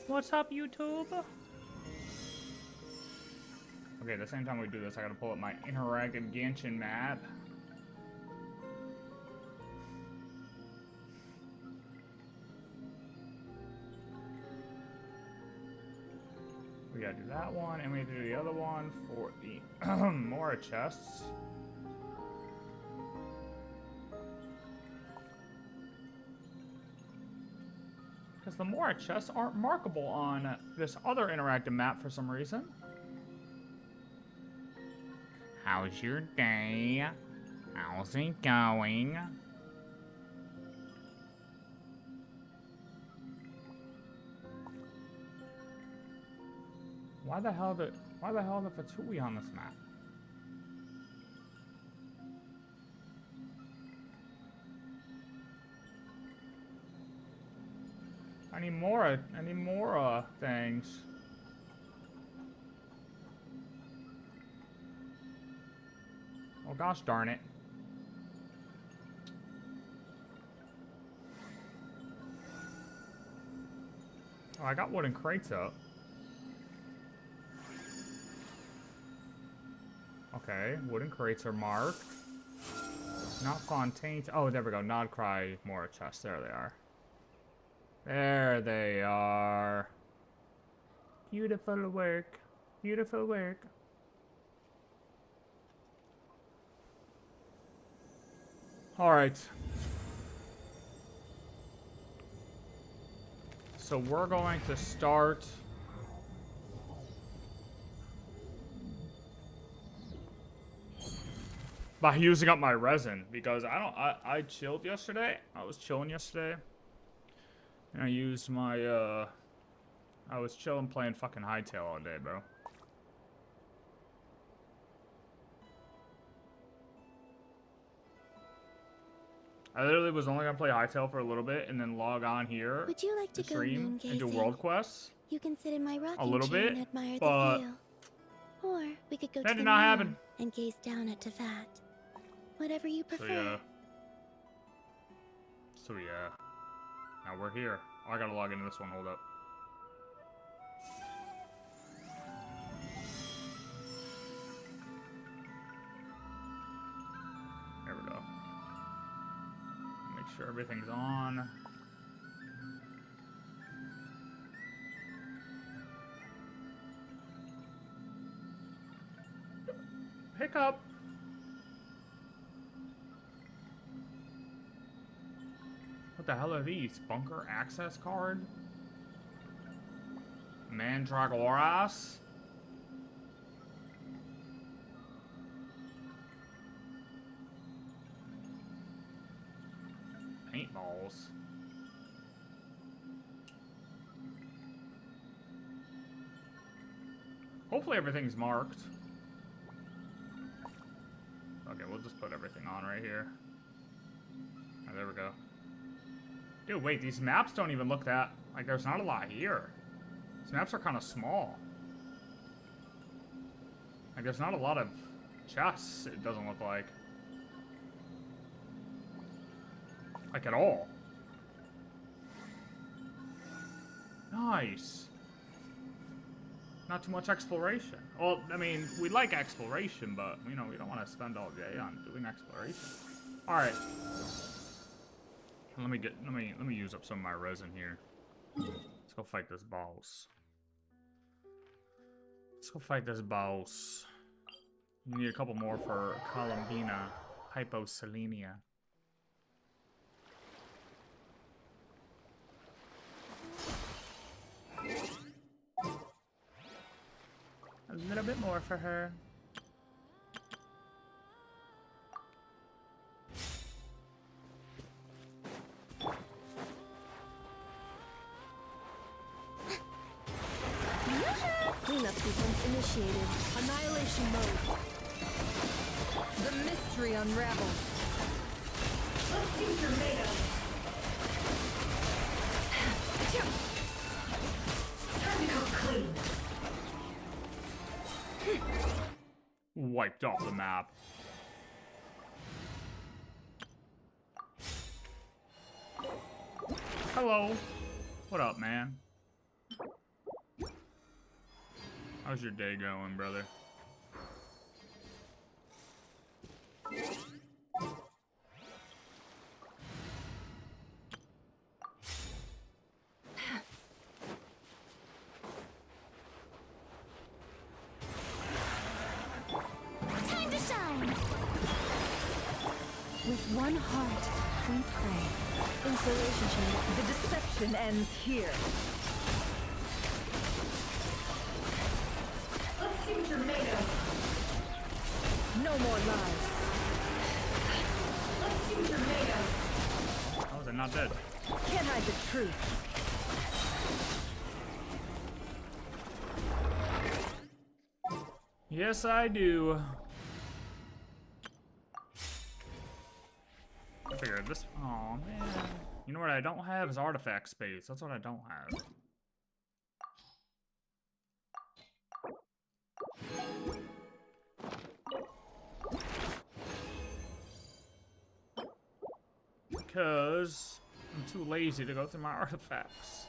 What's up, YouTube? Okay, the same time we do this, I gotta pull up my interactive Genshin map. We gotta do that one, and we have to do the other one for the more chests. Because the Mora chests aren't markable on this other interactive map for some reason. How's your day? How's it going? Why the hell the fatui on this map? I need more things. Oh gosh darn it. Oh, I got wooden crates up. Okay, wooden crates are marked. Not Fontaine. Oh, there we go. Nod Krai more chests. There they are. There they are. Beautiful work. Beautiful work. Alright. So we're going to start by using up my resin because I chilled yesterday. I was chilling yesterday. And I used my, I was chilling playing fucking Hightail all day, bro. I literally was only gonna play Hightail for a little bit and then log on here. Would you like to go stream and do world quests? You can sit in my rocking a little chair bit, and admire but the view. Or we could go that to did the not moon happen. and gaze down at Tefat. Whatever you prefer. So yeah. Now we're here. Oh, I gotta log into this one. Hold up. There we go. Make sure everything's on. Hiccup. What the hell are these? Bunker access card? Mandragoras? Paintballs. Hopefully everything's marked. Okay, we'll just put everything on right here. Oh, there we go. Dude, wait, these maps don't even look that... Like, there's not a lot here. These maps are kind of small. Like, there's not a lot of chests, it doesn't look like. Like, at all. Nice. Not too much exploration. Well, I mean, we like exploration, but, you know, we don't want to spend all day on doing exploration. Alright. Let me use up some of my resin here. Let's go fight this boss. Let's go fight this boss. We need a couple more for Columbina, hyposelenia. A little bit more for her. Cleanup sequence initiated. Annihilation mode. The mystery unravels. Let's see what you're made of. Time to come clean. Wiped off the map. Hello. What up, man? How's your day going, brother? Time to shine! With one heart, we pray. Installation chamber. The deception ends here. Let's see what you're made of. No more lies. Let's see what you're made of. How is it not dead? Can't hide the truth. Yes, I do. I figured this. Oh man. You know what I don't have is artifact space. That's what I don't have. Because I'm too lazy to go through my artifacts.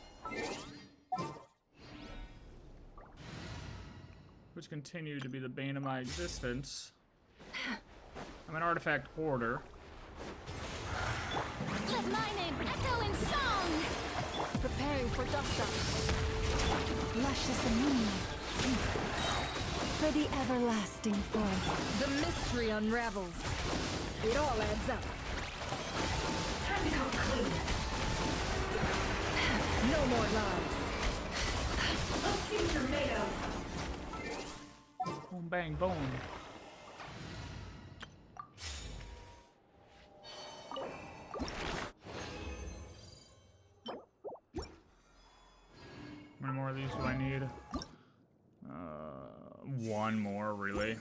Which continue to be the bane of my existence. I'm an artifact hoarder. Let my name echo in song! Preparing for dust up. Lush as the moonlight. For the everlasting forest. The mystery unravels. It all adds up. Time to come clean. No more lies. Let's see what you're made of. Boom, bang, boom. How many more of these do I need? One more, really.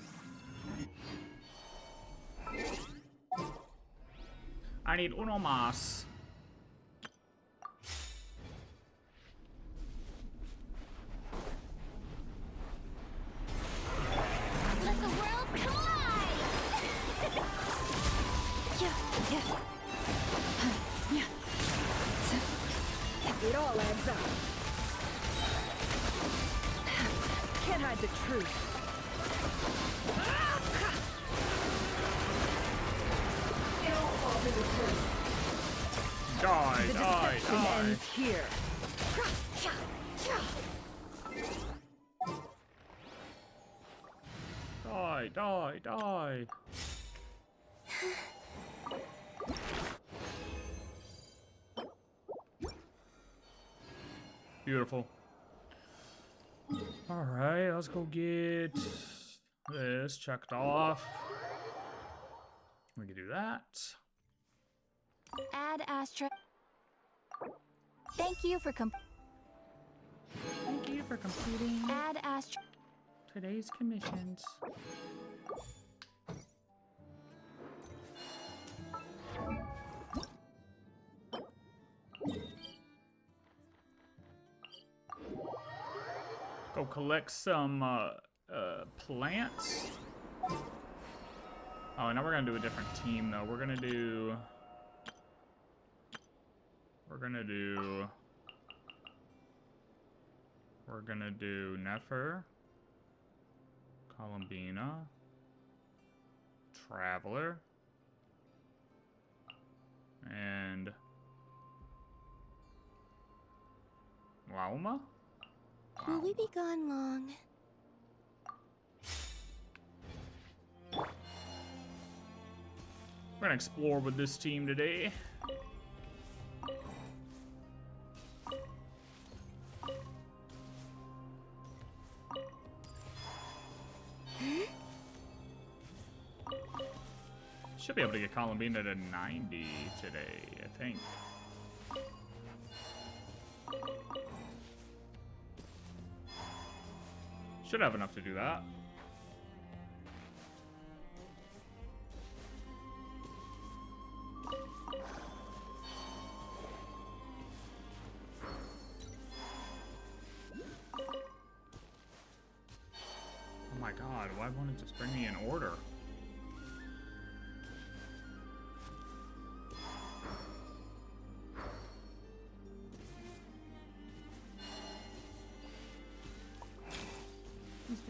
I need uno más. Let the world collide! It all adds up. Can't hide the truth. It all falls into place. Die, The die, deception die. ends here. Die, die, die. Beautiful. Alright, let's go get this checked off. We can do that. Add Astra. Thank you for Thank you for completing Add Astra. today's commissions. Go collect some plants. Oh, now we're gonna do a different team though. We're gonna do Nefer, Columbina, Traveler, and Lauma? Will we be gone long? We're gonna explore with this team today. Should be able to get Columbina to 90 today, I think. Should have enough to do that. Oh my god, why won't it just bring me in order?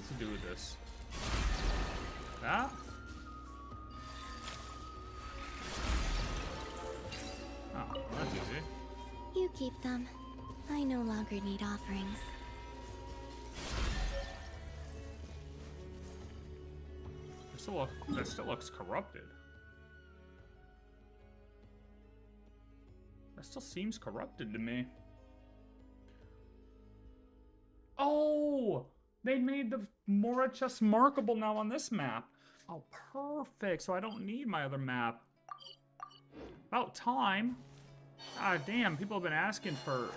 to do with this? That? Oh, well, that's easy. You keep them. I no longer need offerings. That still looks corrupted. That still seems corrupted to me. Oh! They made the Mora chest markable now on this map. Oh, perfect. So I don't need my other map. About time. Ah, damn. People have been asking for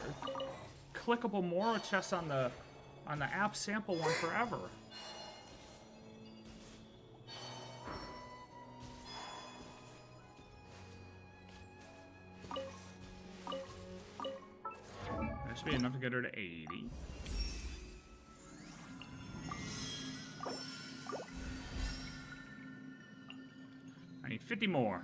clickable Mora chests on the app sample one forever. That should be enough to get her to 80. I need 50 more.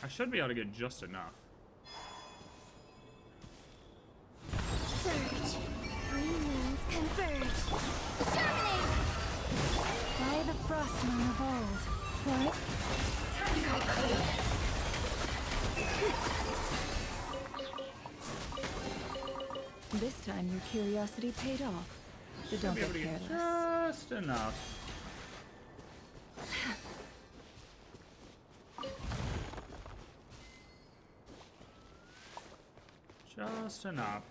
I should be able to get just enough. Surge. Three moons converge. Terminate! By the frostmoon of old. What? This time your curiosity paid off. But don't get careless. Just enough. Just enough.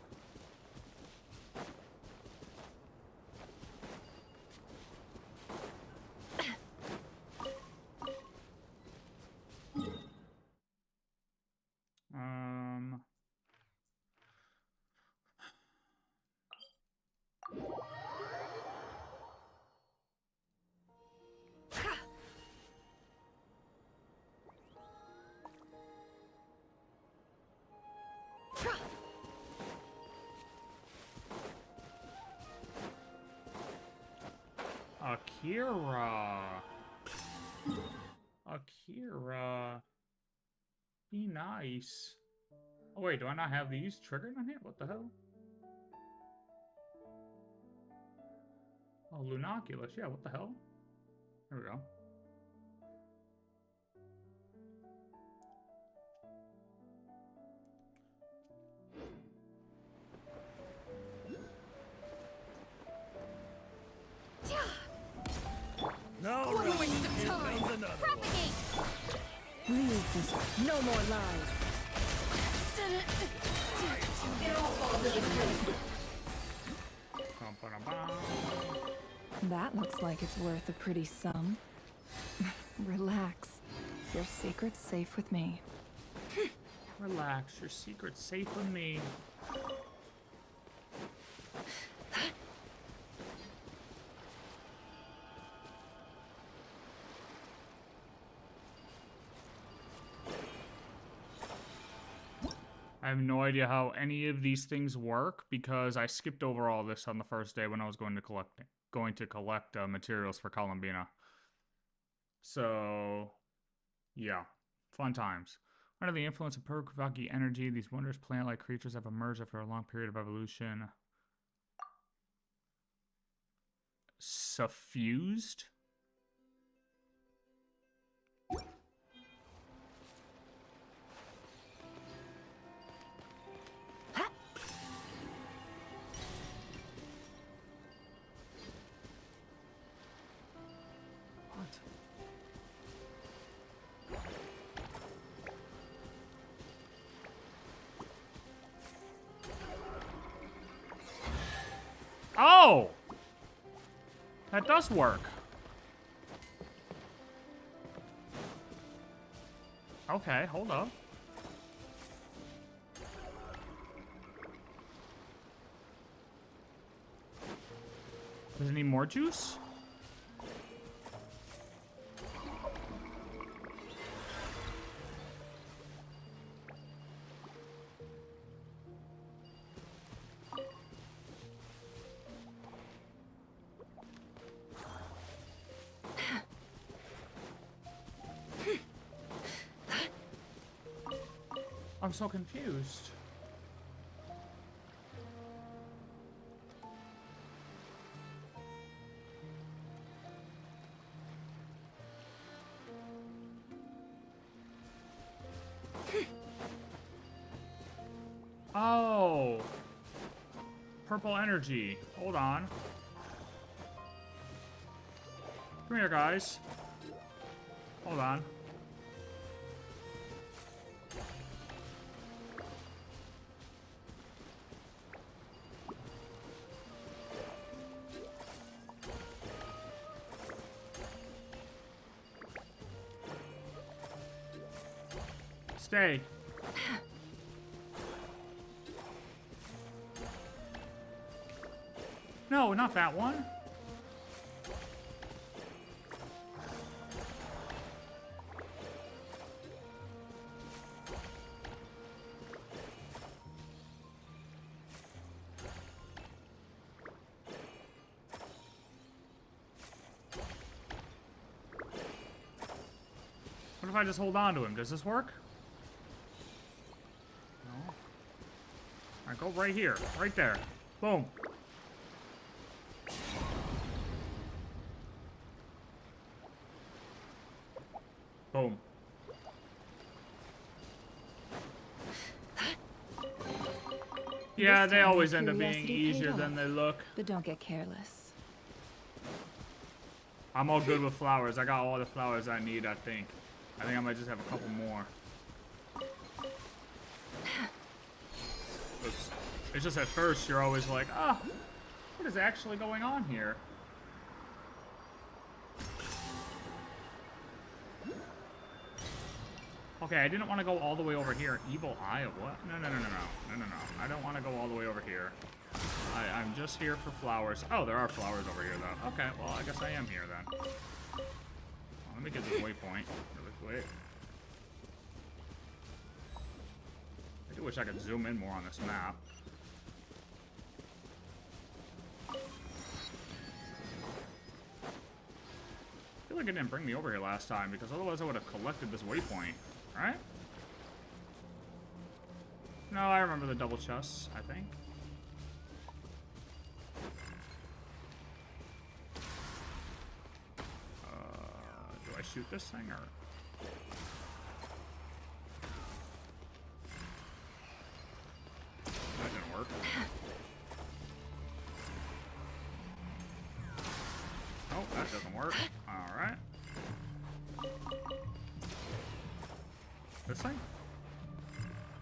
Akira. Be nice. Oh wait, do I not have these triggered on here? What the hell? Oh, Lunoculus. Yeah, what the hell? There we go. No, What a waste of time! Propagate! Leave this. No more lies. That looks like it's worth a pretty sum. Relax. Your secret's safe with me. Relax, your secret's safe with me. I have no idea how any of these things work because I skipped over all this on the first day when I was going to collect materials for Columbina. So, yeah, fun times. Under the influence of Purukavaki energy, these wondrous plant-like creatures have emerged after a long period of evolution. Suffused? Oh! That does work. Okay, hold up. Does it need more juice? I'm so confused. Oh. Purple energy. Hold on. Come here, guys. Hold on. Stay. No, not that one. What if I just hold on to him? Does this work? No. Alright, go right here. Right there. Boom. Boom. Yeah, they always end up being easier than they look. But don't get careless. I'm all good with flowers. I got all the flowers I need, I think. I think I might just have a couple more. Oops. It's just at first you're always like, ah, what is actually going on here? Okay, I didn't want to go all the way over here. Evil Eye of what? No. I don't want to go all the way over here. I'm just here for flowers. Oh, there are flowers over here, though. Okay, well, I guess I am here, then. Well, let me get this waypoint really quick. I do wish I could zoom in more on this map. I feel like it didn't bring me over here last time, because otherwise I would have collected this waypoint. Right? No, I remember the double chests, I think. Do I shoot this thing, or...? That didn't work. Oh, that doesn't work. Alright. This thing?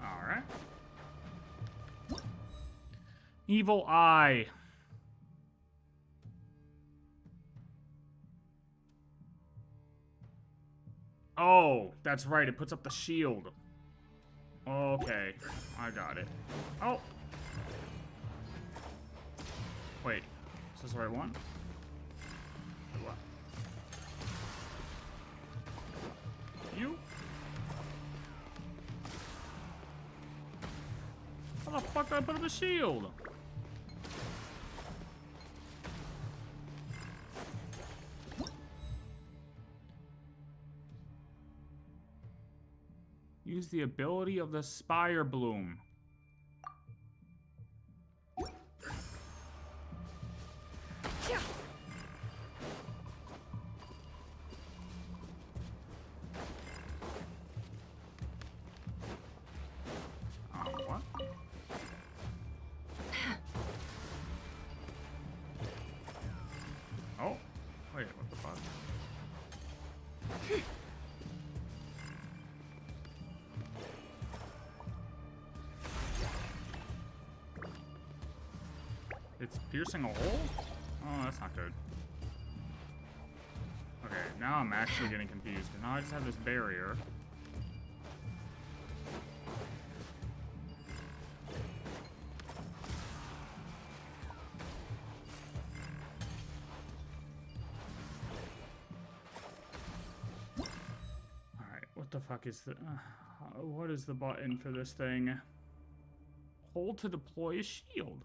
Alright. Evil Eye. Oh, that's right. It puts up the shield. Okay. I got it. Oh. Wait. Is this the right one? What? You? How the fuck did I put up a shield? Use the ability of the Spire Bloom. What? Oh, wait, what the fuck? It's piercing a hole? Oh, that's not good. Okay, now I'm actually getting confused. Now I just have this barrier. Alright, what the fuck is the... what is the button for this thing? Hold to deploy a shield.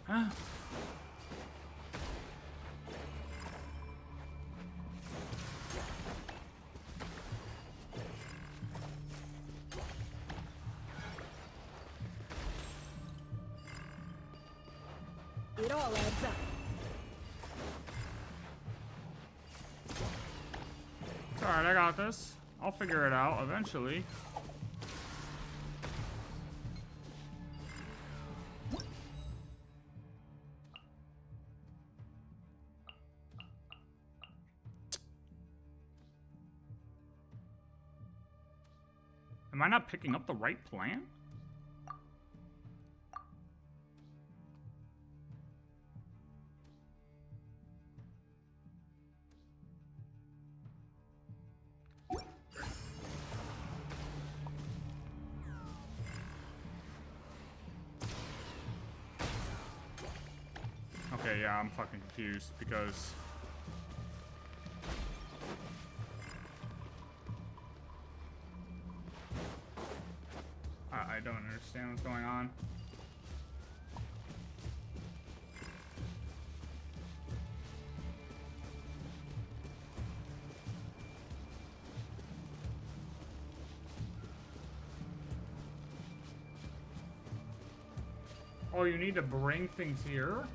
Huh? It all adds up. It's alright, I got this. I'll figure it out eventually. Am I not picking up the right plant? Okay, yeah, I'm fucking confused because... I don't understand what's going on. Oh, you need to bring things here?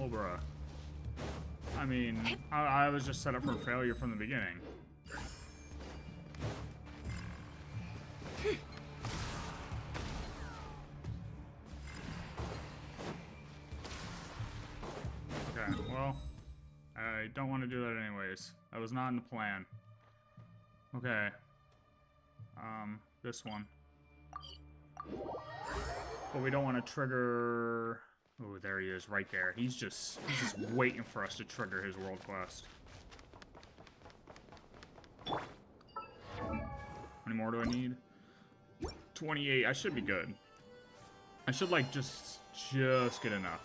Oh, bruh. I mean, I was just set up for failure from the beginning. Okay, well, I don't want to do that anyways. That was not in the plan. Okay. This one. But we don't want to trigger... Oh, there he is, right there. He's just waiting for us to trigger his world quest. How many more do I need? 28. I should be good. I should, like, just get enough.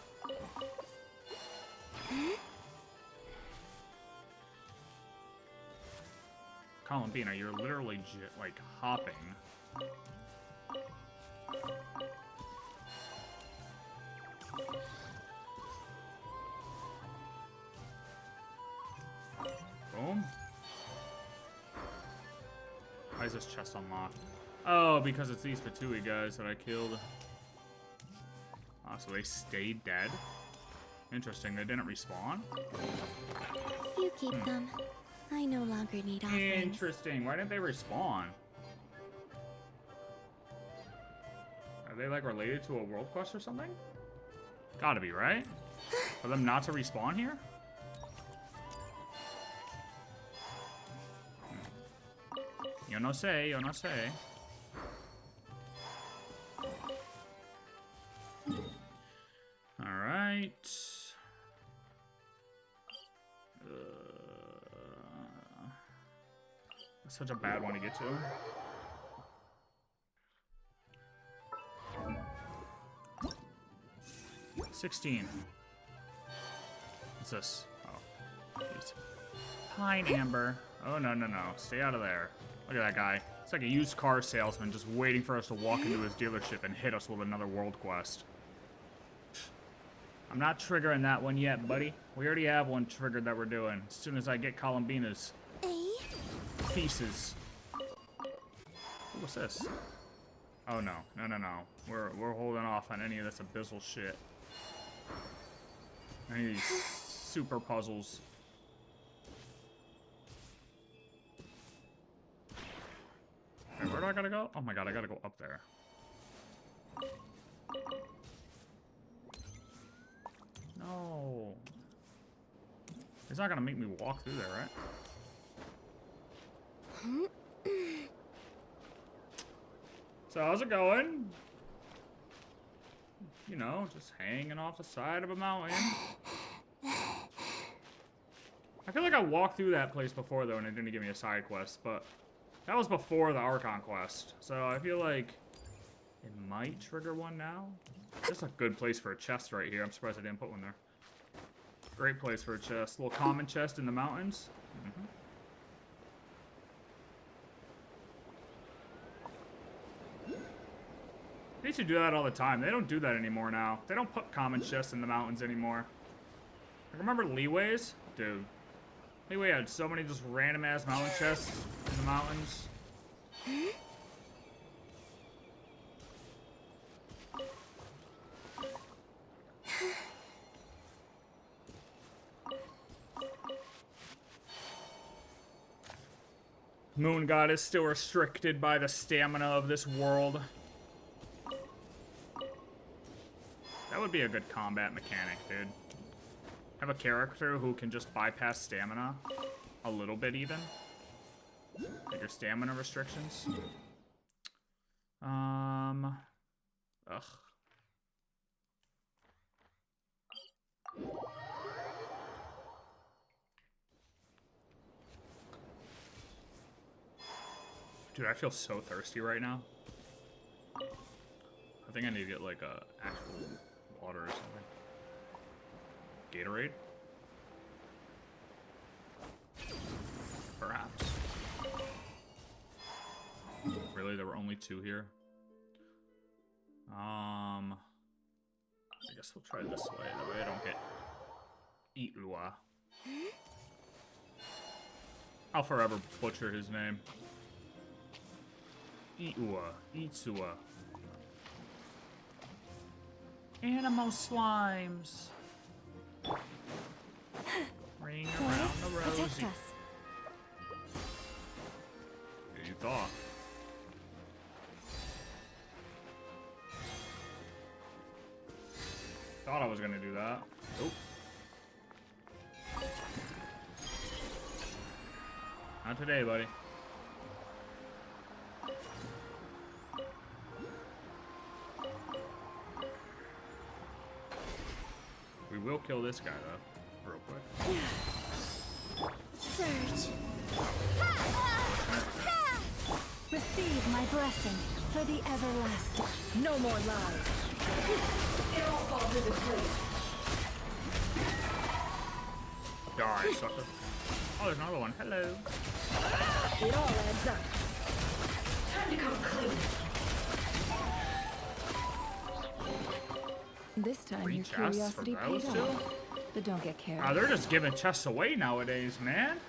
Columbina, you're literally like hopping. Boom. Why is this chest unlocked? Oh, because it's these fatui guys that I killed. Oh, so they stayed dead? Interesting, they didn't respawn? You keep them. I no longer need offerings. Interesting, why didn't they respawn? Are they like related to a world quest or something? Gotta be, right? For them not to respawn here? Yo no sé, yo no sé. Alright. That's such a bad one to get to. $16. What's this? Oh, jeez. Pine amber. Oh, no, no, no. Stay out of there. Look at that guy. It's like a used car salesman just waiting for us to walk into his dealership and hit us with another world quest. I'm not triggering that one yet, buddy. We already have one triggered that we're doing. As soon as I get Columbina's pieces. Ooh, what's this? Oh, no. No, no, no. We're holding off on any of this abyssal shit. Any of these super puzzles. Okay, where do I gotta go? Oh my god, I gotta go up there. No. It's not gonna make me walk through there, right? So how's it going? You know, just hanging off the side of a mountain. I feel like I walked through that place before, though, and it didn't give me a side quest, but that was before the Archon quest, so I feel like it might trigger one now. This is a good place for a chest right here. I'm surprised I didn't put one there. Great place for a chest. Little common chest in the mountains. Mm-hmm. They used to do that all the time. They don't do that anymore now. They don't put common chests in the mountains anymore. I remember Leeway's? Dude. Leeway had so many just random ass mountain chests in the mountains. Moon God is still restricted by the stamina of this world. That would be a good combat mechanic, dude. Have a character who can just bypass stamina a little bit even. Like your stamina restrictions. Ugh. Dude, I feel so thirsty right now. I think I need to get like a actual water or something. Gatorade? Perhaps. Really? There were only 2 here? I guess we'll try this way. That way I don't get Illuga. I'll forever butcher his name. Itsua. Animal slimes. Ring around the rosy. Protect us. Yeah, you thought. Thought I was gonna do that. Nope. Not today, buddy. We will kill this guy, though, real quick. Surge. Receive my blessing for the everlasting. No more lies. It all falls into place. Die, sucker. Oh, there's another one. Hello. It all adds up. Time to come clean. This time 3 your chests for curiosity those paid 2? off. But don't get carried. They're just giving chests away nowadays, man.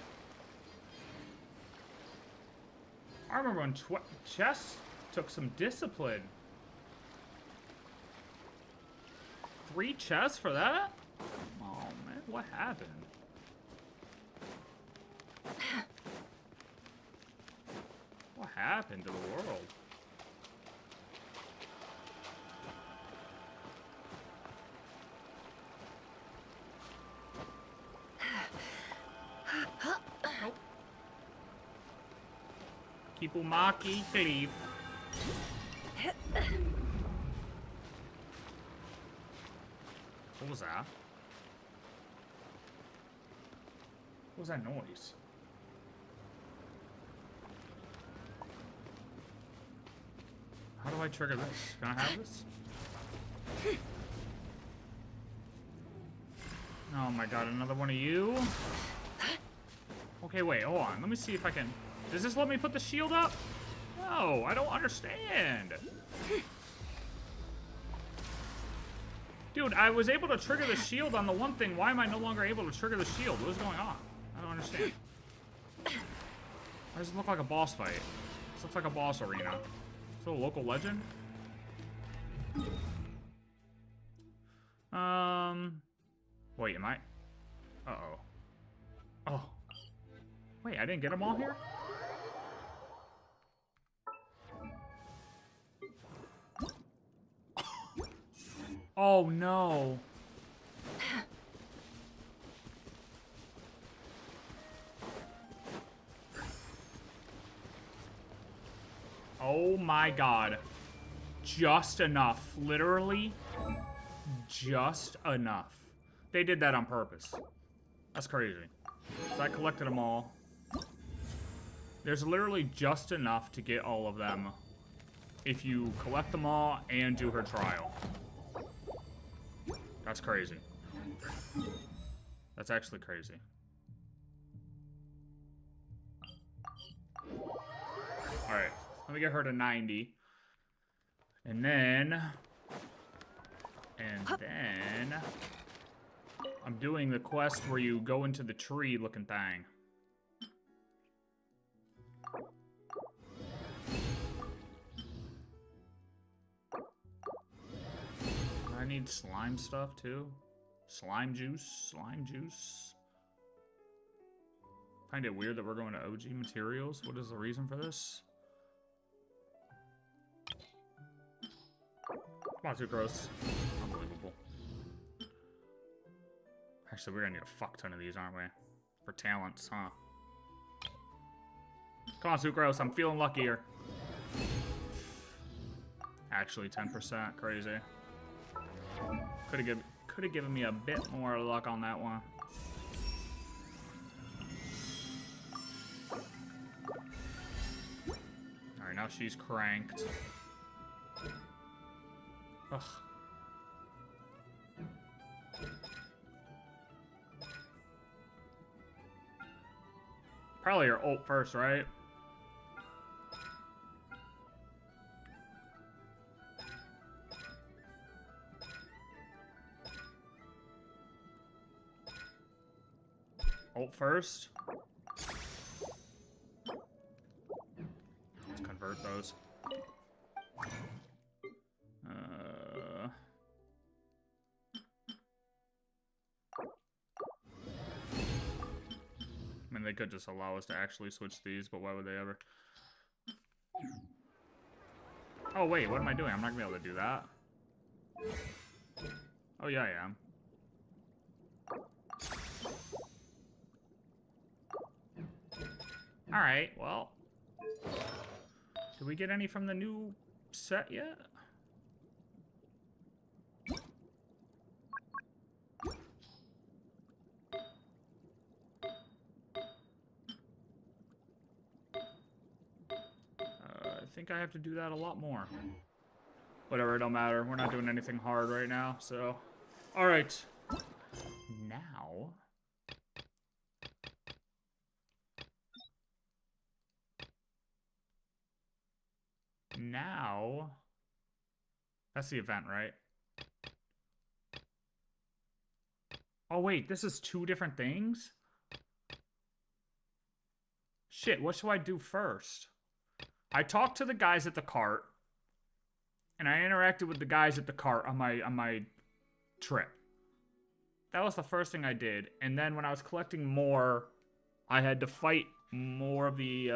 I remember when chests took some discipline. 3 chests for that? Oh, man. What happened? What happened to the world? Nope. Kipumaki, cleave. What was that? What was that noise? How do I trigger this? Can I have this? Oh my god, another one of you? Okay, wait, hold on. Let me see if I can... Does this let me put the shield up? No, I don't understand. Dude, I was able to trigger the shield on the one thing. Why am I no longer able to trigger the shield? What is going on? I don't understand. Why does it look like a boss fight? This looks like a boss arena. Is it a local legend? Wait, am I? Uh-oh. Oh. Wait, I didn't get them all here? Oh, no. Oh my god. Just enough. Literally, just enough. They did that on purpose. That's crazy. So I collected them all. There's literally just enough to get all of them if you collect them all and do her trial. That's crazy. That's actually crazy. Alright, let me get her to 90. And then... I'm doing the quest where you go into the tree looking thing. I need slime stuff too. Slime juice. Find it weird that we're going to OG materials. What is the reason for this? Come on, sucrose. Unbelievable. Actually, we're gonna need a fuck ton of these, aren't we? For talents, huh? Come on, sucrose. I'm feeling luckier. Actually, 10%. Crazy. Could have given me a bit more luck on that one. Alright, now she's cranked. Ugh. Probably your ult first, right? Ult first. Let's convert those. I mean, they could just allow us to actually switch these, but why would they ever? Oh, wait, what am I doing? I'm not gonna be able to do that. Oh, yeah, I am. Alright, well. Did we get any from the new set yet? I think I have to do that a lot more. Whatever, it don't matter. We're not doing anything hard right now, so. Alright. Now. That's the event, right? Oh, wait, this is two different things? Shit, what should I do first? I talked to the guys at the cart, and I interacted with the guys at the cart on my trip. That was the first thing I did, and then when I was collecting more, I had to fight more of the,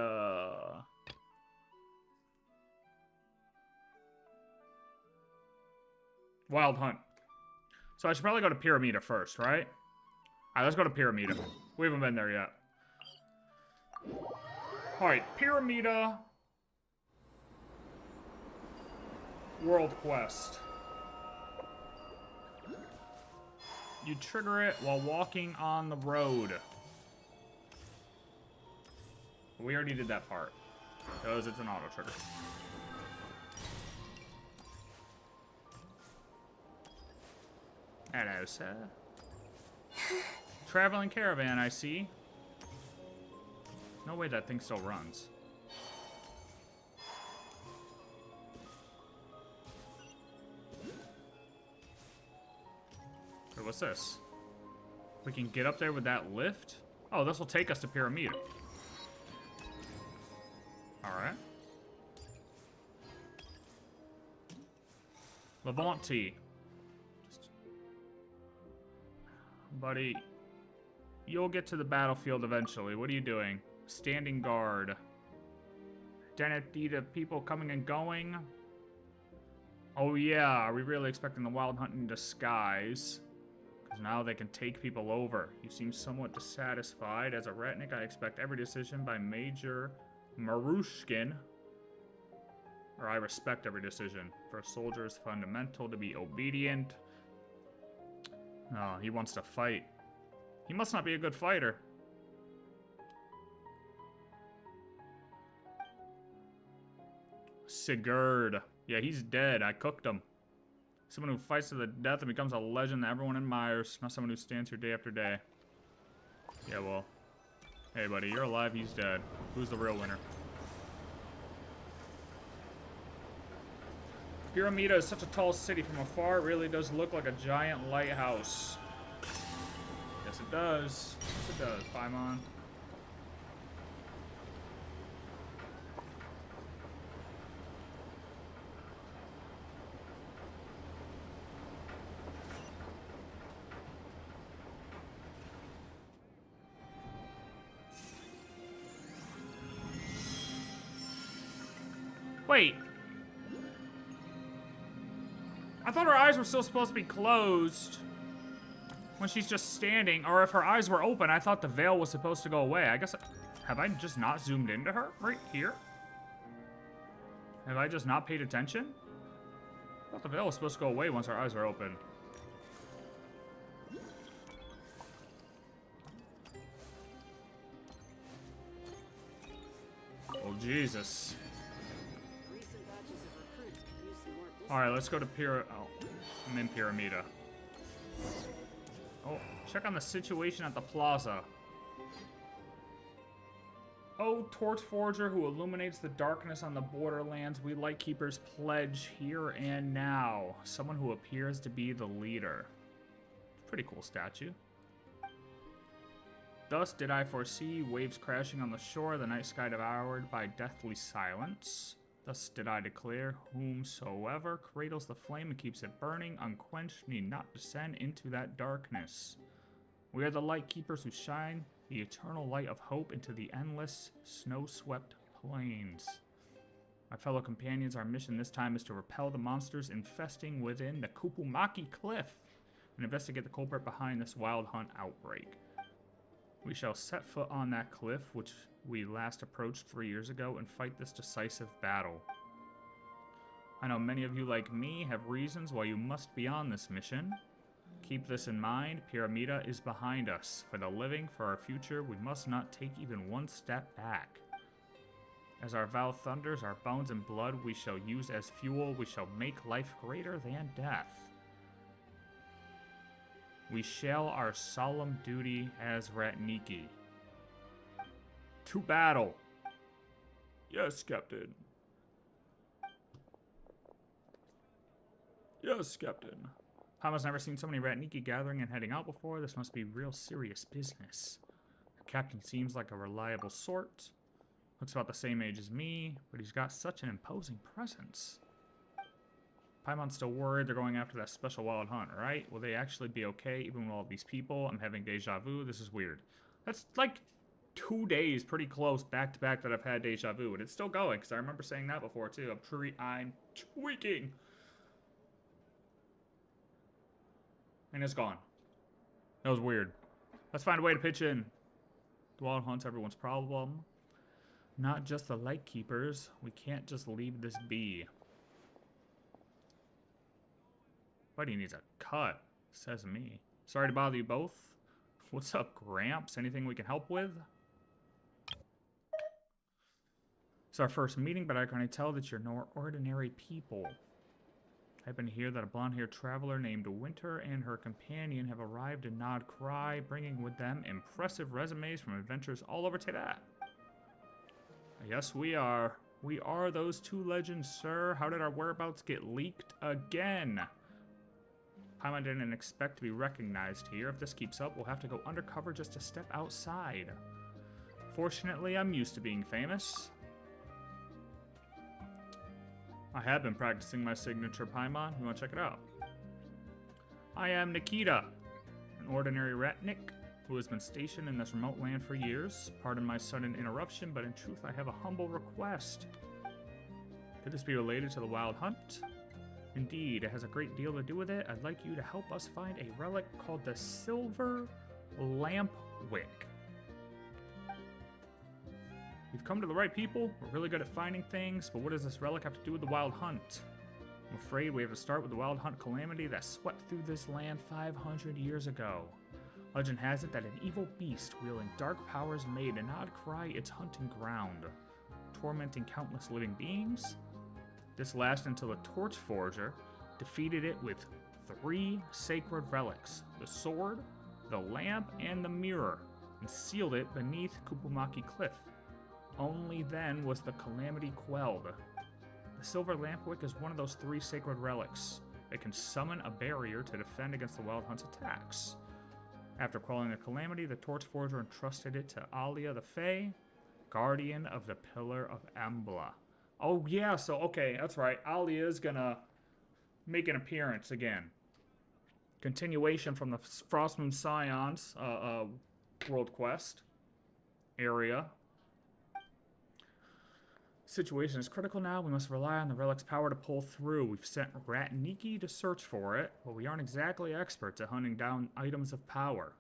Wild Hunt. So I should probably go to Piramida first, right? Alright, let's go to Piramida. We haven't been there yet. Alright, Piramida. World Quest. You trigger it while walking on the road. We already did that part. Because it's an auto trigger. Hello, sir. Traveling caravan, I see. No way that thing still runs. So what's this? We can get up there with that lift? Oh, this will take us to Pyramida. Alright. Levanti. Buddy, you'll get to the battlefield eventually. What are you doing? Standing guard. Identity to people coming and going. Oh yeah, are we really expecting the Wild Hunt in disguise? Because now they can take people over. You seem somewhat dissatisfied. As a Ratnik, I expect every decision by Major Marushkin. Or I respect every decision. For a soldier, it's fundamental to be obedient. Oh, he wants to fight. He must not be a good fighter. Sigurd. Yeah, he's dead. I cooked him. Someone who fights to the death and becomes a legend that everyone admires. Not someone who stands here day after day. Yeah, well. Hey, buddy, you're alive. He's dead. Who's the real winner? Piramida is such a tall city. From afar, it really does look like a giant lighthouse. Yes, it does. Yes, it does, Paimon. Wait. I thought her eyes were still supposed to be closed when she's just standing, or if her eyes were open, I thought the veil was supposed to go away. I guess, have I just not zoomed into her right here? Have I just not paid attention? I thought the veil was supposed to go away once her eyes are open. Oh, Jesus. Alright, let's go to I'm in Piramida. Oh, check on the situation at the plaza. Oh, torch forger who illuminates the darkness on the borderlands, we Lightkeepers pledge here and now. Someone who appears to be the leader. Pretty cool statue. Thus did I foresee waves crashing on the shore, the night sky devoured by deathly silence. Thus did I declare, whomsoever cradles the flame and keeps it burning, unquenched, need not descend into that darkness. We are the Lightkeepers who shine the eternal light of hope into the endless, snow-swept plains. My fellow companions, our mission this time is to repel the monsters infesting within the Kipumaki cliff and investigate the culprit behind this wild hunt outbreak. We shall set foot on that cliff, which we last approached 3 years ago, and fight this decisive battle. I know many of you, like me, have reasons why you must be on this mission. Keep this in mind, Piramida is behind us. For the living, for our future, we must not take even one step back. As our vow thunders, our bones and blood we shall use as fuel, we shall make life greater than death. We shall our solemn duty as Ratniki. To battle. Yes, Captain. Yes, Captain. Paimon's never seen so many Ratniki gathering and heading out before. This must be real serious business. The captain seems like a reliable sort. Looks about the same age as me, but he's got such an imposing presence. Paimon's still worried they're going after that special wild hunt, right? Will they actually be okay even with all these people? I'm having deja vu. This is weird. That's like 2 days pretty close back to back that I've had deja vu, and it's still going because I remember saying that before too. I'm tweaking. And it's gone. That was weird. Let's find a way to pitch in. The wild hunt's everyone's problem. Not just the Lightkeepers. We can't just leave this be. Buddy needs a cut, says me. Sorry to bother you both. What's up, Gramps? Anything we can help with? It's our first meeting, but I can tell that you're no ordinary people. I happen to hear that a blonde-haired traveler named Winter and her companion have arrived in Nod Krai, bringing with them impressive resumes from adventures all over Tibet. Yes, we are. We are those two legends, sir. How did our whereabouts get leaked again? Paimon didn't expect to be recognized here. If this keeps up, we'll have to go undercover just to step outside. Fortunately, I'm used to being famous. I have been practicing my signature, Paimon. You want to check it out? I am Nikita, an ordinary ratnik who has been stationed in this remote land for years. Pardon my sudden interruption, but in truth, I have a humble request. Could this be related to the wild hunt? Indeed, it has a great deal to do with it. I'd like you to help us find a relic called the Silver Lamp Wick. We've come to the right people. We're really good at finding things, but what does this relic have to do with the wild hunt? I'm afraid we have to start with the wild hunt calamity that swept through this land 500 years ago. Legend has it that an evil beast wielding dark powers made Nod Krai its hunting ground, tormenting countless living beings. This lasted until the torch forger defeated it with 3 sacred relics, the sword, the lamp, and the mirror, and sealed it beneath Kipumaki Cliff. Only then was the calamity quelled. The silver lampwick is one of those 3 sacred relics. It can summon a barrier to defend against the Wild Hunt's attacks. After quelling the calamity, the Torchforger entrusted it to Alia the Fae, guardian of the Pillar of Embla. Oh yeah, so okay, that's right. Alia is gonna make an appearance again. Continuation from the Frostmoon Scions world quest area. Situation is critical now. We must rely on the relic's power to pull through. We've sent Ratniki to search for it, but we aren't exactly experts at hunting down items of power.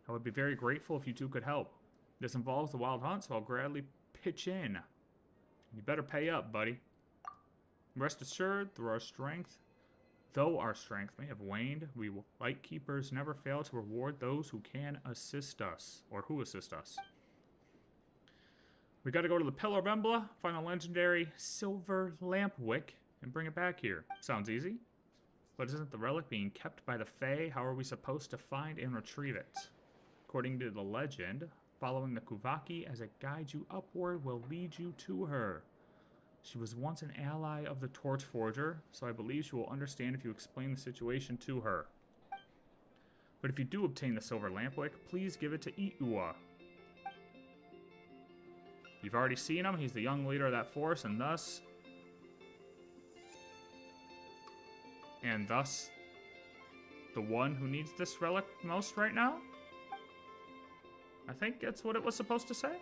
I would be very grateful if you two could help. This involves the Wild Hunt, so I'll gladly pitch in. You better pay up, buddy. Rest assured, though our strength may have waned, we Lightkeepers never fail to reward those who can assist us, or who assist us. We gotta go to the Pillar of Embla, find a legendary silver lampwick, and bring it back here. Sounds easy. But isn't the relic being kept by the Fae? How are we supposed to find and retrieve it? According to the legend, following the Kuvaki as it guides you upward will lead you to her. She was once an ally of the Torchforger, so I believe she will understand if you explain the situation to her. But if you do obtain the silver lampwick, please give it to Illuga. You've already seen him. He's the young leader of that force, and thus the one who needs this relic most right now? I think that's what it was supposed to say.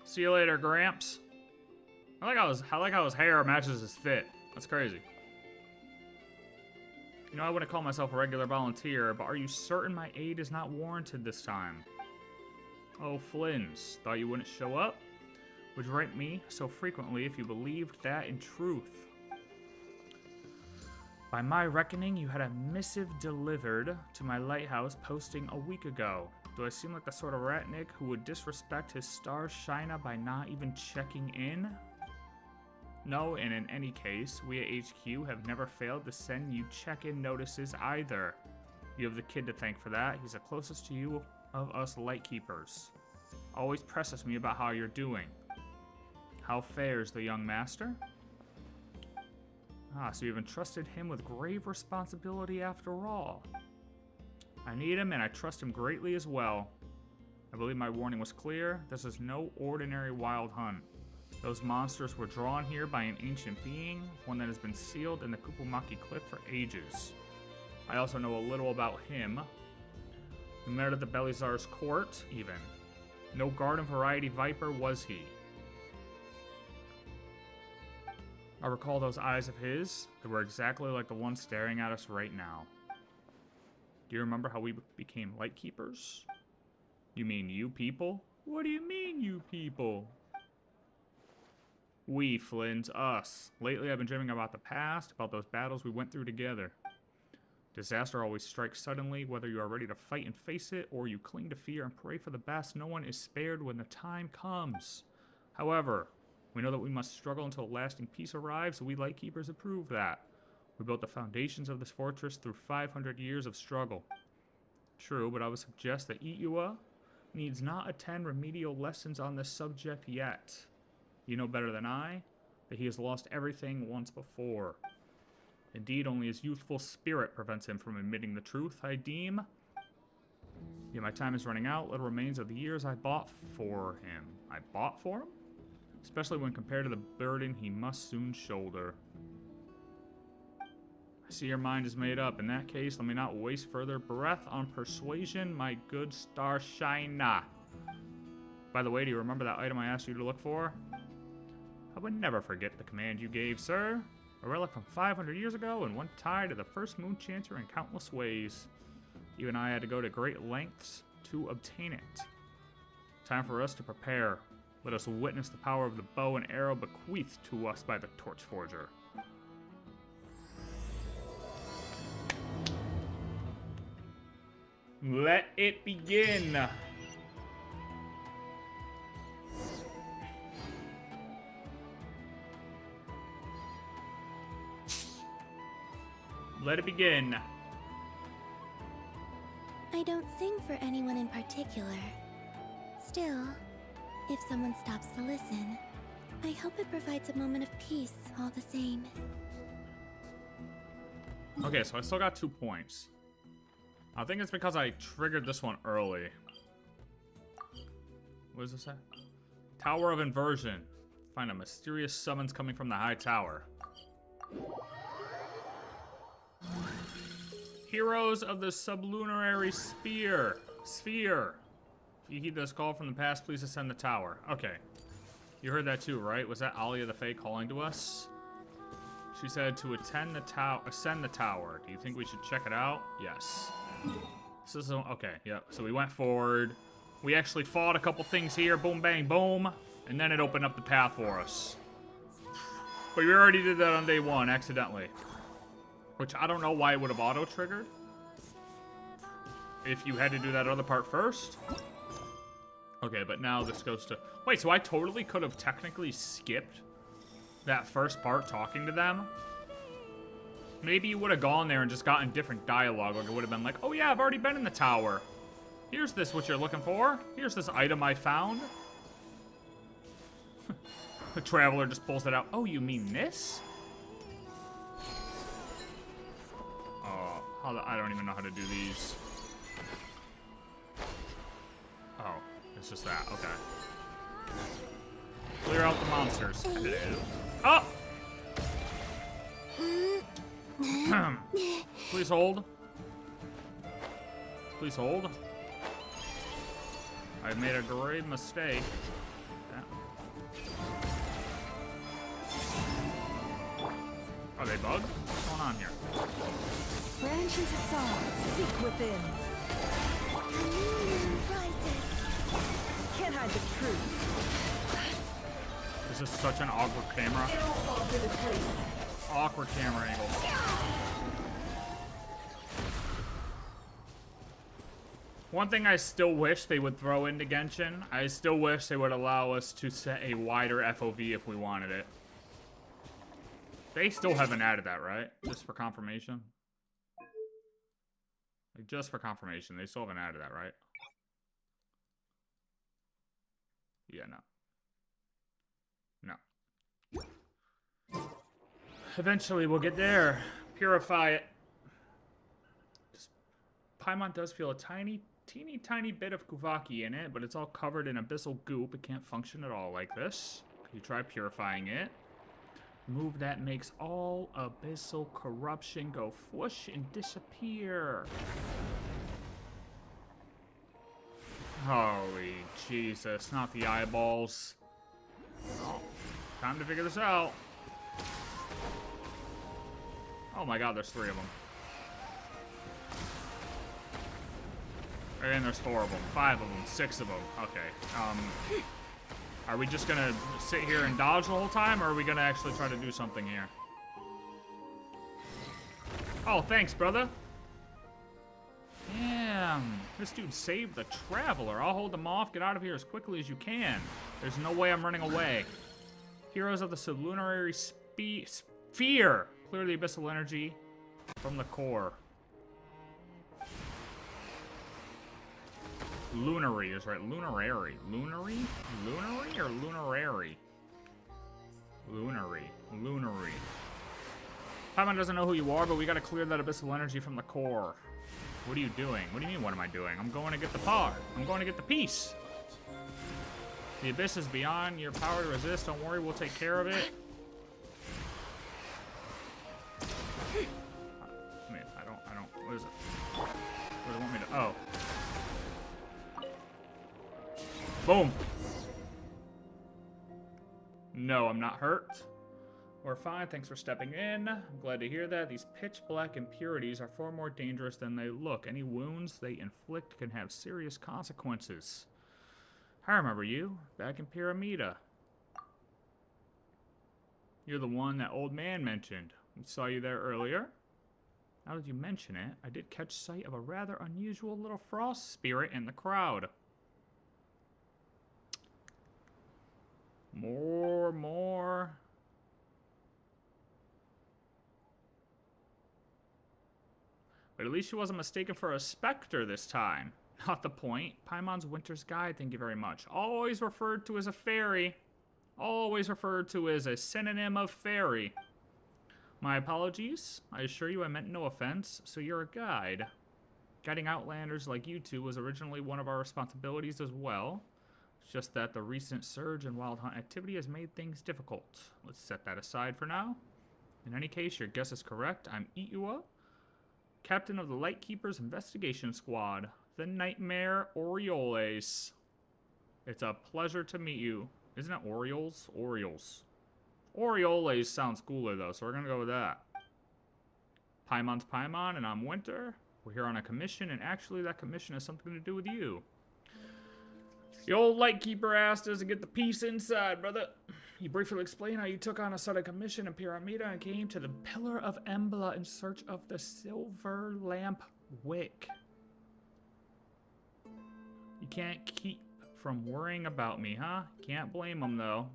See you later, Gramps. I like how his hair matches his fit. That's crazy. You know, I wouldn't call myself a regular volunteer, but are you certain my aid is not warranted this time? Oh, flins. Thought you wouldn't show up? Would you write me so frequently if you believed that in truth? By my reckoning, you had a missive delivered to my lighthouse posting a week ago. Do I seem like the sort of ratnik who would disrespect his star shina by not even checking in? No, and in any case, we at HQ have never failed to send you check-in notices either. You have the kid to thank for that. He's the closest to you of us Lightkeepers. Always presses me about how you're doing. How fares the young master? Ah, so you've entrusted him with grave responsibility after all. I need him, and I trust him greatly as well. I believe my warning was clear. This is no ordinary wild hunt. Those monsters were drawn here by an ancient being, one that has been sealed in the Kipumaki cliff for ages. I also know a little about him. We met at the Belizar's court, even. No garden variety viper was he. I recall those eyes of his. They were exactly like the one staring at us right now. Do you remember how we became Lightkeepers? You mean you people? What do you mean, you people? We, flins, us. Lately I've been dreaming about the past, about those battles we went through together. Disaster always strikes suddenly, whether you are ready to fight and face it, or you cling to fear and pray for the best. No one is spared when the time comes. However, we know that we must struggle until lasting peace arrives, so we Lightkeepers approve that. We built the foundations of this fortress through 500 years of struggle. True, but I would suggest that Illuga needs not attend remedial lessons on this subject yet. You know better than I that he has lost everything once before. Indeed, only his youthful spirit prevents him from admitting the truth, I deem. Yet my time is running out. Little remains of the years I bought for him. I bought for him? Especially when compared to the burden he must soon shoulder. I see your mind is made up. In that case, let me not waste further breath on persuasion, my good star shina. By the way, do you remember that item I asked you to look for? I would never forget the command you gave, sir. A relic from 500 years ago and one tied to the first Moonchanter in countless ways. Even I had to go to great lengths to obtain it. Time for us to prepare. Let us witness the power of the bow and arrow bequeathed to us by the Torchforger. Let it begin! Let it begin. I don't sing for anyone in particular. Still, if someone stops to listen, I hope it provides a moment of peace all the same. Okay, so I still got 2 points. I think it's because I triggered this one early. What does this say? Tower of Inversion. Find a mysterious summons coming from the high tower. Heroes of the sublunary sphere. If you heed this call from the past, please ascend the tower. Okay. You heard that too, right? Was that Alia the Fae calling to us? She said to ascend the tower. Do you think we should check it out? Yes. This is okay, yeah. So we went forward. We actually fought a couple things here. Boom, bang, boom. And then it opened up the path for us. But we already did that on day 1, accidentally. Which I don't know why it would have auto-triggered. If you had to do that other part first. Okay, but now this goes to... Wait, so I totally could have technically skipped that first part talking to them? Maybe you would have gone there and just gotten different dialogue. Like it would have been like, oh yeah, I've already been in the tower. Here's this, what you're looking for. Here's this item I found. The traveler just pulls it out. Oh, you mean this? Oh, I don't even know how to do these. Oh, it's just that. Okay. Clear out the monsters. Hello. Oh! Please hold. Please hold. I've made a grave mistake. Are they bugged? What's going on here? Branches aside, seek within. Can't hide the truth. This is such an awkward camera. Awkward camera angle. One thing I still wish they would throw into Genshin, I still wish they would allow us to set a wider FOV if we wanted it. They still haven't added that, right? Just for confirmation? Like, just for confirmation, they still haven't added that, right? Yeah, no. Eventually, we'll get there. Purify it. Paimon does feel a teeny tiny bit of kuvaki in it, but it's all covered in abyssal goop. It can't function at all like this. Could you try purifying it? Move that makes all abyssal corruption go whoosh and disappear. Holy Jesus, not the eyeballs. Oh, time to figure this out. Oh my god, there's 3 of them. And there's 4 of them, 5 of them, 6 of them. Okay, are we just gonna sit here and dodge the whole time, or are we gonna actually try to do something here? Oh, thanks, brother. Damn, this dude saved the traveler. I'll hold them off. Get out of here as quickly as you can. There's no way I'm running away. Heroes of the sublunary sphere. Clear the abyssal energy from the core. Lunary is right. Lunarary. Lunary? Lunary or lunarary? Lunary. Lunary. Paimon doesn't know who you are, but we gotta clear that abyssal energy from the core. What are you doing? What do you mean, what am I doing? I'm going to get the power. I'm going to get the peace. The abyss is beyond your power to resist. Don't worry, we'll take care of it. I mean, I don't, what is it? What do they want me to, oh. Boom. No, I'm not hurt. We're fine, thanks for stepping in. I'm glad to hear that. These pitch black impurities are far more dangerous than they look. Any wounds they inflict can have serious consequences. I remember you, back in Piramida. You're the one that old man mentioned. We saw you there earlier. Now that you mention it, I did catch sight of a rather unusual little frost spirit in the crowd. More. But at least she wasn't mistaken for a specter this time. Not the point. Paimon's Winter's Guide, thank you very much. Always referred to as a fairy. Always referred to as a synonym of fairy. My apologies. I assure you I meant no offense. So you're a guide. Guiding outlanders like you two was originally one of our responsibilities as well. It's just that the recent surge in wild hunt activity has made things difficult. Let's set that aside for now. In any case, your guess is correct. I'm Iua, captain of the Lightkeepers Investigation Squad, the Nightmare Orioles. It's a pleasure to meet you. Isn't it Orioles? Orioles. Orioles sounds cooler though, so we're gonna go with that. Paimon's Paimon, and I'm Winter. We're here on a commission, and actually that commission has something to do with you. The old Lightkeeper asked us to get the piece inside, brother. You briefly explained how you took on a sudden commission in Piramida and came to the Pillar of Embla in search of the silver lamp wick. You can't keep from worrying about me, huh? Can't blame them, though.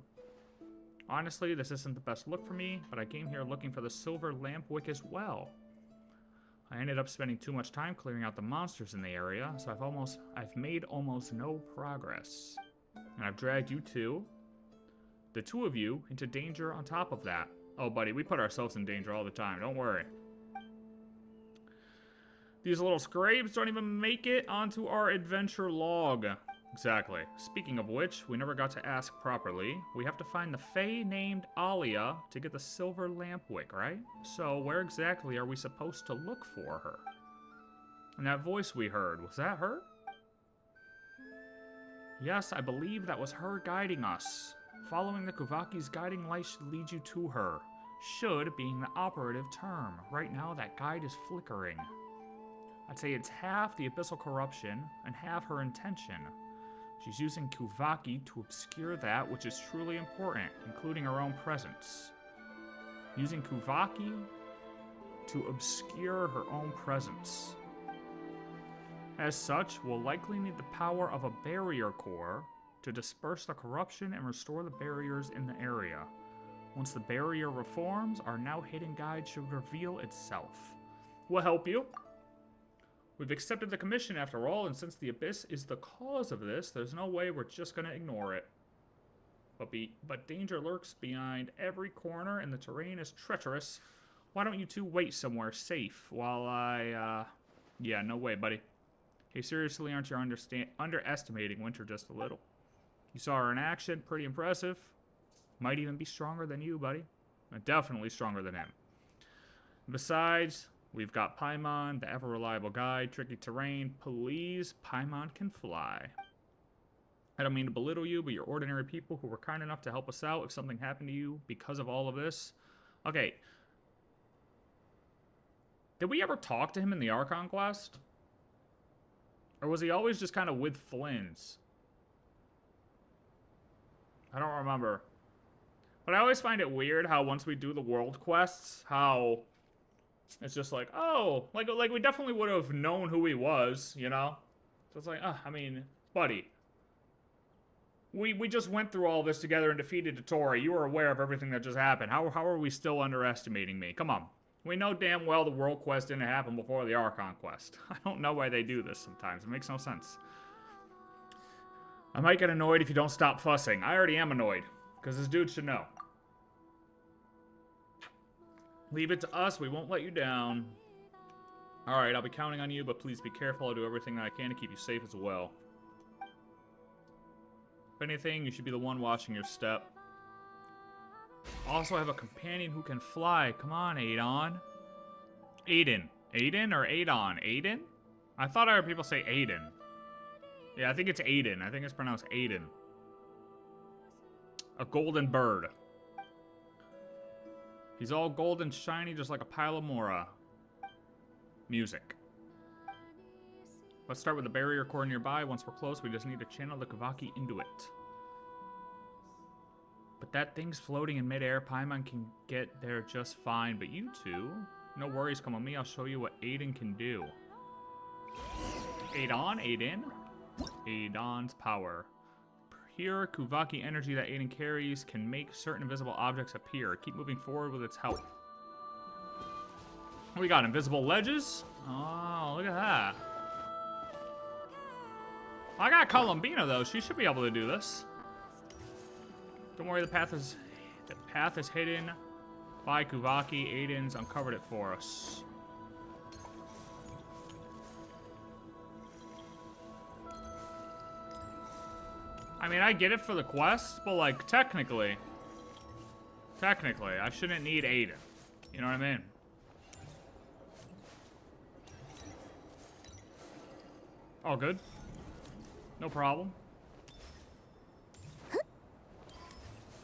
Honestly, this isn't the best look for me, but I came here looking for the silver lamp wick as well. I ended up spending too much time clearing out the monsters in the area, so I've made almost no progress. And I've dragged you two, the two of you, into danger on top of that. Oh, buddy, we put ourselves in danger all the time, don't worry. These little scrapes don't even make it onto our adventure log. Exactly. Speaking of which, we never got to ask properly. We have to find the fae named Alia to get the silver lamp wick, right? So where exactly are we supposed to look for her? And that voice we heard, was that her? Yes, I believe that was her guiding us. Following the Kuvaki's guiding light should lead you to her. Should being the operative term. Right now that guide is flickering. I'd say it's half the abyssal corruption and half her intention. She's using Kuvaki to obscure that which is truly important, including her own presence. Using Kuvaki to obscure her own presence. As such, we'll likely need the power of a barrier core to disperse the corruption and restore the barriers in the area. Once the barrier reforms, our now hidden guide should reveal itself. We'll help you. We've accepted the commission after all, and since the abyss is the cause of this, there's no way we're just gonna ignore it. But danger lurks behind every corner, and the terrain is treacherous. Why don't you two wait somewhere safe while yeah, no way, buddy. Hey, seriously, aren't you underestimating Winter just a little? You saw her in action, pretty impressive. Might even be stronger than you, buddy. Definitely stronger than him. Besides, we've got Paimon, the ever-reliable guide, tricky terrain. Please, Paimon can fly. I don't mean to belittle you, but you're ordinary people who were kind enough to help us out if something happened to you because of all of this. Okay. Did we ever talk to him in the Archon quest? Or was he always just kind of with flins? I don't remember. But I always find it weird how once we do the world quests, how it's just like, oh, like we definitely would have known who he was, you know? So it's like, I mean, buddy. We just went through all this together and defeated dottore. You were aware of everything that just happened. How are we still underestimating me? Come on. We know damn well the world quest didn't happen before the Archon quest. I don't know why they do this sometimes. It makes no sense. I might get annoyed if you don't stop fussing. I already am annoyed, because this dude should know. Leave it to us. We won't let you down. Alright, I'll be counting on you, but please be careful. I'll do everything that I can to keep you safe as well. If anything, you should be the one watching your step. Also, I have a companion who can fly. Come on, Aidon. Aiden. Aiden or Aidon? Aiden? I thought I heard people say Aiden. Yeah, I think it's Aiden. I think it's pronounced Aiden. A golden bird. He's all gold and shiny, just like a pile of Mora. Music. Let's start with the barrier core nearby. Once we're close, we just need to channel the Kavaki into it. But that thing's floating in midair. Paimon can get there just fine, but you two, no worries, come on me. I'll show you what Aiden can do. Aiden. Aidon's power. Pure Kuvaki energy that Aiden carries can make certain invisible objects appear. Keep moving forward with its help. We got invisible ledges. Oh, look at that. I got Columbina though. She should be able to do this. Don't worry, the path is hidden by Kuvaki. Aiden's uncovered it for us. I mean, I get it for the quest, but like technically, I shouldn't need Aiden. You know what I mean? All good. No problem.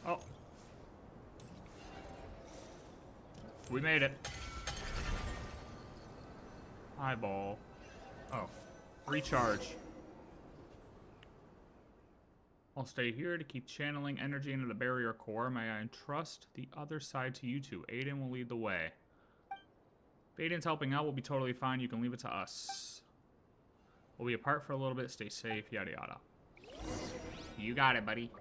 Oh. We made it. Eyeball. Oh. Recharge. I'll stay here to keep channeling energy into the barrier core. May I entrust the other side to you two. Aiden will lead the way. If Aiden's helping out, we'll be totally fine. You can leave it to us. We'll be apart for a little bit. Stay safe. Yada yada. You got it, buddy.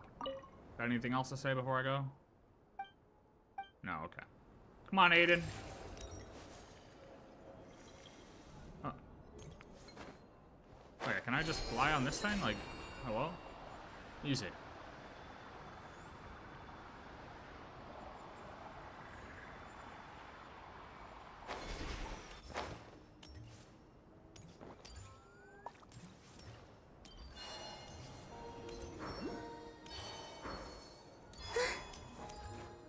Got anything else to say before I go? No, okay. Come on, Aiden. Okay, can I just fly on this thing? Like, hello? Easy.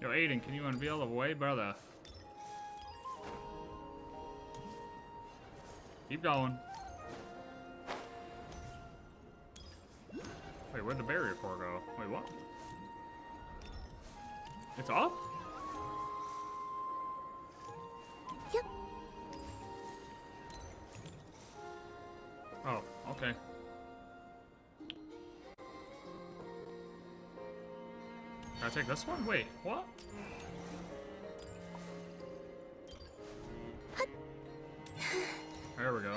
Yo, Aiden, can you unveil the way, brother? Keep going. Wait, where'd the barrier core go? Wait, what? It's off? Yep. Oh, okay. Can I take this one? Wait, what? There we go.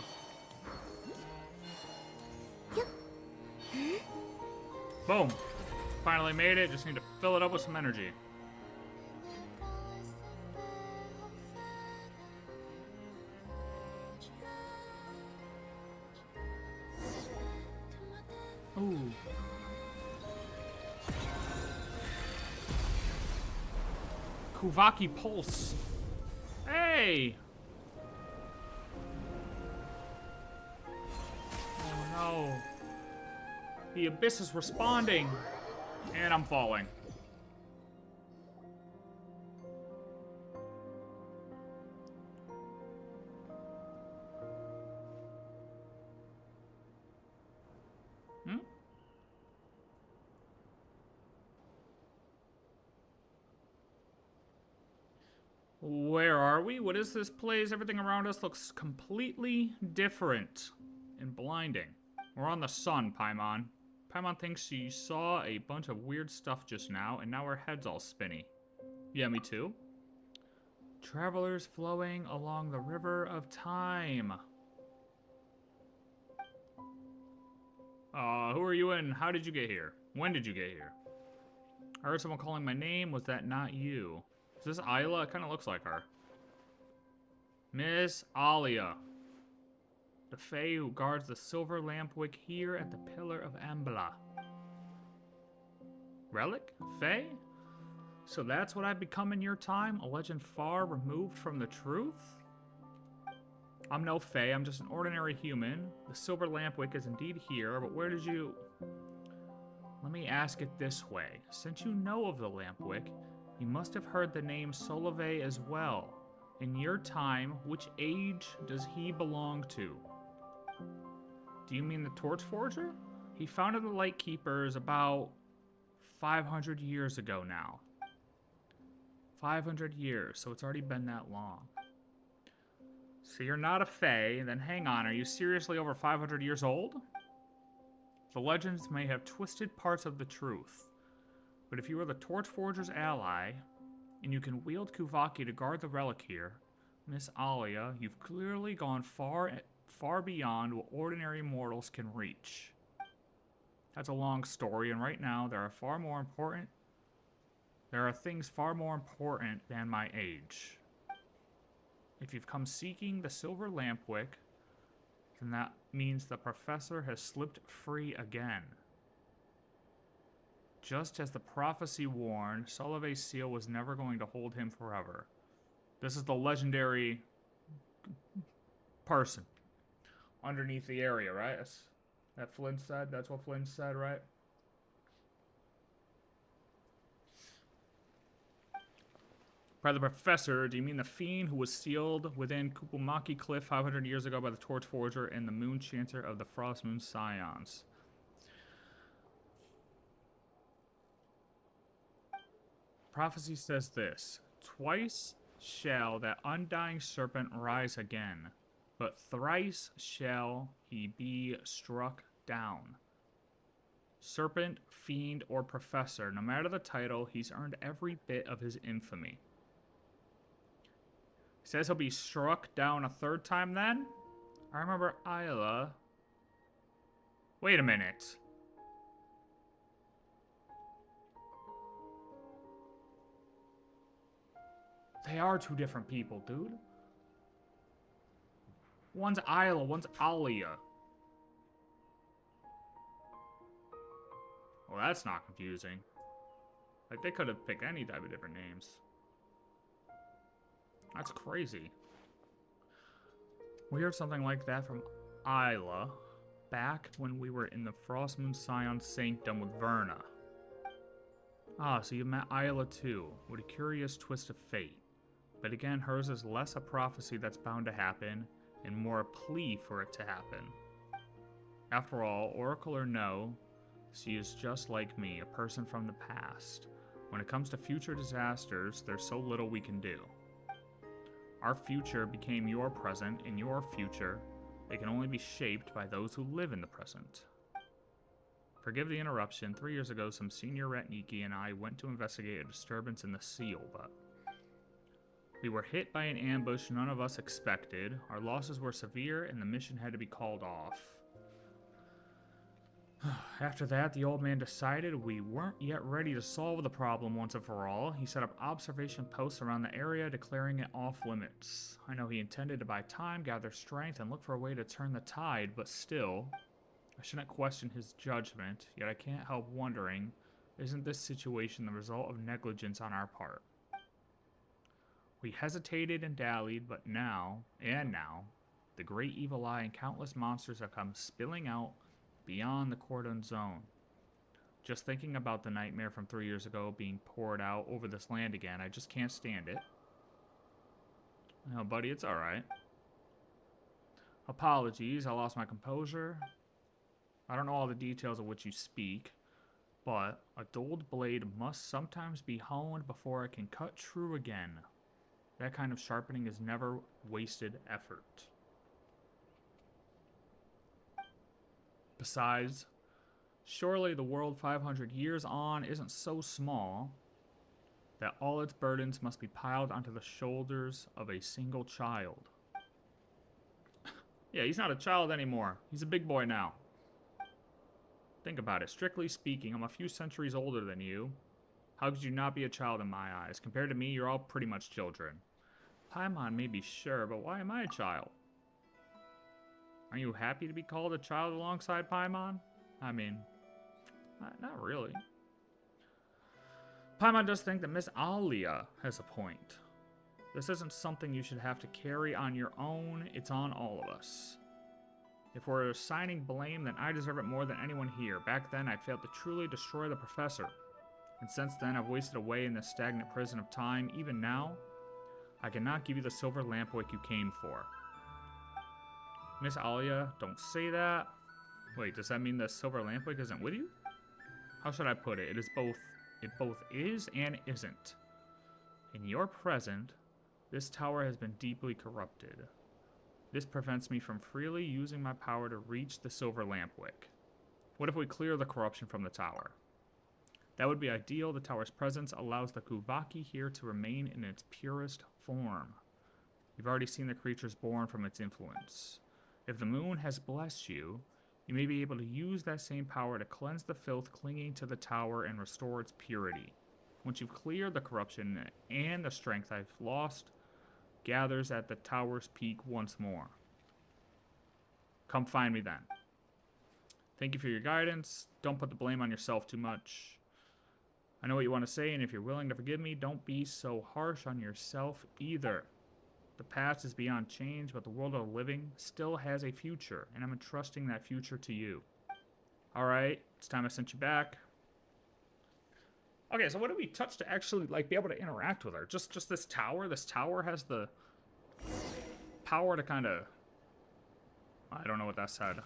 Yep. Boom. Finally made it. Just need to fill it up with some energy. Ooh. Kuvaki Pulse. Hey! Oh no. The abyss is responding. And I'm falling. Where are we? What is this place? Everything around us looks completely different and blinding. We're on the sun, Paimon. Paimon thinks she saw a bunch of weird stuff just now, and now her head's all spinny. Yeah, me too. Travelers flowing along the river of time. Who are you and how did you get here? When did you get here? I heard someone calling my name. Was that not you? Is this Aila? It kind of looks like her. Miss Alia. The Fae who guards the silver lampwick here at the Pillar of Embla. Relic? Fae? So that's what I've become in your time? A legend far removed from the truth? I'm no Fae, I'm just an ordinary human. The silver lampwick is indeed here, but where did you... Let me ask it this way. Since you know of the lampwick, you must have heard the name Solove as well. In your time, which age does he belong to? Do you mean the Torch Forger? He founded the Lightkeepers about 500 years ago now. 500 years, so it's already been that long. So you're not a Fae, then hang on, are you seriously over 500 years old? The legends may have twisted parts of the truth, but if you are the Torch Forger's ally, and you can wield Kuvaki to guard the relic here, Miss Alia, you've clearly gone far beyond what ordinary mortals can reach. That's a long story, and right now there are things far more important than my age. If you've come seeking the silver lampwick, then that means the professor has slipped free again. Just as the prophecy warned, Solove's seal was never going to hold him forever. This is the legendary person underneath the area, right? That Flynn said? That's what Flynn said, right? By the professor, do you mean the fiend who was sealed within Kipumaki Cliff 500 years ago by the Torch Forger and the Moon Chanter of the Frost Moon Scions? Prophecy says this: twice shall that undying serpent rise again, but thrice shall he be struck down. Serpent, fiend, or professor, no matter the title, he's earned every bit of his infamy. He says he'll be struck down a third time then? I remember Aila. Wait a minute. They are two different people, dude. One's Aila, one's Alia. Well, that's not confusing. Like, they could have picked any type of different names. That's crazy. We heard something like that from Aila back when we were in the Frost Moon Scion Sanctum with Verna. Ah, so you met Aila too. What a curious twist of fate. But again, hers is less a prophecy that's bound to happen, and more a plea for it to happen. After all, Oracle or no, she is just like me, a person from the past. When it comes to future disasters, there's so little we can do. Our future became your present, and your future, they can only be shaped by those who live in the present. Forgive the interruption. 3 years ago, some senior Ratniki and I went to investigate a disturbance in the seal, but we were hit by an ambush none of us expected. Our losses were severe, and the mission had to be called off. After that, the old man decided we weren't yet ready to solve the problem once and for all. He set up observation posts around the area, declaring it off limits. I know he intended to buy time, gather strength, and look for a way to turn the tide, but still, I shouldn't question his judgment, yet I can't help wondering, isn't this situation the result of negligence on our part? We hesitated and dallied, but now, the great evil eye and countless monsters have come spilling out beyond the cordon zone. Just thinking about the nightmare from 3 years ago being poured out over this land again, I just can't stand it. No, buddy, it's alright. Apologies, I lost my composure. I don't know all the details of which you speak, but a dulled blade must sometimes be honed before it can cut true again. That kind of sharpening is never wasted effort. Besides, surely the world 500 years on isn't so small that all its burdens must be piled onto the shoulders of a single child. Yeah, he's not a child anymore. He's a big boy now. Think about it. Strictly speaking, I'm a few centuries older than you. How could you not be a child in my eyes? Compared to me, you're all pretty much children. Paimon may be sure, but why am I a child? Are you happy to be called a child alongside Paimon? I mean, not really. Paimon does think that Miss Alia has a point. This isn't something you should have to carry on your own, it's on all of us. If we're assigning blame, then I deserve it more than anyone here. Back then, I failed to truly destroy the professor. And since then, I've wasted away in this stagnant prison of time. Even now, I cannot give you the silver lampwick you came for. Miss Alia, don't say that. Wait, does that mean the silver lampwick isn't with you? How should I put it? It both is and isn't. In your present, this tower has been deeply corrupted. This prevents me from freely using my power to reach the silver lampwick. What if we clear the corruption from the tower? That would be ideal. The tower's presence allows the Kuvaki here to remain in its purest form. You've already seen the creatures born from its influence. If the moon has blessed you, you may be able to use that same power to cleanse the filth clinging to the tower and restore its purity. Once you've cleared the corruption and the strength I've lost gathers at the tower's peak once more. Come find me then. Thank you for your guidance. Don't put the blame on yourself too much. I know what you want to say, and if you're willing to forgive me, don't be so harsh on yourself either. The past is beyond change, but the world of the living still has a future, and I'm entrusting that future to you. Alright, it's time I sent you back. Okay, so what do we touch to actually, like, be able to interact with her? Just this tower? This tower has the power to kind of... I don't know what that said.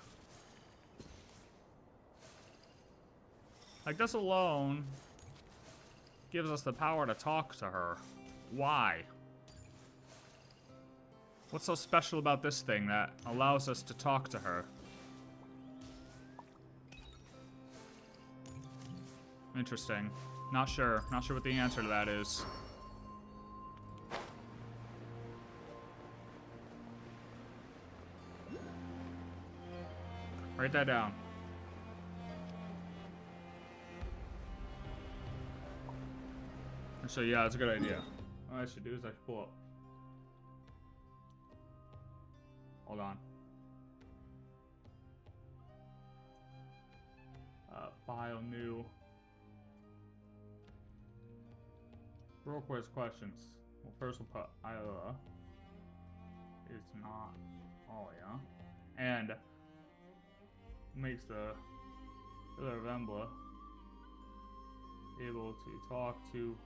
Like, this alone gives us the power to talk to her. Why? What's so special about this thing that allows us to talk to her? Interesting. Not sure. Not sure what the answer to that is. Write that down. So yeah, it's a good idea. What I should do is I should pull up. Hold on. File new. Real quick questions. Well, first we'll put Aila. It's not Alia. And makes the pillar of embla able to talk to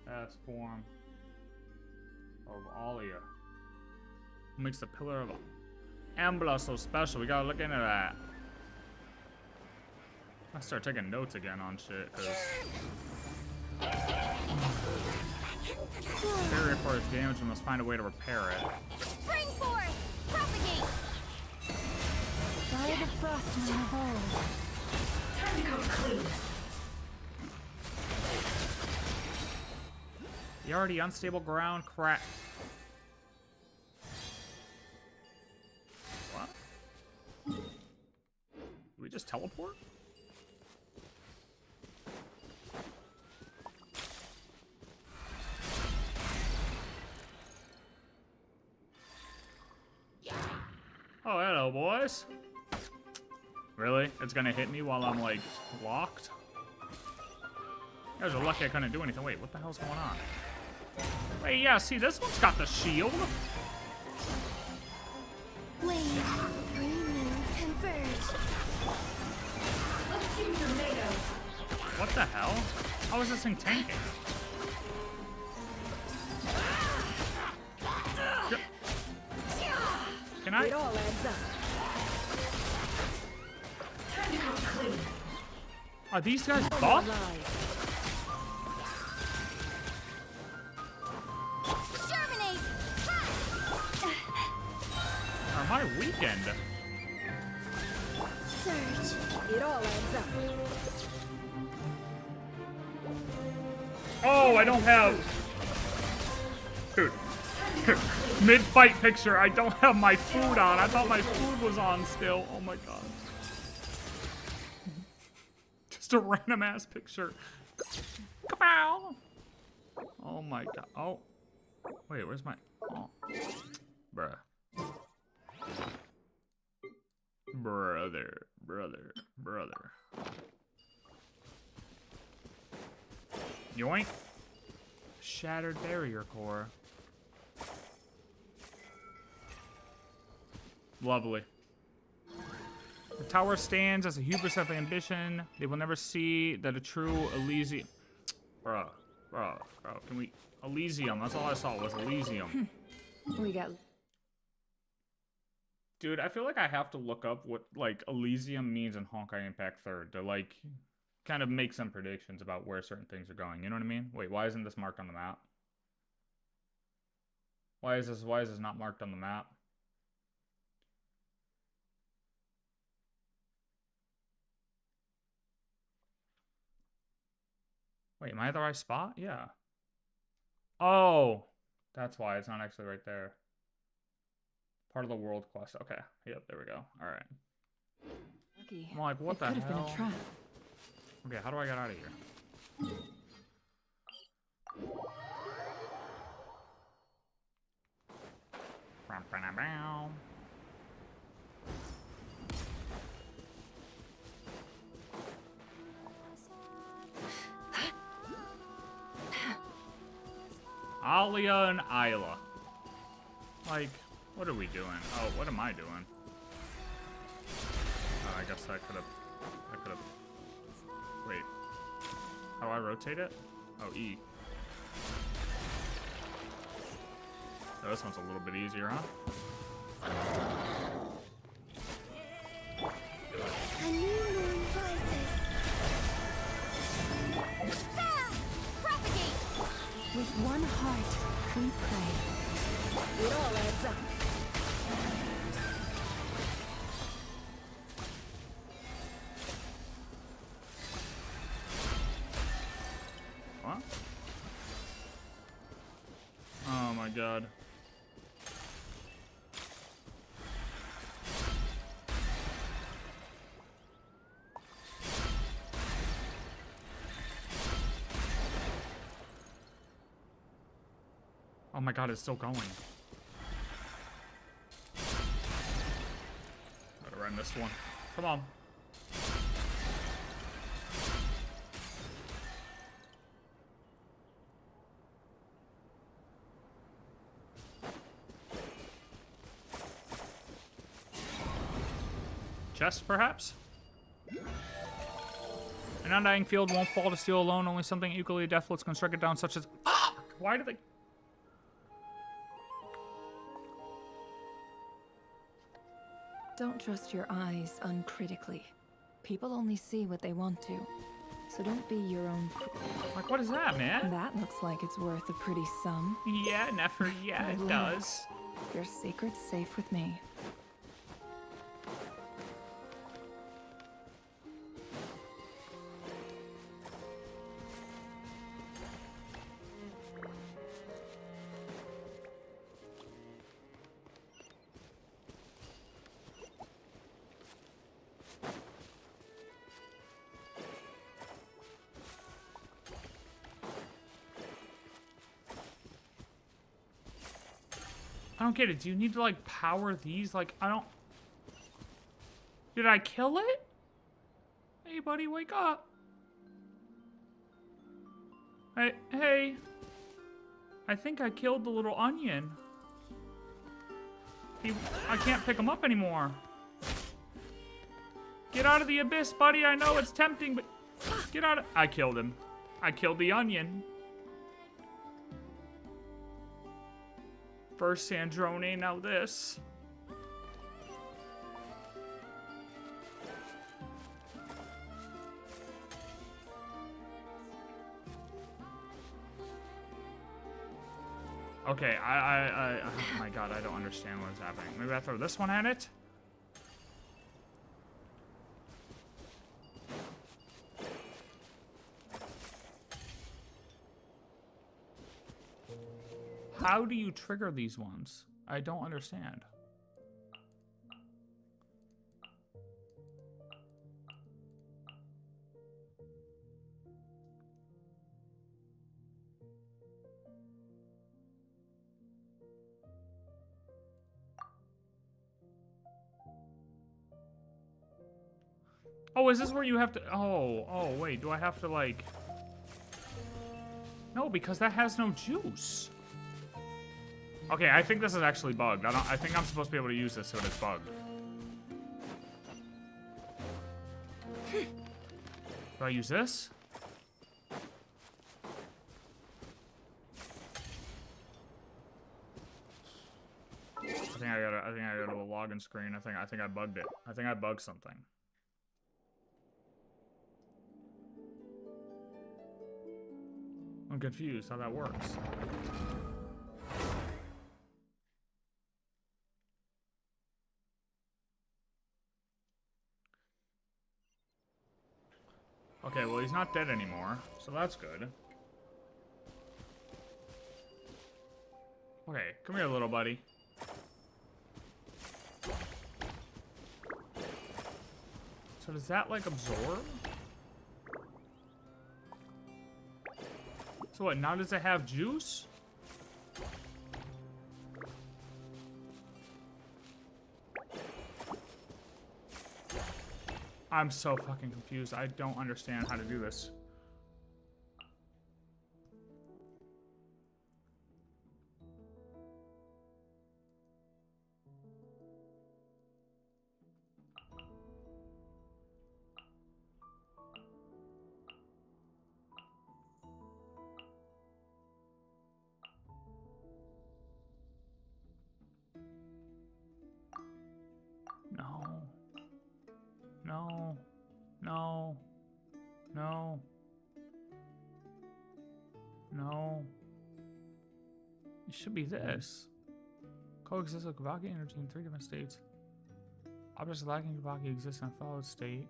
as form of Alia. What makes the pillar of embla so special? We gotta look into that. I start taking notes again on shit, because barrier for its damage, we must find a way to repair it. Spring forth! Propagate! By the frostman of old. Time to go clean. The already unstable ground crack. What? Did we just teleport? Oh, hello, boys. Really? It's gonna hit me while I'm, like, locked? You guys are lucky I couldn't do anything. Wait, what the hell's going on? Wait, yeah, see, this one's got the shield. Wave, green moons converge. Let's see what you're made of. What the hell? How is this thing tanking? Can I? It all adds up. Time to go clean. Are these guys buff? Germinate! Or am I weakened? Surge. It all adds up. Oh, I don't have... Dude. Mid-fight picture, I don't have my food on. I thought my food was on still. Oh my god. Just a random ass picture. Kapow! Oh my god. Oh. Wait, where's my... Oh. Bruh. Brother. Yoink. Shattered barrier core. Lovely. The tower stands as a hubris of ambition. They will never see that a true Elysium... Bro, can we... Elysium, that's all I saw was Elysium. We got... Dude, I feel like I have to look up what, like, Elysium means in Honkai Impact 3rd to, like, kind of make some predictions about where certain things are going. You know what I mean? Wait, why isn't this marked on the map? Why is this not marked on the map? Wait, am I at the right spot? Yeah. Oh, that's why it's not actually right there. Part of the world quest. Okay. Yep, there we go. All right. Lucky. I'm like, what the It could have been hell? a trap. Okay, how do I get out of here? Alia and Aila. Like, what are we doing? Oh, what am I doing? Oh, I guess I could have... Wait. How do I rotate it? Oh, E. Oh, this one's a little bit easier, huh? A new moon rises. Propagate! With one heart, we pray. It all adds up. What? Oh my god. Oh my god, it's still going. Gotta run this one. Come on. Chest, perhaps? An undying field won't fall to steel alone. Only something equally deathless can strike it down, such as... Ah! Why do they... Don't trust your eyes uncritically. People only see what they want to. So don't be your own Like, what is that, man? That looks like it's worth a pretty sum. Yeah, never. Yeah, it does. Your secret's safe with me. I don't get it. Do you need to, like, power these? Like, I don't... Did I kill it? Hey, buddy, wake up. Hey. I think I killed the little onion. I can't pick him up anymore. Get out of the abyss, buddy. I know it's tempting, but... Get out of... I killed him. I killed the onion. First Sandrone, now this. Okay, oh my god, I don't understand what is happening. Maybe I throw this one at it? How do you trigger these ones? I don't understand. Oh, is this where you have to... Oh, wait, do I have to, like... No, because that has no juice. Okay, I think this is actually bugged. I think I'm supposed to be able to use this when it's bugged. Do I use this? I think I gotta go to the login screen. I think I bugged it. I think I bugged something. I'm confused how that works. Okay, well, he's not dead anymore, so that's good. Okay, come here, little buddy. So does that, like, absorb? So what, now does it have juice? I'm so fucking confused. I don't understand how to do this. No. No. No. No. It should be this. Coexist with kipumaki energy in 3 different states. Objects lacking kipumaki exist in a followed state.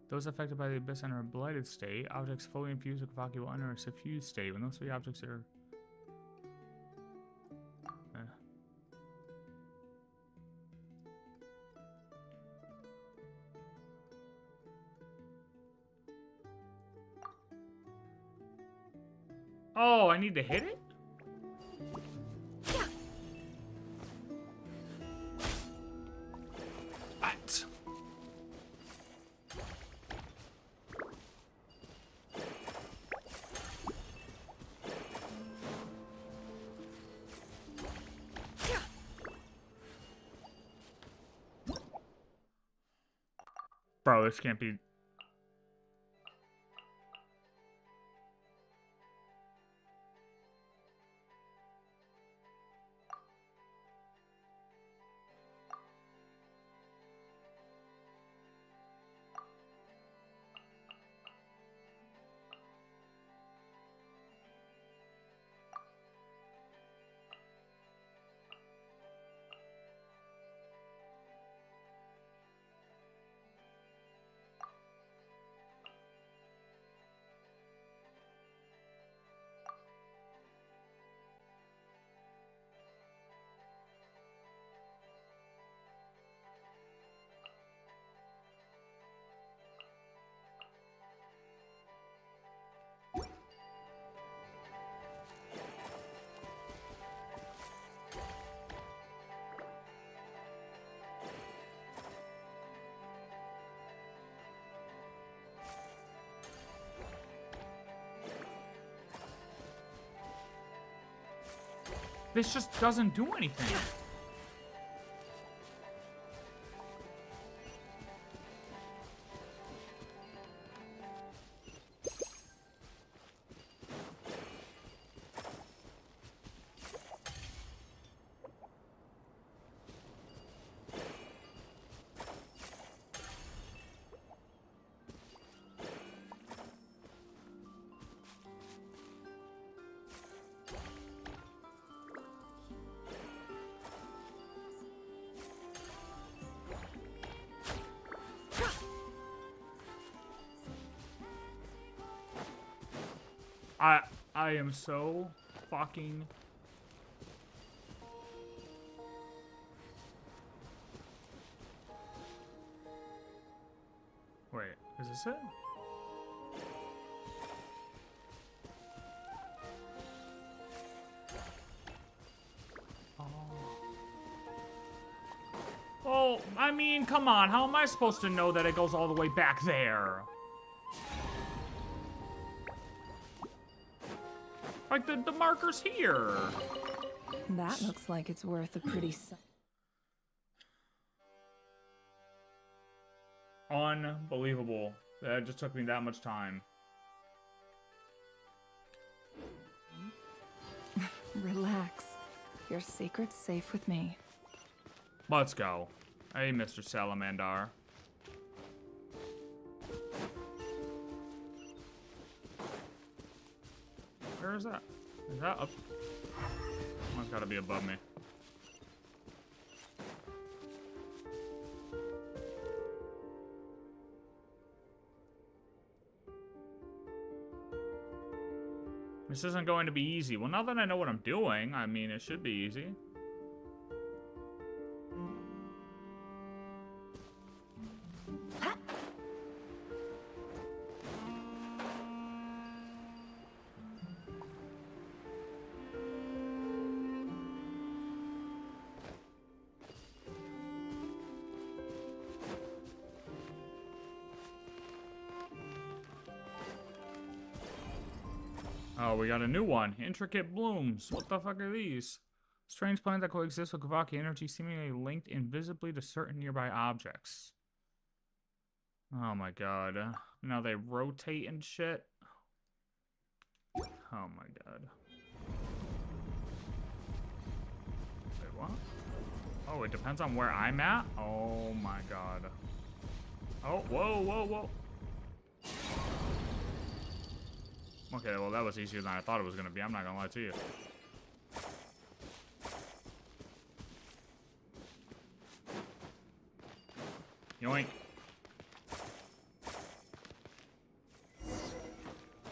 Those affected by the abyss enter a blighted state. Objects fully infused with kipumaki will enter a suffused state. When those 3 objects are... Oh, I need to hit it? What? Bro, this can't be... This just doesn't do anything. I am so fucking... Wait, is this it? Oh, I mean, come on. How am I supposed to know that it goes all the way back there? Like, the marker's here. That looks like it's worth a pretty... Unbelievable. That just took me that much time. Relax. Your secret's safe with me. Let's go. Hey, Mr. Salamander. Where is that? Is that up? Oh, it's gotta be above me. This isn't going to be easy. Well, now that I know what I'm doing, I mean, it should be easy. Oh, we got a new one. Intricate blooms. What the fuck are these? Strange plants that coexist with kipumaki energy seemingly linked invisibly to certain nearby objects. Oh my god. Now they rotate and shit. Oh my god. Wait, what? Oh, it depends on where I'm at? Oh my god. Oh, whoa, whoa, whoa. Okay, well, that was easier than I thought it was going to be. I'm not going to lie to you. Yoink.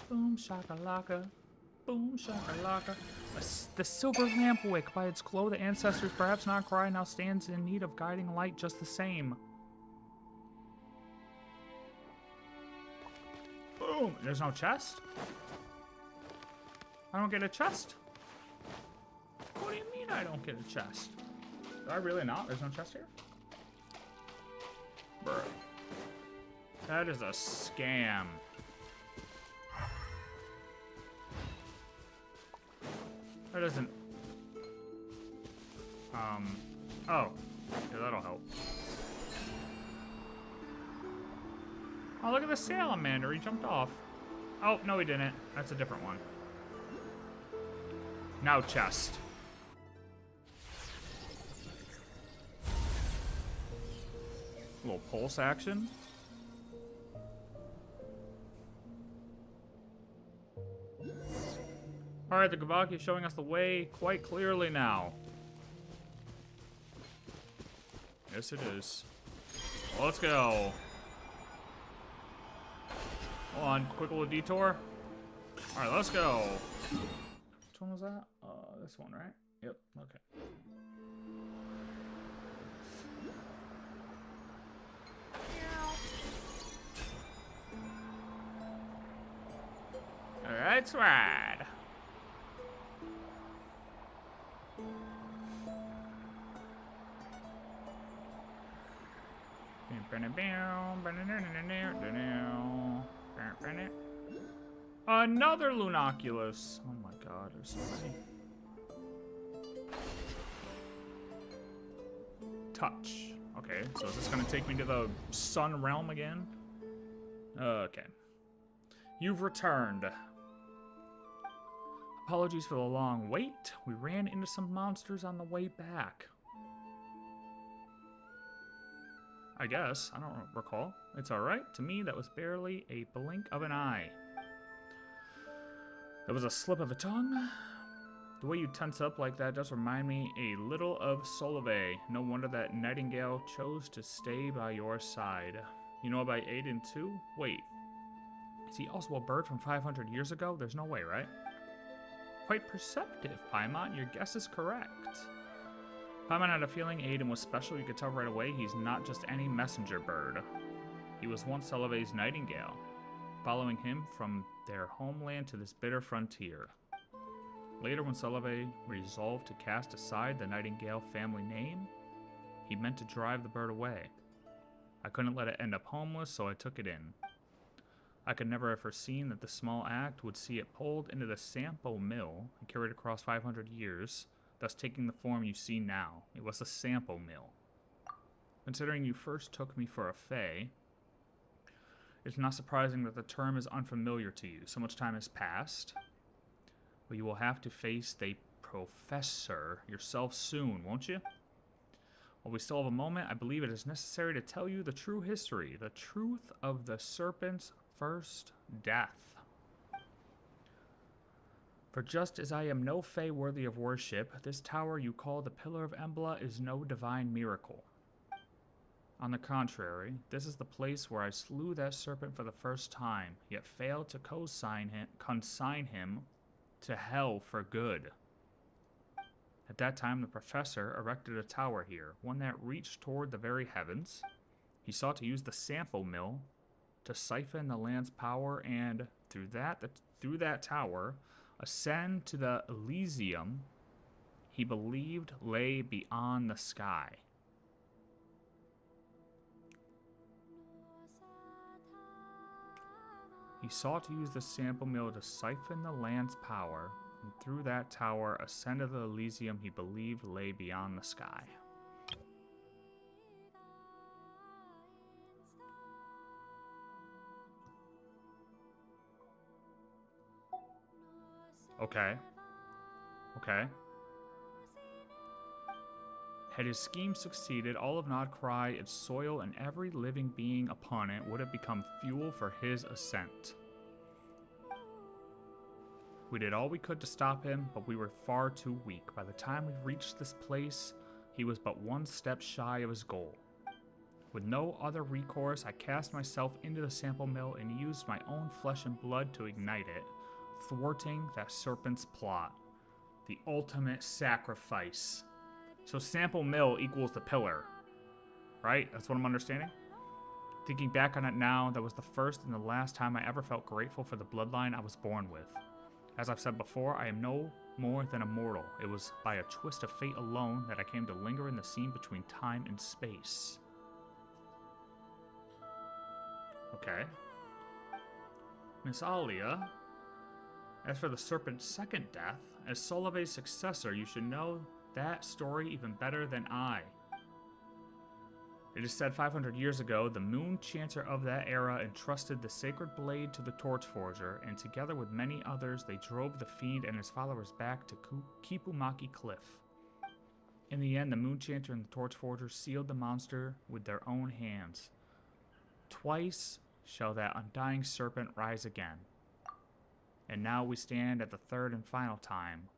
Boom shakalaka. Boom shakalaka. The silver lamp wick. By its glow, the ancestors, perhaps not Krai, now stands in need of guiding light just the same. Boom. There's no chest? I don't get a chest? What do you mean I don't get a chest? Do I really not? There's no chest here? Bruh. That is a scam. That isn't... Oh. Yeah, that'll help. Oh, look at the salamander. He jumped off. Oh, no he didn't. That's a different one. Now chest. A little pulse action. Alright, the kipumaki is showing us the way quite clearly now. Yes, it is. Let's go. Hold on, quick little detour. Alright, let's go. Which one was that? This one, right? Yep, okay. Let's ride. Another Lunoculus. Oh my god, there's so many. Touch. Okay, so is this gonna take me to the sun realm again? Okay. You've returned. Apologies for the long wait. We ran into some monsters on the way back. I guess. I don't recall. It's alright. To me, that was barely a blink of an eye. That was a slip of the tongue. The way you tense up like that does remind me a little of Solove. No wonder that nightingale chose to stay by your side. You know about Aiden too? Wait. Is he also a bird from 500 years ago? There's no way, right? Quite perceptive, Paimon. Your guess is correct. Paimon had a feeling Aiden was special. You could tell right away he's not just any messenger bird. He was once Solove's nightingale, following him from their homeland to this bitter frontier. Later, when Solove resolved to cast aside the nightingale family name, he meant to drive the bird away. I couldn't let it end up homeless, so I took it in. I could never have foreseen that the small act would see it pulled into the Sampo mill and carried across 500 years, thus taking the form you see now. It was the Sampo mill. Considering you first took me for a fae, it's not surprising that the term is unfamiliar to you. So much time has passed, but you will have to face the professor yourself soon, won't you? While we still have a moment, I believe it is necessary to tell you the true history, the truth of the serpent's first death. For just as I am no fae worthy of worship, this tower you call the Pillar of Embla is no divine miracle. On the contrary, this is the place where I slew that serpent for the first time, yet failed to consign him to hell for good. At that time, the professor erected a tower here, one that reached toward the very heavens. He sought to use the Sampo mill to siphon the land's power and, through that tower, ascend to the Elysium he believed lay beyond the sky. He sought to use the Sampo mill to siphon the land's power, and through that tower ascended the Elysium he believed lay beyond the sky. Okay. Okay. Had his scheme succeeded, all of Krai, its soil, and every living being upon it would have become fuel for his ascent. We did all we could to stop him, but we were far too weak. By the time we reached this place, he was but one step shy of his goal. With no other recourse, I cast myself into the sample mill and used my own flesh and blood to ignite it, thwarting that serpent's plot. The ultimate sacrifice. So sample mill equals the pillar, right? That's what I'm understanding? Thinking back on it now, that was the first and the last time I ever felt grateful for the bloodline I was born with. As I've said before, I am no more than a mortal. It was by a twist of fate alone that I came to linger in the scene between time and space. Okay. Miss Alia, as for the serpent's second death, as Solove's successor, you should know that story even better than I. It is said 500 years ago, the moon chanter of that era entrusted the sacred blade to the torchforger, and together with many others, they drove the fiend and his followers back to Kipumaki Cliff. In the end, the moon chanter and the torchforger sealed the monster with their own hands. Twice shall that undying serpent rise again. And now we stand at the third and final time,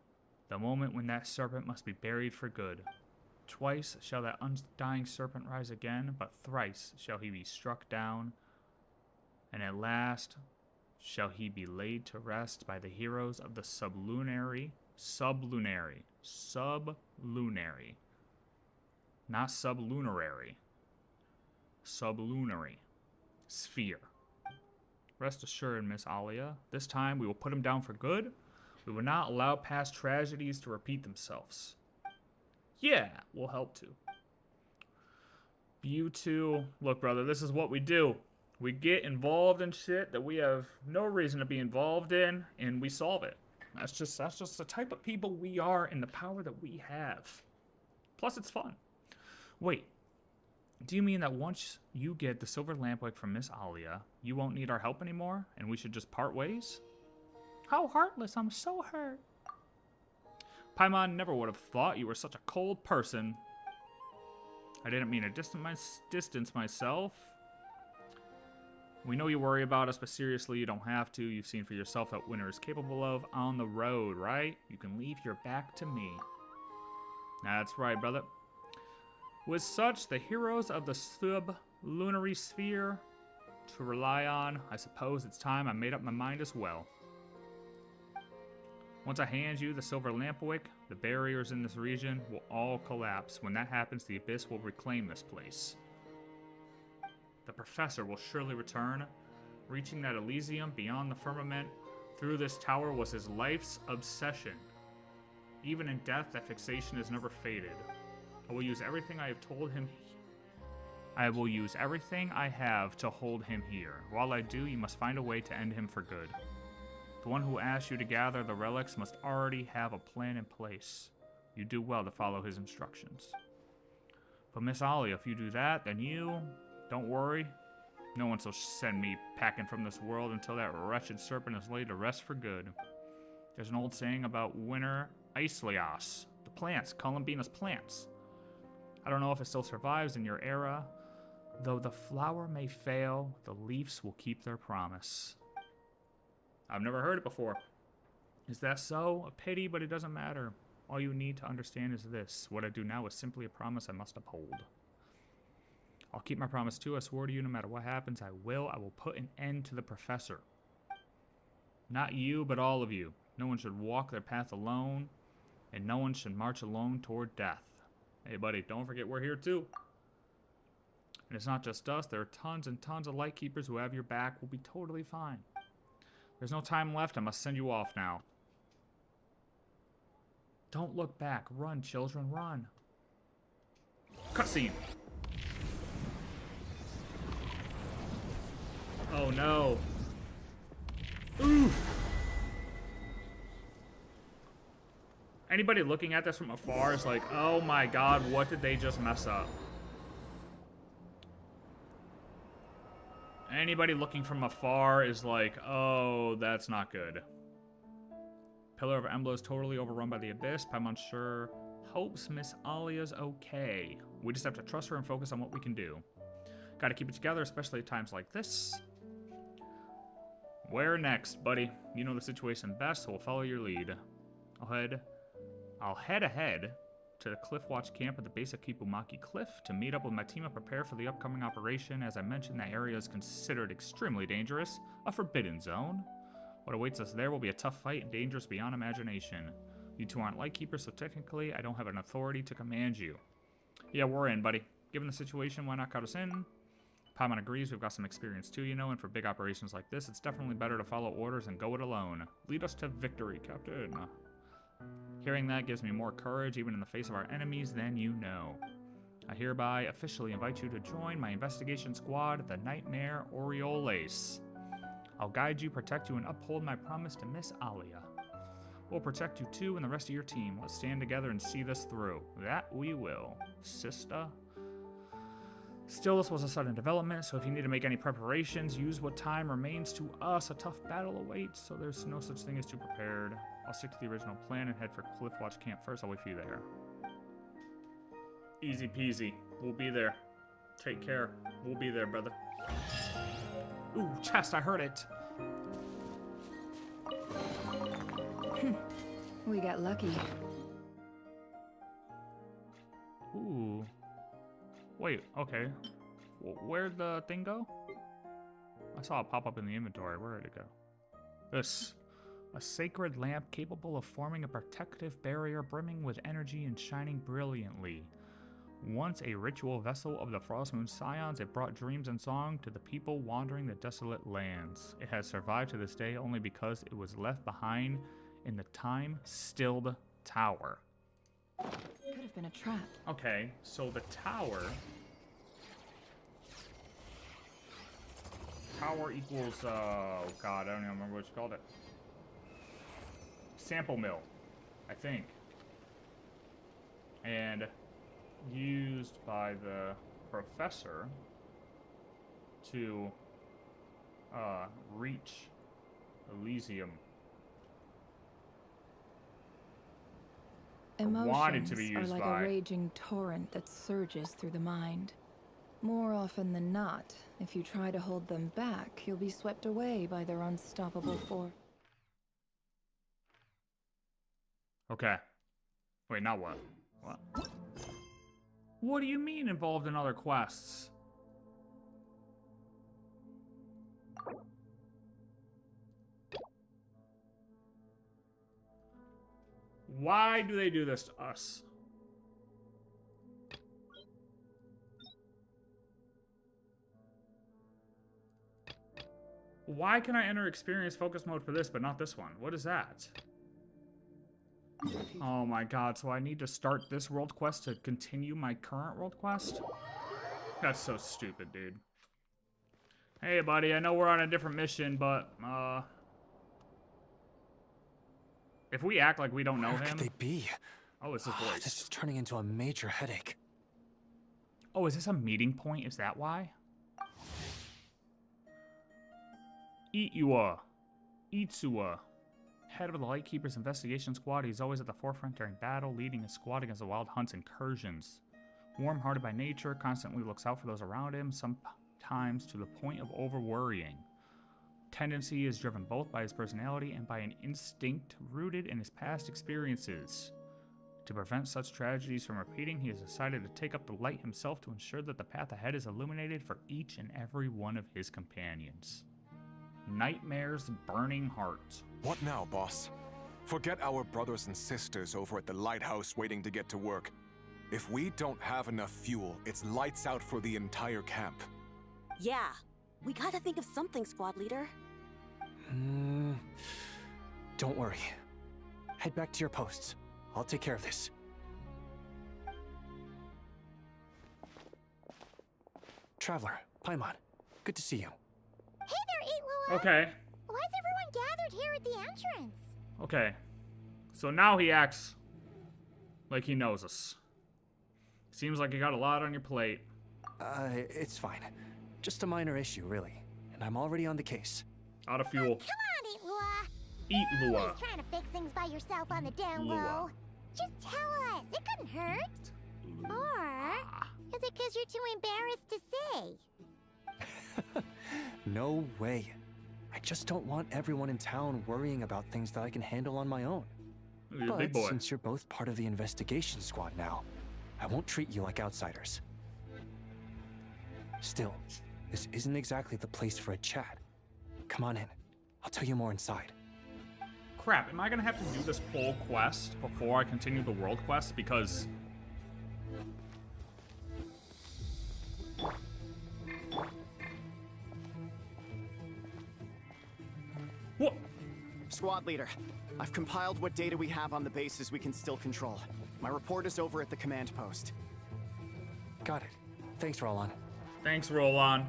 the moment when that serpent must be buried for good. Twice shall that undying serpent rise again, but thrice shall he be struck down, and at last shall he be laid to rest by the heroes of the sublunary, not sublunary, sublunary sphere. Rest assured, Miss Alia, this time we will put him down for good. We will not allow past tragedies to repeat themselves. Yeah, we'll help to. You two, look, brother, this is what we do. We get involved in shit that we have no reason to be involved in, and we solve it. That's just the type of people we are and the power that we have. Plus, it's fun. Wait, do you mean that once you get the silver lampwick from Miss Alia, you won't need our help anymore, and we should just part ways? How heartless, I'm so hurt. Paimon never would have thought you were such a cold person. I didn't mean to distance myself. We know you worry about us, but seriously, you don't have to. You've seen for yourself what Winter is capable of on the road, right? You can leave your back to me. That's right, brother. With such, the heroes of the sublunary sphere to rely on, I suppose it's time I made up my mind as well. Once I hand you the silver lampwick, the barriers in this region will all collapse. When that happens, the Abyss will reclaim this place. The Professor will surely return. Reaching that Elysium beyond the firmament through this tower was his life's obsession. Even in death, that fixation has never faded. I will use everything I have told him. I will use everything I have to hold him here. While I do, you must find a way to end him for good. The one who asked you to gather the relics must already have a plan in place. You do well to follow his instructions. But Miss Alia, if you do that, then don't worry. No one shall send me packing from this world until that wretched serpent is laid to rest for good. There's an old saying about winter Aislias, the plants, Columbina's plants. I don't know if it still survives in your era. Though the flower may fail, the leaves will keep their promise. I've never heard it before. Is that so? A pity, but it doesn't matter. All you need to understand is this. What I do now is simply a promise I must uphold. I'll keep my promise too. I swore to you no matter what happens, I will put an end to the Professor. Not you, but all of you. No one should walk their path alone, and no one should march alone toward death. Hey, buddy, don't forget we're here too. And it's not just us. There are tons and tons of Lightkeepers who have your back. We'll be totally fine. There's no time left. I must send you off now. Don't look back. Run, children, run. Cutscene. Oh no. Oof. Anybody looking at this from afar is like, oh my god, what did they just mess up? Anybody looking from afar is like, oh, that's not good. Pillar of Embla is totally overrun by the Abyss. Paimon's sure hopes Miss Alia's okay. We just have to trust her and focus on what we can do. Gotta keep it together, especially at times like this. Where next, buddy? You know the situation best, so we'll follow your lead. I'll head ahead to the Cliffwatch camp at the base of Kipumaki Cliff to meet up with my team and prepare for the upcoming operation. As I mentioned, that area is considered extremely dangerous, a forbidden zone. What awaits us there will be a tough fight and dangerous beyond imagination. You two aren't Lightkeepers, so technically I don't have an authority to command you. Yeah, we're in, buddy. Given the situation, why not cut us in? Paimon agrees, we've got some experience too, you know, and for big operations like this, it's definitely better to follow orders and go it alone. Lead us to victory, Captain. Hearing that gives me more courage, even in the face of our enemies, than you know. I hereby officially invite you to join my investigation squad, the Nightmare Orioles. I'll guide you, protect you, and uphold my promise to Miss Alia. We'll protect you too and the rest of your team. Let's stand together and see this through. That we will, sister. Still, this was a sudden development, so if you need to make any preparations, use what time remains to us. A tough battle awaits, so there's no such thing as too prepared. I'll stick to the original plan and head for Cliffwatch Camp first. I'll wait for you there. Easy peasy. We'll be there. Take care. We'll be there, brother. Ooh, chest, I heard it. We got lucky. Ooh. Wait, okay. Where'd the thing go? I saw it pop up in the inventory. Where did it go? This. A sacred lamp capable of forming a protective barrier brimming with energy and shining brilliantly. Once a ritual vessel of the Frostmoon Scions, it brought dreams and song to the people wandering the desolate lands. It has survived to this day only because it was left behind in the time-stilled tower. Could have been a trap. Okay, so the tower... Tower equals, oh god, I don't even remember what you called it. Sample mill, I think. And used by the professor to reach Elysium. Emotions to be are used like by. a raging torrent that surges through the mind. More often than not, if you try to hold them back, you'll be swept away by their unstoppable force. Okay. Wait, now what? What? What do you mean involved in other quests? Why do they do this to us? Why can I enter experience focus mode for this, but not this one? What is that? Oh my god, so I need to start this world quest to continue my current world quest? That's so stupid, dude. Hey, buddy, I know we're on a different mission, but, if we act like we don't know him... Where could they be? Oh, it's his voice. This is turning into a major headache. Oh, is this a meeting point? Is that why? Itsua. Head of the Lightkeepers Investigation Squad, he's always at the forefront during battle, leading his squad against the Wild Hunt's incursions. Warm-hearted by nature, constantly looks out for those around him, sometimes to the point of over-worrying. Tendency is driven both by his personality and by an instinct rooted in his past experiences. To prevent such tragedies from repeating, he has decided to take up the light himself to ensure that the path ahead is illuminated for each and every one of his companions. Nightmare's burning heart. What now, boss? Forget our brothers and sisters over at the lighthouse waiting to get to work. If we don't have enough fuel, it's lights out for the entire camp. Yeah, we gotta think of something, squad leader. Don't worry. Head back to your posts. I'll take care of this. Traveler, Paimon, good to see you. Hey there, Illuga! Okay. Why's everyone gathered here at the entrance? Okay. So now he acts like he knows us. Seems like you got a lot on your plate. It's fine. Just a minor issue, really. And I'm already on the case. Out of fuel. Come on, Illuga! Eat You're Lua. always trying to fix things by yourself on the down Lua. low. Just tell us. It couldn't hurt. Or is it because you're too embarrassed to say? No way. I just don't want everyone in town worrying about things that I can handle on my own. You're a But big boy. since you're both part of the investigation squad now, I won't treat you like outsiders. Still, this isn't exactly the place for a chat. Come on in. I'll tell you more inside. Crap, am I gonna have to do this whole quest before I continue the world quest? Because... What? Squad leader, I've compiled what data we have on the bases we can still control. My report is over at the command post. Got it. Thanks, Roland. Thanks, Roland.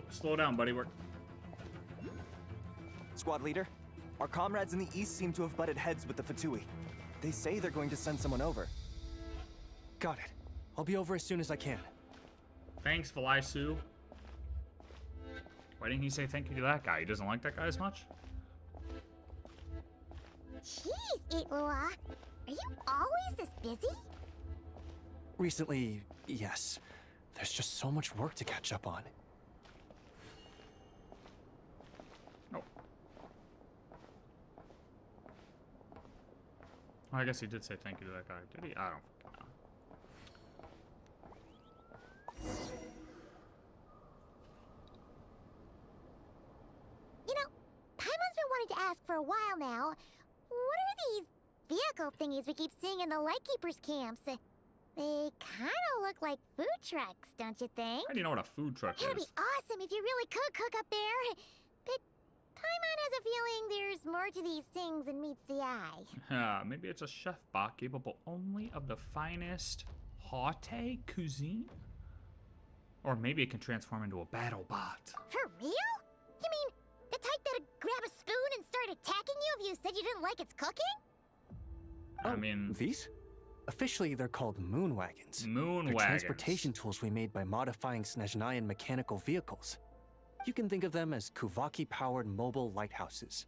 Slow down, buddy. Squad leader, our comrades in the east seem to have butted heads with the Fatui. They say they're going to send someone over. Got it. I'll be over as soon as I can. Thanks, Felisu. Why didn't he say thank you to that guy? He doesn't like that guy as much? Jeez, Illuga. Are you always this busy? Recently, yes. There's just so much work to catch up on. Oh. I guess he did say thank you to that guy. Did he? I don't fucking know. You know, Paimon's been wanting to ask for a while now. What are these vehicle thingies we keep seeing in the Lightkeepers camps? They kind of look like food trucks, don't you think? How do you know what a food truck It'd be is? awesome if you really could cook up there. But Paimon has a feeling there's more to these things than meets the eye. Maybe it's a chef bot capable only of the finest haute cuisine? Or maybe it can transform into a battle bot. For real? You mean the type that'd grab a spoon and start attacking you if you said you didn't like its cooking? I mean... These? Officially, they're called moon wagons. Moon They're wagons. transportation tools we made by modifying Snezhnayan mechanical vehicles. You can think of them as Kuvaki-powered mobile lighthouses.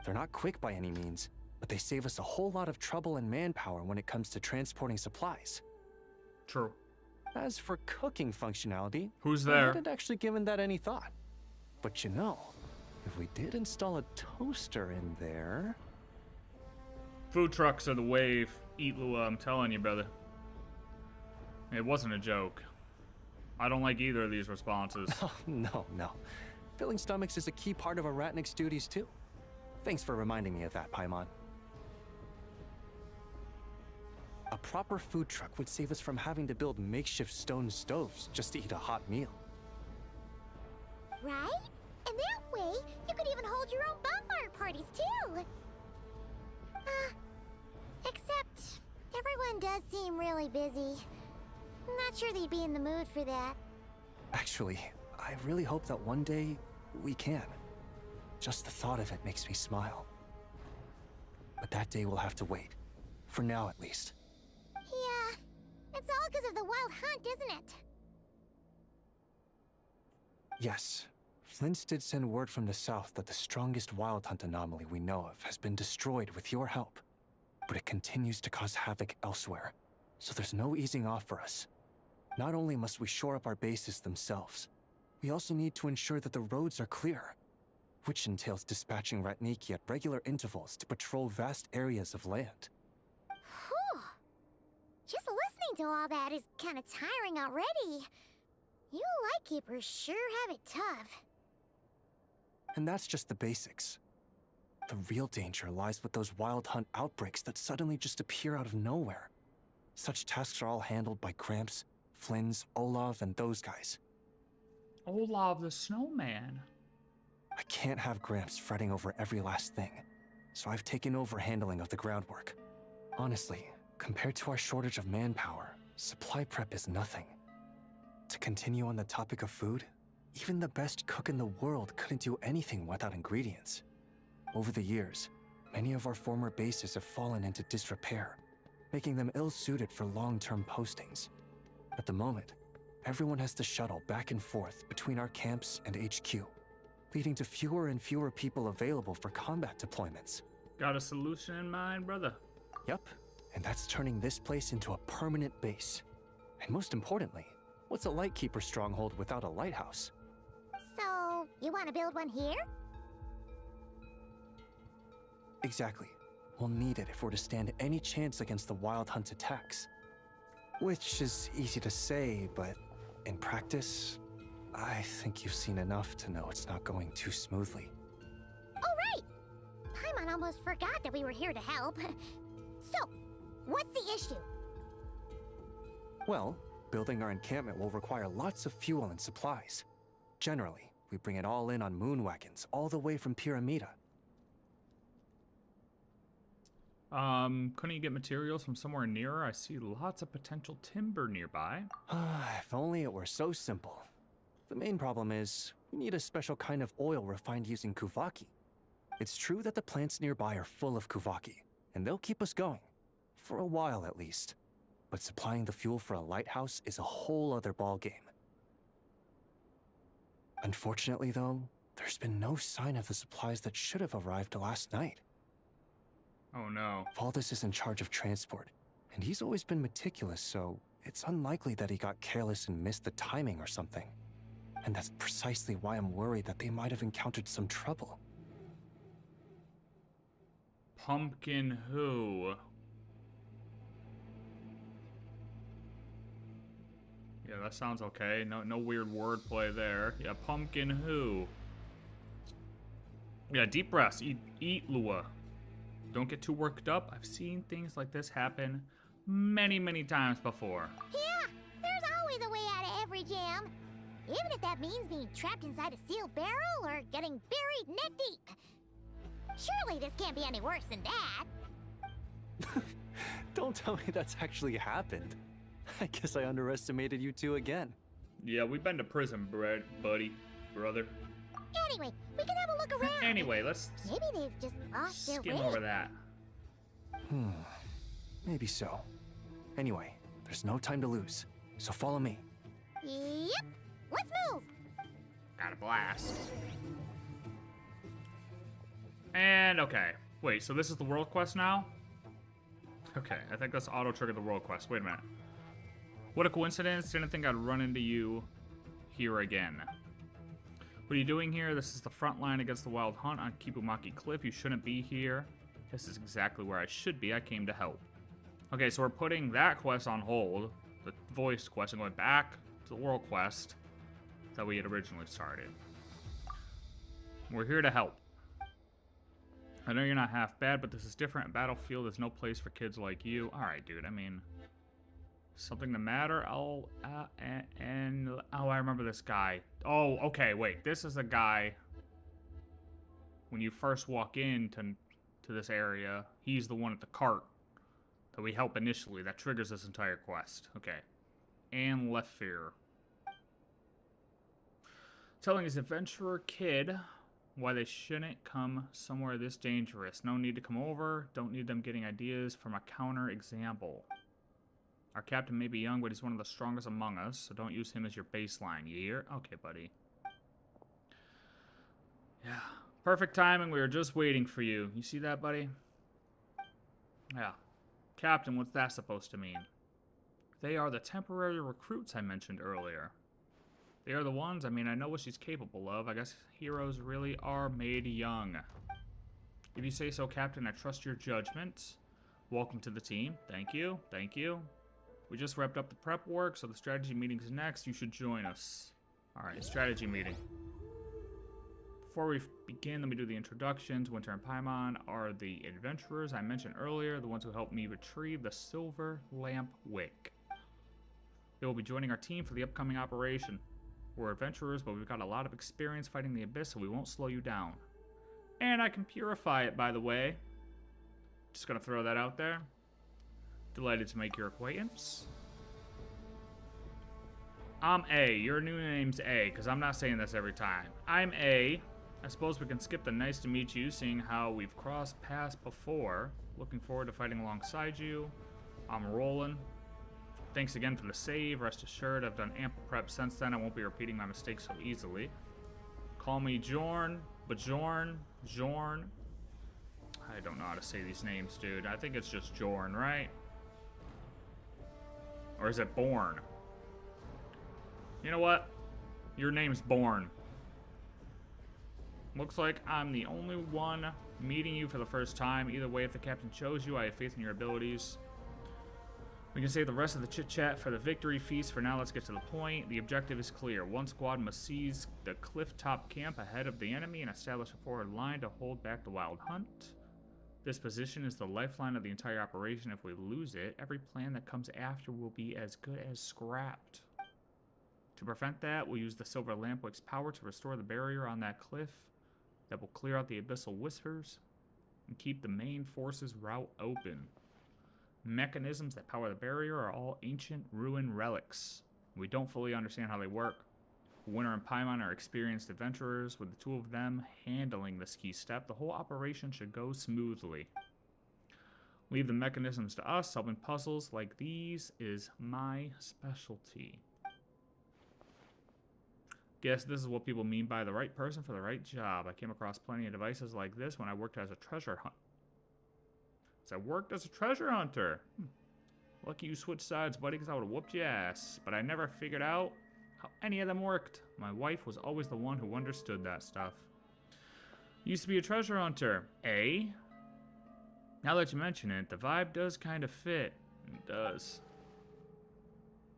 They're not quick by any means, but they save us a whole lot of trouble and manpower when it comes to transporting supplies. True. As for cooking functionality, Who's I there? hadn't actually given that any thought. But you know, if we did install a toaster in there... Food trucks are the wave. Eat Lua, I'm telling you, brother. It wasn't a joke. I don't like either of these responses. Oh, no. Filling stomachs is a key part of a Ratnik's duties, too. Thanks for reminding me of that, Paimon. A proper food truck would save us from having to build makeshift stone stoves just to eat a hot meal. Right? And that way, you could even hold your own bonfire parties, too. Except, everyone does seem really busy. Not sure they'd be in the mood for that. Actually, I really hope that one day we can. Just the thought of it makes me smile. But that day will have to wait. For now, at least. Yeah, it's all because of the wild hunt, isn't it? Yes. Flins did send word from the south that the strongest wild hunt anomaly we know of has been destroyed with your help. But it continues to cause havoc elsewhere, so there's no easing off for us. Not only must we shore up our bases themselves, we also need to ensure that the roads are clear, which entails dispatching Ratniki at regular intervals to patrol vast areas of land. Whew. Just listening to all that is kind of tiring already. You Lightkeepers sure have it tough. And that's just the basics. The real danger lies with those wild hunt outbreaks that suddenly just appear out of nowhere. Such tasks are all handled by Gramps, Flins, Olav, and those guys. Olav the Snowman. I can't have Gramps fretting over every last thing, so I've taken over handling of the groundwork. Honestly, compared to our shortage of manpower, supply prep is nothing. To continue on the topic of food, even the best cook in the world couldn't do anything without ingredients. Over the years, many of our former bases have fallen into disrepair, making them ill-suited for long-term postings. At the moment, everyone has to shuttle back and forth between our camps and HQ, leading to fewer and fewer people available for combat deployments. Got a solution in mind, brother? Yup, and that's turning this place into a permanent base. And most importantly, what's a Lightkeeper stronghold without a lighthouse? So, you want to build one here? Exactly. We'll need it if we're to stand any chance against the Wild Hunt's attacks. Which is easy to say, but in practice, I think you've seen enough to know it's not going too smoothly. Oh, right! Paimon almost forgot that we were here to help. So, what's the issue? Well, building our encampment will require lots of fuel and supplies. Generally, we bring it all in on moon wagons, all the way from Pyramida. Couldn't you get materials from somewhere nearer? I see lots of potential timber nearby. If only it were so simple. The main problem is, we need a special kind of oil refined using kuvaki. It's true that the plants nearby are full of kuvaki, and they'll keep us going. For a while, at least. But supplying the fuel for a lighthouse is a whole other ballgame. Unfortunately, though, there's been no sign of the supplies that should have arrived last night. Oh no. Valdez is in charge of transport, and he's always been meticulous, so it's unlikely that he got careless and missed the timing or something. And that's precisely why I'm worried that they might have encountered some trouble. Pumpkin who? Yeah, that sounds okay. No weird wordplay there. Yeah, pumpkin who? Yeah, deep breaths. Eat Lua. Don't get too worked up. I've seen things like this happen many, many times before. Yeah, there's always a way out of every jam. Even if that means being trapped inside a sealed barrel or getting buried neck deep. Surely this can't be any worse than that. Don't tell me that's actually happened. I guess I underestimated you two again. Yeah, we've been to prison, buddy, brother. Anyway, we can have a look around. Anyway, let's Maybe they've just lost their skim way. over that. Maybe so. Anyway, there's no time to lose, so follow me. Yep, let's move. Got a blast. And okay. Wait, so this is the world quest now? Okay, I think that's auto-triggered the world quest. Wait a minute. What a coincidence. Didn't think I'd run into you here again. What are you doing here? This is the front line against the Wild Hunt on Kipumaki Cliff. You shouldn't be here. This is exactly where I should be. I came to help. Okay, so we're putting that quest on hold. The voice quest and going back to the world quest that we had originally started. We're here to help. I know you're not half bad, but this is different. Battlefield is no place for kids like you. Alright, dude, I mean... Something the matter? Oh, I remember this guy. Oh, okay, wait. This is the guy. When you first walk in to this area, he's the one at the cart that we help initially. That triggers this entire quest. Okay. And Lefir. Telling his adventurer kid why they shouldn't come somewhere this dangerous. No need to come over. Don't need them getting ideas from a counter example. Our captain may be young, but he's one of the strongest among us, so don't use him as your baseline. You hear? Okay, buddy. Yeah. Perfect timing. We were just waiting for you. You see that, buddy? Yeah. Captain, what's that supposed to mean? They are the temporary recruits I mentioned earlier. They are the ones? I mean, I know what she's capable of. I guess heroes really are made young. If you say so, Captain, I trust your judgment. Welcome to the team. Thank you. Thank you. We just wrapped up the prep work, so the strategy meeting's next. You should join us. Alright, strategy meeting. Before we begin, let me do the introductions. Winter and Paimon are the adventurers I mentioned earlier, the ones who helped me retrieve the silver lamp wick. They will be joining our team for the upcoming operation. We're adventurers, but we've got a lot of experience fighting the abyss, so we won't slow you down. And I can purify it, by the way. Just gonna throw that out there. Delighted to make your acquaintance. I'm A. Your new name's A, because I'm not saying this every time. I'm A. I suppose we can skip the nice to meet you, seeing how we've crossed paths before. Looking forward to fighting alongside you. I'm Roland. Thanks again for the save. Rest assured, I've done ample prep since then. I won't be repeating my mistakes so easily. Call me Bjorn, Bjorn. I don't know how to say these names, dude. I think it's just Bjorn, right? Or is it Born? You know what? Your name's Born. Looks like I'm the only one meeting you for the first time. Either way, if the captain chose you, I have faith in your abilities. We can save the rest of the chit-chat for the victory feast. For now, let's get to the point. The objective is clear. One squad must seize the cliff-top camp ahead of the enemy and establish a forward line to hold back the wild hunt. This position is the lifeline of the entire operation. If we lose it, every plan that comes after will be as good as scrapped. To prevent that, we'll use the silver lampwick's power to restore the barrier on that cliff that will clear out the abyssal whispers and keep the main forces route open. Mechanisms that power the barrier are all ancient ruin relics. We don't fully understand how they work. Winter and Paimon are experienced adventurers. With the two of them handling this key step, the whole operation should go smoothly. Leave the mechanisms to us. Solving puzzles like these is my specialty. Guess this is what people mean by the right person for the right job. I came across plenty of devices like this when I worked as a treasure hunter. Lucky you switched sides, buddy, because I would have whooped your ass. But I never figured out how any of them worked. My wife was always the one who understood that stuff. Used to be a treasure hunter, eh? Now that you mention it, the vibe does kind of fit. It does.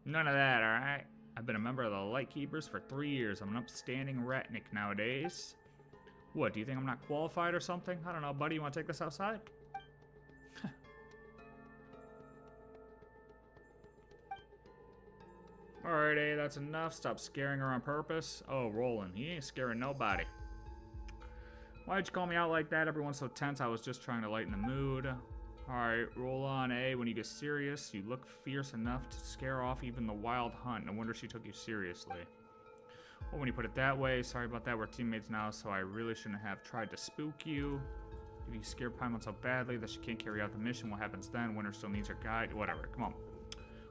None of that, alright? I've been a member of the Lightkeepers for 3 years. I'm an upstanding ratnik nowadays. What, do you think I'm not qualified or something? I don't know, buddy, you want to take this outside? Alrighty, that's enough. Stop scaring her on purpose. Oh, Roland, he ain't scaring nobody. Why'd you call me out like that? Everyone's so tense. I was just trying to lighten the mood. Alright, roll on, eh? When you get serious, you look fierce enough to scare off even the wild hunt. No wonder she took you seriously. Well, when you put it that way, sorry about that. We're teammates now, so I really shouldn't have tried to spook you. If you scare Paimon so badly that she can't carry out the mission, what happens then? Winter still needs her guide. Whatever, come on.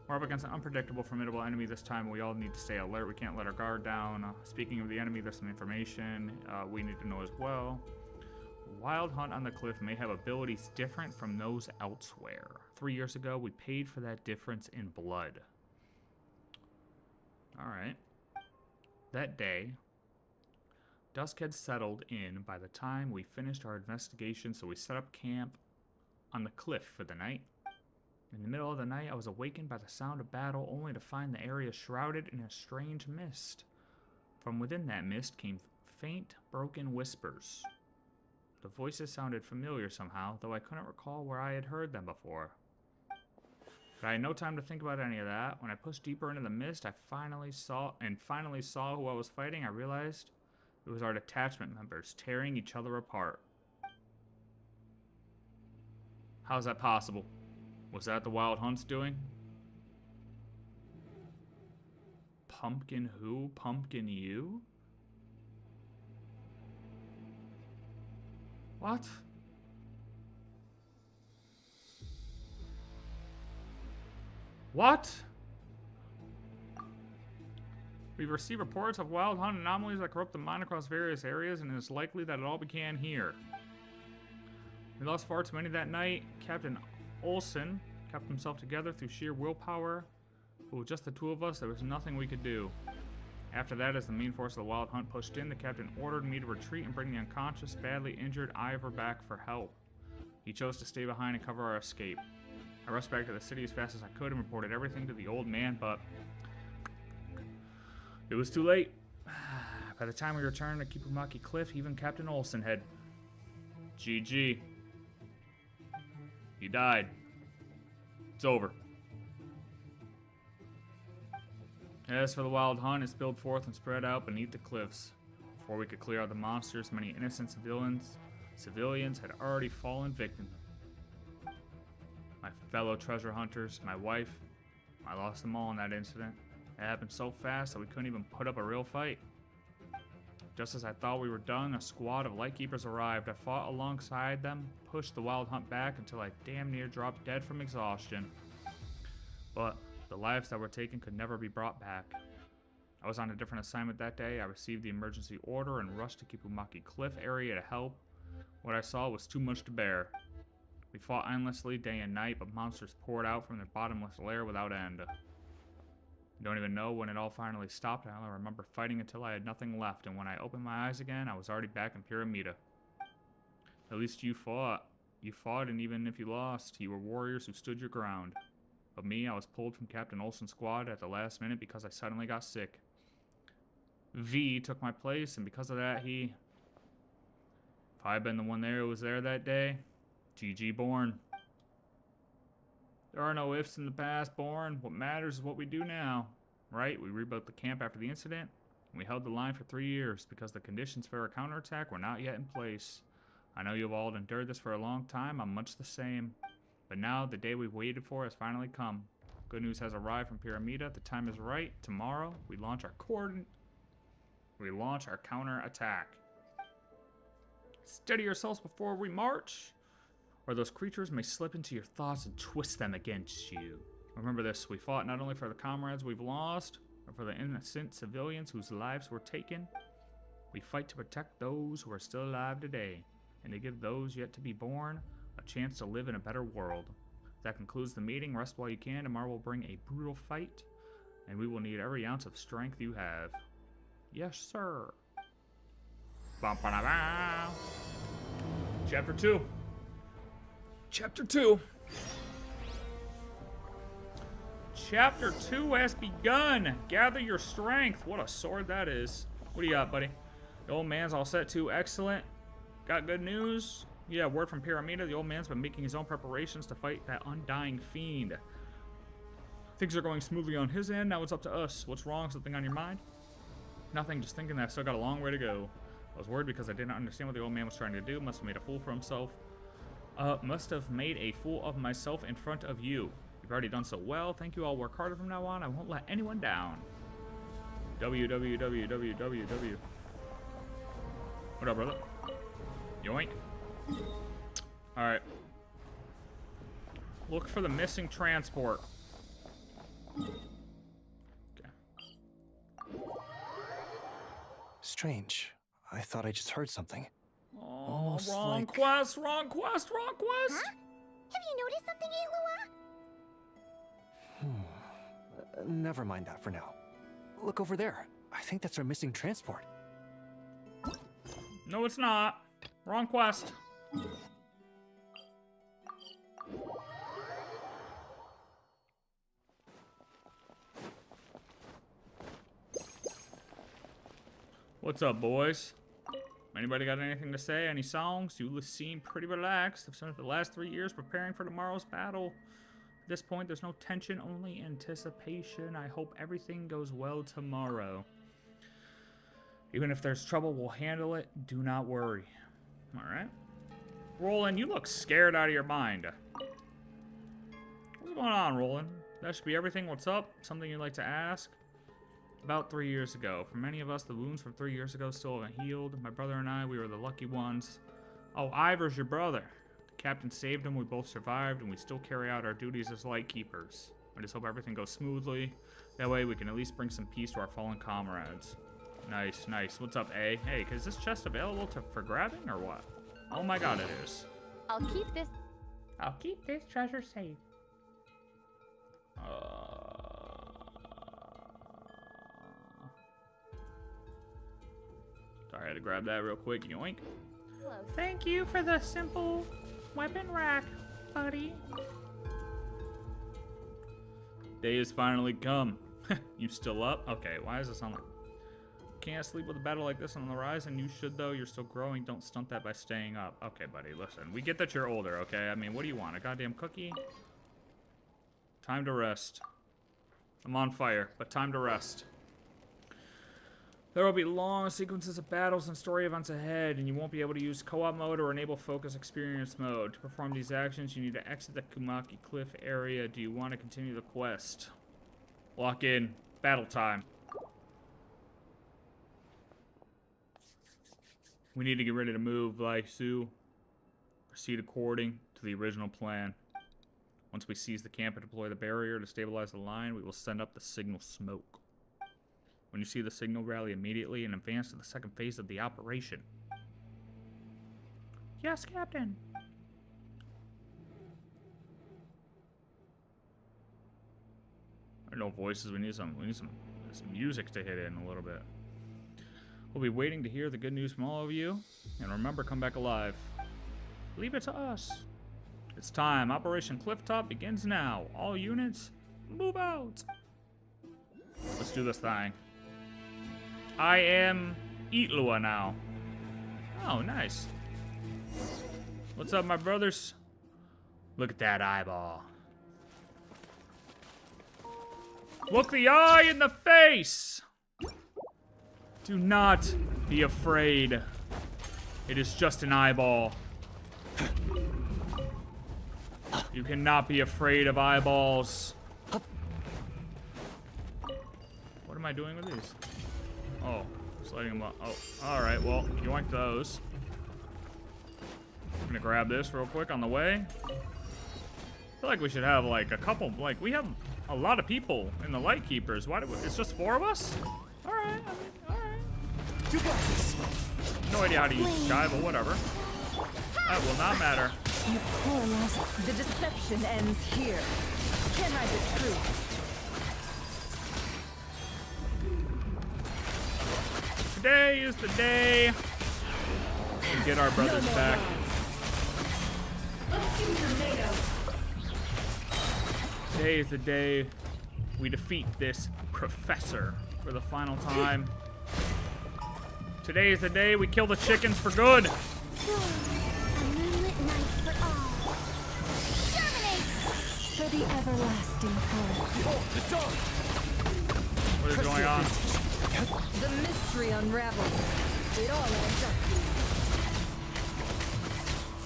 We're up against an unpredictable, formidable enemy this time. We all need to stay alert. We can't let our guard down. Speaking of the enemy, there's some information we need to know as well. Wild Hunt on the Cliff may have abilities different from those elsewhere. 3 years ago, we paid for that difference in blood. Alright. That day, dusk had settled in by the time we finished our investigation, so we set up camp on the cliff for the night. In the middle of the night, I was awakened by the sound of battle, only to find the area shrouded in a strange mist. From within that mist came faint, broken whispers. The voices sounded familiar somehow, though I couldn't recall where I had heard them before. But I had no time to think about any of that. When I pushed deeper into the mist, I finally saw who I was fighting. I realized it was our detachment members tearing each other apart. How's that possible? Was that the Wild Hunt's doing? Pumpkin who? Pumpkin you? What? What? We've received reports of Wild Hunt anomalies that corrupt the mind across various areas, and it is likely that it all began here. We lost far too many that night. Captain Olsen kept himself together through sheer willpower, but with just the two of us, there was nothing we could do. After that, as the main force of the Wild Hunt pushed in, the captain ordered me to retreat and bring the unconscious, badly injured Ivor back for help. He chose to stay behind and cover our escape. I rushed back to the city as fast as I could and reported everything to the old man, but it was too late. By the time we returned to Kipumaki Cliff, even Captain Olsen had GG. He died. It's over. As for the Wild Hunt, it spilled forth and spread out beneath the cliffs. Before we could clear out the monsters, many innocent civilians had already fallen victim. My fellow treasure hunters, my wife, I lost them all in that incident. It happened so fast that we couldn't even put up a real fight. Just as I thought we were done, a squad of Lightkeepers arrived. I fought alongside them, pushed the Wild Hunt back until I damn near dropped dead from exhaustion. But The lives that were taken could never be brought back. I was on a different assignment that day. I received the emergency order and rushed to Kipumaki Cliff area to help. What I saw was too much to bear. We fought endlessly day and night, but monsters poured out from their bottomless lair without end. I don't even know when it all finally stopped. I only remember fighting until I had nothing left, and when I opened my eyes again, I was already back in Pyramida. At least you fought. You fought, and even if you lost, you were warriors who stood your ground. But me, I was pulled from Captain Olsen's squad at the last minute because I suddenly got sick. V took my place, and because of that, if I had been the one there who was there that day, GG Bjorn. There are no ifs in the past, Bjorn. What matters is what we do now. Right? We rebuilt the camp after the incident, and we held the line for 3 years because the conditions for a counterattack were not yet in place. I know you've all endured this for a long time. I'm much the same. But now, the day we've waited for has finally come. Good news has arrived from Pyramida. The time is right. Tomorrow, we launch our counterattack. Steady yourselves before we march, or those creatures may slip into your thoughts and twist them against you. Remember this, we fought not only for the comrades we've lost, but for the innocent civilians whose lives were taken. We fight to protect those who are still alive today, and to give those yet to be born a chance to live in a better world. That concludes the meeting. Rest while you can. Tomorrow will bring a brutal fight, and we will need every ounce of strength you have. Yes, sir. Chapter 2. Chapter 2. Chapter 2 has begun. Gather your strength. What a sword that is. What do you got, buddy? The old man's all set too. Excellent. Got good news. Yeah, word from Pyramida. The old man's been making his own preparations to fight that undying fiend. Things are going smoothly on his end. Now it's up to us. What's wrong? Something on your mind? Nothing. Just thinking that I've still got a long way to go. I was worried because I didn't understand what the old man was trying to do. Must have made a fool for himself. Must have made a fool of myself in front of you. You've already done so well. Thank you. I'll work harder from now on. I won't let anyone down. WWWWW. What up, brother? Yoink. Alright. Look for the missing transport. Okay. Strange. I thought I just heard something. Oh, Almost wrong like... quest, wrong quest, wrong quest! Huh? Have you noticed something, Illuga? Never mind that for now. Look over there. I think that's our missing transport. No, it's not. Wrong quest. What's up, boys? Anybody got anything to say? Any songs? You seem pretty relaxed. I've spent the last 3 years preparing for tomorrow's battle. At this point, there's no tension, only anticipation. I hope everything goes well tomorrow. Even if there's trouble, we'll handle it. Do not worry. Alright. Roland, you look scared out of your mind. What's going on, Roland? That should be everything. What's up? Something you'd like to ask? About 3 years ago. For many of us, the wounds from 3 years ago still haven't healed. My brother and I, we were the lucky ones. Oh, Ivor's your brother. The captain saved him, we both survived, and we still carry out our duties as light keepers. I just hope everything goes smoothly. That way we can at least bring some peace to our fallen comrades. Nice, nice. What's up, A? Hey, is this chest available for grabbing or what? Oh my god, it is. I'll keep this treasure safe. Sorry, I had to grab that real quick. Yoink. close. Thank you for the simple weapon rack, buddy. Day has finally come. You still up? Okay, why does it sound like... Can't sleep with a battle like this on the horizon. You should, though. You're still growing. Don't stunt that by staying up. Okay, buddy, listen. We get that you're older, okay? I mean, what do you want? A goddamn cookie? Time to rest. I'm on fire, but time to rest. There will be long sequences of battles and story events ahead, and you won't be able to use co-op mode or enable focus experience mode. To perform these actions, you need to exit the Kipumaki Cliff area. Do you want to continue the quest? Lock in. Battle time. We need to get ready to move, like Sue. Proceed according to the original plan. Once we seize the camp and deploy the barrier to stabilize the line, we will send up the signal smoke. When you see the signal, rally immediately and advance to the second phase of the operation. Yes, Captain. No voices. We need some music to hit in a little bit. We'll be waiting to hear the good news from all of you. And remember, come back alive. Leave it to us. It's time. Operation Clifftop begins now. All units, move out. Let's do this thing. I am Illuga now. Oh, nice. What's up, my brothers? Look at that eyeball. Look the eye in the face! Do not be afraid. It is just an eyeball. You cannot be afraid of eyeballs. What am I doing with these? Oh, just lighting them up. Oh, alright, well, yoink those. I'm gonna grab this real quick on the way. I feel like we should have like a couple, like we have a lot of people in the Light Keepers. Why do we, it's just 4 of us? Alright, I mean, alright. You got this. No idea how to use this guy, but whatever. That will not matter. You poor lost. The deception ends here. Can I the truth? Today is the day to get our brothers back. Let's see your tomato. Today is the day we defeat this professor for the final time. Today is the day we kill the chickens for good. A moonlit night for all. Germinate! For the everlasting forest. What is going on? The mystery unravels. It all adds up.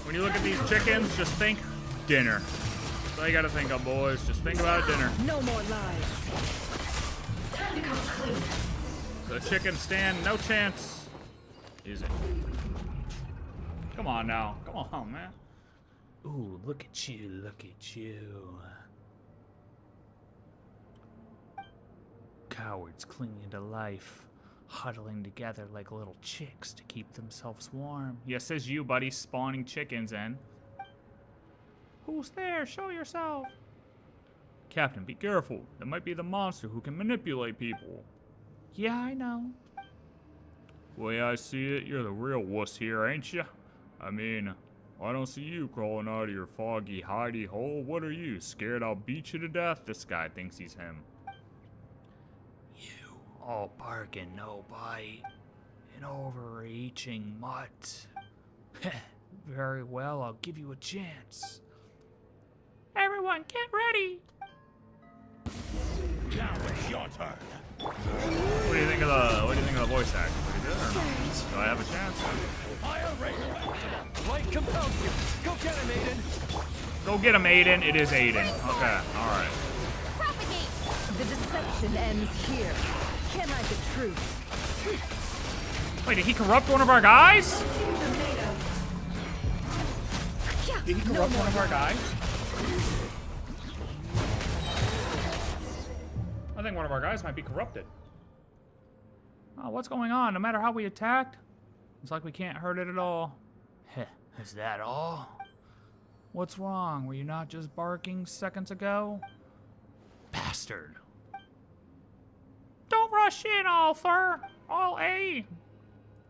When you look at these chickens, just think dinner. That's all you gotta think of, boys. Just think about dinner. No more lies. Time to come clean. The chickens stand no chance. Is it? Come on now. Come on, man. Ooh, look at you. Look at you. Cowards clinging to life, huddling together like little chicks to keep themselves warm. Yes, says you, buddy, spawning chickens in. Who's there? Show yourself. Captain, be careful. That might be the monster who can manipulate people. Yeah, I know. Way I see it, you're the real wuss here, ain't you? I mean, I don't see you crawling out of your foggy hidey hole. What are you, scared I'll beat you to death? This guy thinks he's him. You, all bark and no bite. An overreaching mutt. Very well, I'll give you a chance. Everyone, get ready! Now it's your turn. What do you think of the voice acting? Pretty good or not? Do I have a chance? Fire raider. Light compels you. Go get him, Aiden. Go get him, Aiden. It is Aiden. Okay, alright. Propagate! The deception ends here. Can I the truth? Wait, did he corrupt one of our guys? Did he corrupt one of our guys? I think one of our guys might be corrupted. Oh, what's going on? No matter how we attacked, it's like we can't hurt it at all. Heh, is that all? What's wrong? Were you not just barking seconds ago? Bastard. Don't rush in, Arthur. All A.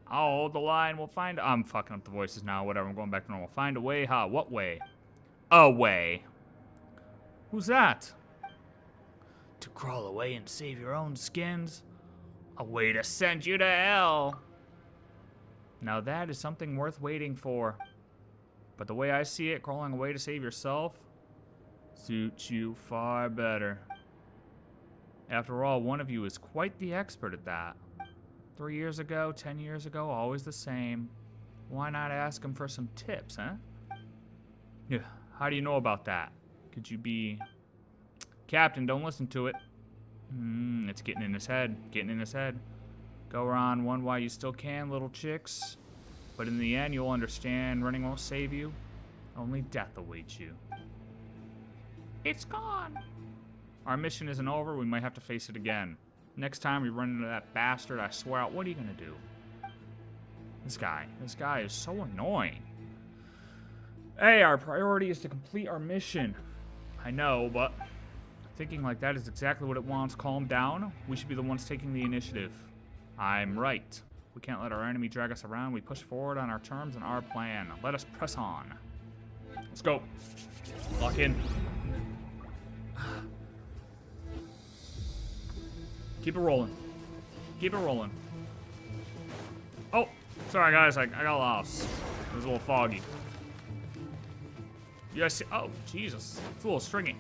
I'll hold the line. We'll find... I'm fucking up the voices now. Whatever. I'm going back to normal. Find a way. Huh? What way? A way. Who's that? To crawl away and save your own skins? A way to send you to hell. Now that is something worth waiting for. But the way I see it, crawling away to save yourself suits you far better. After all, one of you is quite the expert at that. 3 years ago, 10 years ago, always the same. Why not ask him for some tips, huh? Yeah, how do you know about that? Could you be... Captain, don't listen to it. It's getting in his head. Getting in his head. Go on one while you still can, little chicks. But in the end, you'll understand running won't save you. Only death awaits you. It's gone. Our mission isn't over. We might have to face it again. Next time we run into that bastard, I swear out, what are you gonna do? This guy is so annoying. Hey, our priority is to complete our mission. I know, but thinking like that is exactly what it wants. Calm down. We should be the ones taking the initiative. I'm right. We can't let our enemy drag us around. We push forward on our terms and our plan. Let us press on. Let's go. Lock in. Keep it rolling. Keep it rolling. Oh, sorry guys, I got lost. It was a little foggy. You guys see? Oh, Jesus. It's a little stringy.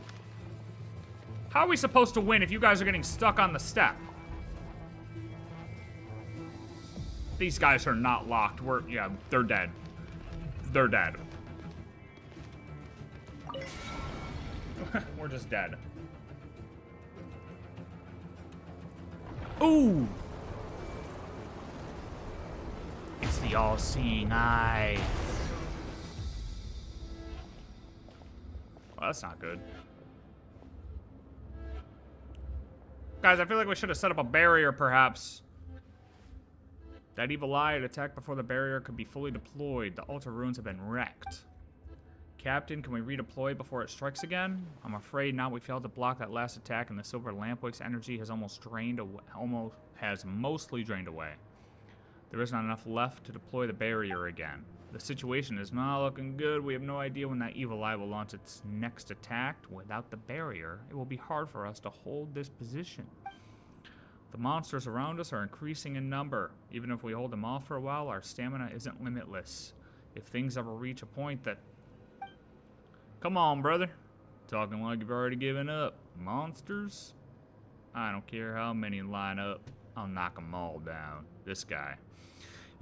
How are we supposed to win if you guys are getting stuck on the step? These guys are not locked. Yeah, they're dead. They're dead. We're just dead. Ooh! It's the all-seeing eye. Well, that's not good. Guys, I feel like we should have set up a barrier, perhaps. That evil eye had attacked before the barrier could be fully deployed. The altar runes have been wrecked. Captain, can we redeploy before it strikes again? I'm afraid not. We failed to block that last attack, and the silver lampwick's energy has mostly drained away. There is not enough left to deploy the barrier again. The situation is not looking good. We have no idea when that evil eye will launch its next attack. Without the barrier, it will be hard for us to hold this position. The monsters around us are increasing in number. Even if we hold them off for a while, our stamina isn't limitless. If things ever reach a point that... Come on, brother. Talking like you've already given up. Monsters? I don't care how many line up. I'll knock them all down. This guy.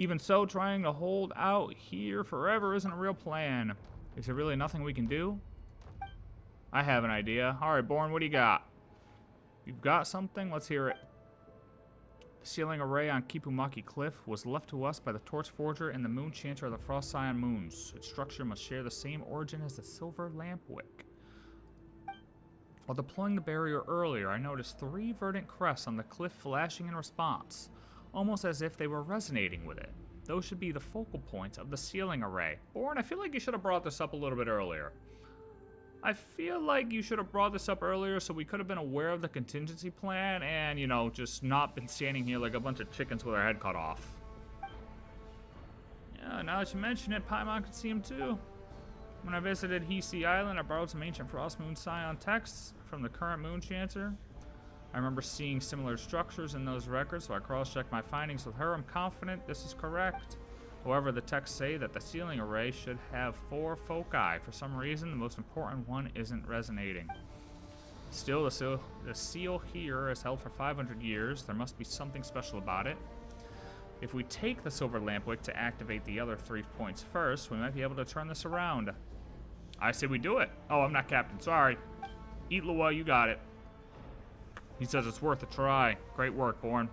Even so, trying to hold out here forever isn't a real plan. Is there really nothing we can do? I have an idea. All right, Bjorn, what do you got? You've got something? Let's hear it. The sealing array on Kipumaki Cliff was left to us by the Torch Forger and the Moon Chanter of the Frost Scion Moons. Its structure must share the same origin as the Silver Lampwick. While deploying the barrier earlier, I noticed 3 verdant crests on the cliff flashing in response, almost as if they were resonating with it. Those should be the focal points of the sealing array. Bjorn, I feel like you should have brought this up a little bit earlier. I feel like you should have brought this up earlier so we could have been aware of the contingency plan and, you know, just not been standing here like a bunch of chickens with our head cut off. Yeah, now that you mention it, Paimon could see him too. When I visited Hisi Island, I borrowed some ancient Frost Moon Scion texts from the current Moon Chanter. I remember seeing similar structures in those records, so I cross-checked my findings with her. I'm confident this is correct. However, the texts say that the sealing array should have 4 foci. For some reason, the most important one isn't resonating. Still, the seal here is held for 500 years. There must be something special about it. If we take the Silver Lampwick to activate the other 3 points first, we might be able to turn this around. I say we do it. Oh, I'm not captain. Sorry. Illuga, you got it. He says it's worth a try. Great work, Bjorn.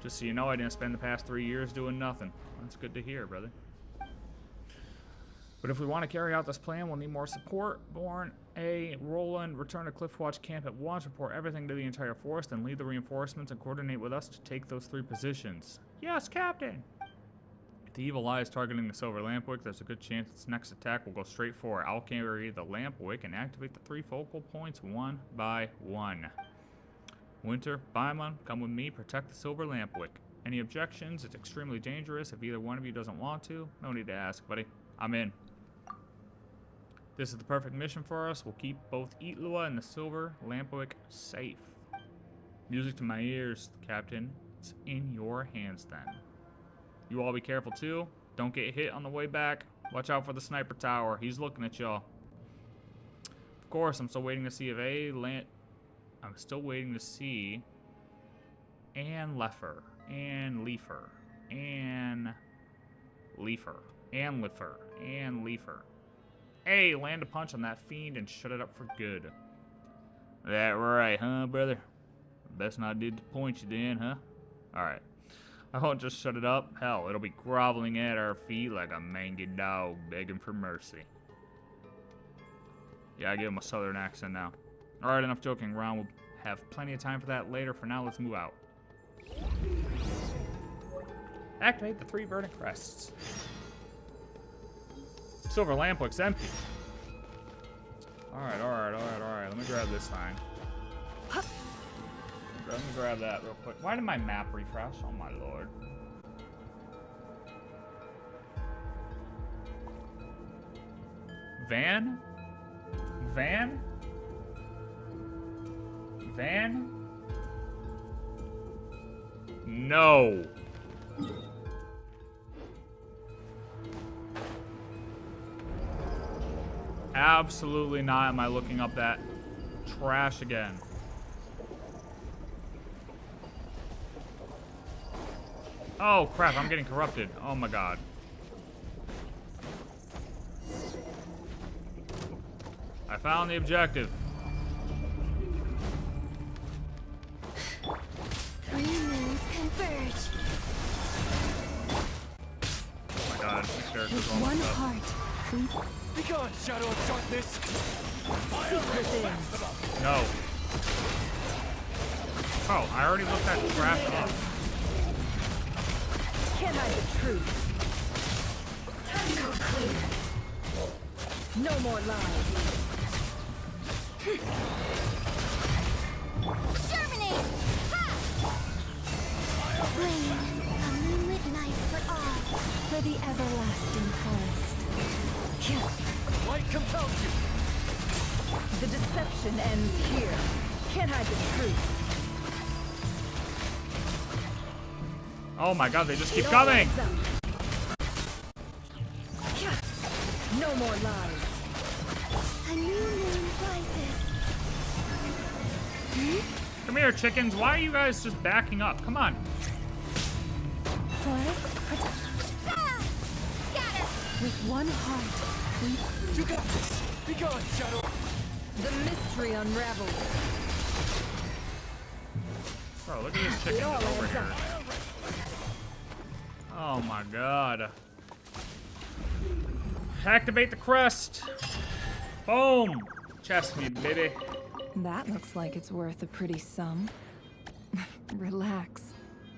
Just so you know, I didn't spend the past 3 years doing nothing. That's good to hear, brother. But if we want to carry out this plan, we'll need more support. Bjorn, Roland, return to Cliffwatch Camp at once, report everything to the entire force, then lead the reinforcements and coordinate with us to take those 3 positions. Yes, Captain! If the evil eye is targeting the Silver Lampwick, there's a good chance its next attack will go straight for it. I'll carry the Lampwick and activate the 3 focal points one by one. Winter, Paimon, come with me, protect the Silver Lampwick. Any objections? It's extremely dangerous. If either one of you doesn't want to, no need to ask, buddy. I'm in. This is the perfect mission for us. We'll keep both Illuga and the Silver Lampwick safe. Music to my ears, Captain. It's in your hands then. You all be careful too. Don't get hit on the way back. Watch out for the sniper tower. He's looking at y'all. Of course, I'm still waiting to see if I'm still waiting to see Ann Leffer. And Leafer. And Leafer. And Liffer. And Leafer. Hey, land a punch on that fiend and shut it up for good. That right, huh, brother? Best not did to point you then, huh? Alright. I won't just shut it up. Hell, it'll be groveling at our feet like a mangy dog begging for mercy. Yeah, I gave him a southern accent now. Alright, enough joking around. We'll have plenty of time for that later. For now, let's move out. Activate the 3 verdant crests. Silver lamp looks empty. Alright. Let me grab this thing. Let me grab that real quick. Why did my map refresh? Oh my lord. Van? No. Absolutely not am I looking up that trash again. Oh crap, I'm getting corrupted. Oh my god. I found the objective. 3 moons converge. Oh my god, this character's With almost one up. heart, Be gone, shadow of darkness! secret things. No. Oh, I already looked that trash up. Can't hide the truth. Tactical clear. No more lies. Germinate! Ha! Flame, a moonlit night for all. For the everlasting forest. Light compels you! The deception ends here. Can't hide the truth. Oh my god, they just keep It all coming! adds up. No more lies. A new moon rises. Come here, chickens. Why are you guys just backing up? Come on. Forest protect. Ah! Scatter! With one heart, we You got this! Be gone, shadow! the mystery unravels. Bro, look at this chicken It all over adds here. up. Oh my god. Activate the crest. Boom. Chest me, baby. That looks like it's worth a pretty sum. Relax.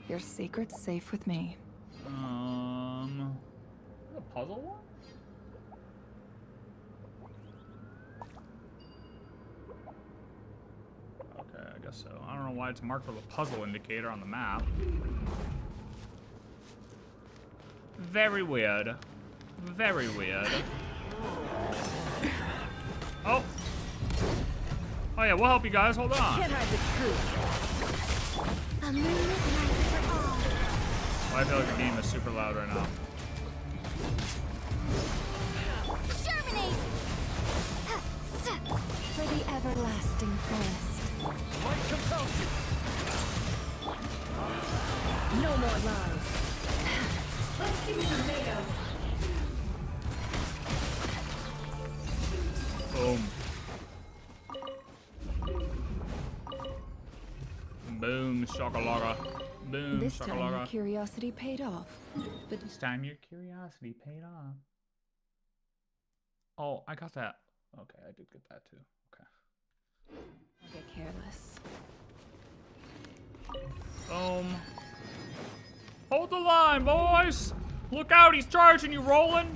Your secret's safe with me. Is it a puzzle one? Okay, I guess so. I don't know why it's marked with a puzzle indicator on the map. Very weird. Very weird. Oh. Oh yeah, we'll help you guys. Hold on. Can't hide the truth. A moonlit night for all. Well, I feel like the game is super loud right now. Germinate! For the everlasting forest. Light compels you! No more lies. Let's see what you're made of. Boom. Boom, shakalaka. Boom, This time your shakalaka. curiosity paid off. But This time your curiosity paid off. Oh, I got that. Okay, I did get that too. Okay. don't get careless. Boom. Hold the line, boys! Look out, he's charging you, Roland!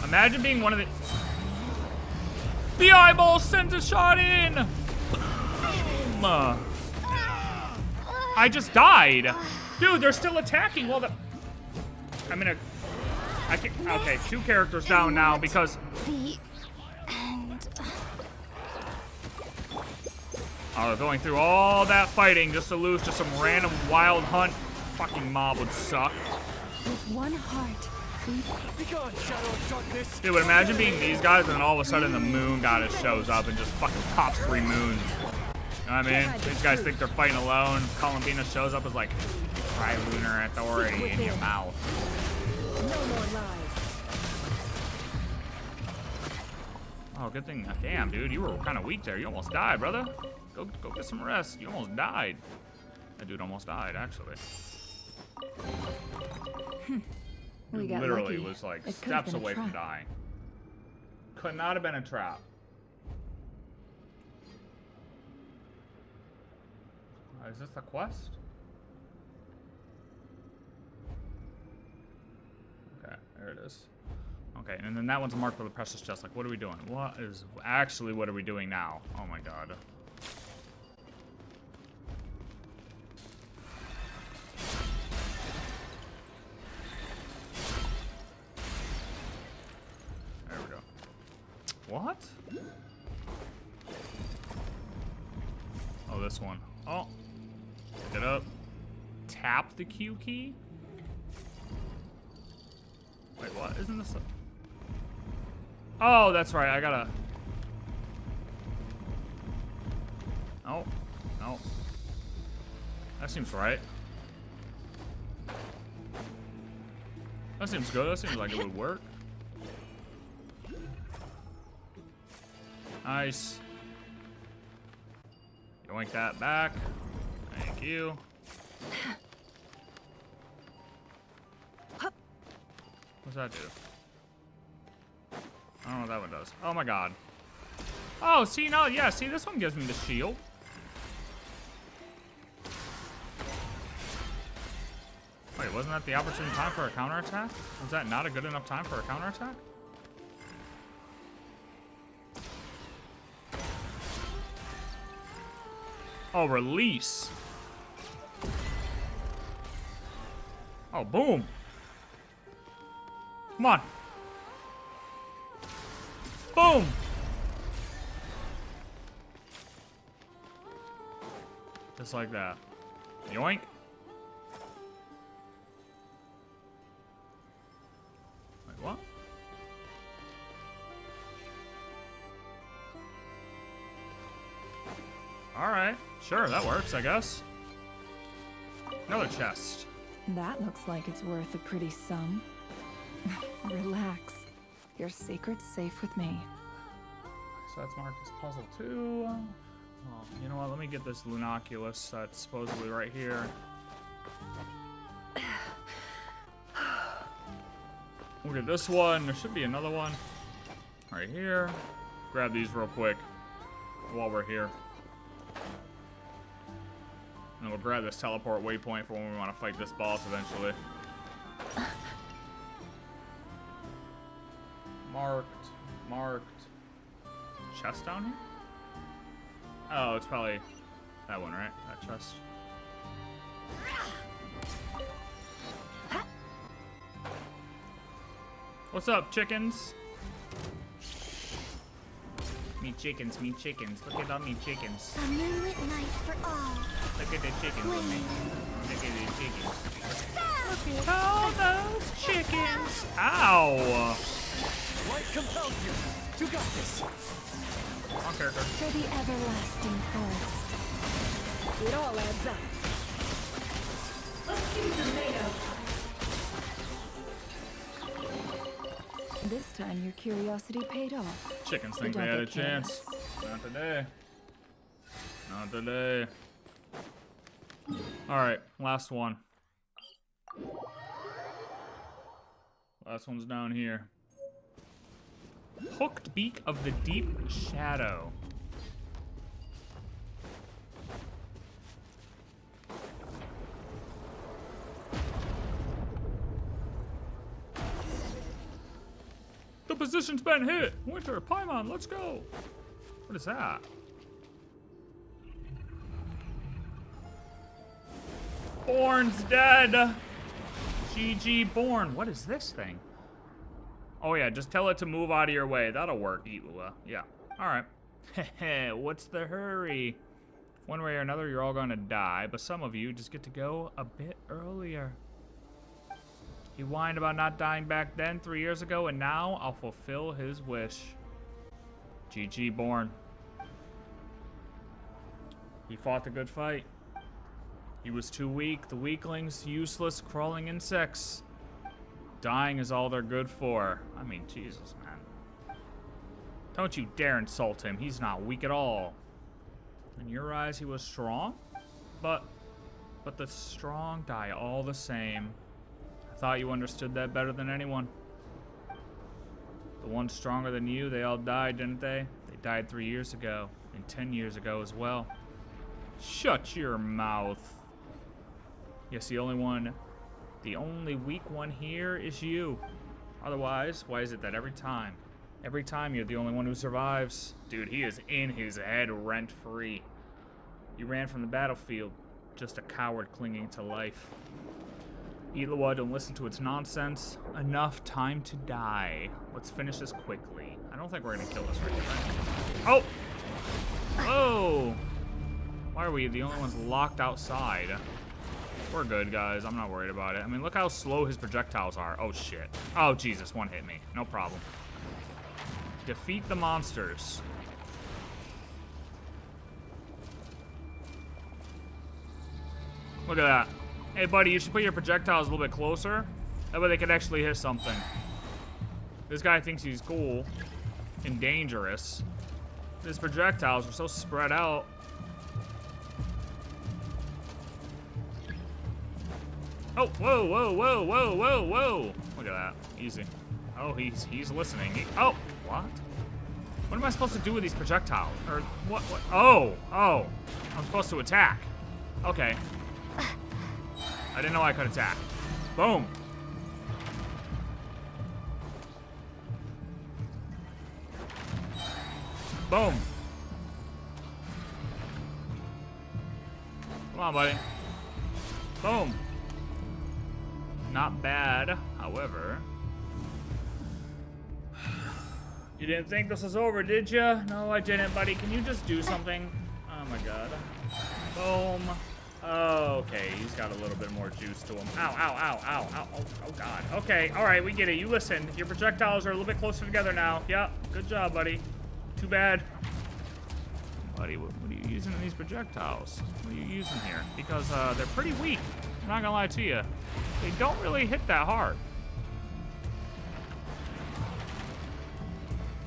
Imagine being one of the... The eyeball sent a shot in! I just died! Dude, they're still attacking while the... I'm gonna... I can't... Okay, 2 characters down now because... The end. Oh, going through all that fighting just to lose to some random wild hunt fucking mob would suck. With one heart, we Be gone, shadow of darkness! Dude, but imagine being these guys and then all of a sudden the moon goddess shows up and just fucking pops 3 moons. You know what I mean? These guys think they're fighting alone. Columbina shows up as like, try lunar authority in your mouth. no more lies. Oh, good thing. Damn, dude, you were kind of weak there. You almost died, brother. Go get some rest. You almost died. That dude almost died, actually. We got literally lucky. was like It could have steps been a away from trap. dying. Could not have been a trap. Is this the quest? Okay, there it is. Okay, and then that one's marked for the precious chest. Like, what are we doing? What are we doing now? Oh my god. There we go. What? Oh, this one. Oh. Get up. Tap the Q key? Wait, what? Isn't this a... Oh, that's right. I gotta... Oh. No. That seems right. That seems good. That seems like it would work. Nice. Yoink that back. Thank you. What's that do? I don't know what that one does. Oh my god. Oh, see, no, yeah, see, this one gives me the shield. Wait, wasn't that the opportune time for a counterattack? Was that not a good enough time for a counterattack? Oh, release. Oh, boom. Come on. Boom. Just like that. Yoink. Wait, what? Alright. Sure, that works, I guess. Another chest. That looks like it's worth a pretty sum. Relax. Your secret's safe with me. So that's marked as puzzle 2. Oh, you know what? Let me get this Lunoculus that's supposedly right here. We'll get this one. There should be another one right here. Grab these real quick while we're here. And we'll grab this teleport waypoint for when we want to fight this boss eventually. Marked. Chest down here? Oh, it's probably that one, right? That chest. What's up, chickens? Me chickens, me chickens. Look at all me chickens. A moonlit night for all. Look at the chickens with me. Look at the chickens. Look at all those chickens. Ow! Light compels you. You got this. Wrong character. For the everlasting forest. It all adds up. Let's do tomatoes. This time your curiosity paid off. Chickens So think they don't had a get careless. chance. Not today. Not today. Alright, last one. Last one's down here. Hooked Beak of the Deep Shadow. The position's been hit. Winter, Paimon, let's go. What is that? Born's dead. GG Born. What is this thing? Oh yeah, just tell it to move out of your way. That'll work, Illuga. Yeah. Alright. Heh, what's the hurry? One way or another, you're all gonna die, but some of you just get to go a bit earlier. He whined about not dying back then 3 years ago, and now I'll fulfill his wish. GG Born. He fought the good fight. He was too weak. The weaklings, useless, crawling insects. Dying is all they're good for. I mean, Jesus, man. Don't you dare insult him. He's not weak at all. In your eyes, he was strong? But the strong die all the same. thought you understood that better than anyone. The ones stronger than you, they all died, didn't they? They died 3 years ago, and 10 years ago as well. Shut your mouth. Yes, the only weak one here is you. Otherwise, why is it that every time you're the only one who survives? Dude, he is in his head rent-free. You ran from the battlefield, just a coward clinging to life. Illuga, don't listen to its nonsense. Enough time to die. Let's finish this quickly. I don't think we're gonna kill this right here. Oh! Oh! Why are we the only ones locked outside? We're good, guys. I'm not worried about it. I mean, look how slow his projectiles are. Oh, shit. Oh, Jesus. One hit me. No problem. Defeat the monsters. Look at that. Hey, buddy, you should put your projectiles a little bit closer. That way they can actually hit something. This guy thinks he's cool and dangerous. His projectiles are so spread out. Oh, whoa, whoa, whoa, whoa, whoa, whoa. Look at that. Easy. Oh, he's listening. Oh, what? What am I supposed to do with these projectiles? Or what? Oh, I'm supposed to attack. Okay. I didn't know I could attack. Boom. Boom. Come on, buddy. Boom. Not bad, however. You didn't think this was over, did you? No, I didn't, buddy. Can you just do something? Oh my god. Boom. Oh, okay, he's got a little bit more juice to him. Ow, ow, ow, ow, ow. Oh god. Okay, alright, we get it. You listen. Your projectiles are a little bit closer together now. Yep, good job, buddy. Too bad. Buddy, what are you using in these projectiles? What are you using here? Because they're pretty weak. I'm not gonna lie to you. They don't really hit that hard.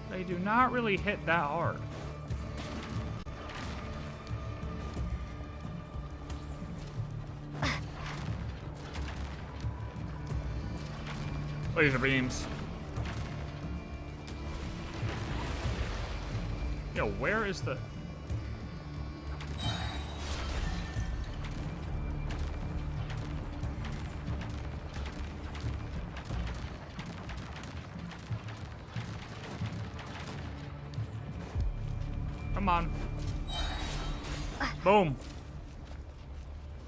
They do not really hit that hard. Laser beams. Yo, where is the... Come on. Boom.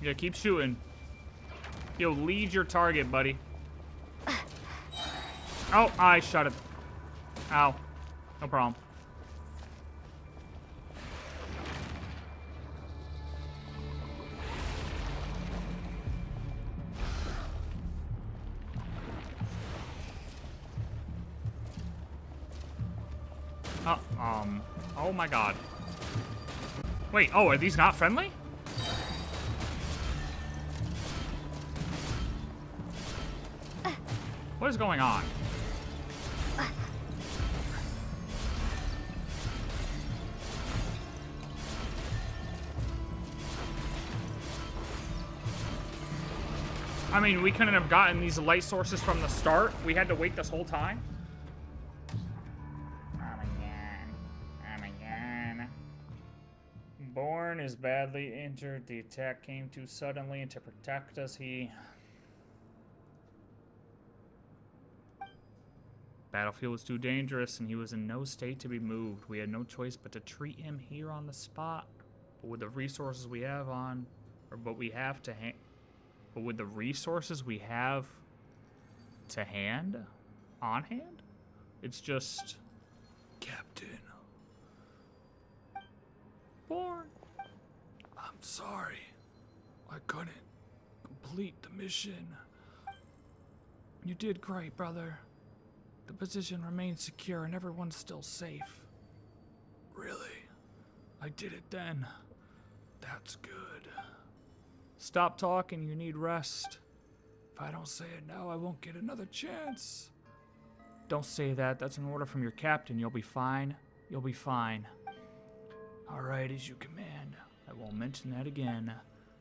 Yeah, keep shooting. Yo, lead your target, buddy. Oh, I shot it. Ow. No problem. Oh my god. Wait, oh, are these not friendly? What is going on? I mean, we couldn't have gotten these light sources from the start. We had to wait this whole time. Bjorn is badly injured. The attack came too suddenly, and to protect us, Battlefield was too dangerous, and he was in no state to be moved. We had no choice but to treat him here on the spot. But with the resources we have on hand, it's just Captain Bjorn. I'm sorry. I couldn't complete the mission. You did great, brother. The position remains secure and everyone's still safe. Really? I did it then. That's good. Stop talking, you need rest. If I don't say it now, I won't get another chance. Don't say that. That's an order from your captain. You'll be fine. You'll be fine. All right, as you command. I won't mention that again.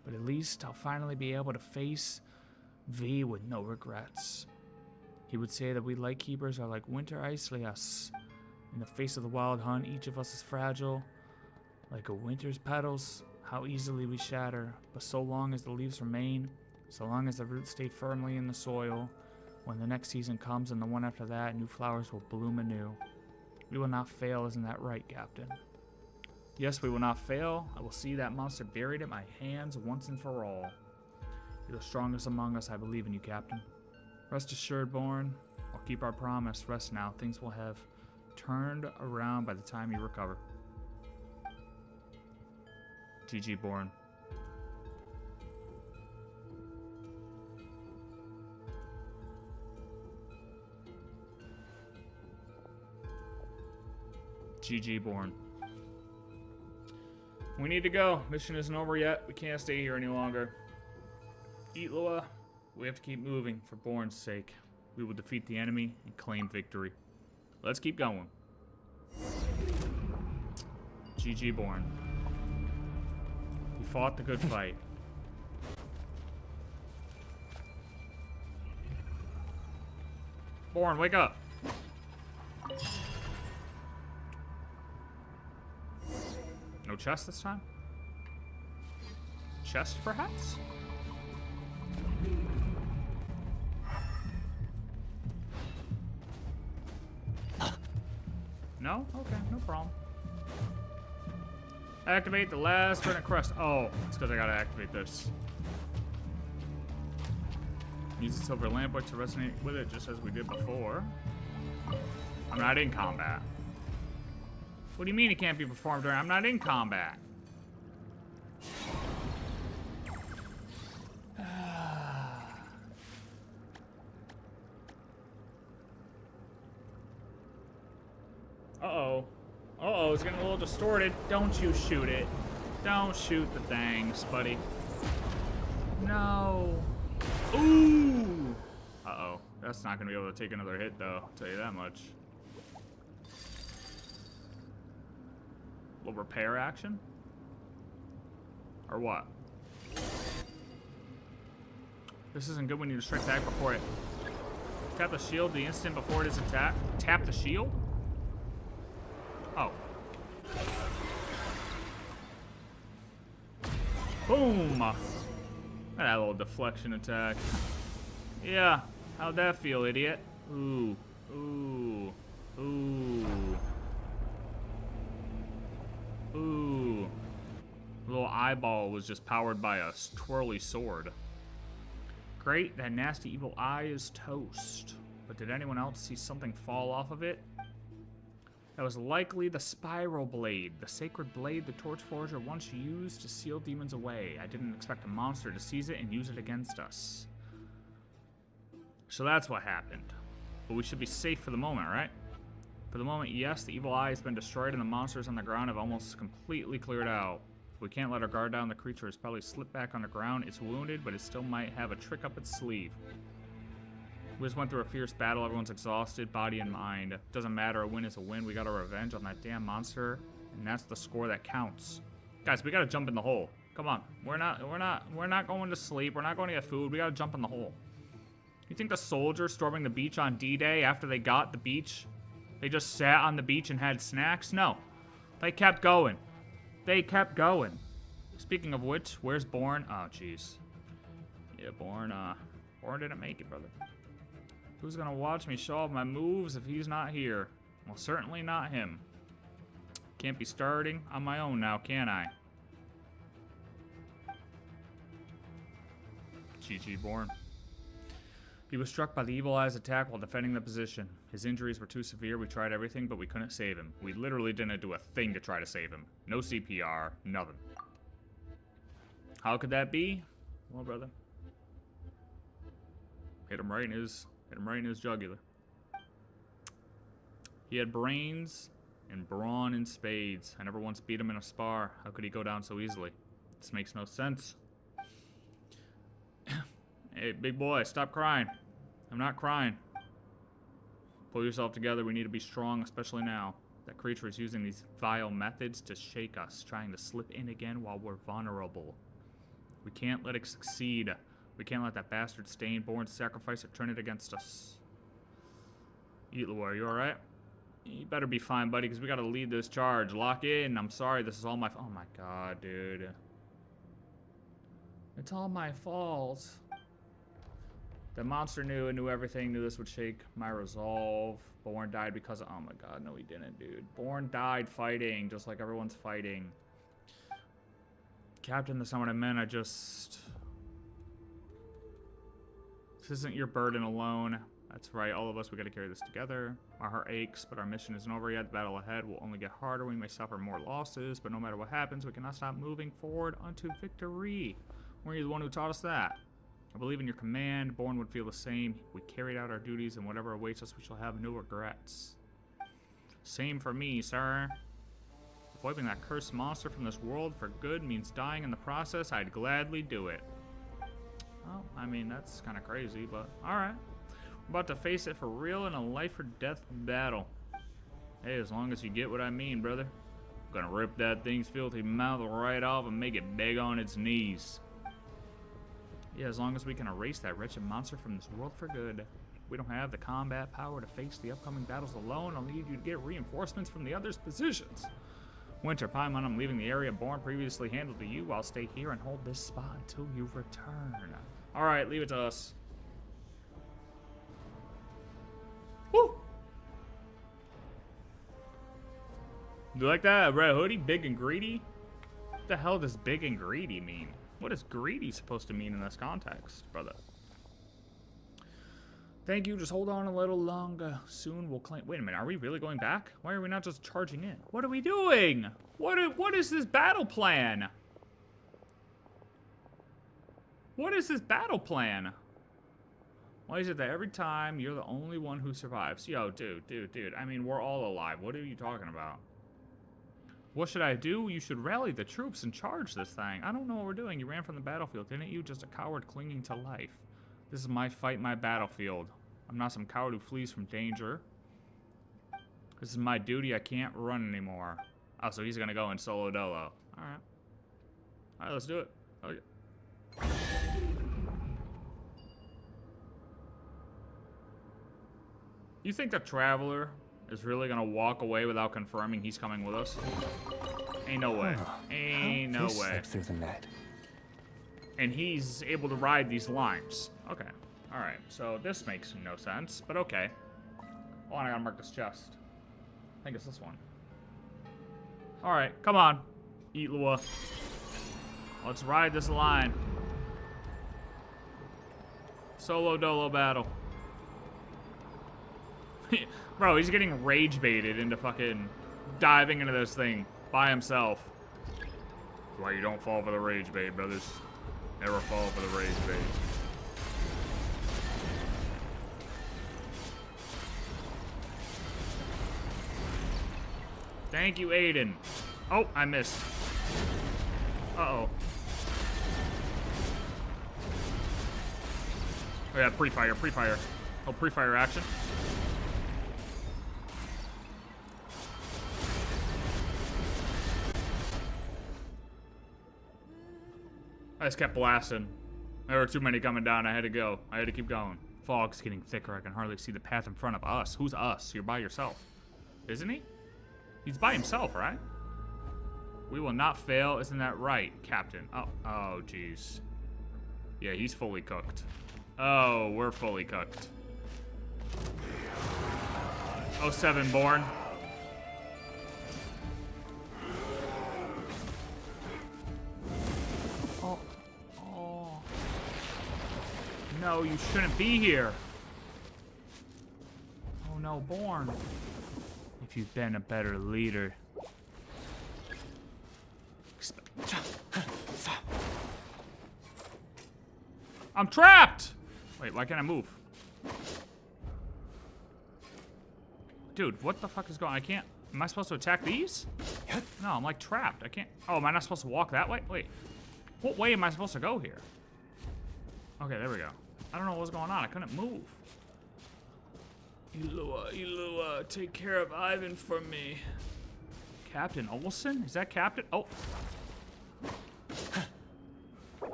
But at least I'll finally be able to face V with no regrets. He would say that we Lightkeepers are like winter icelias. In the face of the wild hunt, each of us is fragile. Like a winter's petals, how easily we shatter. But so long as the leaves remain, so long as the roots stay firmly in the soil, when the next season comes and the one after that, new flowers will bloom anew. We will not fail, isn't that right, Captain? Yes, we will not fail. I will see that monster buried at my hands once and for all. You're the strongest among us. I believe in you, Captain. Rest assured, Bjorn. I'll keep our promise. Rest now. Things will have turned around by the time you recover. GG, Bjorn. GG, Bjorn. We need to go. Mission isn't over yet. We can't stay here any longer. Illuga, we have to keep moving for Bjorn's sake. We will defeat the enemy and claim victory. Let's keep going. GG, Bjorn. You fought the good fight. Bjorn, wake up. No chest this time? Chest, perhaps? No? Okay, no problem. Activate the last burning crest. Oh, it's because I gotta activate this. Use the silver lampwick to resonate with it just as we did before. I'm not in combat. What do you mean it can't be performed during? I'm not in combat. Uh-oh. Uh-oh, it's getting a little distorted. Don't you shoot it. Don't shoot the things, buddy. No. Ooh! Uh-oh. That's not gonna be able to take another hit, though. I'll tell you that much. Little repair action? Or what? This isn't good. We need to strike back before it. Tap the shield the instant before it is attacked. Tap the shield? Oh. Boom! That little deflection attack. Yeah. How'd that feel, idiot? Ooh. Ooh. Ooh. Ooh. Little eyeball was just powered by a twirly sword. Great, that nasty evil eye is toast. But did anyone else see something fall off of it? That was likely the spiral blade, the sacred blade the Torchforger once used to seal demons away. I didn't expect a monster to seize it and use it against us. So that's what happened. But we should be safe for the moment, right? For the moment, yes, the evil eye has been destroyed and the monsters on the ground have almost completely cleared out. We can't let our guard down. The creature has probably slipped back on the ground. It's wounded, but it still might have a trick up its sleeve. We just went through a fierce battle. Everyone's exhausted, body and mind. Doesn't matter, a win is a win. We got our revenge on that damn monster, and that's the score that counts. Guys, we gotta jump in the hole. Come on. We're not going to sleep. We're not going to get food. We gotta jump in the hole. You think the soldiers storming the beach on D-Day after they got the beach, they just sat on the beach and had snacks? No. They kept going. They kept going. Speaking of which, where's Bjorn? Oh, jeez. Yeah, Bjorn didn't make it, brother. Who's gonna watch me show off my moves if he's not here? Well, certainly not him. Can't be starting on my own now, can I? GG, Bjorn. He was struck by the Evil Eye's attack while defending the position. His injuries were too severe. We tried everything, but we couldn't save him. We literally didn't do a thing to try to save him. No CPR, nothing. How could that be? Well, brother. Hit him right in his jugular. He had brains and brawn in spades. I never once beat him in a spar. How could he go down so easily? This makes no sense. Hey, big boy, stop crying. I'm not crying. Pull yourself together. We need to be strong, especially now. That creature is using these vile methods to shake us, trying to slip in again while we're vulnerable. We can't let it succeed. We can't let that bastard Stain Born sacrifice or turn it against us. Illuga, are you alright? You better be fine, buddy, because we gotta lead this charge. Lock in. I'm sorry, this is all my oh my god, dude. It's all my fault. The monster knew and knew everything, knew this would shake my resolve. Bjorn died because of, oh my god, no he didn't, dude. Bjorn died fighting, just like everyone's fighting. Captain, that's not what I meant, this isn't your burden alone. That's right, all of us, we gotta carry this together. Our heart aches, but our mission isn't over yet. The battle ahead will only get harder. We may suffer more losses, but no matter what happens, we cannot stop moving forward unto victory. Weren't you the one who taught us that? I believe in your command. Bjorn would feel the same. We carried out our duties, and whatever awaits us, we shall have no regrets. Same for me, sir. If wiping that cursed monster from this world for good means dying in the process, I'd gladly do it. Well, I mean, that's kind of crazy, but alright. We're about to face it for real in a life or death battle. Hey, as long as you get what I mean, brother. I'm gonna rip that thing's filthy mouth right off and make it beg on its knees. Yeah, as long as we can erase that wretched monster from this world for good. We don't have the combat power to face the upcoming battles alone. I'll need you to get reinforcements from the others' positions. Winter, Paimon, I'm leaving the area Bjorn previously handled to you. I'll stay here and hold this spot until you return. Alright, leave it to us. Woo! You like that red hoodie? Big and greedy? What the hell does big and greedy mean? What is greedy supposed to mean in this context, brother? Thank you, just hold on a little longer. Soon we'll claim... Wait a minute, are we really going back? Why are we not just charging in? What are we doing? What is this battle plan? What is this battle plan? Why is it that every time you're the only one who survives? Yo, dude. I mean, we're all alive. What are you talking about? What should I do? You should rally the troops and charge this thing. I don't know what we're doing. You ran from the battlefield, didn't you? Just a coward clinging to life. This is my fight, my battlefield. I'm not some coward who flees from danger. This is my duty. I can't run anymore. Oh, so he's gonna go in solo dolo. Alright. Alright, let's do it. Okay. You think the Traveler is really gonna walk away without confirming he's coming with us? Ain't no way. Ain't no way. Through the net. And he's able to ride these lines. Okay. Alright, so this makes no sense, but okay. Oh, and I gotta mark this chest. I think it's this one. Alright, come on. Illuga. Let's ride this line. Solo dolo battle. Bro, he's getting rage baited into fucking diving into this thing by himself. That's why you don't fall for the rage bait, brothers. Never fall for the rage bait. Thank you, Aiden. Oh, I missed. Uh-oh. Oh yeah, pre-fire. Oh, pre-fire action. I just kept blasting. There were too many coming down. I had to go. I had to keep going. Fog's getting thicker. I can hardly see the path in front of us. Who's us? You're by yourself. Isn't he? He's by himself, right? We will not fail. Isn't that right, Captain? Oh, jeez. Yeah, he's fully cooked. Oh, we're fully cooked. 07 Bjorn. No, you shouldn't be here. Oh no, Bjorn. If you'd been a better leader. I'm trapped! Wait, why can't I move? Dude, what the fuck is going on? I can't... Am I supposed to attack these? No, I'm like trapped. I can't... Oh, am I not supposed to walk that way? Wait. What way am I supposed to go here? Okay, there we go. I don't know what's going on. I couldn't move. Illuga, take care of Ivan for me. Captain Olsen? Is that Captain? Oh.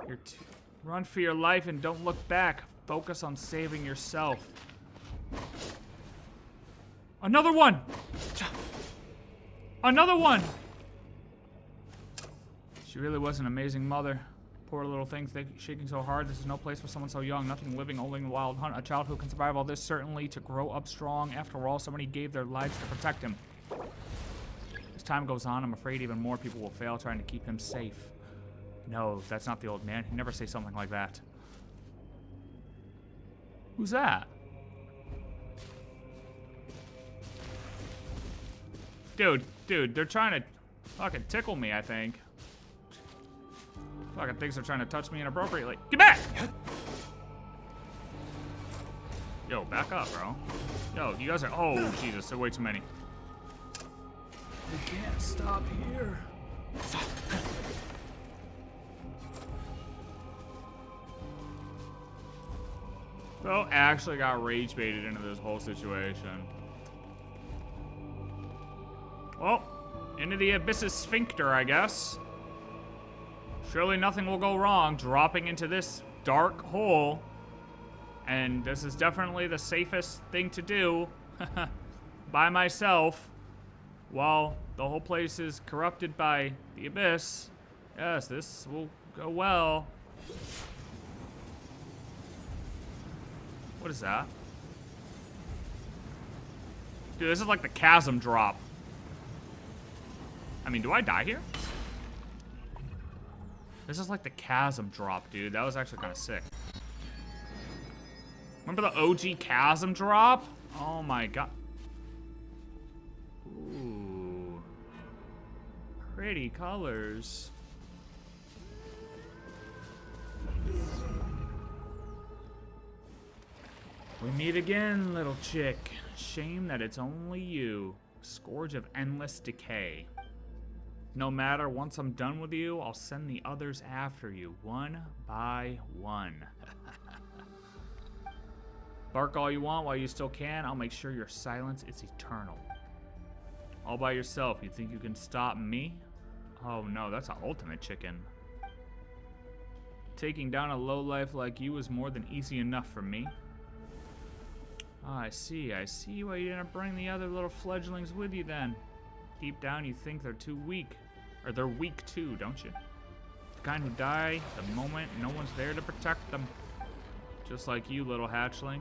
You're too... Run for your life and don't look back. Focus on saving yourself. Another one! Another one! She really was an amazing mother. Poor little thing, shaking so hard. This is no place for someone so young. Nothing living, only in the wild hunt. A child who can survive all this, certainly to grow up strong. After all, somebody gave their lives to protect him. As time goes on, I'm afraid even more people will fail trying to keep him safe. No, that's not the old man. He'd never say something like that. Who's that? Dude, they're trying to fucking tickle me, I think. Fucking thinks they're trying to touch me inappropriately. Get back! Yo, back up, bro. Yo, you guys are... Oh, Jesus, there are way too many. We can't stop here. Bro actually got rage baited into this whole situation. Well, into the abyss's sphincter, I guess. Surely nothing will go wrong dropping into this dark hole. And this is definitely the safest thing to do by myself while the whole place is corrupted by the abyss. Yes, this will go well. What is that? Dude, this is like the chasm drop. I mean, do I die here? This is like the chasm drop, dude. That was actually kind of sick. Remember the OG chasm drop? Oh my god. Ooh. Pretty colors. We meet again, little chick. Shame that it's only you. Scourge of endless decay. No matter, once I'm done with you, I'll send the others after you, one by one. Bark all you want while you still can. I'll make sure your silence is eternal. All by yourself, you think you can stop me? Oh no, that's an ultimate chicken. Taking down a lowlife like you is more than easy enough for me. Oh, I see why you didn't bring the other little fledglings with you then. Deep down you think they're too weak. Or they're weak too, don't you? The kind who die the moment no one's there to protect them. Just like you, little hatchling.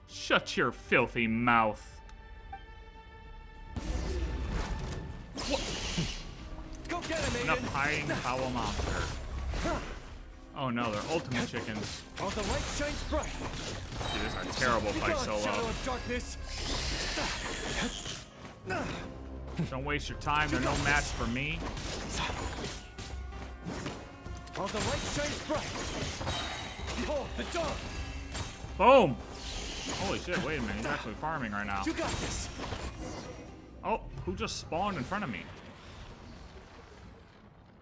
Shut your filthy mouth. Go get him, Enough hiding, foul monster. Oh no, they're ultimate chickens. All the light shines bright. Dude, this is a terrible fight solo. Don't waste your time, they're no match for me. All the light shines bright. Behold the dawn. Boom! Holy shit, wait a minute, he's actually farming right now. You got this. Oh, who just spawned in front of me?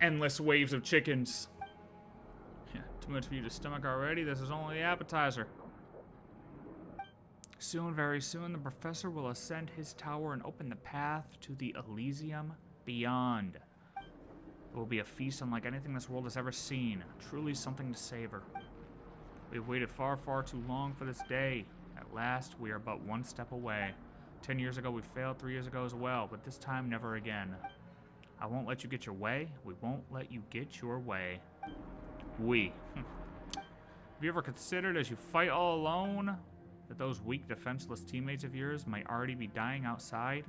Endless waves of chickens. Yeah, too much for you to stomach already. This is only the appetizer. Soon, very soon, the professor will ascend his tower and open the path to the Elysium beyond. It will be a feast unlike anything this world has ever seen. Truly something to savor. We've waited far, far too long for this day. At last, we are but one step away. 10 years ago, we failed. 3 years ago as well, but this time, never again. I won't let you get your way. We won't let you get your way. We. Have you ever considered, as you fight all alone, that those weak, defenseless teammates of yours might already be dying outside,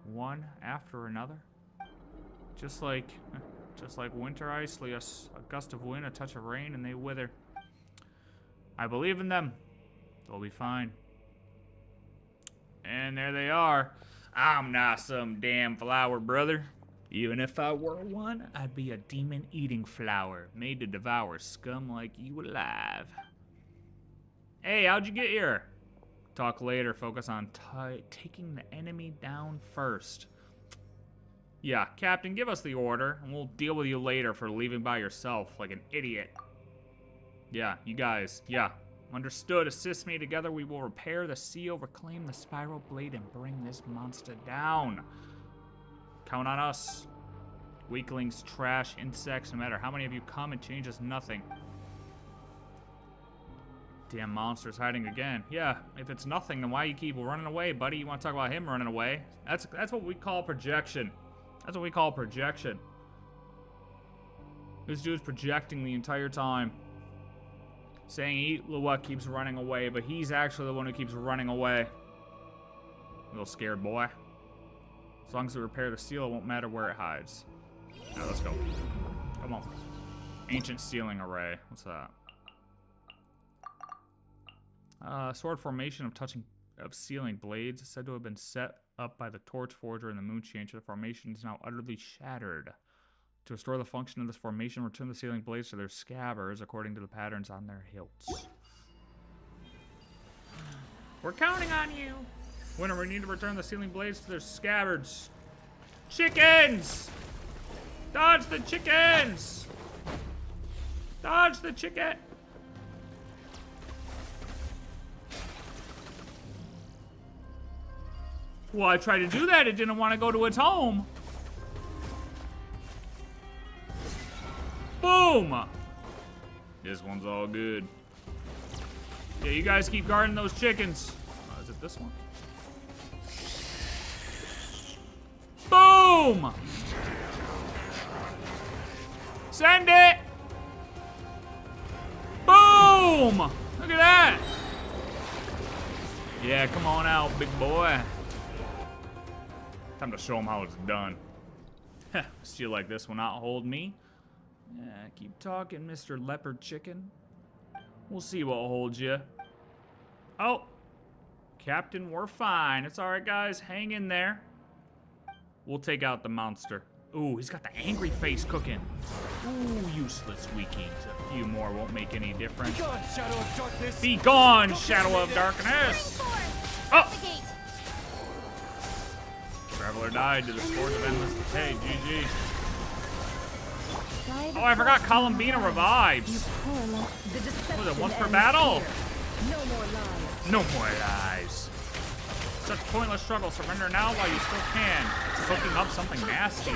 one after another? Just like winter ice, a gust of wind, a touch of rain, and they wither. I believe in them. They'll be fine. And there they are. I'm not some damn flower, brother. Even if I were one, I'd be a demon-eating flower, made to devour scum like you alive. Hey, how'd you get here? Talk later. Focus on taking the enemy down first. Yeah, Captain, give us the order, and we'll deal with you later for leaving by yourself like an idiot. Yeah, you guys. Yeah. Understood. Assist me. Together we will repair the seal, reclaim the spiral blade, and bring this monster down. Count on us. Weaklings, trash, insects, no matter how many of you come, it changes nothing. Damn monster's hiding again. Yeah, if it's nothing, then why you keep running away, buddy? You want to talk about him running away? That's what we call projection. That's what we call projection. This dude's projecting the entire time. Saying Illuga keeps running away, but he's actually the one who keeps running away. Little scared boy. As long as we repair the seal, it won't matter where it hides. Now let's go. Come on. Ancient sealing array. What's that? Sword formation of sealing blades is said to have been set up by the torch forger and the moon changer. The formation is now utterly shattered. To restore the function of this formation, return the sealing blades to their scabbards according to the patterns on their hilts. We're counting on you. Winner, we need to return the sealing blades to their scabbards. Chickens! Dodge the chickens! Dodge the chicken! Well, I tried to do that. It didn't want to go to its home. Boom! This one's all good. Yeah, you guys keep guarding those chickens. Is it this one? Boom! Send it! Boom! Look at that! Yeah, come on out, big boy. Time to show him how it's done. Steel like this will not hold me. Yeah, keep talking, Mr. Leopard Chicken. We'll see what holds you. Oh, Captain, we're fine. It's all right, guys. Hang in there. We'll take out the monster. Ooh, he's got the angry face cooking. Ooh, useless weaklings. A few more won't make any difference. Be gone, Shadow of Darkness! Be gone, Shadow of Darkness! Oh! Traveler died to the scores of endless decay. GG. Oh, I forgot Columbina revives. Was it once per battle? No more lies. No more lies. Such pointless struggle. Surrender now while you still can. It's cooking up something nasty.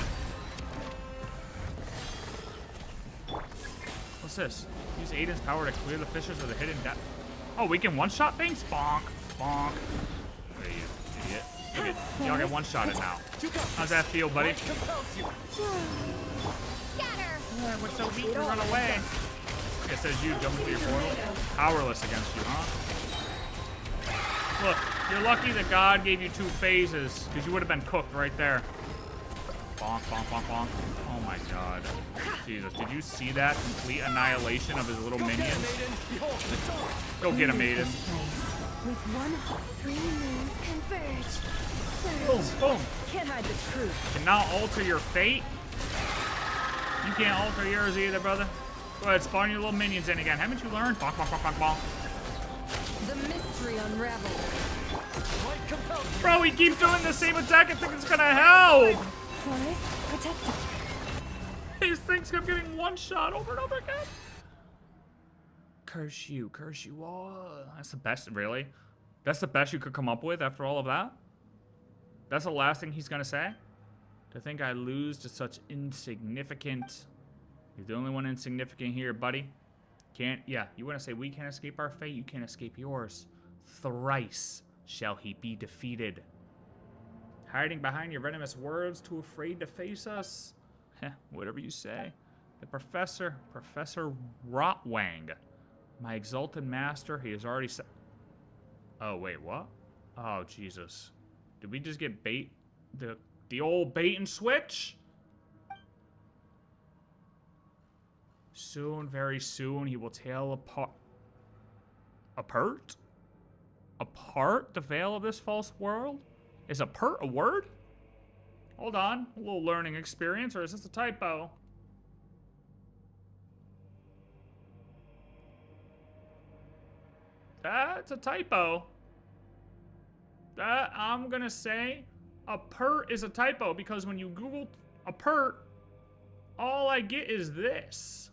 What's this? Use Aiden's power to clear the fissures of the hidden depth. Oh, we can one-shot things? Bonk. Bonk. Hey, you idiot. Look at y'all get one-shotted now. How's that feel, buddy? What's so weak? We run away. It says you jump into your portal. Powerless against you, huh? Look, you're lucky that God gave you 2 phases, because you would have been cooked right there. Bonk, bonk, bonk, bonk. Oh my god. Jesus, did you see that complete annihilation of his little minions? Go get him, Maiden. With one heart, 3 moons converge. Boom, boom. Can't hide the truth. Cannot alter your fate. You can't alter yours either, brother. Go ahead, spawn your little minions in again. Haven't you learned? Bonk, bonk, bonk, bonk, bonk. The mystery unravels. Bro, he keeps doing the same attack. I think it's gonna help. Forest protected. These things kept getting one shot over and over again. Curse you all. That's the best, really? That's the best you could come up with after all of that? That's the last thing he's gonna say? To think I lose to such insignificant. You're the only one insignificant here, buddy. Yeah, you want to say we can't escape our fate? You can't escape yours. Thrice shall he be defeated. Hiding behind your venomous words, too afraid to face us? Heh, whatever you say. The Professor Rotwang. My exalted master, he has already said... Oh, wait, what? Oh, Jesus. Did we just get bait? The old bait and switch? Soon, very soon, he will tear apart the veil of this false world? Is apart a word? Hold on, a little learning experience, or is this a typo? That's a typo. That, I'm gonna say, apart is a typo, because when you Google apart, all I get is this.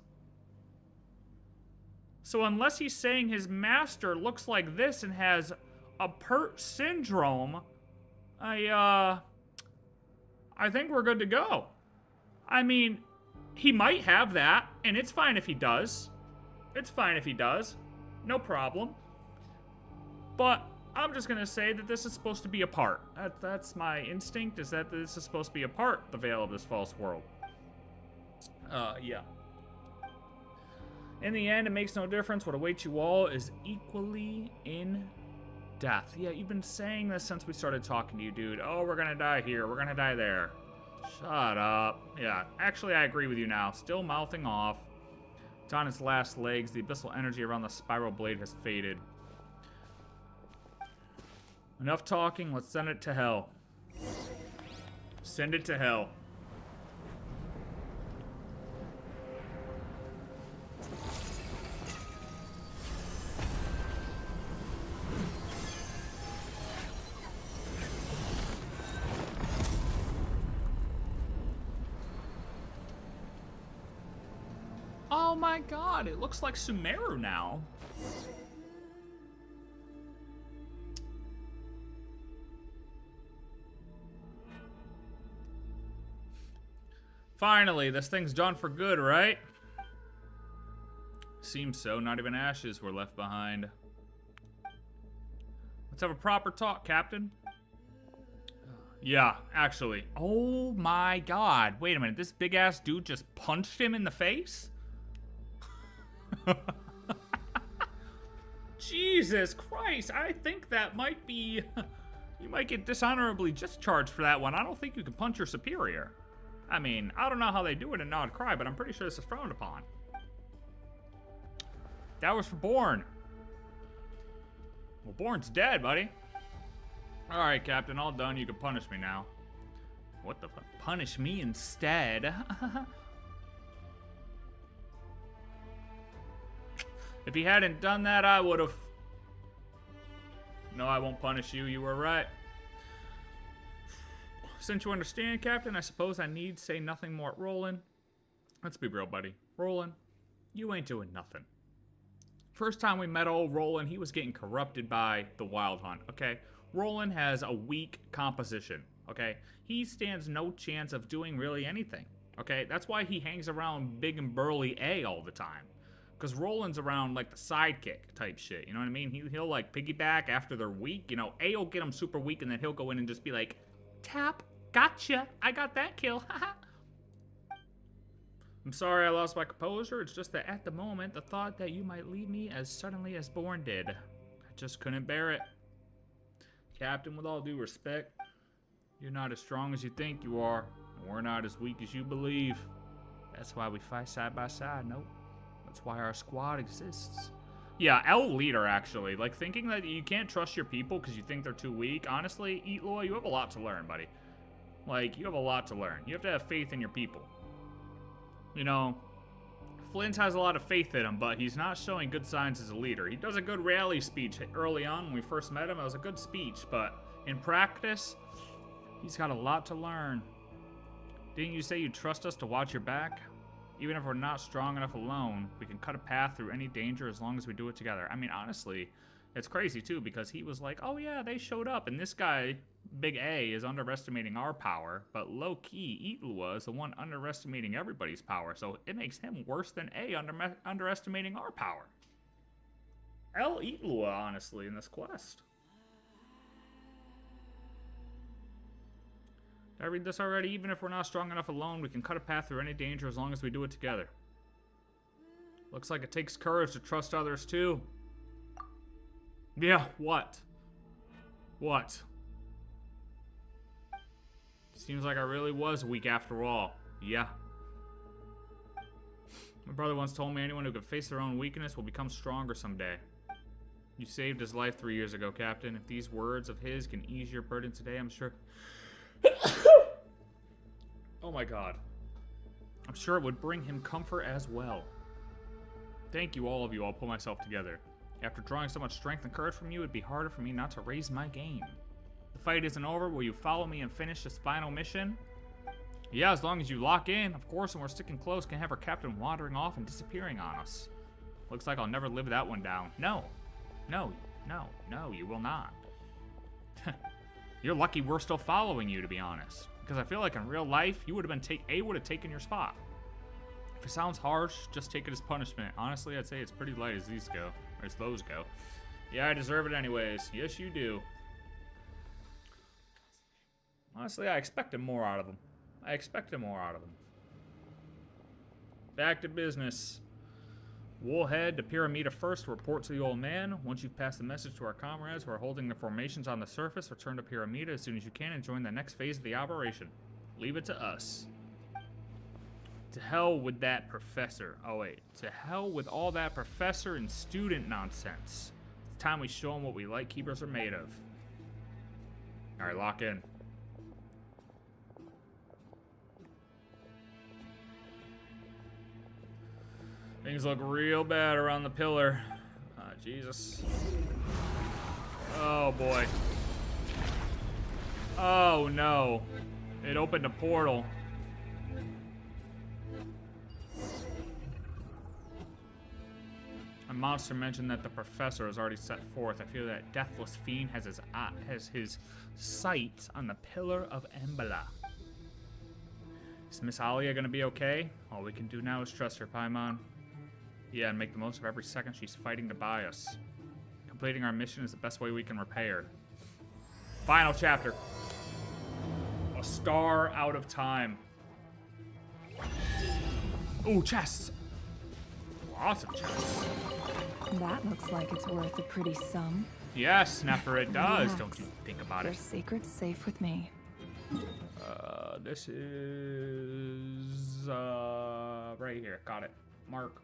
So unless he's saying his master looks like this and has a pert syndrome, I think we're good to go. I mean, he might have that, and it's fine if he does. It's fine if he does. No problem. But I'm just gonna say that this is supposed to be a part. That's my instinct, is that this is supposed to be a part, the veil of this false world. Yeah. In the end, it makes no difference. What awaits you all is equally in death. Yeah, you've been saying this since we started talking to you, dude. Oh, we're gonna die here. We're gonna die there. Shut up. Yeah, actually, I agree with you now. Still mouthing off. It's on its last legs. The abyssal energy around the spiral blade has faded. Enough talking. Let's send it to hell. Send it to hell. Oh my god, it looks like Sumeru now. Finally, this thing's done for good, right? Seems so. Not even ashes were left behind. Let's have a proper talk, Captain. Yeah, actually. Oh my god. Wait a minute. This big-ass dude just punched him in the face? Jesus Christ. I think that might be... You might get dishonorably discharged for that one. I don't think you can punch your superior. I mean, I don't know how they do it in Nod Cry, but I'm pretty sure this is frowned upon. That was for Bjorn. Well, Bjorn's dead, buddy. Alright, Captain, all done. You can punish me now. What the fuck? Punish me instead? If he hadn't done that, I would have. No, I won't punish you. You were right. Since you understand, Captain, I suppose I need say nothing more at Roland. Let's be real, buddy. Roland, you ain't doing nothing. First time we met old Roland, he was getting corrupted by the Wild Hunt, okay? Roland has a weak composition, okay? He stands no chance of doing really anything, okay? That's why he hangs around big and burly A all the time. Because Roland's around, like, the sidekick type shit, you know what I mean? He'll like, piggyback after they're weak. You know, A will get him super weak, and then he'll go in and just be like, tap, gotcha, I got that kill, haha. I'm sorry I lost my composure. It's just that at the moment, the thought that you might leave me as suddenly as Bjorn did, I just couldn't bear it. Captain, with all due respect, you're not as strong as you think you are, and we're not as weak as you believe. That's why we fight side by side, nope. That's why our squad exists. Yeah, L leader, actually. Like, thinking that you can't trust your people because you think they're too weak. Honestly, Illuga, you have a lot to learn, buddy. Like, you have a lot to learn. You have to have faith in your people. You know, Flint has a lot of faith in him, but he's not showing good signs as a leader. He does a good rally speech early on when we first met him. It was a good speech, but in practice, he's got a lot to learn. Didn't you say you trust us to watch your back? Even if we're not strong enough alone, we can cut a path through any danger as long as we do it together. I mean, honestly, it's crazy, too, because he was like, oh, yeah, they showed up, and this guy, Big A, is underestimating our power, but low-key, Illuga is the one underestimating everybody's power, so it makes him worse than A underestimating our power. L Illuga, honestly, in this quest. Did I read this already? Even if we're not strong enough alone, we can cut a path through any danger as long as we do it together. Looks like it takes courage to trust others, too. Yeah, what? What? Seems like I really was weak after all. Yeah. My brother once told me anyone who can face their own weakness will become stronger someday. You saved his life 3 years ago, Captain. If these words of his can ease your burden today, I'm sure... Oh my god. I'm sure it would bring him comfort as well. Thank you, all of you. I'll pull myself together. After drawing so much strength and courage from you, it'd be harder for me not to raise my game. The fight isn't over. Will you follow me and finish this final mission? Yeah, as long as you lock in, of course, and we're sticking close, can have our captain wandering off and disappearing on us. Looks like I'll never live that one down. No. No, no, you will not. You're lucky we're still following you, to be honest. Because I feel like in real life, you would have been A would have taken your spot. If it sounds harsh, just take it as punishment. Honestly, I'd say it's pretty light as these go, or as those go. Yeah, I deserve it anyways. Yes, you do. Honestly, I expected more out of him. Back to business. We'll head to Piramida first to report to the old man. Once you've passed the message to our comrades who are holding the formations on the surface, return to Piramida as soon as you can and join the next phase of the operation. Leave it to us. To hell with that professor. Oh wait, to hell with all that professor and student nonsense. It's time we show them what we light keepers are made of. Alright, lock in. Things look real bad around the pillar. Jesus. Oh boy. Oh no. It opened a portal. A monster mentioned that the professor has already set forth. I feel that deathless fiend has his sights on the pillar of embla. Is Miss Alia gonna be okay? All we can do now is trust her, Paimon. Yeah, and make the most of every second she's fighting to buy us. Completing our mission is the best way we can repay her. Final chapter. A star out of time. Ooh, chests. Lots of chests. That looks like it's worth a pretty sum. Yes, Snapper, it does. Relax. Don't you think about Your it. secret's safe with me. This is right here. Got it. Mark.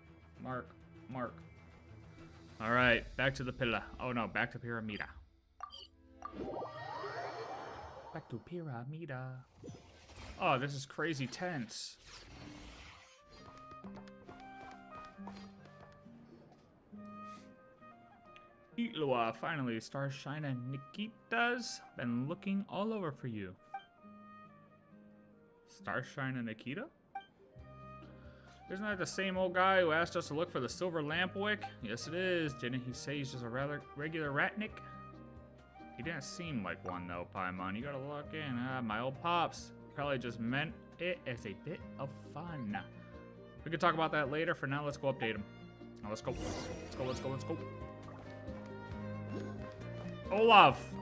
All right, back to the pillar. Oh no, back to Piramida. Back to Piramida. Oh, this is crazy tense. Illuga, finally, Starshine and Nikita's been looking all over for you. Starshine and Nikita? Isn't that the same old guy who asked us to look for the silver lamp wick? Yes, it is. Didn't he say he's just a rather regular ratnik? He didn't seem like one, though, Paimon. You gotta look in. My old pops probably just meant it as a bit of fun. We could talk about that later. For now, let's go update him. Now, let's go. Let's go. Olaf!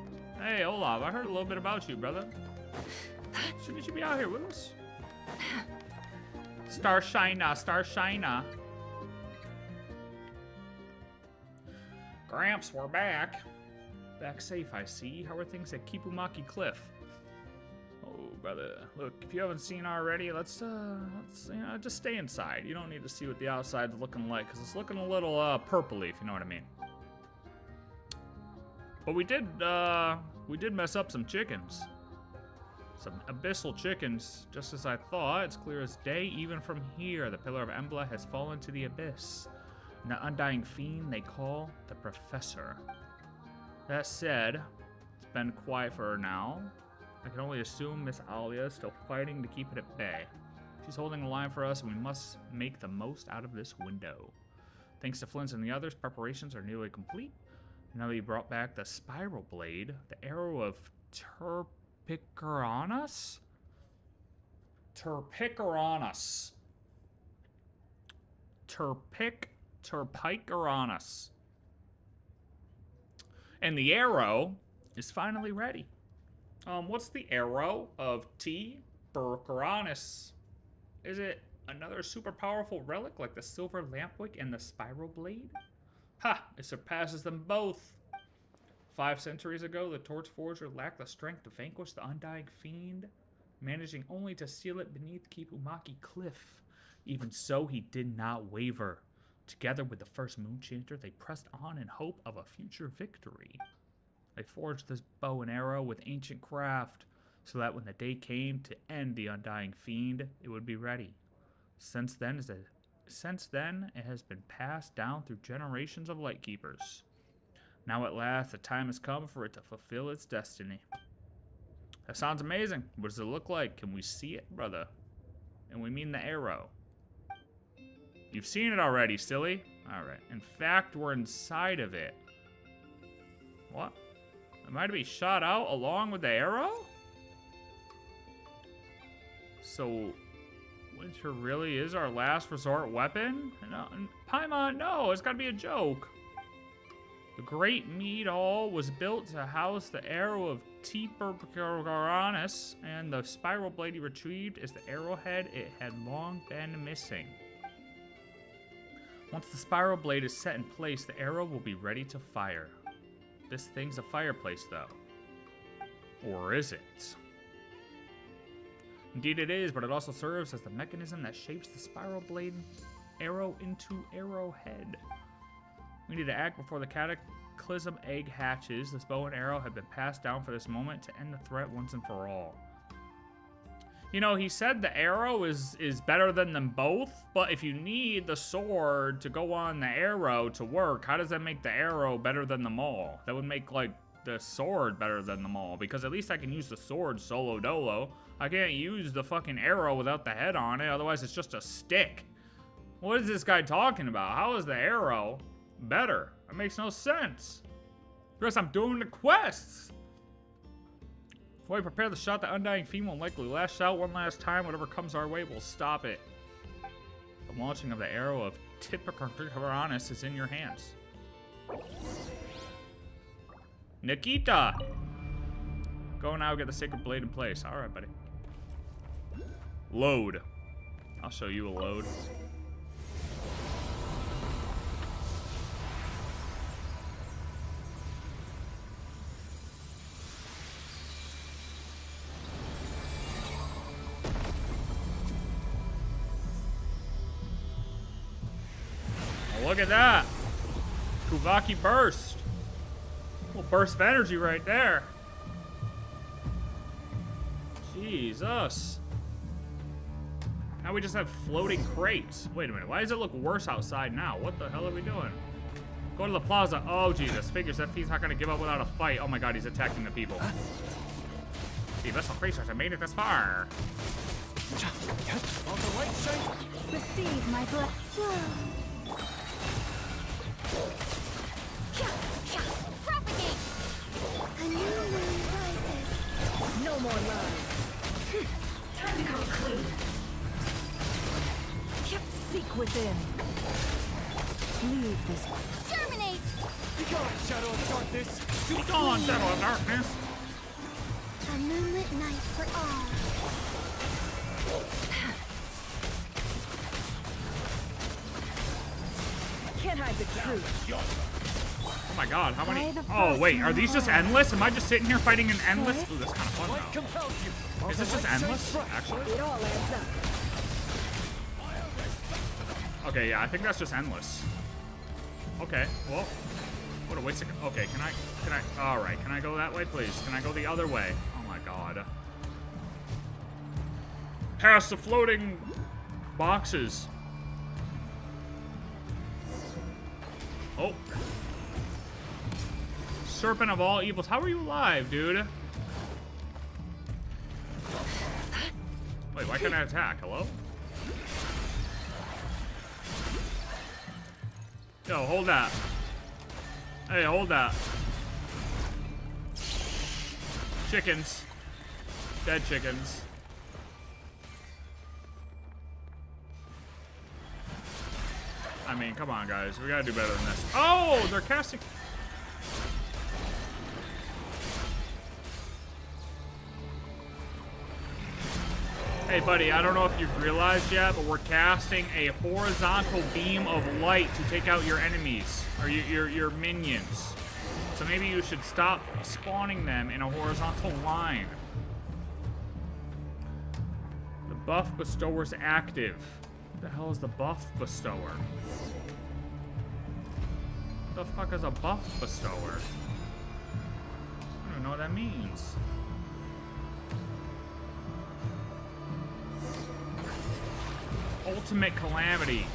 Hey, Olaf. I heard a little bit about you, brother. Shouldn't you be out here with us? Starshina. Gramps, we're back. Back safe, I see. How are things at Kipumaki Cliff? Oh, brother. Look, if you haven't seen already, let's just stay inside. You don't need to see what the outside's looking like, because it's looking a little purpley, if you know what I mean. But we did mess up some chickens. Some abyssal chickens, just as I thought. It's clear as day, even from here. The pillar of embla has fallen to the abyss. And the undying fiend they call the Professor. That said, it's been quiet for her now. I can only assume Miss Alia is still fighting to keep it at bay. She's holding the line for us, and we must make the most out of this window. Thanks to Flins and the others, preparations are nearly complete. Now that you brought back the spiral blade, the arrow of Terpicaranus? Terpicaranus. And the arrow is finally ready. What's the arrow of Terpicaranus? Is it another super powerful relic like the silver lampwick and the spiral blade? Ha! It surpasses them both. 5 centuries ago, the Torch Forger lacked the strength to vanquish the undying fiend, managing only to seal it beneath Kipumaki Cliff. Even so, he did not waver. Together with the first Moonchanter, they pressed on in hope of a future victory. They forged this bow and arrow with ancient craft, so that when the day came to end the undying fiend, it would be ready. Since then, it has been passed down through generations of Lightkeepers. Now at last, the time has come for it to fulfill its destiny. That sounds amazing. What does it look like? Can we see it, brother? And we mean the arrow. You've seen it already, silly. Alright. In fact, we're inside of it. What? Am I to be shot out along with the arrow? So, winter really is our last resort weapon? No, Paimon, no, it's gotta be a joke. The Great Mead Hall was built to house the arrow of Tipergoranus, and the spiral blade he retrieved is the arrowhead it had long been missing. Once the spiral blade is set in place, the arrow will be ready to fire. This thing's a fireplace, though. Or is it? Indeed it is, but it also serves as the mechanism that shapes the spiral blade arrow into arrowhead. We need to act before the cataclysm egg hatches. This bow and arrow have been passed down for this moment to end the threat once and for all. You know, he said the arrow is better than them both, but if you need the sword to go on the arrow to work, how does that make the arrow better than them all? That would make, like, the sword better than them all, because at least I can use the sword solo dolo. I can't use the fucking arrow without the head on it, otherwise it's just a stick. What is this guy talking about? How is the arrow better? That makes no sense. Because I'm doing the quests. While we prepare the shot, the undying fiend will likely lash out one last time. Whatever comes our way, we'll stop it. The launching of the arrow of Tipergoranus is in your hands. Nikita! Go now, get the sacred blade in place. Alright, buddy. Load. I'll show you a load. Look at that. Kuvaki burst. A little burst of energy right there. Jesus. Now we just have floating crates. Wait a minute. Why does it look worse outside now? What the hell are we doing? Go to the plaza. Oh, Jesus. Figures that fiend's not going to give up without a fight. Oh, my God. He's attacking the people. The vessel creatures have made it this far. Receive my blessing. Propagate! A new moon rises. No more lies. Time to come clean. Seek within. Leave this one. Terminate! Be gone, Shadow of Darkness! Be gone, Shadow of Darkness! A moonlit night for all. Can't hide the truth. Oh my God, how many? Oh wait, are these just endless? Am I just sitting here fighting an endless? Ooh, that's kind of fun though. Is this just endless, actually? It all adds up. Okay, yeah, I think that's just endless. Okay, well, what a waste of, okay, can I, all right, can I go that way, please? Can I go the other way? Oh my God. Past the floating boxes. Oh. Serpent of all evils. How are you alive, dude? Wait, why can't I attack? Hello? Yo, hold that. Hey, hold that. Chickens. Dead chickens. I mean, come on, guys. We gotta do better than this. Oh, they're casting. Hey, buddy, I don't know if you've realized yet, but we're casting a horizontal beam of light to take out your enemies, or your minions. So maybe you should stop spawning them in a horizontal line. The buff bestower's active. What the hell is the buff bestower? What the fuck is a buff bestower? I don't even know what that means. Ultimate calamity.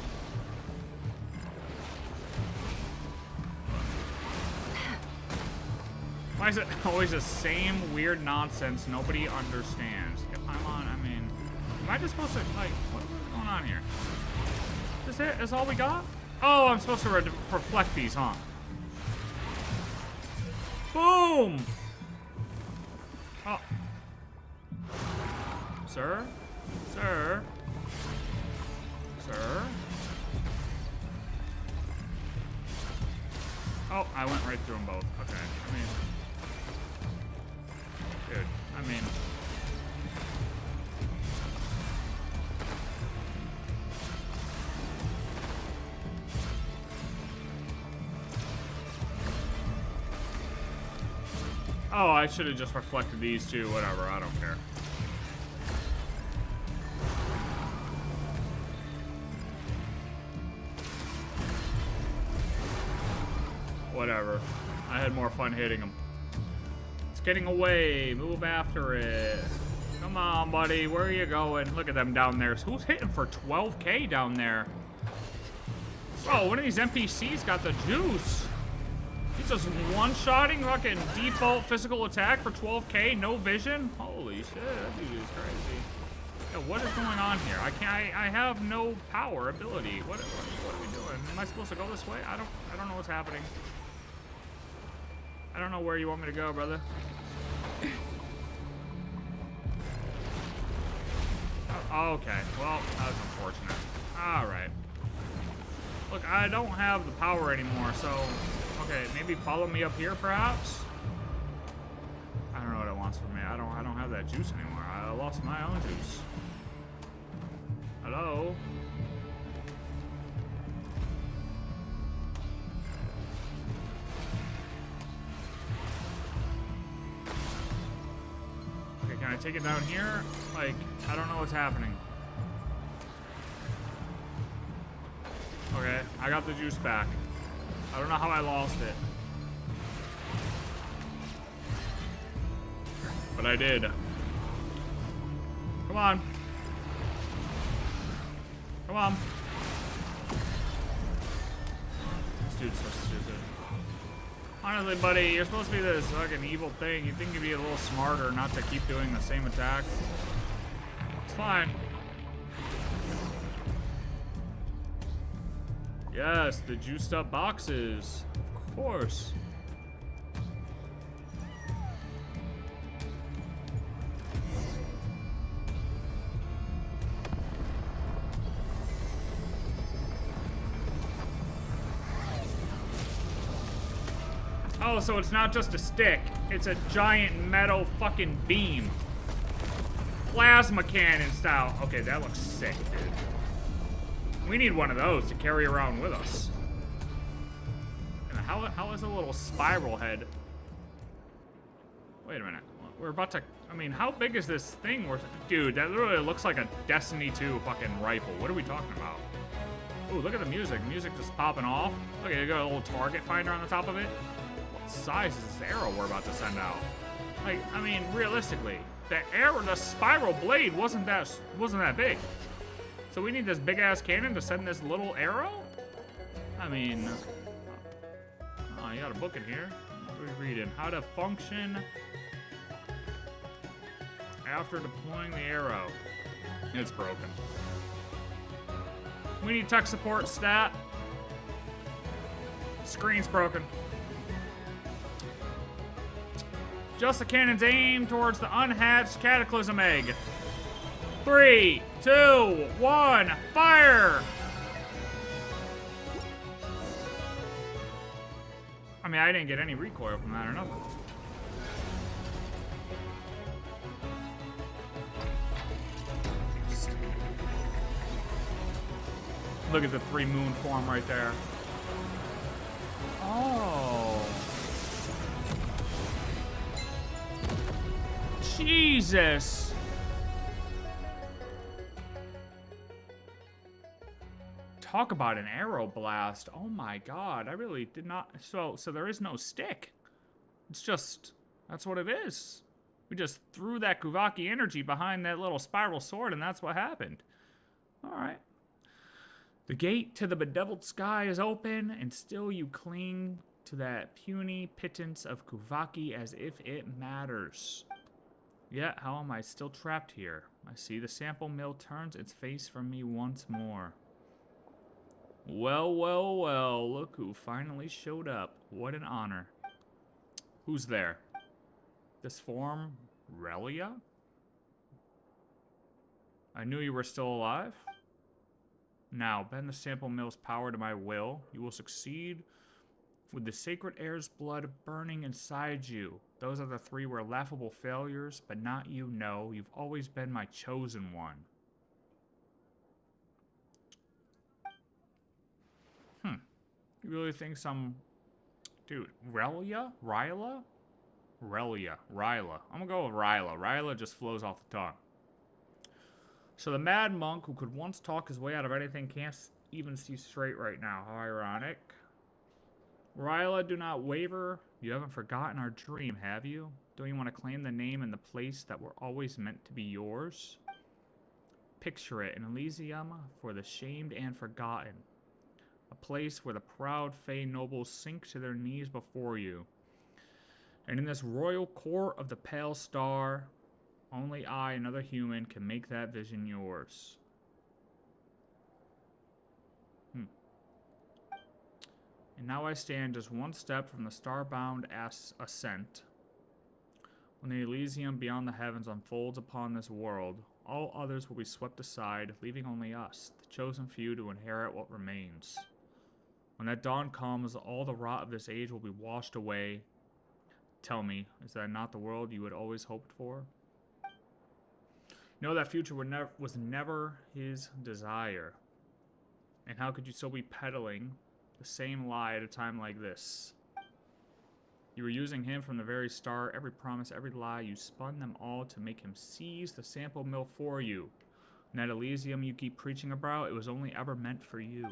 Why is it always the same weird nonsense nobody understands? If I'm on, I mean, am I just supposed to, like, what's going on here? Is it? Is all we got? Oh, I'm supposed to reflect these, huh? Boom! Oh. Sir? Sir? Sir? Oh, I went right through them both. Okay, I mean... Dude, I mean... Oh, I should have just reflected these two. Whatever, I don't care. Whatever. I had more fun hitting him. It's getting away. Move after it. Come on, buddy. Where are you going? Look at them down there. Who's hitting for 12k down there? Oh, one of these NPCs got the juice. He's just one-shotting fucking default physical attack for 12k, no vision? Holy shit, that dude is crazy. Yo, what is going on here? I have no power ability. What are we doing? Am I supposed to go this way? I don't know what's happening. I don't know where you want me to go, brother. Oh, okay, well, that's unfortunate. Alright. Look, I don't have the power anymore, so... Okay, maybe follow me up here, perhaps? I don't know what it wants from me. I don't have that juice anymore. I lost my own juice. Hello? Okay, can I take it down here? Like, I don't know what's happening. Okay, I got the juice back. I don't know how I lost it. But I did. Come on. Come on. This dude's so stupid. Honestly, buddy, you're supposed to be this fucking evil thing. You'd think you'd be a little smarter not to keep doing the same attack. It's fine. Yes, the juiced up boxes. Of course. Oh, so it's not just a stick. It's a giant metal fucking beam. Plasma cannon style. Okay, that looks sick, dude. We need one of those to carry around with us. And how is a little spiral head? Wait a minute. We're about to... I mean, how big is this thing? Dude, that literally looks like a Destiny 2 fucking rifle. What are we talking about? Ooh, look at the music. Music just popping off. Look, you got a little target finder on the top of it. What size is this arrow we're about to send out? Like, I mean, realistically, the arrow, the spiral blade wasn't that big. So we need this big-ass cannon to send this little arrow? I mean... Oh, you got a book in here. What are we reading? How to function after deploying the arrow. It's broken. We need tech support stat. Screen's broken. Just the cannon's aim towards the unhatched cataclysm egg. 3, 2, 1, fire! I mean, I didn't get any recoil from that or nothing. Look at the 3 moon form right there. Oh. Jesus. Talk about an arrow blast. Oh my god, I really did not... So there is no stick. It's just... That's what it is. We just threw that Kuvaki energy behind that little spiral sword and that's what happened. Alright. The gate to the bedeviled sky is open and still you cling to that puny pittance of Kuvaki as if it matters. Yet, how am I still trapped here? I see the sample mill turns its face from me once more. Well, well, well, look who finally showed up. What an honor. Who's there? This form, Relia? I knew you were still alive. Now, bend the sample mill's power to my will. You will succeed with the sacred air's blood burning inside you. Those other three were laughable failures, but not you, no. You've always been my chosen one. You really think some... Dude, Relia? Ryla? Relia. Ryla. I'm gonna go with Ryla. Ryla just flows off the tongue. So the mad monk who could once talk his way out of anything can't even see straight right now. How ironic. Ryla, do not waver. You haven't forgotten our dream, have you? Don't you want to claim the name and the place that were always meant to be yours? Picture it, an Elysium for the shamed and forgotten. A place where the proud Fey nobles sink to their knees before you. And in this royal court of the pale star, only I, another human, can make that vision yours. And now I stand just one step from the star-bound ascent. When the Elysium beyond the heavens unfolds upon this world, all others will be swept aside, leaving only us, the chosen few, to inherit what remains. When that dawn comes, all the rot of this age will be washed away. Tell me, is that not the world you had always hoped for? No, that future was never his desire. And how could you still be peddling the same lie at a time like this? You were using him from the very start. Every promise, every lie, you spun them all to make him seize the sample mill for you. And that Elysium you keep preaching about, it was only ever meant for you.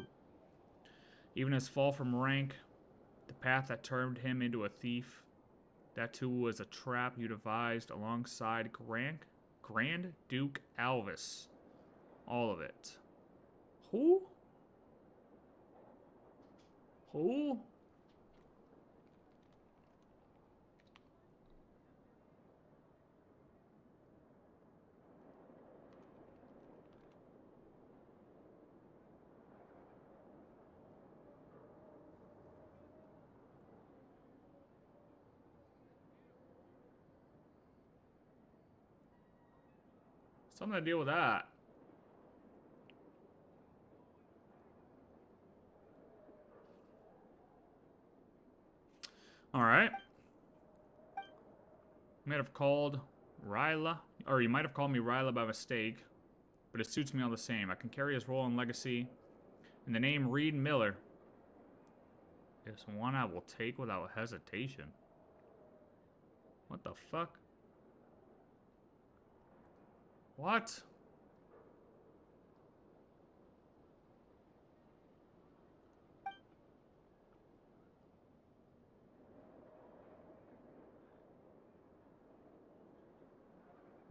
Even his fall from rank, the path that turned him into a thief, that too was a trap you devised alongside Grand Duke Alvis. All of it. Who? Who? Something to deal with that. Alright. You might have called Ryla, or you might have called me Ryla by mistake, but it suits me all the same. I can carry his role and legacy, and the name Reed Miller is one I will take without hesitation. What the fuck? What?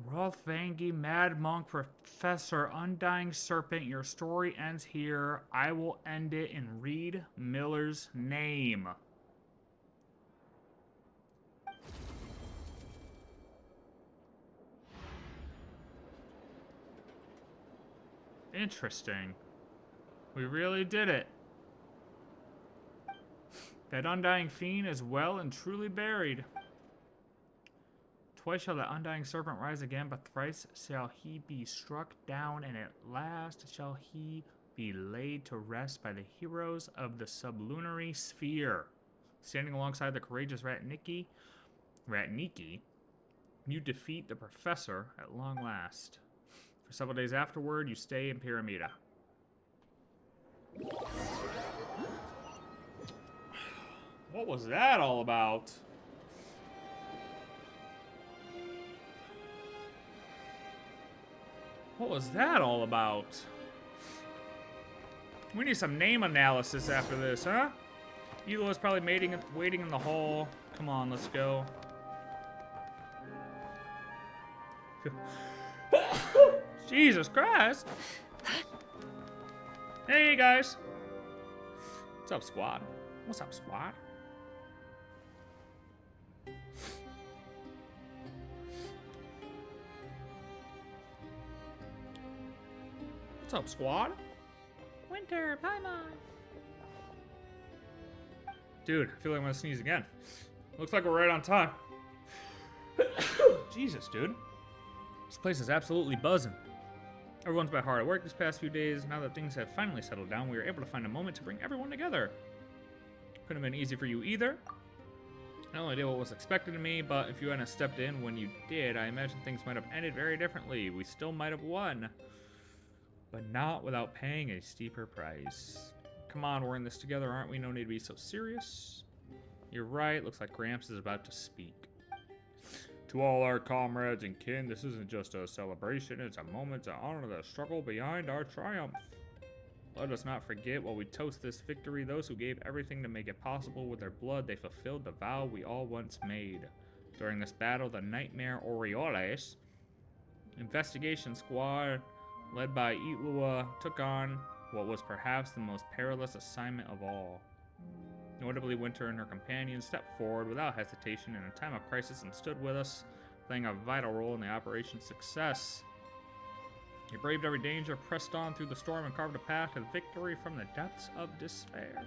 Rothvangi, Mad Monk, Professor, Undying Serpent, your story ends here. I will end it in Reed Miller's name. Interesting. We really did it. That undying fiend is well and truly buried. Twice shall the undying serpent rise again, but thrice shall he be struck down, and at last shall he be laid to rest by the heroes of the sublunary sphere. Standing alongside the courageous Ratniki, you defeat the professor at long last. For several days afterward, you stay in Piramida. What was that all about? What was that all about? We need some name analysis after this, huh? Elo's probably waiting in the hall. Come on, let's go. Jesus Christ. Hey, guys. What's up, squad? What's up, squad? What's up, squad? Winter, Paimon. Dude, I feel like I'm gonna sneeze again. Looks like we're right on time. Jesus, dude. This place is absolutely buzzing. Everyone's been hard at work these past few days. Now that things have finally settled down, we were able to find a moment to bring everyone together. Couldn't have been easy for you either. I only did what was expected of me, but if you hadn't stepped in when you did, I imagine things might have ended very differently. We still might have won, but not without paying a steeper price. Come on, we're in this together, aren't we? No need to be so serious. You're right, looks like Gramps is about to speak. To all our comrades and kin, this isn't just a celebration, it's a moment to honor the struggle behind our triumph. Let us not forget, while we toast this victory, those who gave everything to make it possible with their blood, they fulfilled the vow we all once made. During this battle, the Nightmare Orioles investigation squad, led by Illuga, took on what was perhaps the most perilous assignment of all. Notably, Winter and her companions stepped forward without hesitation in a time of crisis and stood with us, playing a vital role in the operation's success. They braved every danger, pressed on through the storm, and carved a path to victory from the depths of despair.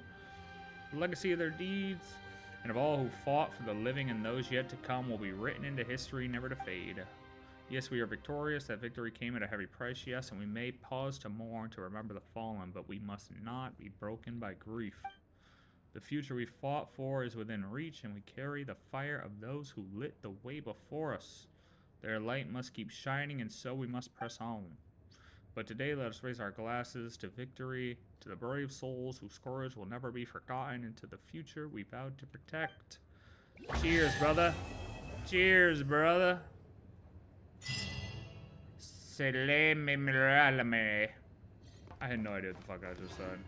The legacy of their deeds, and of all who fought for the living and those yet to come, will be written into history, never to fade. Yes, we are victorious. That victory came at a heavy price, yes, and we may pause to mourn, to remember the fallen, but we must not be broken by grief. The future we fought for is within reach, and we carry the fire of those who lit the way before us. Their light must keep shining, and so we must press on. But today, let us raise our glasses to victory, to the brave souls whose courage will never be forgotten, and to the future we vowed to protect. Cheers, brother. Cheers, brother. Seleme miralame. I had no idea what the fuck I just said.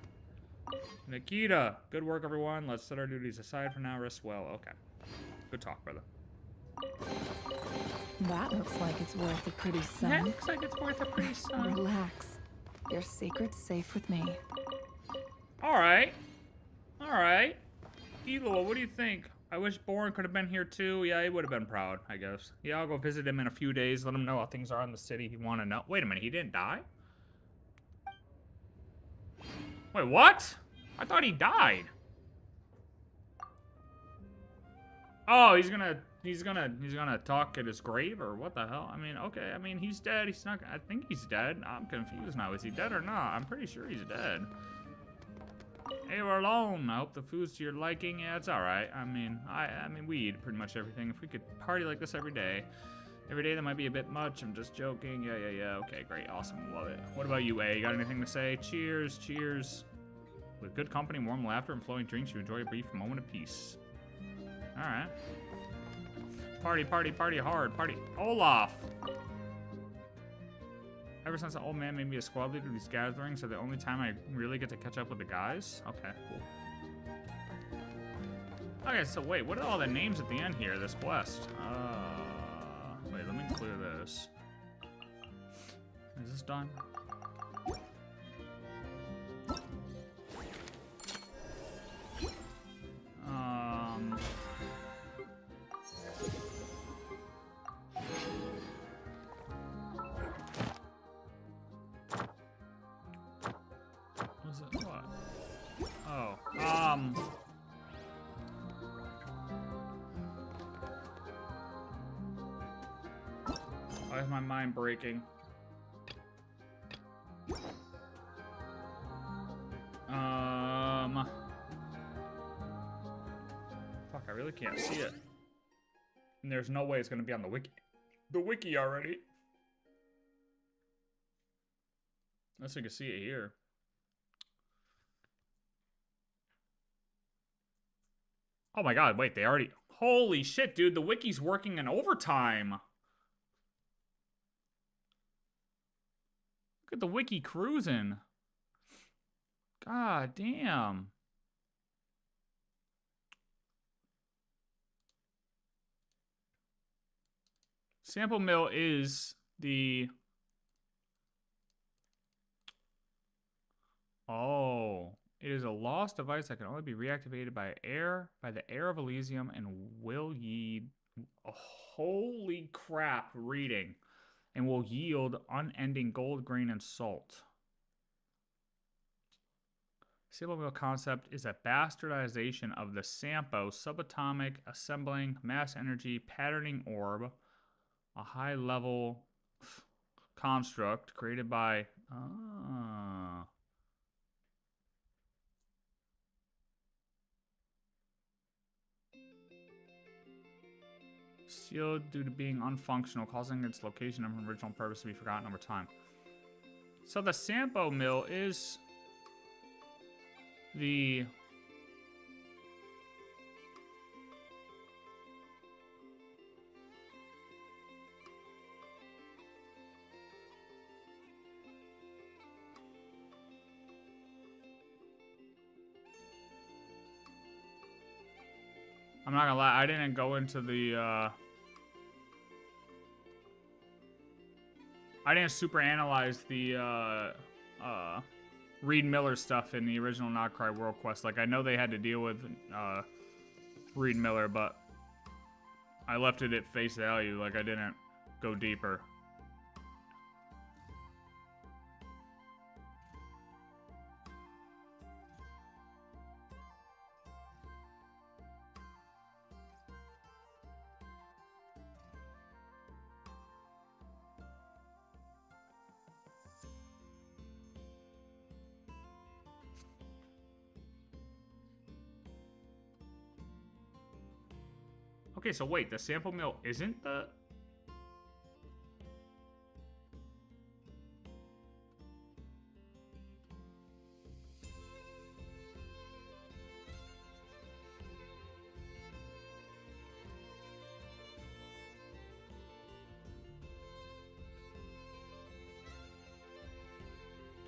Nikita, good work, everyone. Let's set our duties aside for now. Rest well. Okay. Good talk, brother. That looks like it's worth a pretty sum. That looks like it's worth a pretty sum. Relax. Your secret's safe with me. Alright. Alright. Elo, what do you think? I wish Bjorn could have been here too. Yeah, he would have been proud, I guess. Yeah, I'll go visit him in a few days. Let him know how things are in the city. He want to know. Wait a minute, he didn't die? Wait, what? I thought he died. Oh, he's gonna talk at his grave, or what the hell? I mean, okay, I mean, he's dead. He's not, I think he's dead. I'm confused now. Is he dead or not? I'm pretty sure he's dead. Hey, we're alone. I hope the food's to your liking. Yeah, it's all right. I mean, we eat pretty much everything. If we could party like this every day, that might be a bit much. I'm just joking. Yeah. Okay, great, awesome, love it. What about you, A? You got anything to say? Cheers, cheers. With good company, warm laughter, and flowing drinks, you enjoy a brief moment of peace. All right. Party, party, party hard, party. Olaf. Ever since the old man made me a squad leader, these gatherings are the only time I really get to catch up with the guys. Okay, cool. Okay, so wait, what are all the names at the end here, this quest? Wait, let me clear this. Is this done? Was it what? Oh, why is my mind breaking? Fuck, I really can't see it. And there's no way it's gonna be on the wiki. The wiki already. Unless you can see it here. Oh my god, wait, they already... Holy shit, dude, the wiki's working in overtime. Look at the wiki cruising. God damn. Sample mill is the... Oh, it is a lost device that can only be reactivated by the air of Elysium, and will yield... Holy crap, reading. And will yield unending gold, grain, and salt. Sample mill concept is a bastardization of the Sampo subatomic assembling mass energy patterning orb, a high level construct created by... Sealed due to being unfunctional, causing its location and original purpose to be forgotten over time. So the Sampo mill is the... I'm not gonna lie, I didn't go into the, I didn't super analyze the, Reed Miller stuff in the original Not Cry World Quest. Like, I know they had to deal with, Reed Miller, but I left it at face value. Like, I didn't go deeper. Okay, so wait, the sample mill isn't the...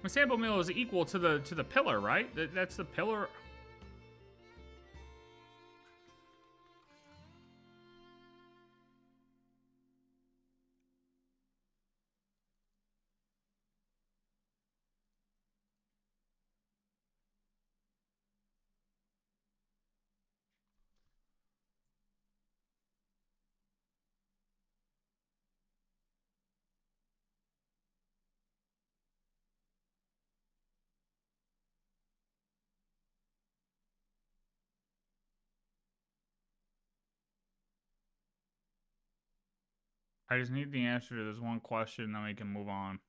The sample mill is equal to the pillar, right? That's the pillar... I just need the answer to this one question, then we can move on.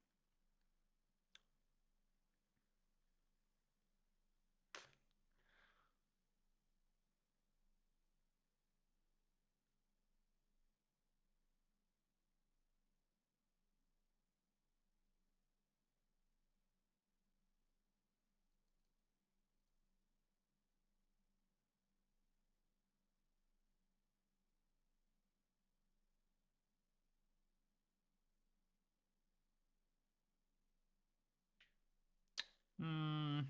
Hmm.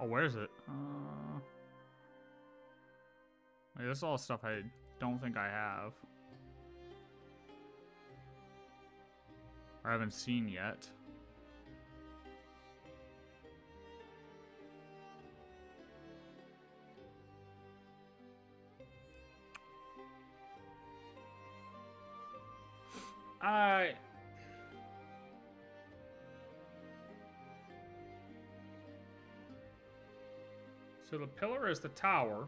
Oh, where is it? Wait, this is all stuff I don't think I have. Or haven't seen yet. So the pillar is the tower.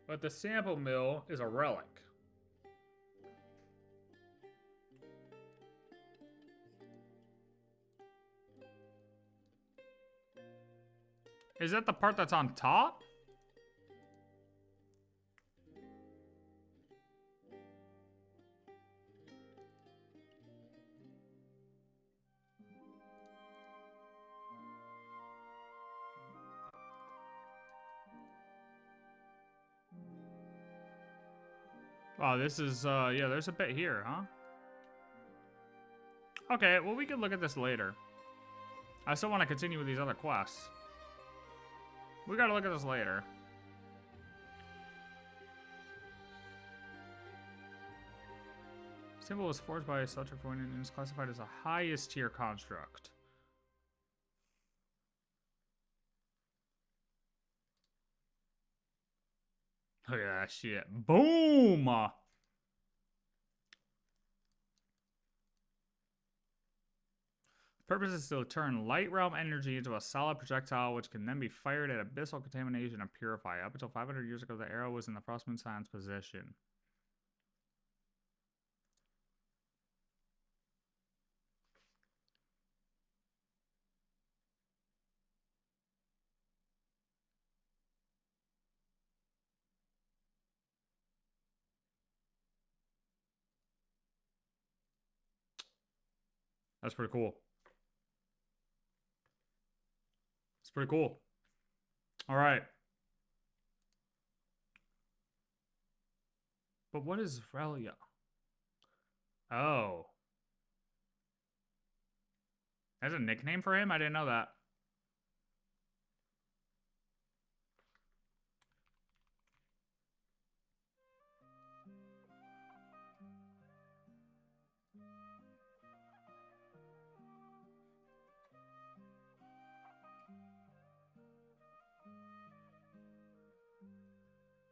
But the sample mill is a relic. Is that the part that's on top? Wow, this is, yeah, there's a bit here, huh? Okay, well, we can look at this later. I still want to continue with these other quests. We gotta look at this later. Symbol was forged by such a point and is classified as a highest tier construct. Look at that shit. Boom! The purpose is to turn light realm energy into a solid projectile, which can then be fired at abyssal contamination and purify. Up until 500 years ago, the arrow was in the frost moon sign's position. That's pretty cool. It's pretty cool. All right. But what is Relia? Oh. That's a nickname for him? I didn't know that.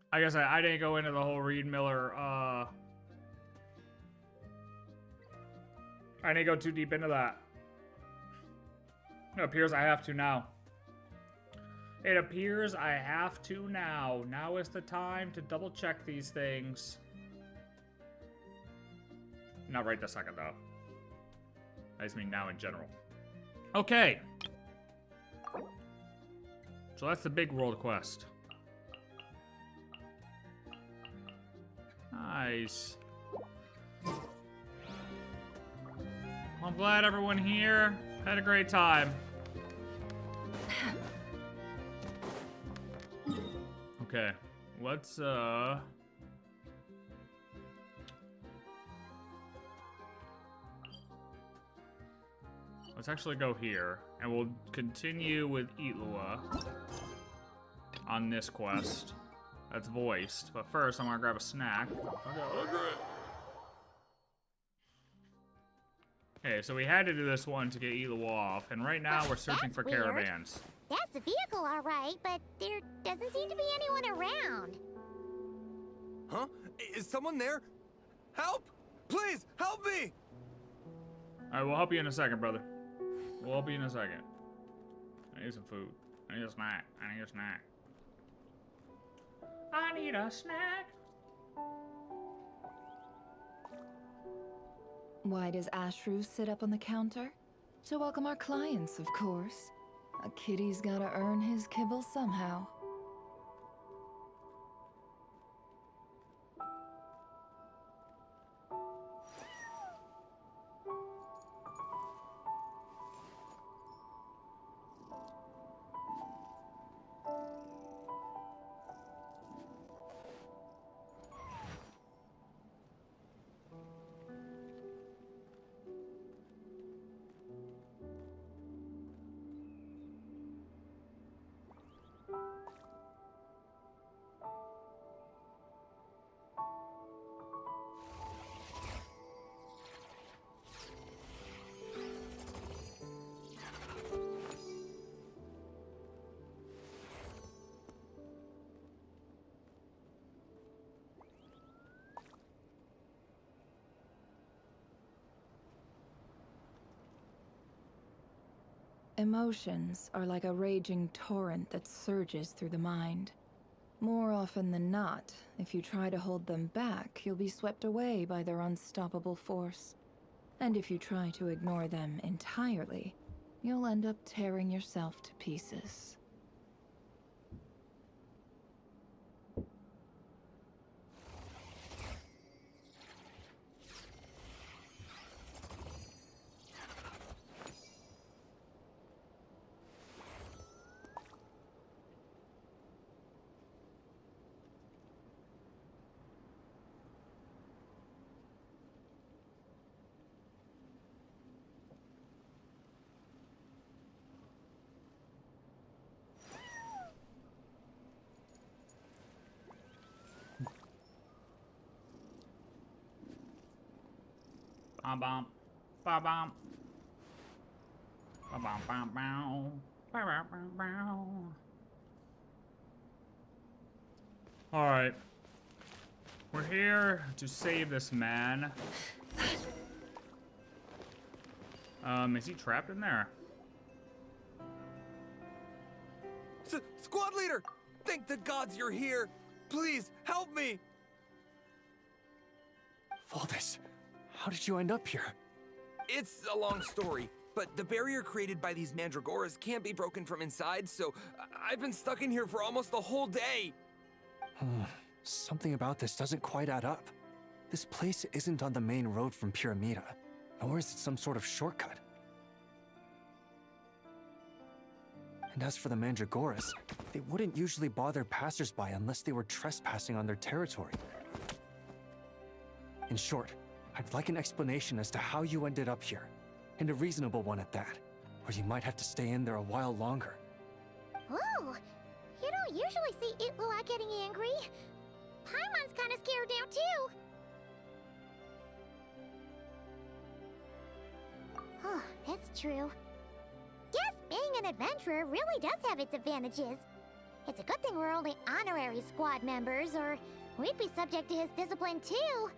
I guess I didn't go into the whole Reed Miller, I didn't go too deep into that. It appears I have to now. It appears I have to now. Now is the time to double check these things. Not right this second, though. I just mean now in general. Okay. So that's the big world quest. Nice. I'm glad everyone here had a great time. Okay, let's actually go here, and we'll continue with Illuga on this quest. That's voiced, but first I'm gonna grab a snack. Okay, so we had to do this one to get Illuga off, and right now we're searching for weird. caravans. That's the vehicle, all right, but there doesn't seem to be anyone around. Huh? Is someone there? Help! Please, help me! Alright, we'll help you in a second, brother. We'll help you in a second. I need some food. I need a snack. I need a snack. I need a snack. Why does Ashru sit up on the counter? To welcome our clients, of course. A kitty's gotta earn his kibble somehow. Emotions are like a raging torrent that surges through the mind. More often than not, if you try to hold them back, you'll be swept away by their unstoppable force. And if you try to ignore them entirely, you'll end up tearing yourself to pieces. Ba-bum. Ba-bum. Ba-bum, bum, bow. Ba-bum, bum, bow. Alright. We're here to save this man. Is he trapped in there? Squad leader! Thank the gods you're here! Please, help me! Valdis, how did you end up here? It's a long story, but the barrier created by these mandragoras can't be broken from inside, so I've been stuck in here for almost the whole day. Something about this doesn't quite add up. This place isn't on the main road from Piramida, nor is it some sort of shortcut. And as for the mandragoras, they wouldn't usually bother passersby unless they were trespassing on their territory. In short, I'd like an explanation as to how you ended up here, and a reasonable one at that, or you might have to stay in there a while longer. Ooh, you don't usually see Illuga getting angry. Paimon's kind of scared now, too. Oh, that's true. Guess being an adventurer really does have its advantages. It's a good thing we're only honorary squad members, or we'd be subject to his discipline, too.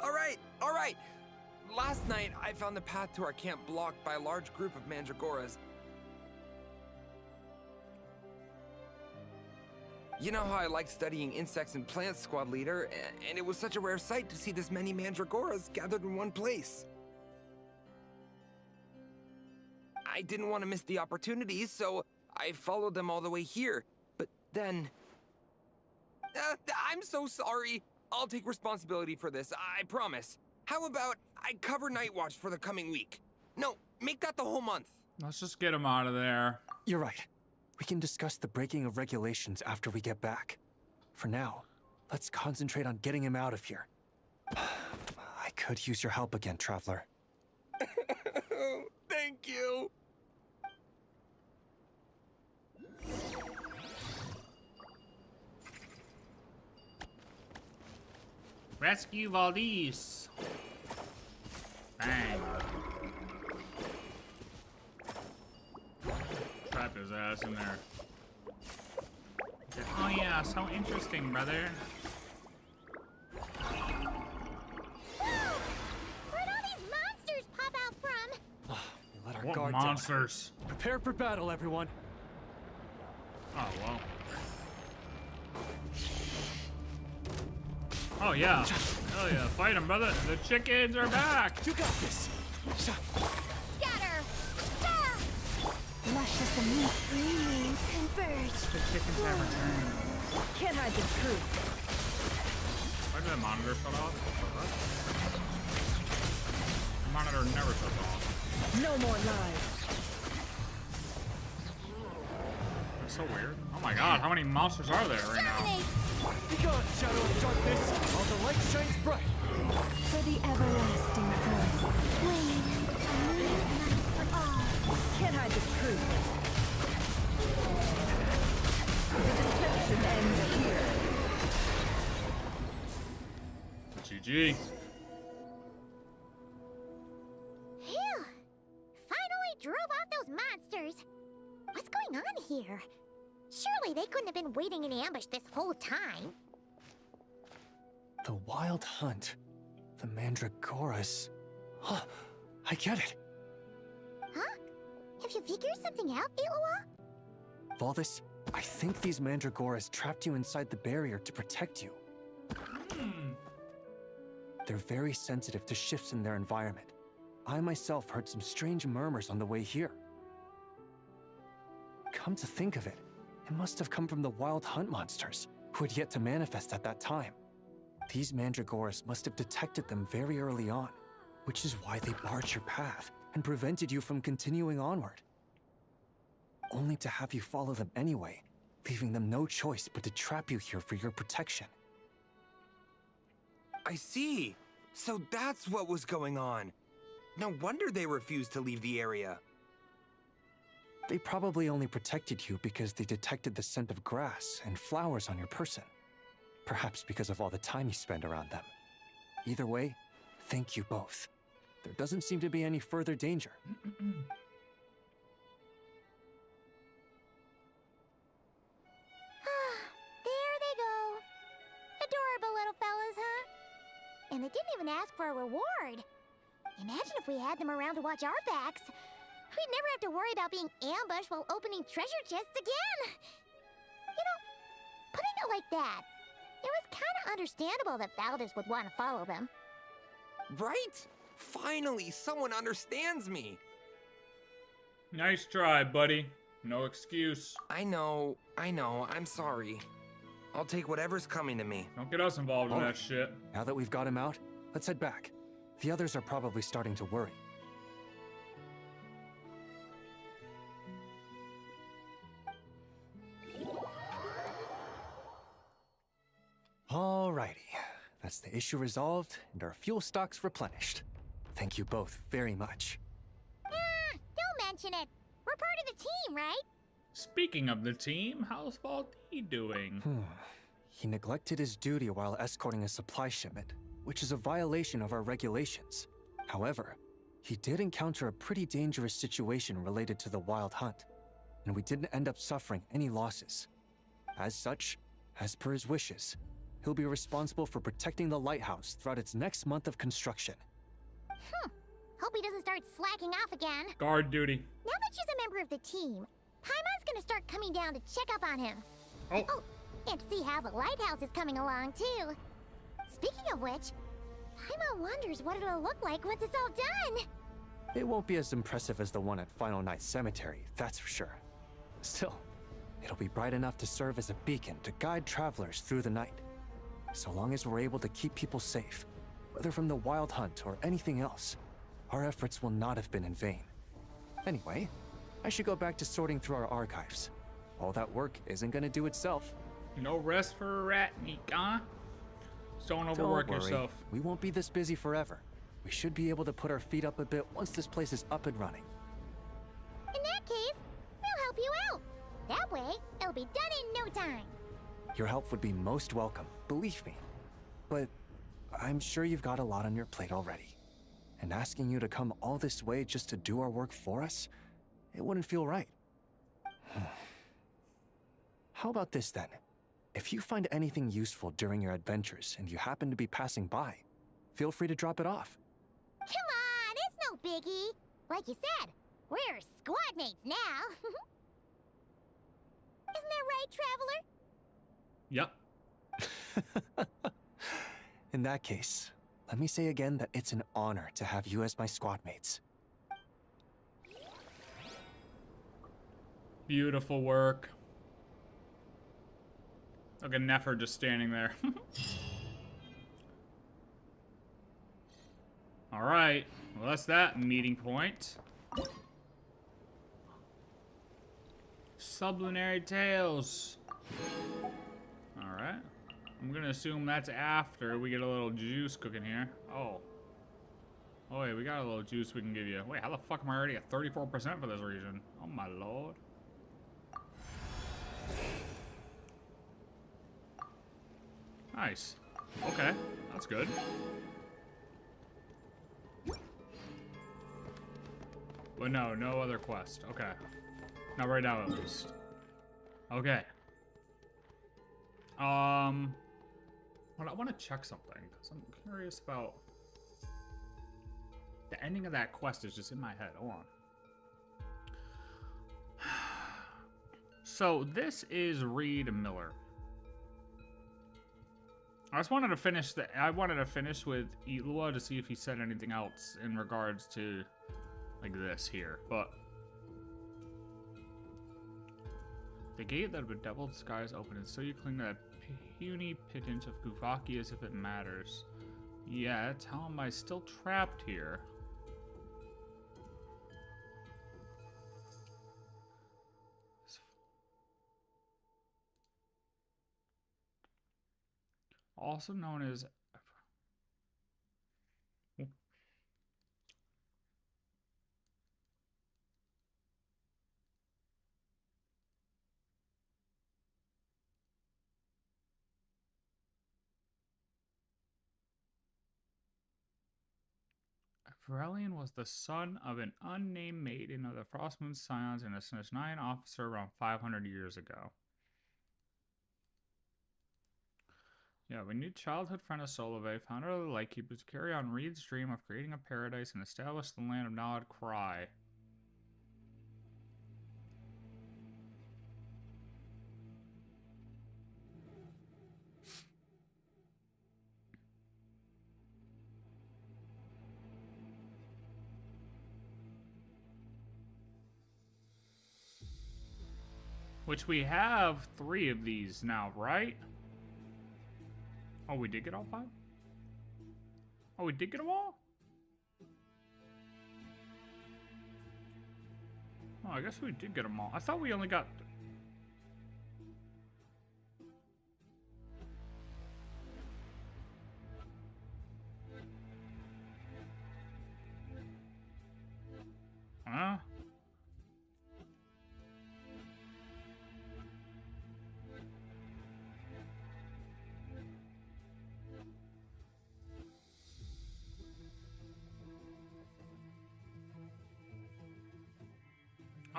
All right. Last night, I found the path to our camp blocked by a large group of mandragoras. You know how I like studying insects and plants, squad leader, and it was such a rare sight to see this many mandragoras gathered in one place. I didn't want to miss the opportunity, so I followed them all the way here. But then... I'm so sorry. I'll take responsibility for this, I promise. How about I cover Night Watch for the coming week? No, make that the whole month. Let's just get him out of there. You're right. We can discuss the breaking of regulations after we get back. For now, let's concentrate on getting him out of here. I could use your help again, Traveler. Thank you. Rescue Valdis. Bang. Trap his ass in there. Oh yeah, so interesting, brother. Where'd all these monsters pop out from? We let our What guard monsters? down. Prepare for battle, everyone. Oh, well. Oh, yeah. Hell yeah. Fight them, brother. The chickens are back. You got this. Scatter! Ah! Luscious and meat means converge. The chickens have returned. Can't hide the truth. Why did the monitor shut off? The monitor never shuts off. No more lies. That's so weird. Oh my god, how many monsters are there right now? Be gone, shadow of darkness, while the light shines bright. For the everlasting forest. Flame, a moonlit night for all. Can't hide the truth. The deception ends here. GG. Phew! Finally drove out those monsters. What's going on here? Surely they couldn't have been waiting in ambush this whole time. The wild hunt. The mandragoras. Huh, I get it. Huh? Have you figured something out, Illuga? Valdis, I think these mandragoras trapped you inside the barrier to protect you. They're very sensitive to shifts in their environment. I myself heard some strange murmurs on the way here. Come to think of it, it must have come from the wild hunt monsters, who had yet to manifest at that time. These mandragoras must have detected them very early on, which is why they barred your path and prevented you from continuing onward. Only to have you follow them anyway, leaving them no choice but to trap you here for your protection. I see. So that's what was going on. No wonder they refused to leave the area. They probably only protected you because they detected the scent of grass and flowers on your person. Perhaps because of all the time you spend around them. Either way, Thank you both. There doesn't seem to be any further danger. There they go. Adorable little fellas, huh? And they didn't even ask for a reward. Imagine if we had them around to watch our backs. We'd never have to worry about being ambushed while opening treasure chests again. You know, putting it like that, it was kind of understandable that Valdez would want to follow them. Right? Finally, someone understands me. Nice try, buddy. No excuse. I know. I'm sorry. I'll take whatever's coming to me. Don't get us involved in that shit. Now that we've got him out, let's head back. The others are probably starting to worry. Alrighty. That's the issue resolved and our fuel stocks replenished. Thank you both very much. Don't mention it. We're part of the team, right? Speaking of the team, how's Valdi doing? He neglected his duty while escorting a supply shipment, which is a violation of our regulations. However, he did encounter a pretty dangerous situation related to the wild hunt, and we didn't end up suffering any losses. As such, as per his wishes, he'll be responsible for protecting the lighthouse throughout its next month of construction. Hope he doesn't start slacking off again. Guard duty. Now that she's a member of the team, Paimon's gonna start coming down to check up on him. Oh, and see how the lighthouse is coming along, too. Speaking of which, Paimon wonders what it'll look like once it's all done. It won't be as impressive as the one at Final Night Cemetery, that's for sure. Still, it'll be bright enough to serve as a beacon to guide travelers through the night. So long as we're able to keep people safe, whether from the wild hunt or anything else, our efforts will not have been in vain. Anyway, I should go back to sorting through our archives. All that work isn't gonna do itself. No rest for a rat, Nick, huh? Just don't overwork Don't worry. yourself. We won't be this busy forever. We should be able to put our feet up a bit once this place is up and running. In that case, we'll help you out. That way, it'll be done in no time. Your help would be most welcome, believe me. But I'm sure you've got a lot on your plate already. And asking you to come all this way just to do our work for us, it wouldn't feel right. How about this then? If you find anything useful during your adventures and you happen to be passing by, feel free to drop it off. Come on, it's no biggie. Like you said, we're squad mates now. Isn't that right, Traveler? Yep. In that case, let me say again that it's an honor to have you as my squad mates. Beautiful work. Look at Nefer just standing there. Alright, well that's that meeting point. Sublunary Tales. Alright. I'm gonna assume that's after we get a little juice cooking here. Oh. Oh wait, we got a little juice we can give you. Wait, how the fuck am I already at 34% for this region? Oh my lord. Nice. Okay, that's good. But no, no other quest. Okay. Not right now, at least. Okay. Well, I want to check something, because I'm curious about... The ending of that quest is just in my head. Hold on. So, this is Reed Miller. I just wanted to finish I wanted to finish with Illuga to see if he said anything else in regards to like this here, but the gate that bedeviled skies open, and so you cling to that puny pittance of kipumaki as if it matters. Yet, how am I still trapped here? Also known as... Varelian was the son of an unnamed maiden of the Frostmoon Scions and a Snezhnaya officer around 500 years ago. Yeah, we need childhood friend of Solove, founder of the Lightkeepers, to carry on Reed's dream of creating a paradise and establish the land of Nod Krai. Which we have 3 of these now, right? Oh, we did get all 5? Oh, we did get them all? Oh, I guess we did get them all. I thought we only got... Huh?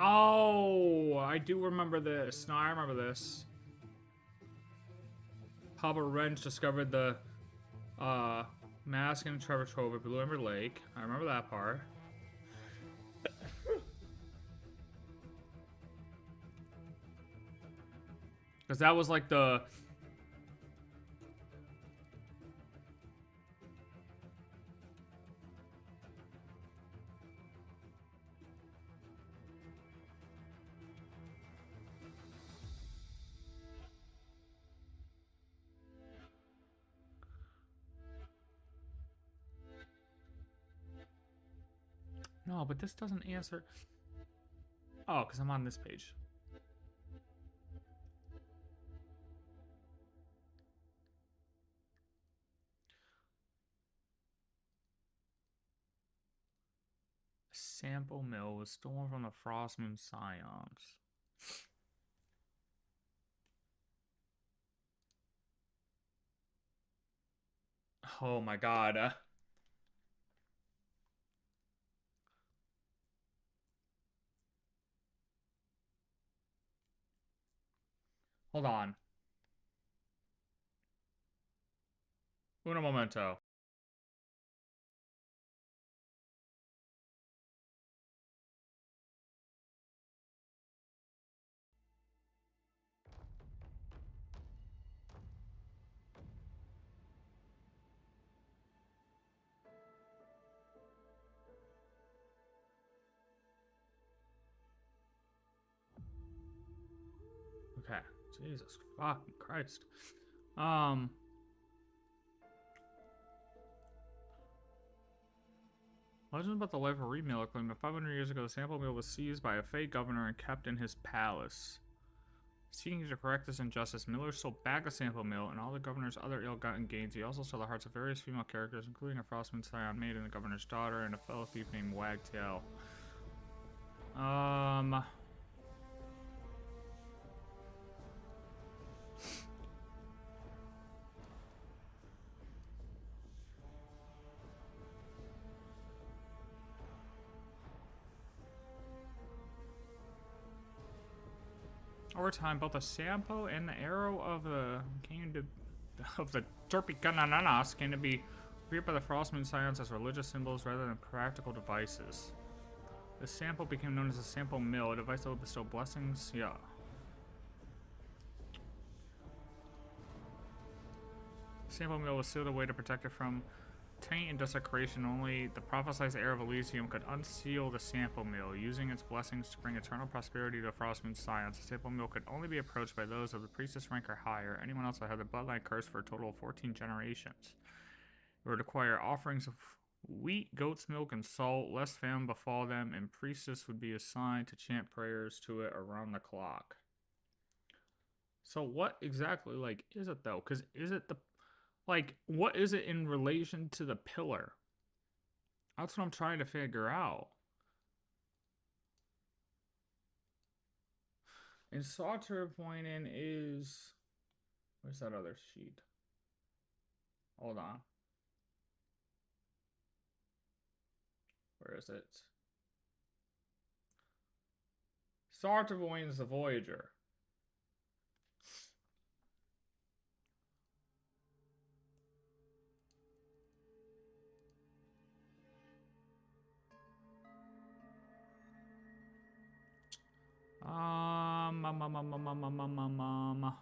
Oh, I do remember this. No, I remember this. Papa Wrench discovered the mask in Trevor Trove at Blue Ember Lake. I remember that part. Because that was like the... No, but this doesn't answer... Oh, because I'm on this page. Sample mill was stolen from the Frostmoon Scions. Oh my god. Hold on. Uno momento. Okay. Jesus fucking Christ. Legends about the life of Reed Miller claim that 500 years ago, the sample mill was seized by a Fey governor and kept in his palace. Seeking to correct this injustice, Miller sold back the sample mill and all the governor's other ill-gotten gains. He also stole the hearts of various female characters, including a Frostmoon Scion maiden, the governor's daughter, and a fellow thief named Wagtail. Over time, both the Sampo and the arrow of the Turpicananas came to be revered by the Frostmoon Scions as religious symbols rather than practical devices. The Sampo became known as the Sampo Mill, a device that would bestow blessings. Yeah. The Sampo Mill was sealed away to protect it from taint and desecration. Only the prophesized heir of Elysium could unseal the Sampo Mill, using its blessings to bring eternal prosperity to Frostmoon Science. The Sampo Mill could only be approached by those of the priestess rank or higher. Anyone else that had the bloodline cursed for a total of 14 generations. It would require offerings of wheat, goat's milk, and salt, lest famine befall them, and priestess would be assigned to chant prayers to it around the clock. So what exactly, like, is it though? Because is it the... Like, what is it in relation to the pillar? That's what I'm trying to figure out. And Sauter pointing is... Where's that other sheet? Hold on. Where is it? Sartavoin's the Voyager. Um, um, um, um, um, um, um, um, um, um.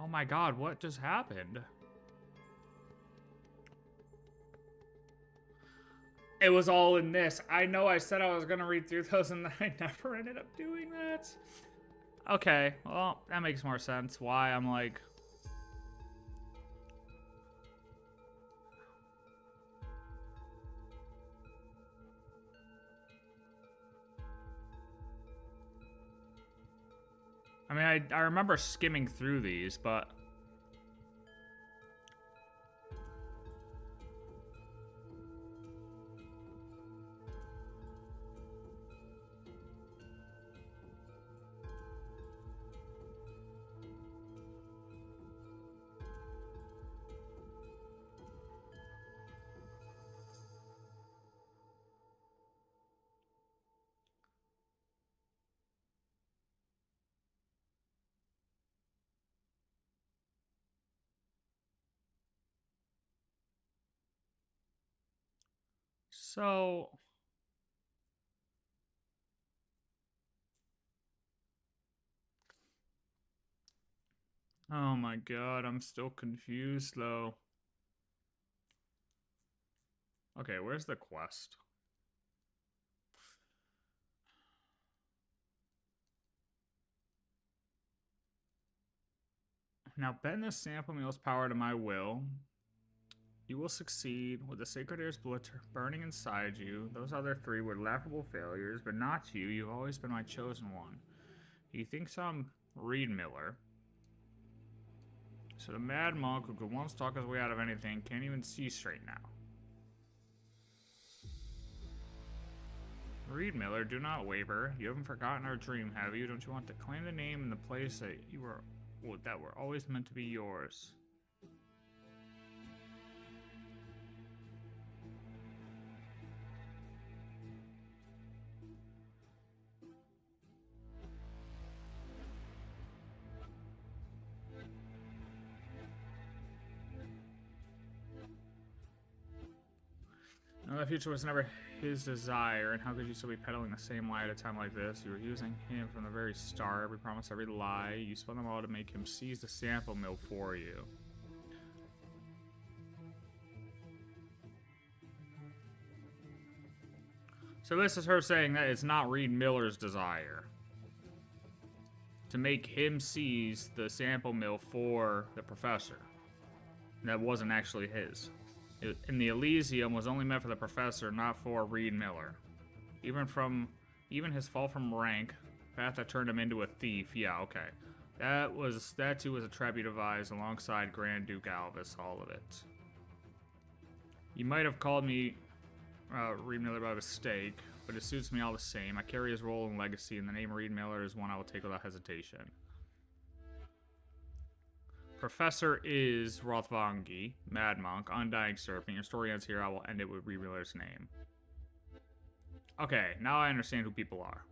Oh my god, what just happened? It was all in this. I know I said I was gonna read through those and I never ended up doing that. Okay, well, that makes more sense. Why I'm like... I mean, I remember skimming through these, but... So... Oh my god, I'm still confused though. Okay, where's the quest? Now bend the sample meal's power to my will. You will succeed with the sacred air's blood burning inside you. Those other three were laughable failures, but not you. You've always been my chosen one. He thinks I'm Reed Miller. So the mad monk who could once talk his way out of anything can't even see straight now. Reed Miller, do not waver. You haven't forgotten our dream, have you? Don't you want to claim the name and the place that you were, that were always meant to be yours? No, the future was never his desire, and how could you still be peddling the same lie at a time like this? You were using him from the very start, every promise, every lie. You spun them all to make him seize the sample mill for you. So this is her saying that it's not Reed Miller's desire to make him seize the sample mill for the professor. That wasn't actually his. In the Elysium was only meant for the professor, not for Reed Miller. Even his fall from rank, path that turned him into a thief. Yeah, okay. That too was a trap you devised alongside Grand Duke Alvis, all of it. You might have called me Reed Miller by mistake, but it suits me all the same. I carry his role and legacy, and the name Reed Miller is one I will take without hesitation. Professor is Rothvangi, Mad Monk, Undying Serpent. Your story ends here. I will end it with Reed Miller's name. Okay, now I understand who people are.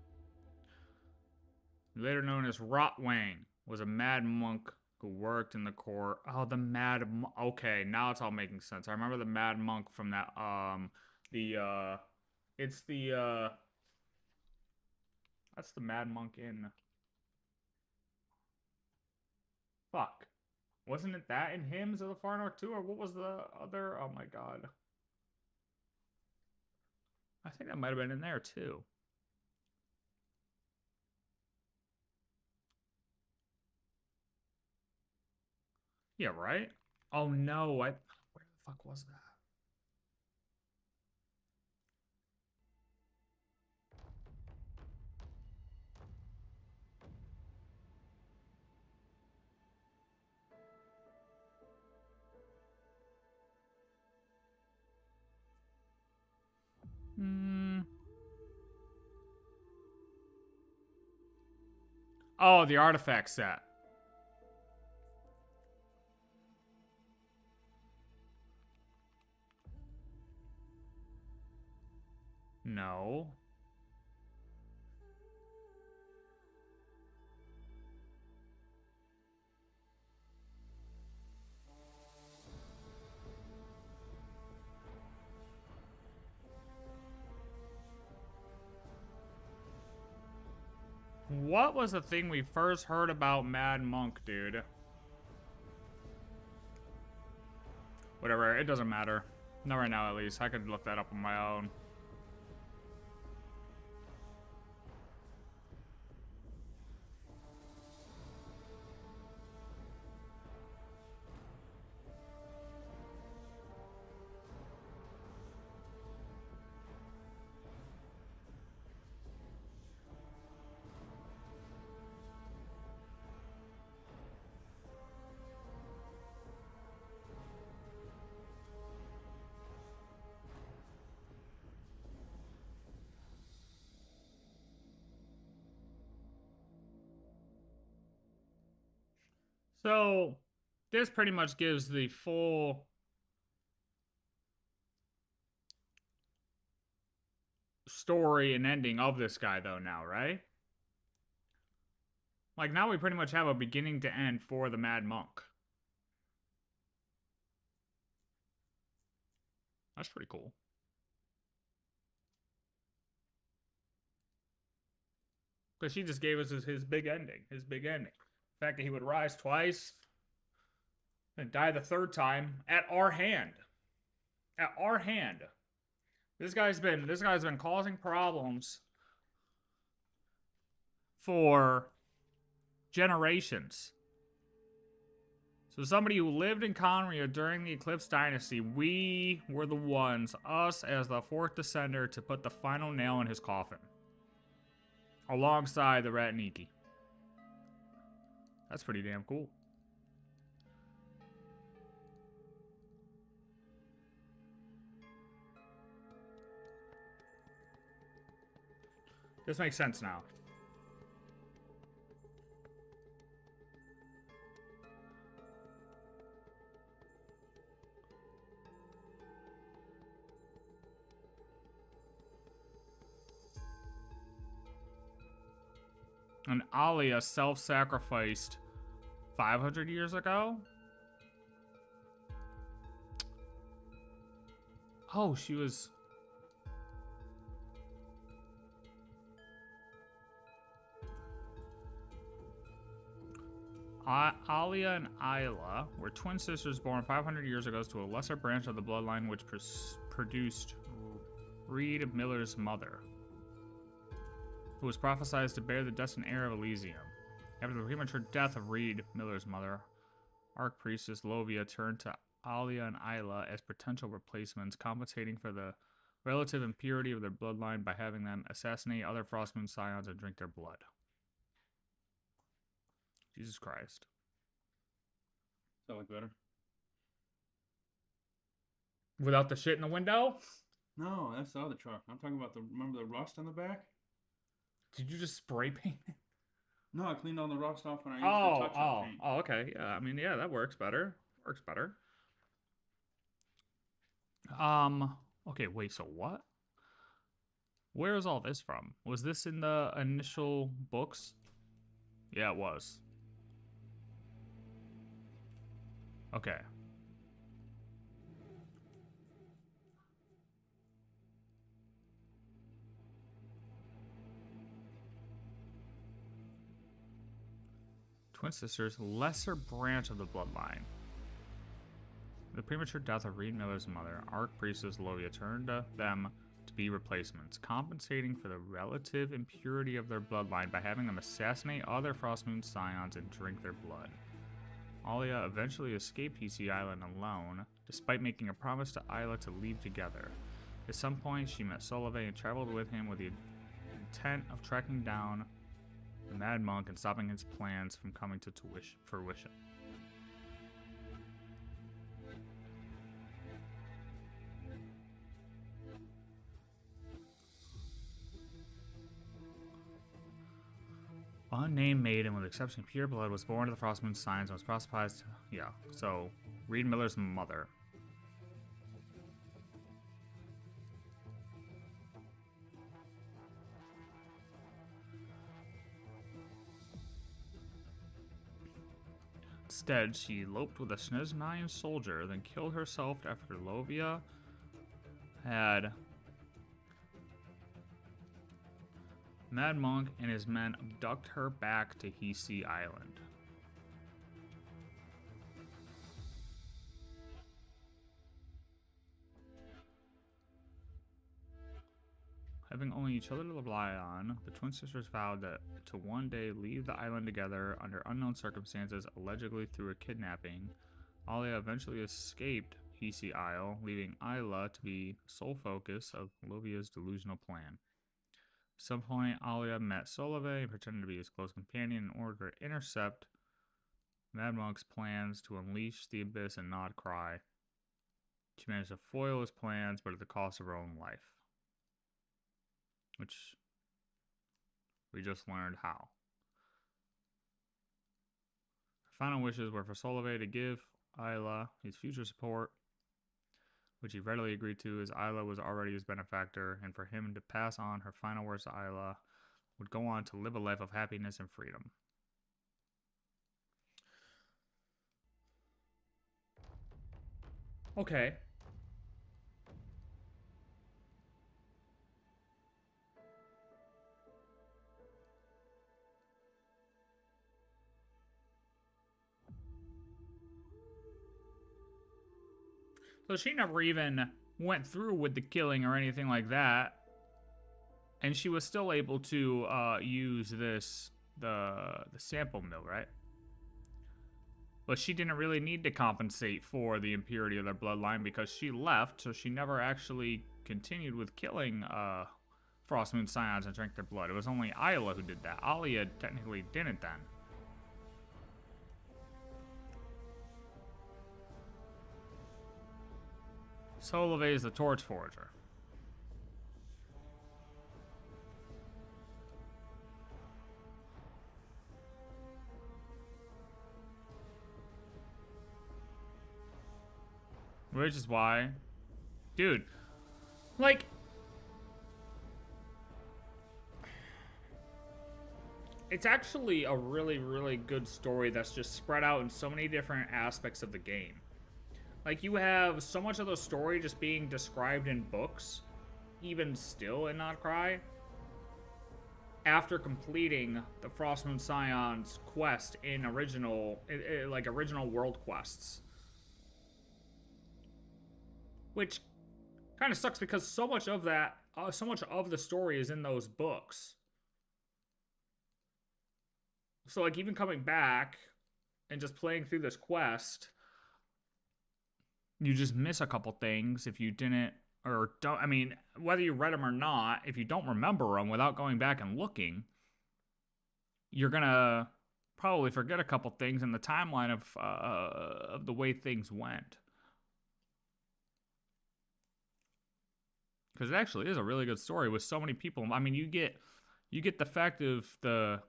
Later known as Rotwang, was a Mad Monk who worked in the court. Oh, the Mad Monk. Okay, now it's all making sense. I remember the Mad Monk from that, that's the Mad Monk in... Fuck. Wasn't it that in Hymns of the Far North too, or what was the other? Oh my god. I think that might have been in there too. Yeah, right? Oh no, where the fuck was that? Oh, the artifact set. No. What was the thing we first heard about Mad Monk, dude? Whatever, it doesn't matter. Not right now, at least. I could look that up on my own. So, this pretty much gives the full story and ending of this guy, though, now, right? Like, now we pretty much have a beginning to end for the Mad Monk. That's pretty cool. Because she just gave us his big ending. His big ending. The fact that he would rise twice and die the third time at our hand. At our hand. This guy's been causing problems for generations. So somebody who lived in Conria during the Eclipse Dynasty, we were the ones, us as the fourth descender, to put the final nail in his coffin. Alongside the Ratniki. That's pretty damn cool. This makes sense now. And Alia self-sacrificed 500 years ago? Oh, she was... Alia and Aila were twin sisters born 500 years ago to a lesser branch of the bloodline which produced Reed Miller's mother, who was prophesied to bear the destined heir of Elysium. After the premature death of Reed Miller's mother, Archpriestess Lovia turned to Alia and Aila as potential replacements, compensating for the relative impurity of their bloodline by having them assassinate other Frostmoon scions and drink their blood. Jesus Christ. That look better? Without the shit in the window? No, that's the other truck. I'm talking about remember the rust on the back? Did you just spray paint it? No, I cleaned all the rust off when I used the touch-up paint. Oh, okay. Yeah, I mean, yeah, that works better. Works better. Okay, wait, so what? Where is all this from? Was this in the initial books? Yeah, it was. Okay. Twin sisters, lesser branch of the bloodline. The premature death of Reed Miller's mother, Archpriestess Lovia turned to them to be replacements, compensating for the relative impurity of their bloodline by having them assassinate other Frostmoon scions and drink their blood. Alia eventually escaped PC Island alone, despite making a promise to Aila to leave together. At some point, she met Solove and traveled with him with the intent of tracking down the Mad Monk and stopping his plans from coming to fruition. Unnamed maiden with exception of pure blood was born to the Frostmoon signs and was proselytized. Yeah, so Reed Miller's mother. Instead, she eloped with a Snezhnian soldier, then killed herself after Lovia had Mad Monk and his men abduct her back to Hisi Island. Having only each other to rely on, the twin sisters vowed that to one day leave the island together under unknown circumstances, allegedly through a kidnapping. Alia eventually escaped Hisi Isle, leaving Aila to be sole focus of Lovia's delusional plan. At some point, Alia met Solove and pretended to be his close companion in order to intercept Mad Monk's plans to unleash the Abyss and not Krai. She managed to foil his plans, but at the cost of her own life. Which we just learned how. Her final wishes were for Solove to give Aila his future support, which he readily agreed to as Aila was already his benefactor, and for him to pass on her final words to Aila would go on to live a life of happiness and freedom. Okay. So she never even went through with the killing or anything like that. And she was still able to use the sample mill, right? But she didn't really need to compensate for the impurity of their bloodline because she left, so she never actually continued with killing Frostmoon Scions and drank their blood. It was only Aila who did that. Alia technically didn't then. Solove is the Torch Forger. Which is why, dude, like, it's actually a really, really good story that's just spread out in so many different aspects of the game. Like, you have so much of the story just being described in books, even still in Not Krai, after completing the Frostmoon Scions quest in original world quests. Which kind of sucks because so much of that, so much of the story is in those books. So, like, even coming back and just playing through this quest, you just miss a couple things if you didn't, or don't, I mean, whether you read them or not, if you don't remember them without going back and looking, you're gonna probably forget a couple things in the timeline of the way things went. Because it actually is a really good story with so many people. I mean, you get the fact of the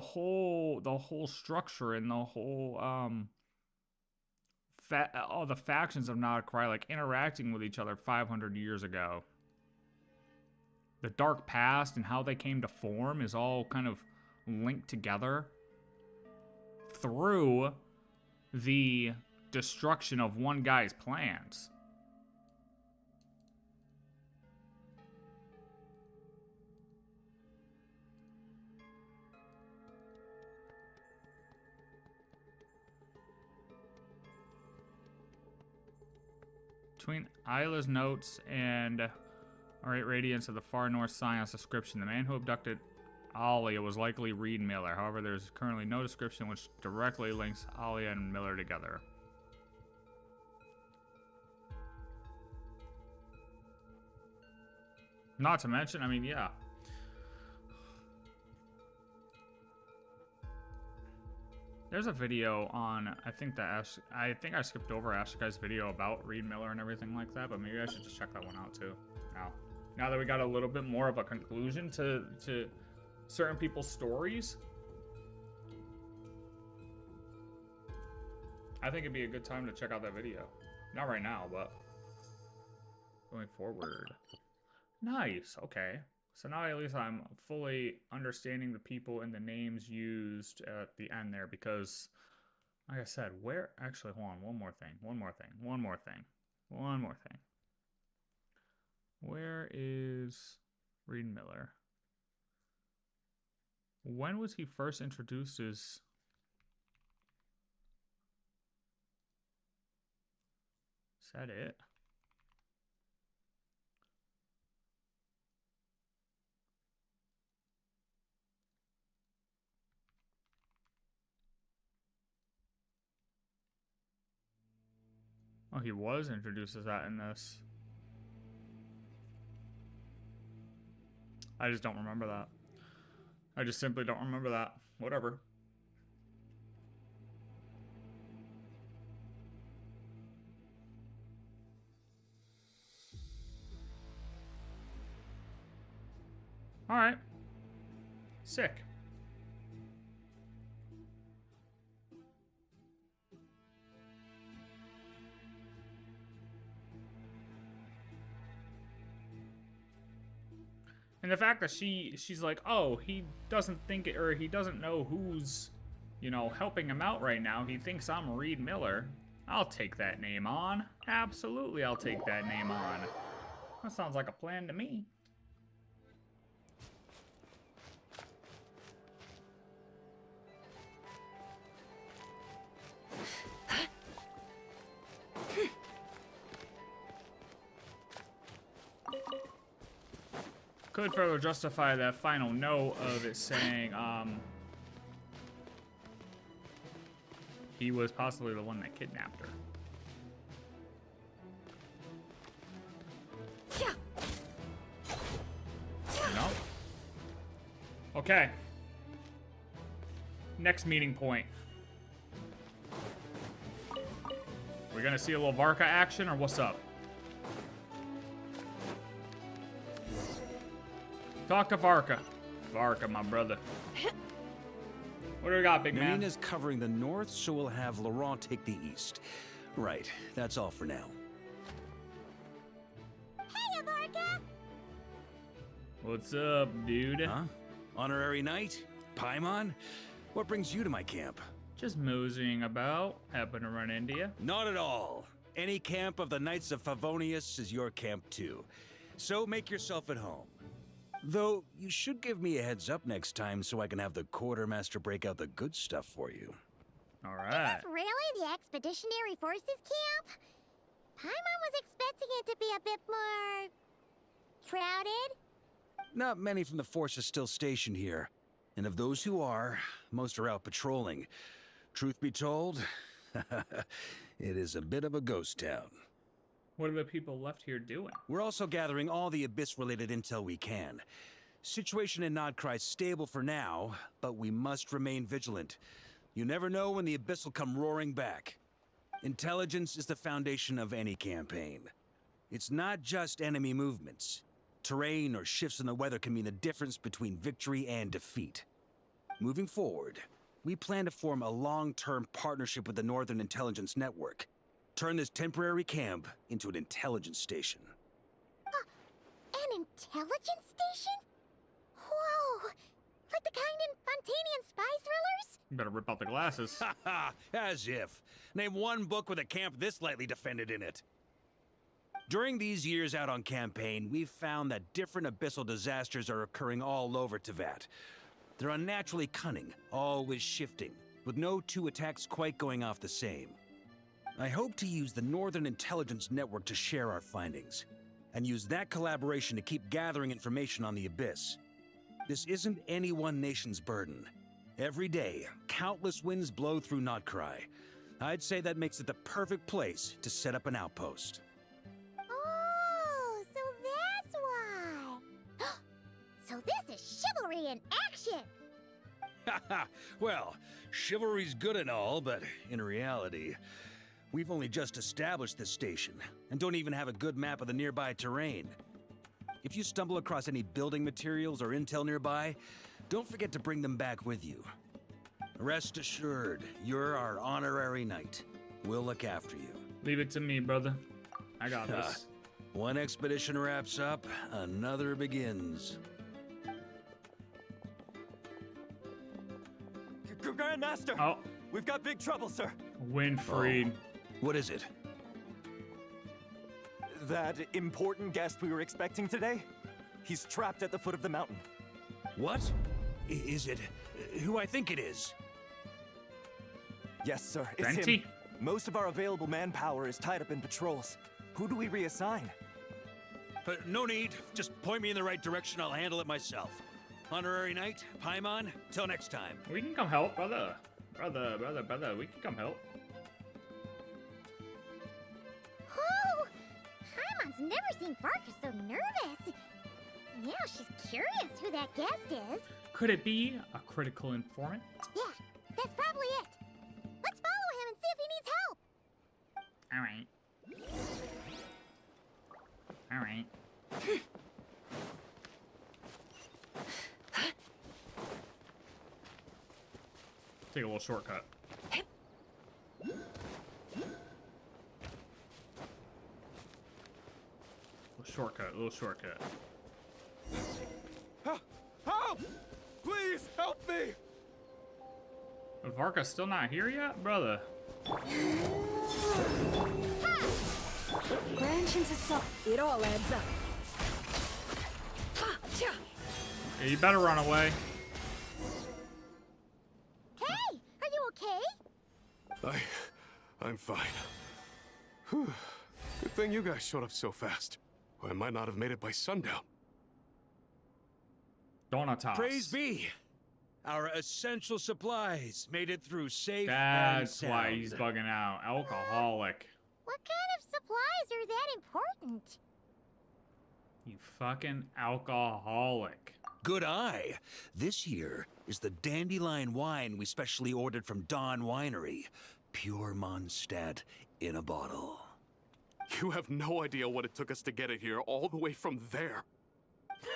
whole structure and the whole all the factions of Not Krai, like, interacting with each other 500 years ago. The dark past and how they came to form is all kind of linked together through the destruction of one guy's plans. Between Aila's notes and Alright Radiance of the Far North Science description, the man who abducted Alia was likely Reed Miller. However, there's currently no description which directly links Alia and Miller together. Not to mention, I mean, yeah. There's a video on, I think I skipped over Ashika's video about Reed Miller and everything like that, but maybe I should just check that one out too. Now. Now that we got a little bit more of a conclusion to certain people's stories, I think it'd be a good time to check out that video. Not right now, but going forward. Nice, okay. So now at least I'm fully understanding the people and the names used at the end there, because, like I said, where... Actually, hold on, one more thing. Where is Reed Miller? When was he first introduced as... Is that it? Oh, he was introduced as that in this. I just don't remember that. I just simply don't remember that. Whatever. Alright. Sick. And the fact that she's like, oh, he doesn't think it, or he doesn't know who's, you know, helping him out right now. He thinks I'm Reed Miller. I'll take that name on. Absolutely, I'll take that name on. That sounds like a plan to me. Could further justify that final note of it saying, he was possibly the one that kidnapped her. No. Okay. Next meeting point. We're gonna see a little Varka action, or what's up? Talk to Varka. Varka, my brother. What do we got, big man? Nina's covering the north, so we'll have Laurent take the east. Right, that's all for now. Hey, Varka! What's up, dude? Huh? Honorary knight? Paimon? What brings you to my camp? Just moseying about. Happen to run into you. Not at all. Any camp of the Knights of Favonius is your camp too. So make yourself at home. Though, you should give me a heads up next time so I can have the quartermaster break out the good stuff for you. Alright. Is this really the Expeditionary Forces camp? Paimon was expecting it to be a bit more... crowded? Not many from the force are still stationed here. And of those who are, most are out patrolling. Truth be told, it is a bit of a ghost town. What are the people left here doing? We're also gathering all the Abyss-related intel we can. Situation in Krai is stable for now, but we must remain vigilant. You never know when the Abyss will come roaring back. Intelligence is the foundation of any campaign. It's not just enemy movements. Terrain or shifts in the weather can mean the difference between victory and defeat. Moving forward, we plan to form a long-term partnership with the Northern Intelligence Network. Turn this temporary camp into an intelligence station. An intelligence station? Whoa! Like the kind in Fontanian spy thrillers? You better rip out the glasses. Ha ha! As if. Name one book with a camp this lightly defended in it. During these years out on campaign, we've found that different abyssal disasters are occurring all over Teyvat. They're unnaturally cunning, always shifting, with no two attacks quite going off the same. I hope to use the Northern Intelligence Network to share our findings, and use that collaboration to keep gathering information on the Abyss. This isn't any one nation's burden. Every day, countless winds blow through Krai. I'd say that makes it the perfect place to set up an outpost. Oh, so that's why. So this is chivalry in action! Haha, well, chivalry's good and all, but in reality, we've only just established this station, and don't even have a good map of the nearby terrain. if you stumble across any building materials or intel nearby, don't forget to bring them back with you. Rest assured, you're our honorary knight. We'll look after you. Leave it to me, brother. I got this. One expedition wraps up, another begins. Grandmaster! Oh. We've got big trouble, sir. Winfried. What is it? That important guest we were expecting today? He's trapped at the foot of the mountain. What? Is it who I think it is? Yes, sir. It's Venti? him. Most of our available manpower is tied up in patrols. Who do we reassign? No need. Just point me in the right direction. I'll handle it myself. Honorary Knight, Paimon, till next time. We can come help, brother. Brother. We can come help. Oh, Paimon's never seen Varka so nervous. Now she's curious who that guest is. Could it be a critical informant? Yeah, that's probably it. Let's follow him and see if he needs help. All right. Take a little shortcut. Little shortcut. Help! Please help me! Varka's still not here yet, brother. Branch into some. It all adds up. Yeah, you better run away. Hey, are you okay? I'm fine. Whew. Good thing you guys showed up so fast. Or I might not have made it by sundown. Donatas. Praise be. Our essential supplies made it through safe and That's sound. why he's bugging out. Alcoholic. What kind of supplies are that important? You fucking alcoholic. Good eye. This here is the dandelion wine we specially ordered from Dawn Winery. Pure Mondstadt in a bottle. You have no idea what it took us to get it here, all the way from there.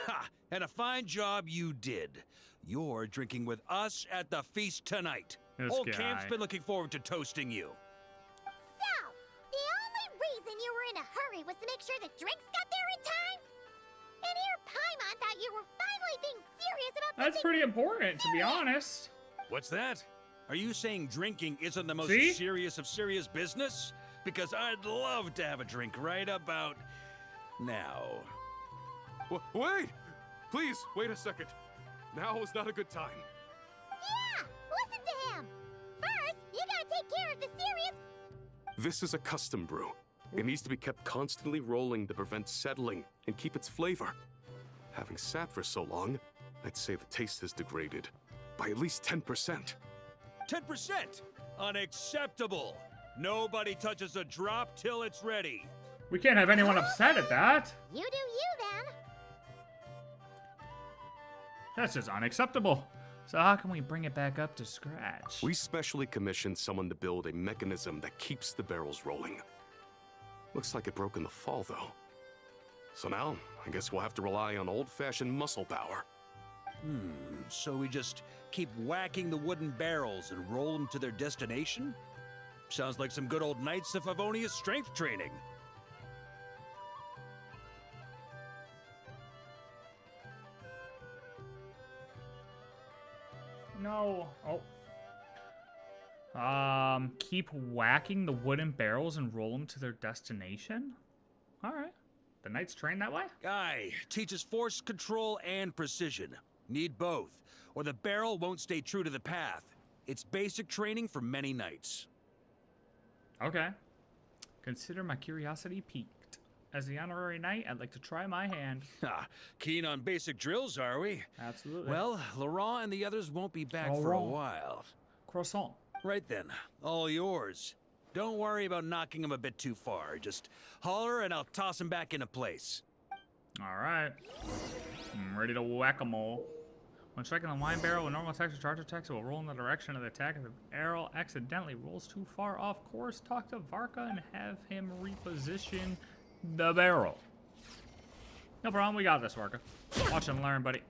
Ha! And a fine job you did. You're drinking with us at the feast tonight. This Whole guy. camp's been looking forward to toasting you. So, the only reason you were in a hurry was to make sure the drinks got there in time? And here Paimon thought you were finally being serious about That's something pretty important, to be honest. What's that? Are you saying drinking isn't the most See? serious of serious business? Because I'd love to have a drink right about now. Wait! Please, wait a second. Now is not a good time. Yeah, listen to him. First, you gotta take care of the serious... This is a custom brew. It needs to be kept constantly rolling to prevent settling and keep its flavor. Having sat for so long, I'd say the taste has degraded by at least 10%. 10%? Unacceptable! Nobody touches a drop till it's ready. We can't have anyone upset at that. You do you, then. That's just unacceptable. So how can we bring it back up to scratch? We specially commissioned someone to build a mechanism that keeps the barrels rolling. Looks like it broke in the fall, though. So now, I guess we'll have to rely on old-fashioned muscle power. So we just keep whacking the wooden barrels and roll them to their destination? Sounds like some good old Knights of Favonius strength training. No. Oh. Keep whacking the wooden barrels and roll them to their destination? Alright. The knights train that way? Guy teaches force control and precision. Need both, or the barrel won't stay true to the path. It's basic training for many knights. Okay. Consider my curiosity piqued. As the honorary knight, I'd like to try my hand. Keen on basic drills, are we? Absolutely. Well, Laurent and the others won't be back for a while. Croissant. Right then, all yours. Don't worry about knocking him a bit too far. Just holler and I'll toss him back into place. Alright. I'm ready to whack-a-mole. When striking the wine barrel with normal attacks or charge attacks, it will roll in the direction of the attack. If the barrel accidentally rolls too far off course, talk to Varka and have him reposition the barrel. No problem, we got this, Varka. Watch and learn, buddy.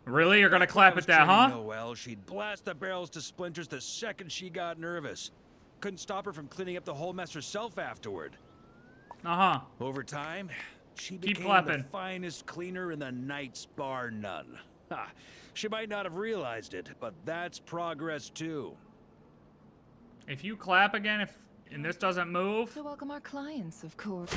Really? You're gonna clap at that, huh? Well, she'd blast the barrels to splinters the second she got nervous. Couldn't stop her from cleaning up the whole mess herself afterward. Uh-huh. Over time, she Keep became clapping. the finest cleaner in the Knights, bar none. Ha! She might not have realized it, but that's progress too. If you clap again, and this doesn't move. To welcome our clients, of course.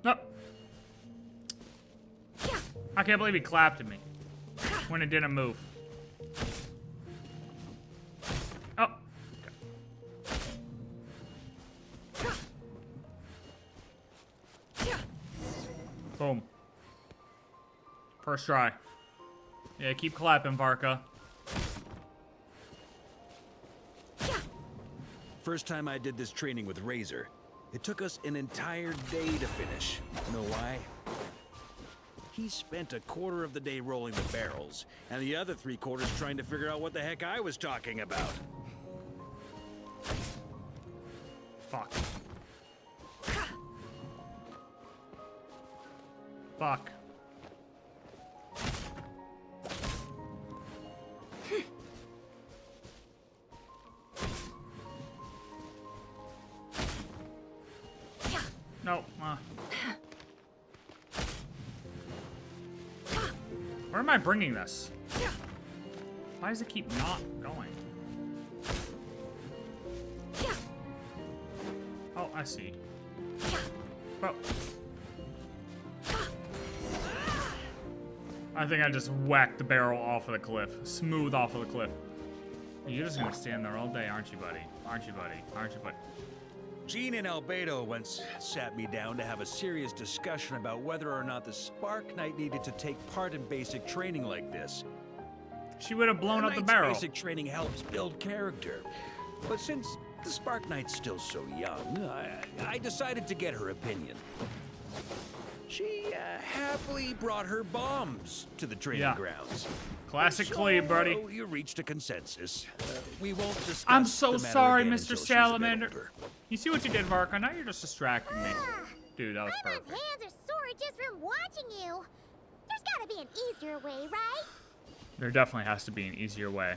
No. I can't believe he clapped at me when it didn't move. Oh. Boom. First try. Yeah, keep clapping, Varka. First time I did this training with Razor, it took us an entire day to finish. Know why? He spent a quarter of the day rolling the barrels, and the other 3/4 trying to figure out what the heck I was talking about. Fuck. Fuck. No. Where am I bringing this? Why does it keep not going? Oh, I see. Oh. I think I just whacked the barrel off of the cliff. Smooth off of the cliff. You're just gonna stand there all day, aren't you, buddy? Aren't you, buddy? Aren't you, buddy? Gene and Albedo once sat me down to have a serious discussion about whether or not the Spark Knight needed to take part in basic training like this. She would have blown up the Knight's barrel. Basic training helps build character. But since the Spark Knight's still so young, I decided to get her opinion. She happily brought her bombs to the training grounds. Classic So, Cleve, buddy. You reached a consensus. We won't discuss I'm so the matter sorry, again Mr. until she's a bit Salamander. older. You see what you did, Varka? Now you're just distracting me. Dude, that was Paimon's perfect. hands are sore just from watching you. There's gotta be an easier way, right? There definitely has to be an easier way.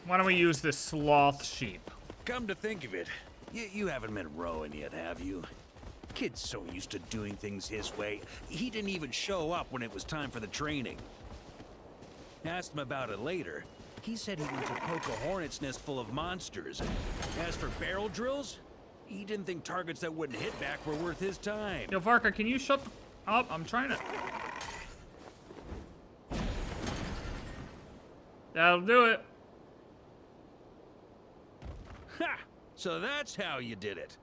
Why don't we use this sloth sheep? Come to think of it, you haven't met Rowan yet, have you? Kid's so used to doing things his way, he didn't even show up when it was time for the training. Asked him about it later. He said he went to poke a hornet's nest full of monsters. And as for barrel drills, he didn't think targets that wouldn't hit back were worth his time. Yo, Varka, can you shut up? I'm trying to... That'll do it. Ha! So that's how you did it.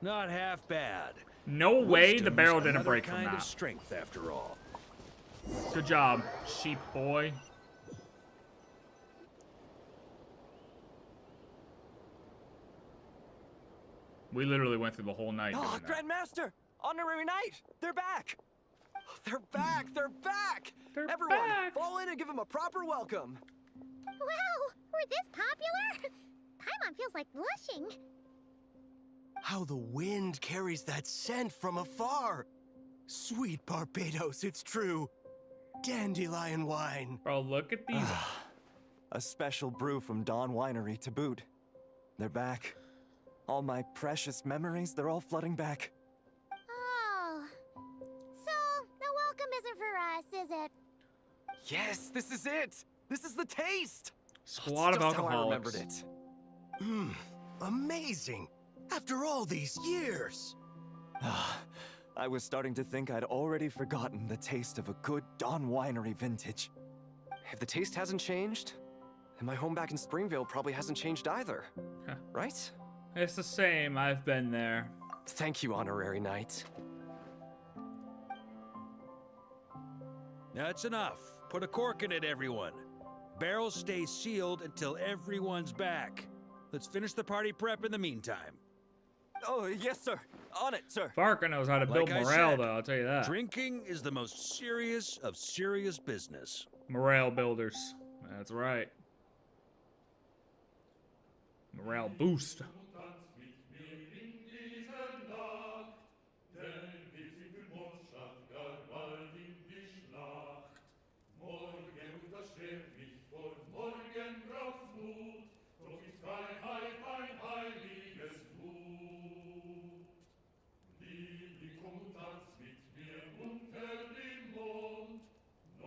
Not half bad. No way the Wisdom's barrel didn't another break from kind that. of strength, after all. Good job, sheep boy. We literally went through the whole night doing that. Grandmaster! Honorary Knight! They're back! They're back! They're back! They're Everyone, back. fall in and give them a proper welcome. Wow, we're this popular? Paimon feels like blushing. How the wind carries that scent from afar. Sweet Barbados, it's true. Dandelion wine. Bro, look at these. A special brew from Dawn Winery to boot. They're back. All my precious memories, they're all flooding back. Oh. So, the welcome isn't for us, is it? Yes, this is it! This is the taste! Squad of Just how I alcoholics. remembered it. Amazing. After all these years. I was starting to think I'd already forgotten the taste of a good Dawn Winery vintage. If the taste hasn't changed, then my home back in Springville probably hasn't changed either. Huh. Right? It's the same. I've been there. Thank you, Honorary Knight. That's enough. Put a cork in it, everyone. Barrels stay sealed until everyone's back. Let's finish the party prep in the meantime. Oh, yes, sir. On it, sir. Varka knows how to build Like I morale, said, though, I'll tell you that. Drinking is the most serious of serious business. Morale builders. That's right. Morale boost.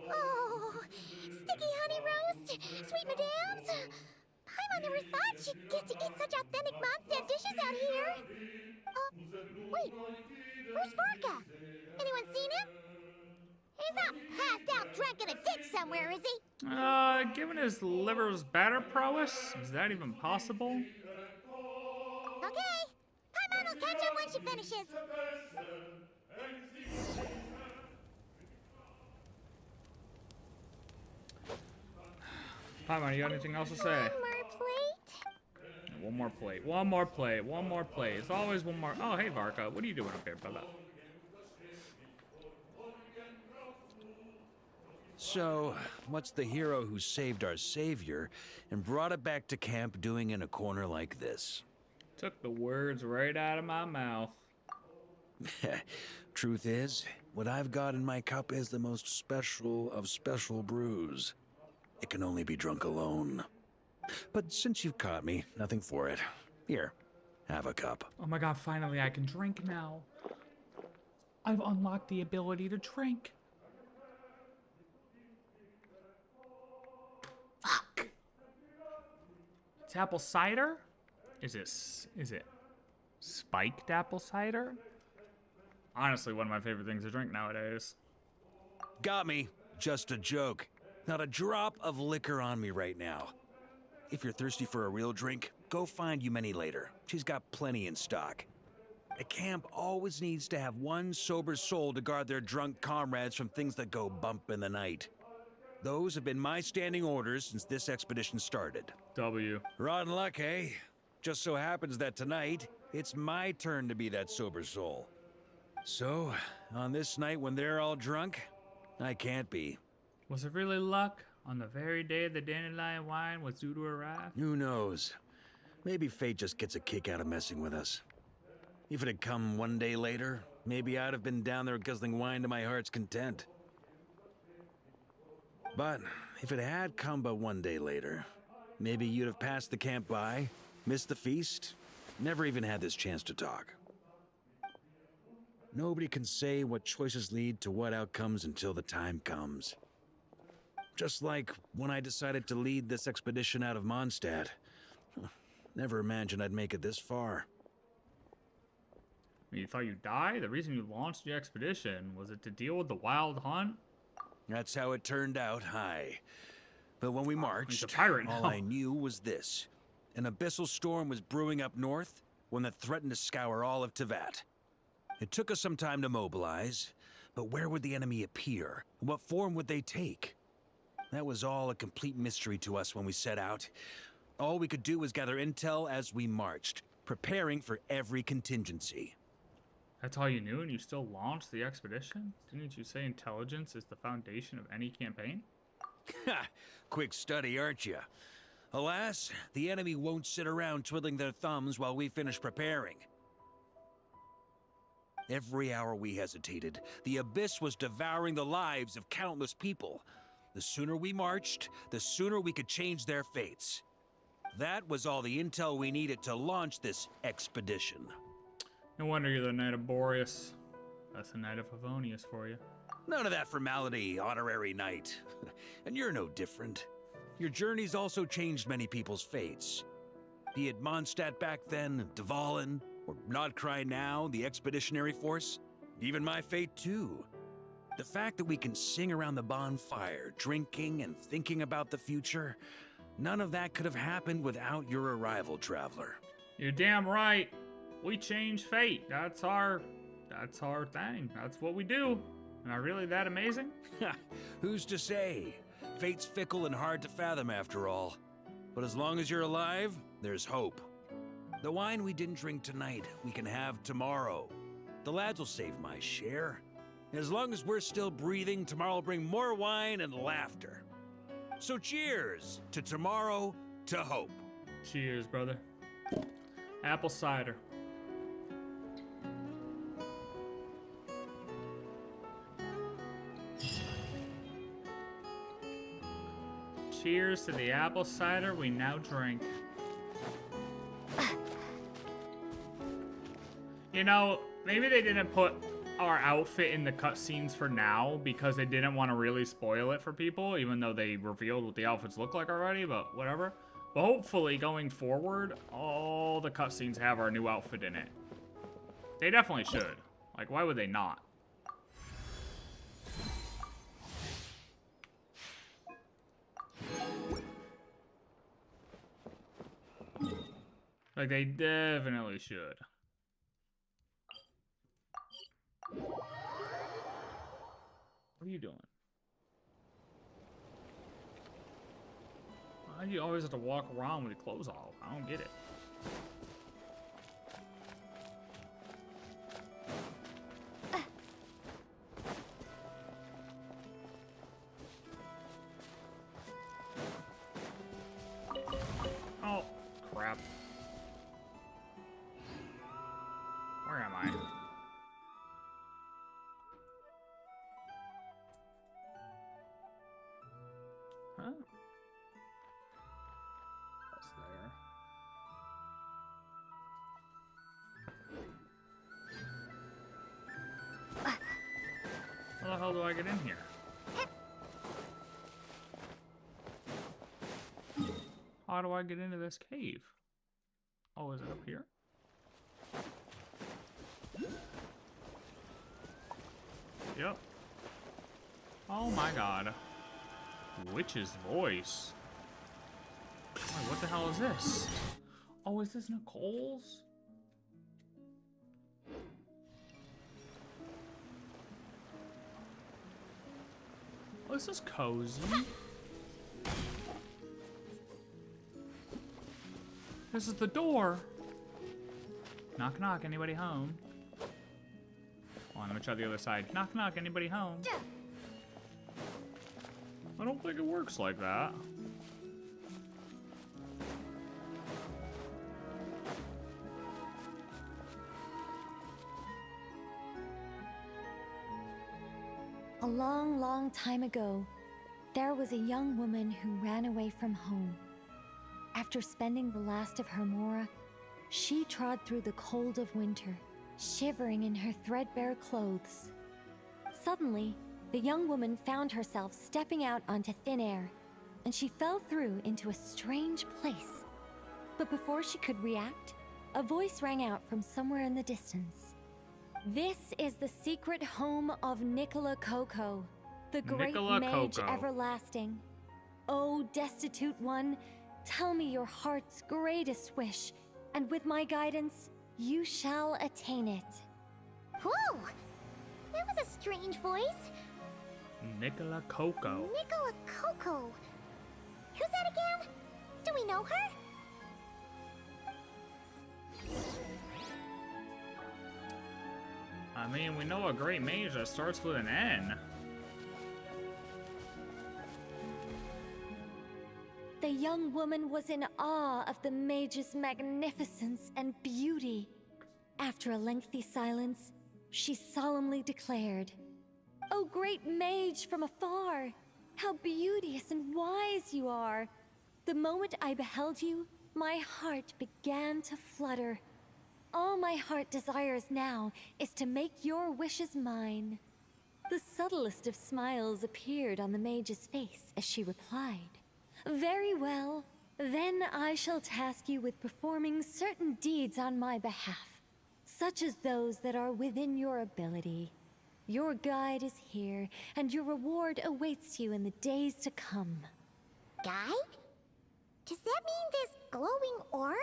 Oh, sticky honey roast, sweet madams. Paimon never thought she'd get to eat such authentic Mondstadt dishes out here. Wait, where's Varka? Anyone seen him? He's not passed out drunk in a ditch somewhere, is he? Given his liver's batter prowess, is that even possible? Okay, Paimon will catch him when she finishes. Paimon, you got anything else to say? One more plate. One more plate. One more plate. It's always one more. Oh, hey, Varka. What are you doing up here, brother? So, what's the hero who saved our savior and brought it back to camp doing in a corner like this? Took the words right out of my mouth. Truth is, what I've got in my cup is the most special of special brews. It can only be drunk alone. But since you've caught me, nothing for it. Here, have a cup. Oh my god, finally I can drink now. I've unlocked the ability to drink. Fuck. It's apple cider? Is it spiked apple cider? Honestly, one of my favorite things to drink nowadays. Got me. Just a joke. Not a drop of liquor on me right now. If you're thirsty for a real drink, go find Yumeni later. She's got plenty in stock. A camp always needs to have one sober soul to guard their drunk comrades from things that go bump in the night. Those have been my standing orders since this expedition started. W. Rotten luck, eh? Just so happens that tonight, it's my turn to be that sober soul. So, on this night when they're all drunk, I can't be. Was it really luck? On the very day the dandelion wine was due to arrive? Who knows? Maybe fate just gets a kick out of messing with us. If it had come one day later, maybe I'd have been down there guzzling wine to my heart's content. But if it had come but one day later, maybe you'd have passed the camp by, missed the feast, never even had this chance to talk. Nobody can say what choices lead to what outcomes until the time comes. Just like when I decided to lead this expedition out of Mondstadt. Never imagined I'd make it this far. You thought you'd die? The reason you launched the expedition, was it to deal with the wild hunt? That's how it turned out, aye. But when we marched, he's a pirate all now. I knew was this. An abyssal storm was brewing up north, one that threatened to scour all of Teyvat. It took us some time to mobilize, but where would the enemy appear? What form would they take? That was all a complete mystery to us when we set out. All we could do was gather intel as we marched, preparing for every contingency. That's all you knew and you still launched the expedition? Didn't you say intelligence is the foundation of any campaign? Ha! Quick study, aren't you? Alas, the enemy won't sit around twiddling their thumbs while we finish preparing. Every hour we hesitated, the abyss was devouring the lives of countless people. The sooner we marched, the sooner we could change their fates. That was all the intel we needed to launch this expedition. No wonder you're the Knight of Boreas. That's the Knight of Favonius for you. None of that formality, honorary knight. And you're no different. Your journey's also changed many people's fates. Be it Mondstadt back then, Dvalin, or Krai now, the expeditionary force. Even my fate too. The fact that we can sing around the bonfire, drinking and thinking about the future, none of that could have happened without your arrival, traveler. You're damn right. We change fate. That's our thing. That's what we do. Am I really that amazing? Who's to say? Fate's fickle and hard to fathom after all. But as long as you're alive, there's hope. The wine we didn't drink tonight, we can have tomorrow. The lads will save my share. As long as we're still breathing, tomorrow will bring more wine and laughter. So cheers to tomorrow, to hope. Cheers, brother. Apple cider. Cheers to the apple cider we now drink. You know, maybe they didn't put our outfit in the cutscenes for now because they didn't want to really spoil it for people, even though they revealed what the outfits look like already, but whatever. But hopefully, going forward, all the cutscenes have our new outfit in it. They definitely should. Like, why would they not? Like, they definitely should. What are you doing? Why do you always have to walk around with your clothes off? I don't get it. Oh, crap. Where am I? Huh? That's there. How the hell do I get in here? How do I get into this cave? Oh, is it up here? Yep. Oh my god. Witch's voice. Wait, what the hell is this? Oh, is this Nicole's? Oh, this is cozy. This is the door. Knock knock, anybody home? Hold on, let me try the other side. Knock knock, anybody home? I don't think it works like that. A long, long time ago, there was a young woman who ran away from home. After spending the last of her mora, she trod through the cold of winter, shivering in her threadbare clothes. Suddenly, the young woman found herself stepping out onto thin air, and she fell through into a strange place. But before she could react, a voice rang out from somewhere in the distance. This is the secret home of Nicola Coco, the great mage everlasting. O destitute one, tell me your heart's greatest wish, and with my guidance, you shall attain it. Whoa! That was a strange voice. Nicola Coco. Nicola Coco. Who's that again? Do we know her? I mean, we know a great mage that starts with an N. The young woman was in awe of the mage's magnificence and beauty. After a lengthy silence, she solemnly declared, "O great mage from afar, how beauteous and wise you are! The moment I beheld you, my heart began to flutter. All my heart desires now is to make your wishes mine." The subtlest of smiles appeared on the mage's face as she replied, "Very well, then I shall task you with performing certain deeds on my behalf, such as those that are within your ability. Your guide is here, and your reward awaits you in the days to come." Guide? Does that mean this glowing orb?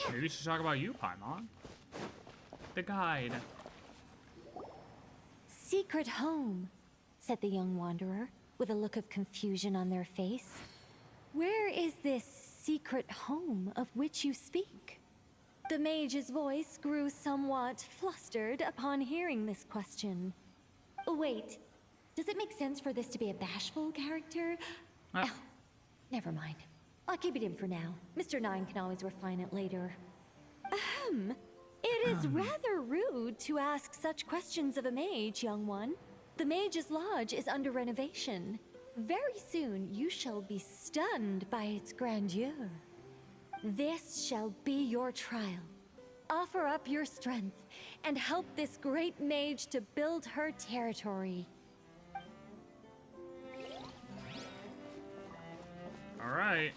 Maybe we should talk about you, Paimon. The guide. "Secret home," said the young wanderer, with a look of confusion on their face. where is this secret home of which you speak? The mage's voice grew somewhat flustered upon hearing this question. Wait, does it make sense for this to be a bashful character? Oh, never mind. I'll keep it in for now. Mr. Nine can always refine it later. Ahem. It is rather rude to ask such questions of a mage, young one. The Mage's Lodge is under renovation. Very soon you shall be stunned by its grandeur. This shall be your trial. Offer up your strength and help this great mage to build her territory. All right.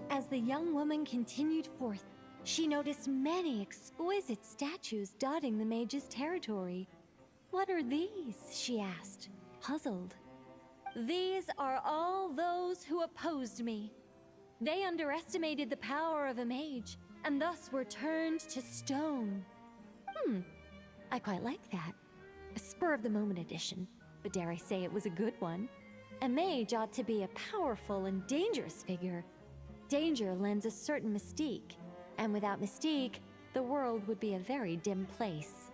As the young woman continued forth, she noticed many exquisite statues dotting the mage's territory. What are these? She asked, puzzled. These are all those who opposed me. They underestimated the power of a mage, and thus were turned to stone. I quite like that. A spur-of-the-moment addition, but dare I say it was a good one. A mage ought to be a powerful and dangerous figure. Danger lends a certain mystique, and without mystique, the world would be a very dim place.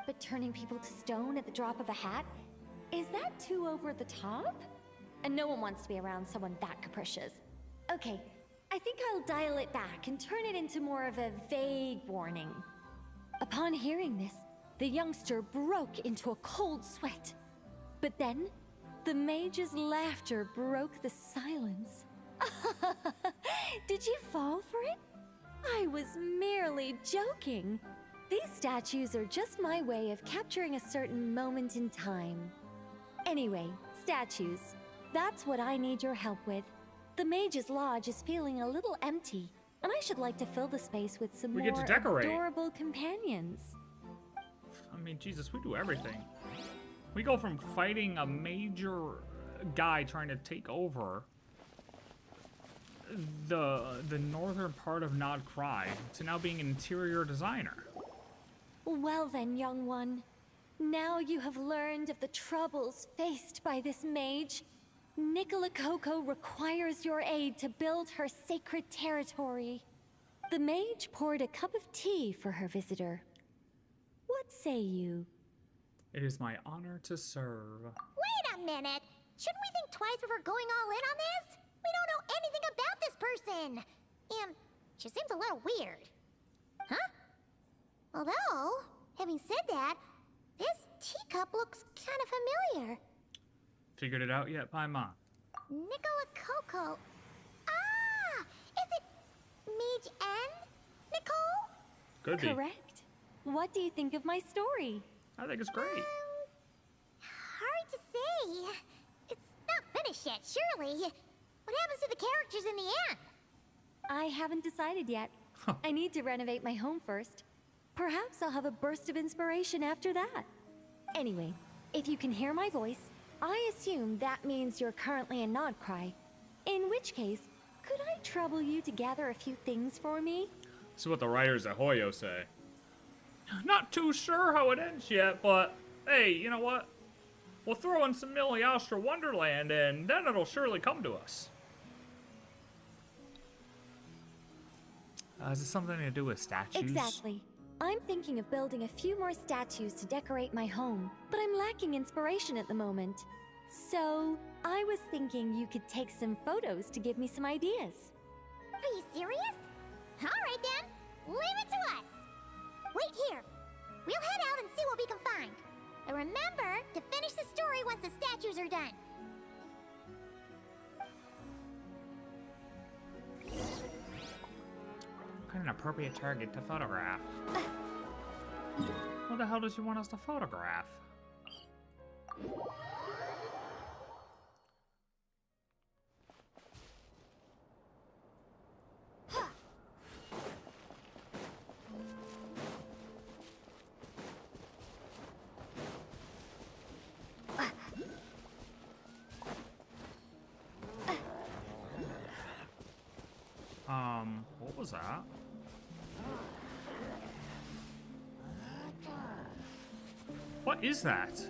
But turning people to stone at the drop of a hat? Is that too over the top? And no one wants to be around someone that capricious. Okay, I think I'll dial it back and turn it into more of a vague warning. Upon hearing this, the youngster broke into a cold sweat. But then, the mage's laughter broke the silence. Did you fall for it? I was merely joking. These statues are just my way of capturing a certain moment in time. Anyway, statues. That's what I need your help with. The Mage's Lodge is feeling a little empty, and I should like to fill the space with some more adorable companions. I mean, Jesus, we do everything. We go from fighting a major guy trying to take over the northern part of Nod Krai to now being an interior designer. Well then, young one. Now you have learned of the troubles faced by this mage. Nicola Coco requires your aid to build her sacred territory. The mage poured a cup of tea for her visitor. What say you? It is my honor to serve. Wait a minute! Shouldn't we think twice before going all in on this? We don't know anything about this person! And she seems a little weird. Huh? Although, having said that, this teacup looks kind of familiar. Figured it out yet, Paimon? Nicola Coco. Ah! Is it Mage N? Nicole? Could be. Correct. What do you think of my story? I think it's great. Hard to say. It's not finished yet, surely. What happens to the characters in the end? I haven't decided yet. I need to renovate my home first. Perhaps I'll have a burst of inspiration after that. Anyway, if you can hear my voice, I assume that means you're currently in Nod Krai. In which case, could I trouble you to gather a few things for me? This is what the writers at Hoyo say. Not too sure how it ends yet, but hey, you know what? We'll throw in some Miliastra Wonderland and then it'll surely come to us. Is it something to do with statues? Exactly. I'm thinking of building a few more statues to decorate my home, but I'm lacking inspiration at the moment. So, I was thinking you could take some photos to give me some ideas. Are you serious? Alright then, leave it to us! Wait here. We'll head out and see what we can find. And remember to finish the story once the statues are done. An appropriate target to photograph. What the hell does she want us to photograph? What was that? What is that?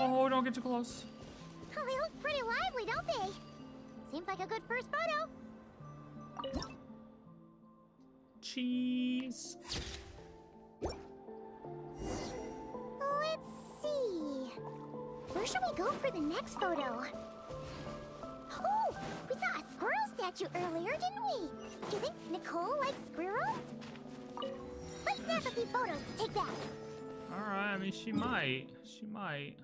Oh, don't get too close. Oh, they look pretty lively, don't they? Seems like a good first photo. Cheese. Let's see. Where should we go for the next photo? Oh, we saw a squirrel statue earlier, didn't we? Do you think Nicole likes squirrels? Let's snap a few photos to take back. Alright, I mean, she might. She might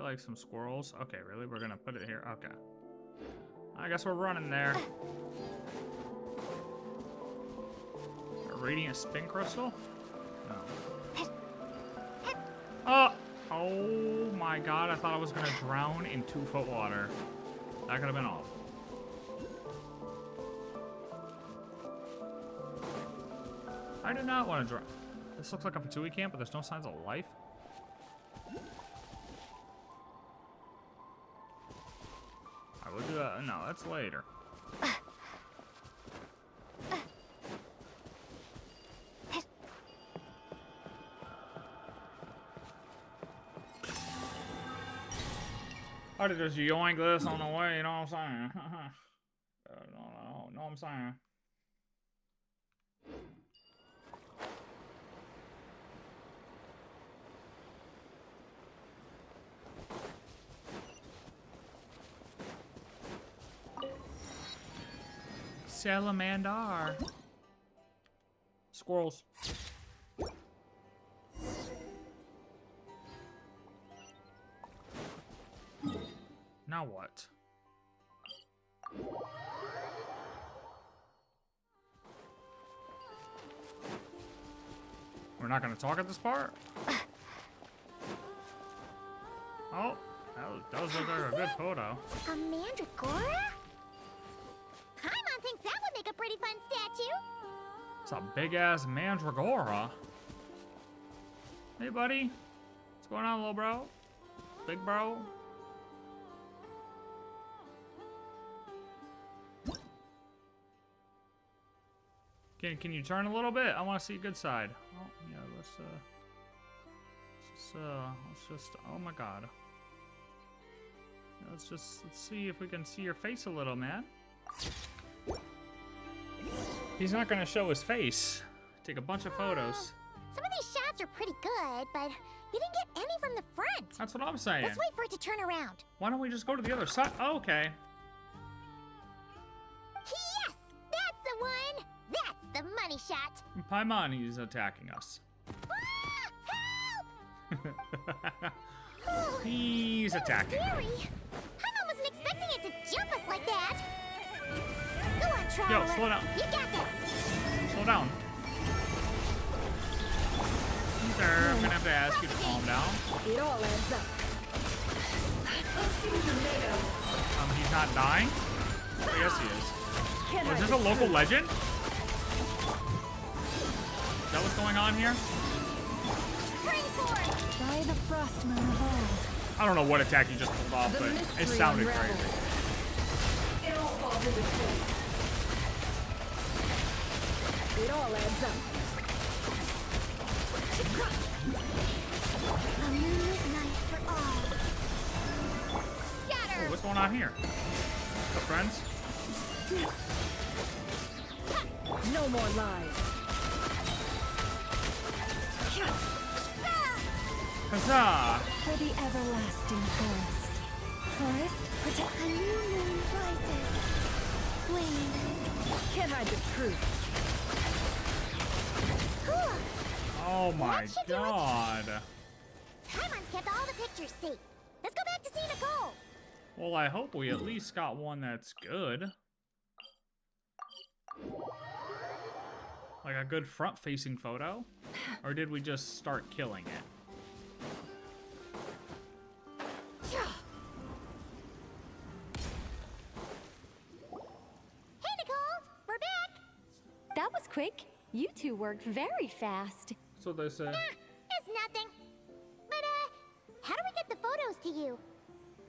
like some squirrels. Okay, really? We're gonna put it here? Okay. I guess we're running there. A radiant spin crystal? No. Oh my god, I thought I was gonna drown in 2-foot water. That could have been awful. I do not want to drown. This looks like a fatui camp, but there's no signs of life. I will do that. No, that's later. I did just yoink this on the way, you know what I'm saying? No, I'm saying. Salamander. Squirrels. Now what? We're not gonna talk at this part? Oh, that does look like a good photo. A mandragora? Paimon thinks that would make a pretty fun statue. It's a big ass mandragora. Hey, buddy. What's going on, little bro? Big bro? Can you turn a little bit? I want to see a good side. Oh yeah, let's just. Oh my god. Let's see if we can see your face a little, man. He's not gonna show his face. Take a bunch of photos. Some of these shots are pretty good, but you didn't get any from the front. That's what I'm saying. Let's wait for it to turn around. Why don't we just go to the other side? Oh, okay. Yes! That's the one! That's the money shot! Paimon is attacking us. Ah, help! He's attacking. Scary. Paimon wasn't expecting it to jump us like that. Go on, Traveler. Yo, slow down. You got this. Slow down. Sir, I'm gonna have to ask you to calm down. It all adds up. He's not dying? Oh, yes, he is. Oh, is this a local legend? Is that what's going on here? By the frost moon of old. I don't know what attack you just pulled off, but it sounded crazy. It all falls into place. It all adds up. A moonlit night for all. Scatter! Oh, what's going on here? What's up, friends? No more lies. Huzzah! For the everlasting forest. Forest, protect. A new moon rises. Flame. Can't hide the truth. Oh my That should do it. god. Paimon's kept all the pictures safe. Let's go back to see Nicole. Well, I hope we at least got one that's good. Like a good front-facing photo? Or did we just start killing it? Hey, Nicole. We're back. That was quick. You two worked very fast. That's what they say. It's nothing. But, how do we get the photos to you?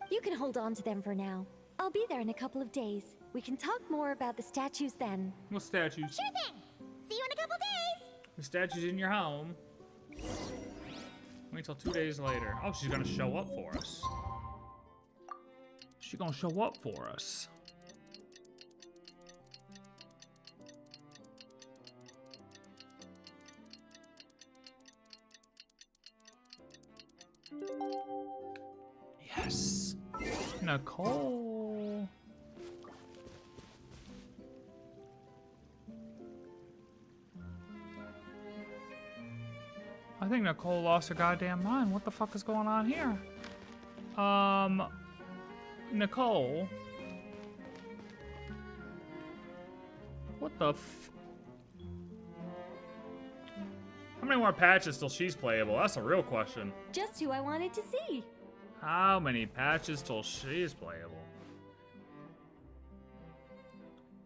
You can hold on to them for now. I'll be there in a couple of days. We can talk more about the statues then. What statues? Sure thing. See you in a couple days. The statues in your home. Wait till 2 days later. Oh, she's gonna show up for us. She's gonna show up for us. Yes. Nicole. I think Nicole lost her goddamn mind. What the fuck is going on here? Nicole. What the f... How many more patches till she's playable? That's a real question. Just who I wanted to see. How many patches till she's playable?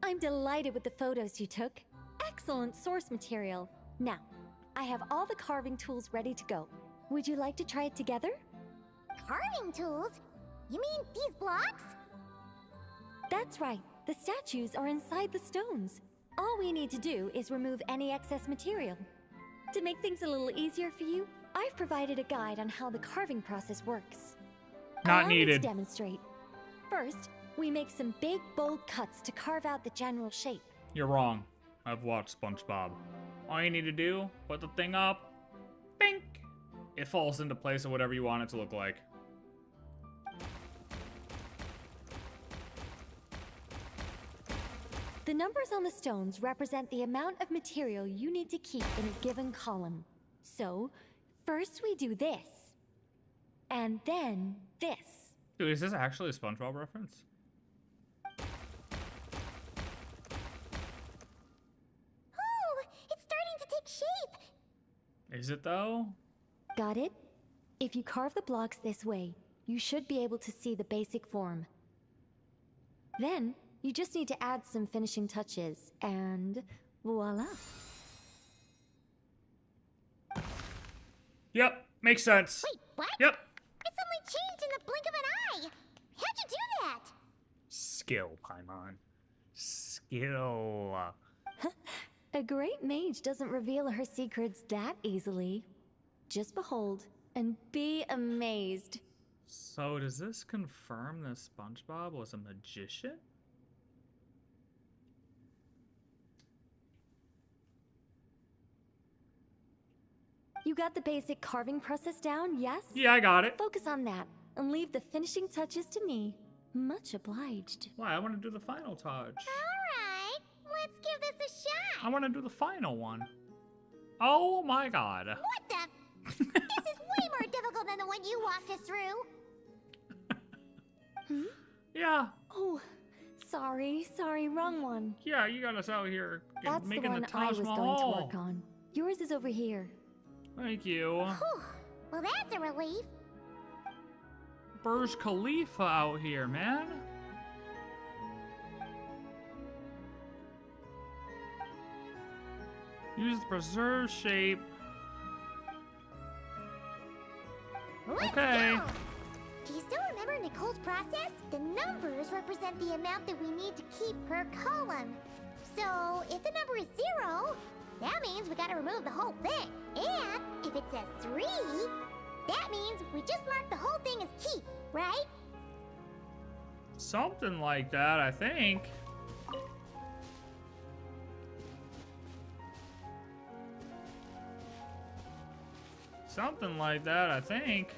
I'm delighted with the photos you took. Excellent source material. Now, I have all the carving tools ready to go. Would you like to try it together? Carving tools? You mean these blocks? That's right. The statues are inside the stones. All we need to do is remove any excess material. To make things a little easier for you, I've provided a guide on how the carving process works. Not Allow me needed. to demonstrate. First, we make some big, bold cuts to carve out the general shape. You're wrong. I've watched SpongeBob. All you need to do, put the thing up, bink! It falls into place of whatever you want it to look like. The numbers on the stones represent the amount of material you need to keep in a given column. So, first we do this. And then this. Dude, is this actually a SpongeBob reference? Oh, it's starting to take shape. Is it though? Got it? If you carve the blocks this way, you should be able to see the basic form. Then, you just need to add some finishing touches, and voila. Yep, makes sense. Wait, what? Yep. It suddenly changed in the blink of an eye. How'd you do that? Skill, Paimon. Skill. A great mage doesn't reveal her secrets that easily. Just behold and be amazed. So does this confirm that SpongeBob was a magician? You got the basic carving process down, yes? Yeah, I got it. Focus on that and leave the finishing touches to me. Much obliged. Why? I want to do the final touch. Alright, let's give this a shot. I want to do the final one. Oh my god. What the? This is way more difficult than the one you walked us through. Yeah. Oh, sorry, wrong one. Yeah, you got us out here That's the making one the I Taj was Mahal. going to work on. Yours is over here. Thank you. Whew. Well, that's a relief. Burj Khalifa out here, man. Use the preserve shape. Let's Okay. go. Do you still remember Nicole's process? The numbers represent the amount that we need to keep per column. So, if the number is 0, that means we gotta remove the whole thing. And if it says 3, that means we just mark the whole thing as keep, right? Something like that, I think. Something like that, I think.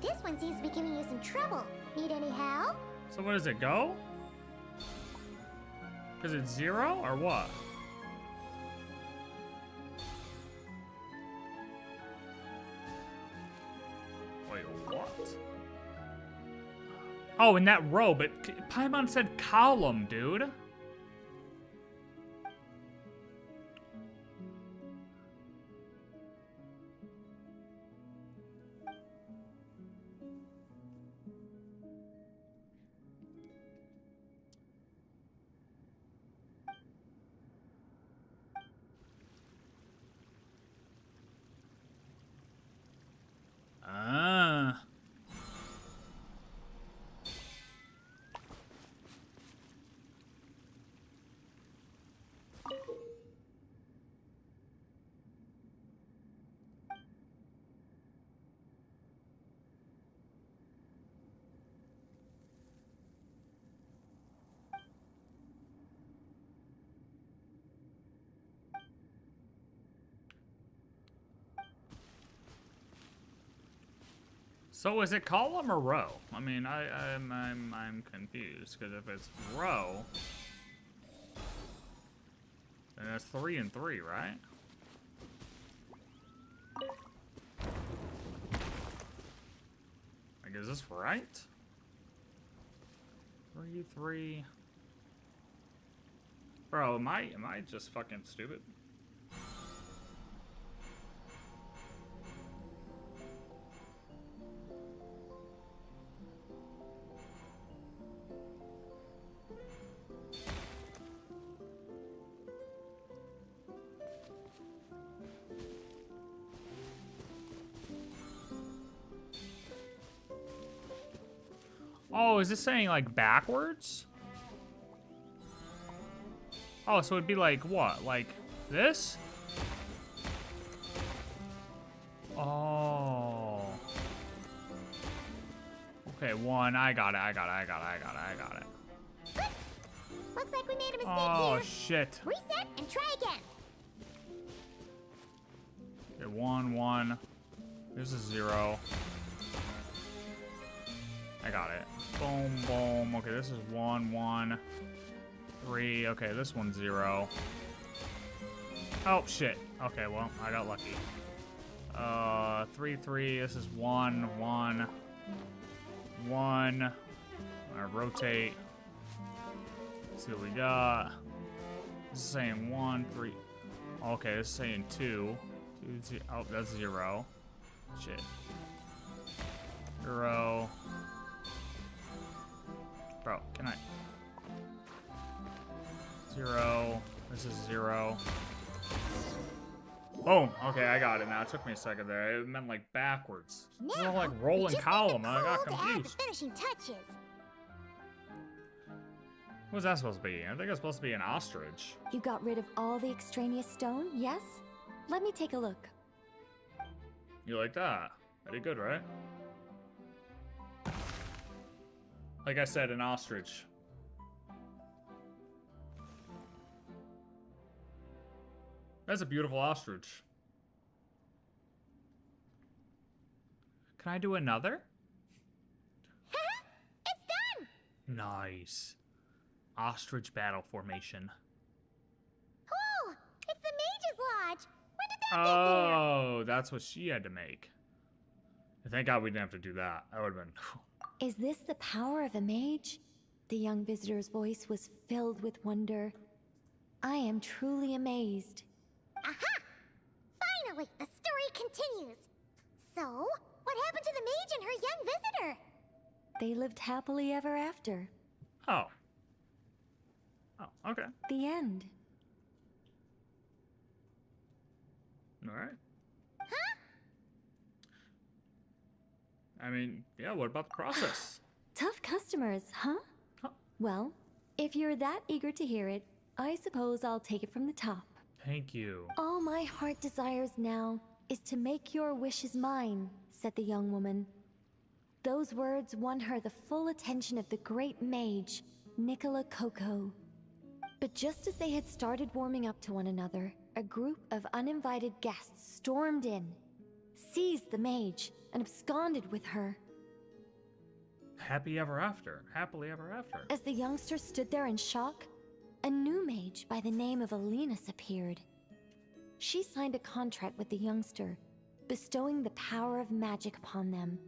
This one seems to be giving you some trouble. Need any help? So what does it go? Is it 0 or what? Wait, what? Oh, in that row, but Paimon said column, dude. Ah. So is it column or row? I mean, I'm confused because if it's row, then it's 3 and 3, right? Like, is this right? 3, 3. Bro, am I just fucking stupid? Oh, is this saying like backwards? Oh, so it'd be like what? Like this? Oh. Okay, 1. I got it. Looks like we made a mistake Oh, here. shit. Reset and try again. Okay, 1, 1. There's a 0. I got it. Boom, boom. Okay, this is 1, 1. 3. Okay, this one's 0. Oh, shit. Okay, well, I got lucky. 3, 3. This is 1, 1. 1. I rotate. Let's see what we got. This is saying 1, 3. Okay, this is saying 2. 2, 0. Oh, that's 0. Shit. 0. Bro, can I? 0. This is 0. Boom. Okay, I got it now. It took me a second there. It meant like backwards. It's all like rolling column. I got confused. Finishing touches. What's that supposed to be? I think it's supposed to be an ostrich. You got rid of all the extraneous stone, yes? Let me take a look. You like that? I did good, right? Like I said, an ostrich. That's a beautiful ostrich. Can I do another? It's done! Nice. Ostrich battle formation. Oh, it's the Mage's Lodge. When did that get there? Oh, that's what she had to make. Thank God we didn't have to do that. That would have been... Is this the power of a mage? The young visitor's voice was filled with wonder. I am truly amazed. Aha! Finally, the story continues. So, what happened to the mage and her young visitor? They lived happily ever after. Oh. Oh, okay. The end. All right. I mean, yeah, what about the process? Tough customers, huh? Well, if you're that eager to hear it, I suppose I'll take it from the top. Thank you. All my heart desires now is to make your wishes mine, said the young woman. Those words won her the full attention of the great mage, Nicole Coco. But just as they had started warming up to one another, a group of uninvited guests stormed in, seized the mage, and absconded with her. Happily ever after. As the youngster stood there in shock, a new mage by the name of Alinus appeared. She signed a contract with the youngster, bestowing the power of magic upon them.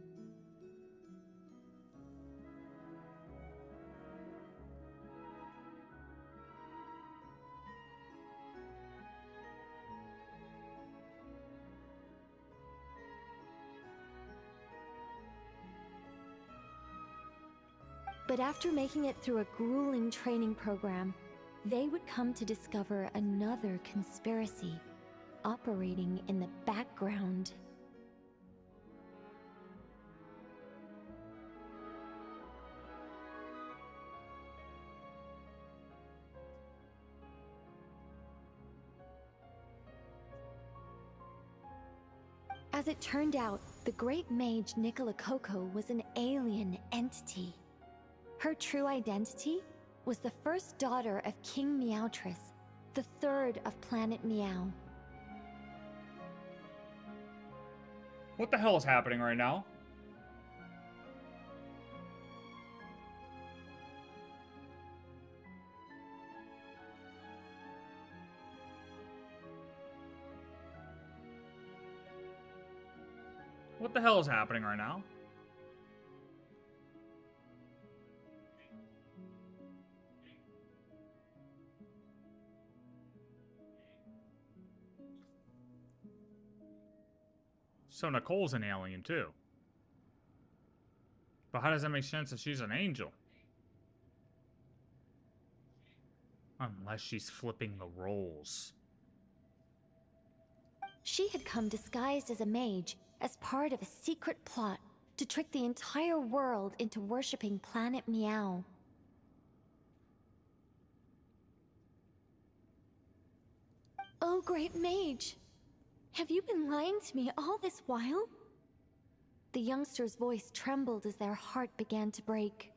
But after making it through a grueling training program, they would come to discover another conspiracy operating in the background. As it turned out, the great mage Nicole Coco was an alien entity. Her true identity was the first daughter of King Meowtress, the third of Planet Meow. What the hell is happening right now? What the hell is happening right now? So Nicole's an alien too. But how does that make sense if she's an angel? Unless she's flipping the roles. She had come disguised as a mage, as part of a secret plot to trick the entire world into worshipping Planet Meow. Oh, great mage! Have you been lying to me all this while? The youngster's voice trembled as their heart began to break.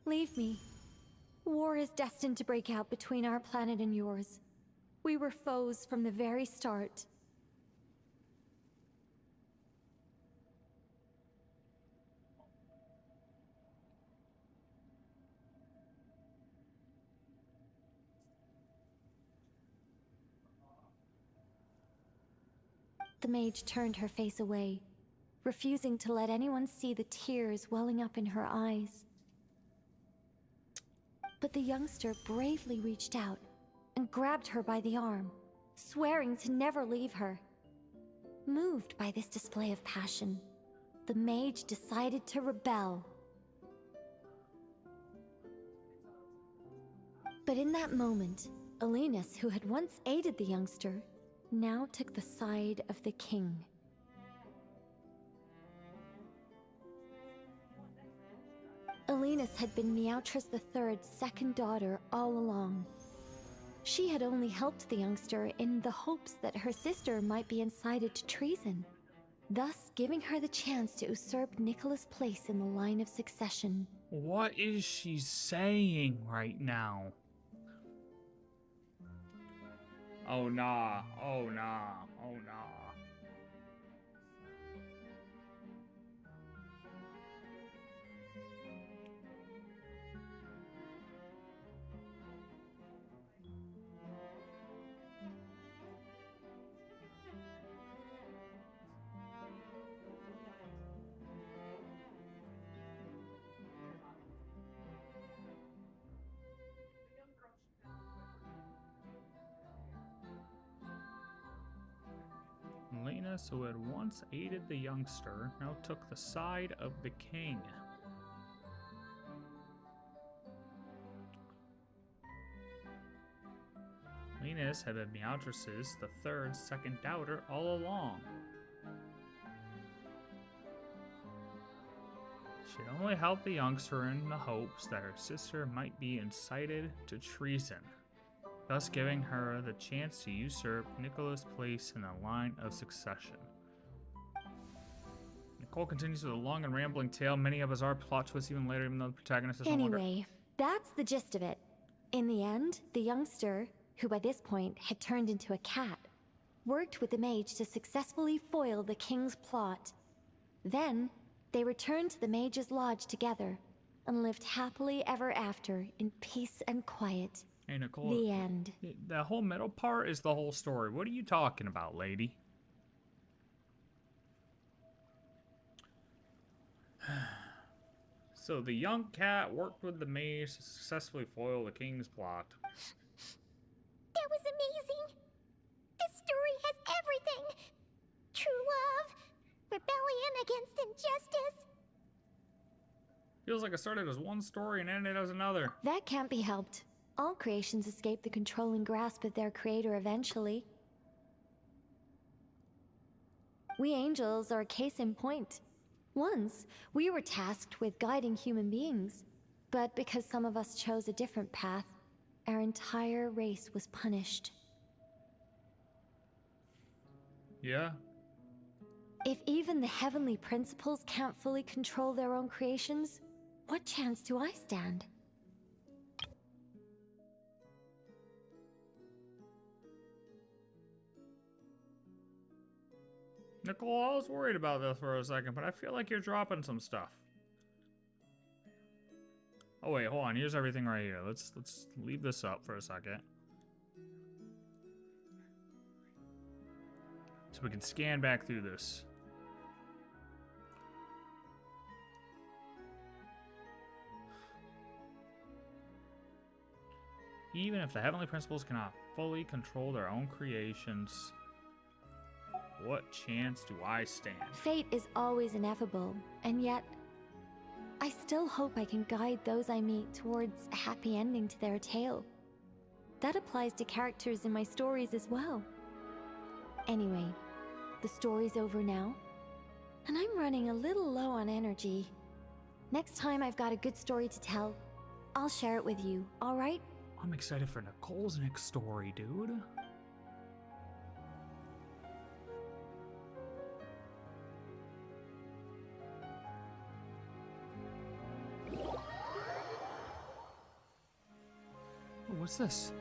Leave me. War is destined to break out between our planet and yours. We were foes from the very start. The mage turned her face away, refusing to let anyone see the tears welling up in her eyes. But the youngster bravely reached out and grabbed her by the arm, swearing to never leave her. Moved by this display of passion, the mage decided to rebel. But in that moment, Alinus, who had once aided the youngster, now took the side of the king. Alinus had been Meowtress III's second daughter all along. She had only helped the youngster in the hopes that her sister might be incited to treason, thus giving her the chance to usurp Nicola's place in the line of succession. What is she saying right now? Oh nah, oh nah, oh nah. Alinus, who had once aided the youngster, now took the side of the king. Alinus had been Meowtress III's second daughter all along. She only helped the youngster in the hopes that her sister might be incited to treason, thus giving her the chance to usurp Nicola's place in the line of succession. Nicole continues with a long and rambling tale. Many of us are plot twists even later, even though the protagonist is no longer... Anyway, that's the gist of it. In the end, the youngster, who by this point had turned into a cat, worked with the mage to successfully foil the king's plot. Then, they returned to the mage's lodge together and lived happily ever after in peace and quiet. Hey, Nicole. The end. The whole middle part is the whole story. What are you talking about, lady? So the young cat worked with the mage to successfully foil the king's plot. That was amazing. This story has everything. True love, rebellion against injustice. Feels like it started as one story and ended as another. That can't be helped. All creations escape the controlling grasp of their creator eventually. We angels are a case in point. Once, we were tasked with guiding human beings, but because some of us chose a different path, our entire race was punished. Yeah. If even the heavenly principles can't fully control their own creations, what chance do I stand? Nicole, I was worried about this for a second, but I feel like you're dropping some stuff. Oh wait, hold on. Here's everything right here. Let's leave this up for a second. So So we can scan back through this. Even if the Heavenly Principles cannot fully control their own creations, what chance do I stand? Fate is always ineffable, and yet I still hope I can guide those I meet towards a happy ending to their tale. That applies to characters in my stories as well. Anyway, the story's over now, and I'm running a little low on energy. Next time I've got a good story to tell, I'll share it with you, alright? I'm excited for Nicole's next story, dude. Oh, what's this?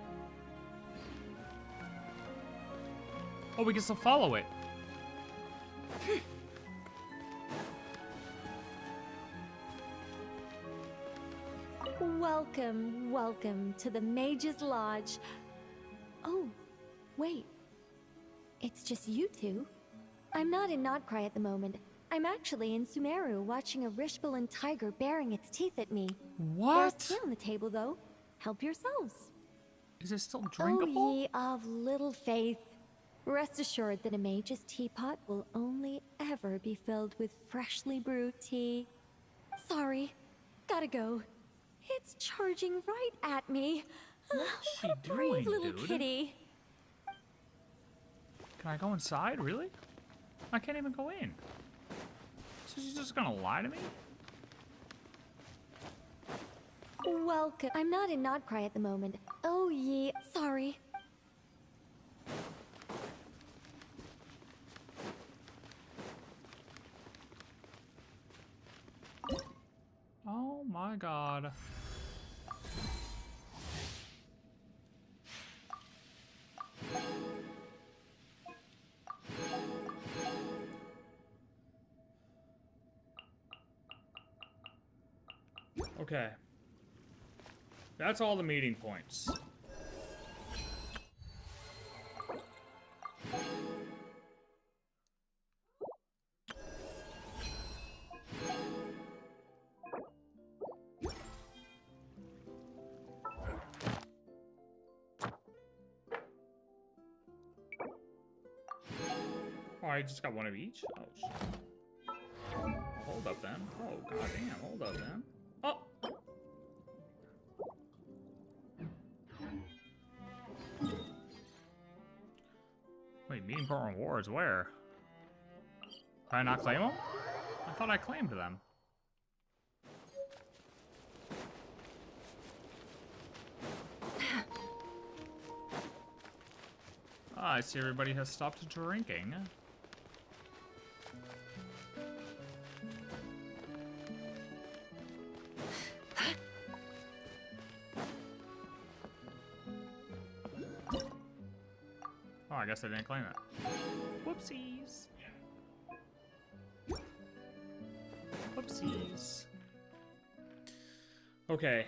Oh, we can still follow it. Welcome, welcome to the Mage's Lodge. Oh, wait. It's just you two? I'm not in Nodcry at the moment. I'm actually in Sumeru watching a Rishbalin tiger baring its teeth at me. What? There's tea on the table, though. Help yourselves. Is it still drinkable? Oh, ye of little faith. Rest assured that a mage's teapot will only ever be filled with freshly brewed tea. Sorry, gotta go. It's charging right at me. What's she What a brave doing, little dude? kitty. Can I go inside? Really? I can't even go in. So she's just gonna lie to me? Welcome. I'm not in Nodcry at the moment. Oh, ye. Sorry. Oh my god. Okay. That's all the meeting points. Oh, I just got one of each? Oh, shit. Hold up, then. Oh, goddamn. Hold up, then. Oh! Wait, meeting point rewards, where? Did I not claim them? I thought I claimed them. Ah, I see everybody has stopped drinking. Oh, I guess I didn't claim it. Whoopsies. Whoopsies. Okay.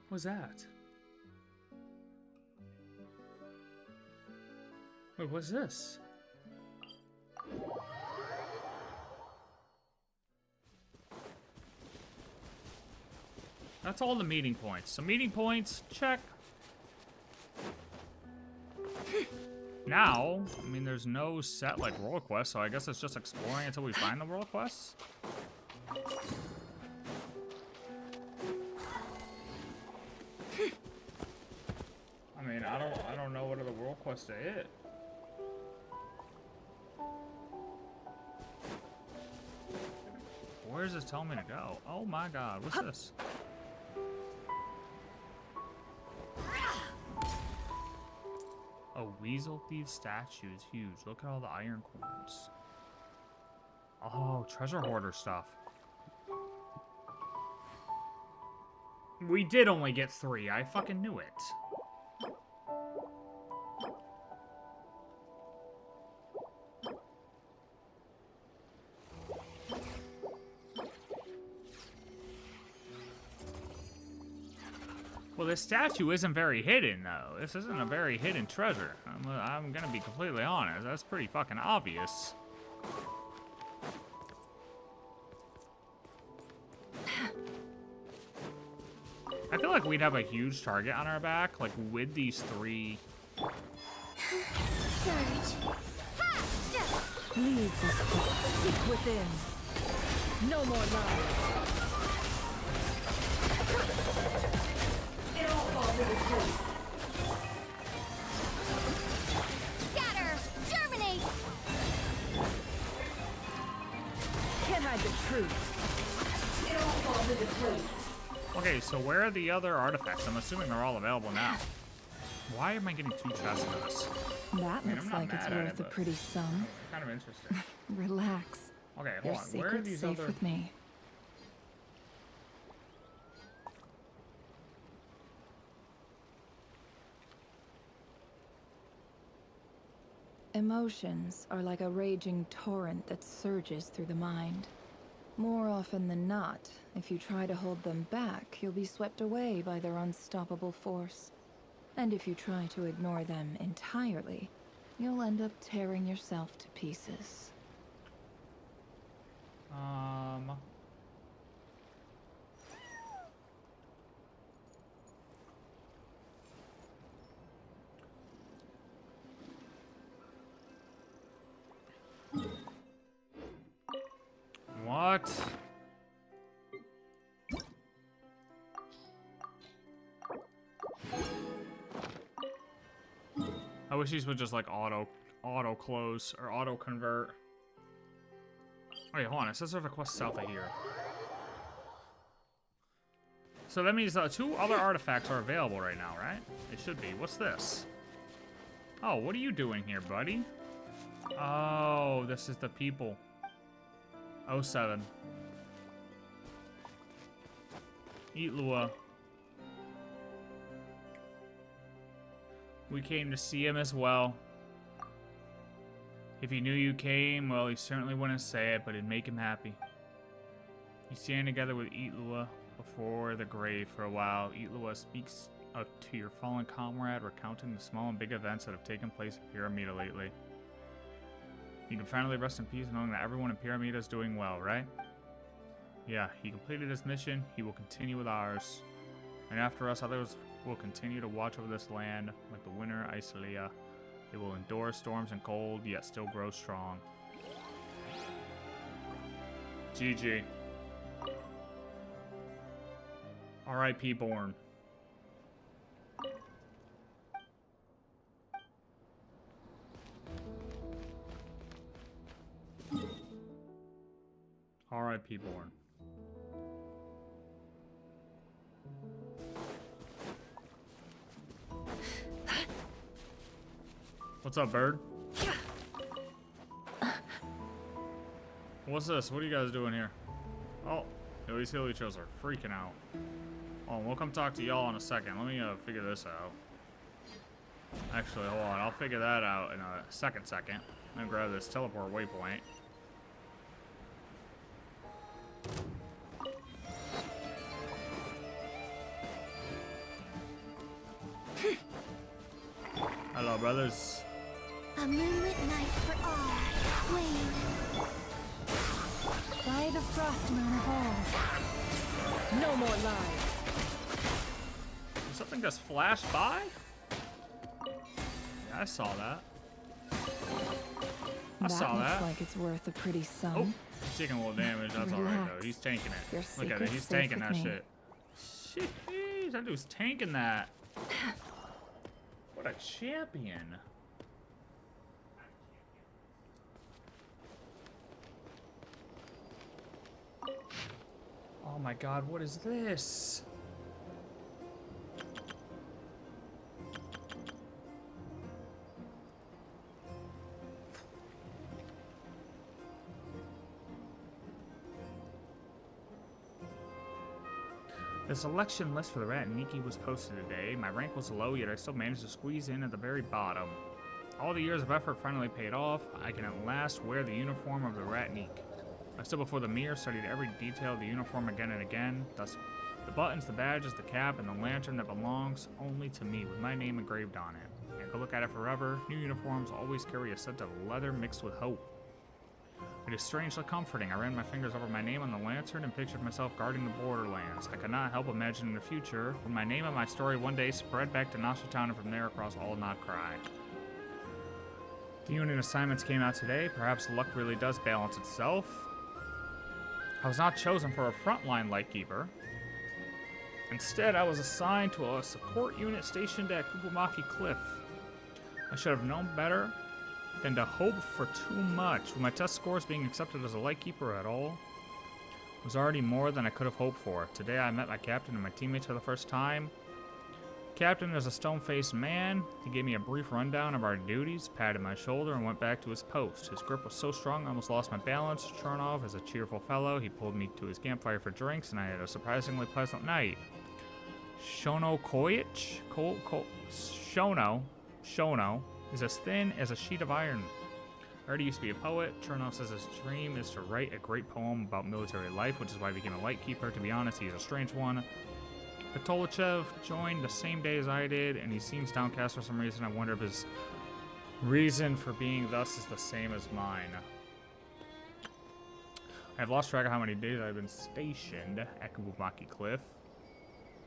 What's that? Wait, what's this? That's all the meeting points. So meeting points, check. Now, I mean, there's no set, like, world quest, so I guess it's just exploring until we find the world quests. I mean, I don't know what other world quests there is. Where does this tell me to go? Oh my god, what's this? A weasel thief statue is huge. Look at all the iron coins. Oh, treasure hoarder stuff. We did only get 3. I fucking knew it. Well, this statue isn't very hidden, though. This isn't a very hidden treasure. I'm gonna be completely honest. That's pretty fucking obvious. I feel like we'd have a huge target on our back, like with these three. Surge. Leave this book. Seek within. No more lies. It all falls into place. Scatter. Germinate. Can't hide the truth. It all falls into place. Okay, so where are the other artifacts? I'm assuming they're all available now. Why am I getting 2 chests for this? That looks like it's worth a pretty sum. Kind of interesting. Relax. Okay, Your hold on. Where are secret's these safe other? with me. Emotions are like a raging torrent that surges through the mind. More often than not, if you try to hold them back, you'll be swept away by their unstoppable force. And if you try to ignore them entirely, you'll end up tearing yourself to pieces. What? I wish these would just like auto close or auto convert. Wait, hold on. It says there's a quest south of here. So that means 2 other artifacts are available right now, right? It should be. What's this? Oh, what are you doing here, buddy? Oh, this is the people. 07. Illuga. We came to see him as well. If he knew you came, well, he certainly wouldn't say it, but it'd make him happy. You stand together with Illuga before the grave for a while. Illuga speaks out to your fallen comrade, recounting the small and big events that have taken place at Pyramida lately. You can finally rest in peace knowing that everyone in Pyramida is doing well, right? Yeah, he completed his mission. He will continue with ours. And after us, others will continue to watch over this land like the winter Aila. They will endure storms and cold, yet still grow strong. GG. R.I.P. Bjorn. R.I.P. Bjorn. What's up, bird? What's this? What are you guys doing here? Oh, these hilly chills are freaking out. Oh, we'll come talk to y'all in a second. Let me figure this out. Actually, hold on. I'll figure that out in a second. I'm gonna grab this teleport waypoint. Hello, brothers. A moonlit night for all. Wayne. By the frost moon evolve. No more lies. Did something just flash by? Yeah, I saw that. I saw that. Looks like it's worth a pretty sum. Oh, he's taking a little damage. That's alright though. He's tanking it. Your Look at it. He's secret's tanking safe that with me. shit. Jeez, that dude's tanking that. What a champion. Oh my god, what is this? The selection list for the Rat Niki was posted today. My rank was low, yet I still managed to squeeze in at the very bottom. All the years of effort finally paid off. I can at last wear the uniform of the Rat Nik. I stood before the mirror, studied every detail of the uniform again and again, thus The buttons, the badges, the cap, and the lantern that belongs only to me with my name engraved on it. I could look at it forever. New uniforms always carry a scent of leather mixed with hope. It is strangely comforting. I ran my fingers over my name on the lantern and pictured myself guarding the borderlands. I could not help imagining the future when my name and my story one day spread back to Nasha Town and from there across all Not Krai. The unit assignments came out today. Perhaps luck really does balance itself. I was not chosen for a frontline lightkeeper. Instead, I was assigned to a support unit stationed at Kipumaki Cliff. I should have known better than to hope for too much. With my test scores being accepted as a lightkeeper at all, it was already more than I could have hoped for. Today I met my captain and my teammates for the first time. Captain is a stone-faced man. He gave me a brief rundown of our duties, patted my shoulder, and went back to his post. His grip was so strong I almost lost my balance. Chernov is a cheerful fellow. He pulled me to his campfire for drinks, and I had a surprisingly pleasant night. Shono Koich? Shono is as thin as a sheet of iron. I already used to be a poet. Chernov says his dream is to write a great poem about military life, which is why he became a lightkeeper. To be honest, he's a strange one. Patolichev joined the same day as I did, and he seems downcast for some reason. I wonder if his reason for being thus is the same as mine. I have lost track of how many days I've been stationed at Kipumaki Cliff.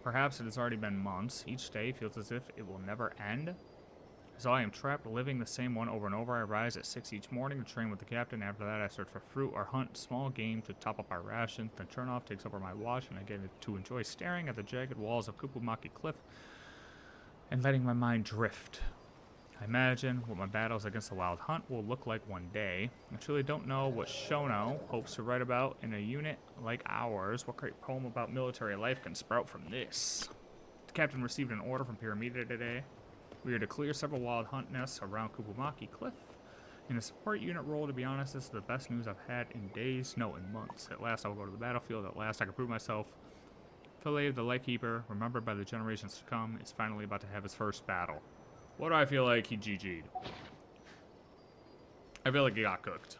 Perhaps it has already been months. Each day feels as if it will never end. So I am trapped living the same one over and over. I rise at 6 each morning to train with the captain. After that, I search for fruit or hunt small game to top up our rations. Then Chernov takes over my watch, and I get to enjoy staring at the jagged walls of Kipumaki Cliff and letting my mind drift. I imagine what my battles against the wild hunt will look like one day. I truly don't know what Shono hopes to write about in a unit like ours. What great poem about military life can sprout from this? The captain received an order from Piramida today. We are to clear several wild hunt nests around Kipumaki Cliff. In a support unit role, to be honest, this is the best news I've had in days, no, in months. At last I will go to the battlefield. At last I can prove myself. Philae, the Lightkeeper, remembered by the generations to come, is finally about to have his first battle. What do I feel like he GG'd? I feel like he got cooked.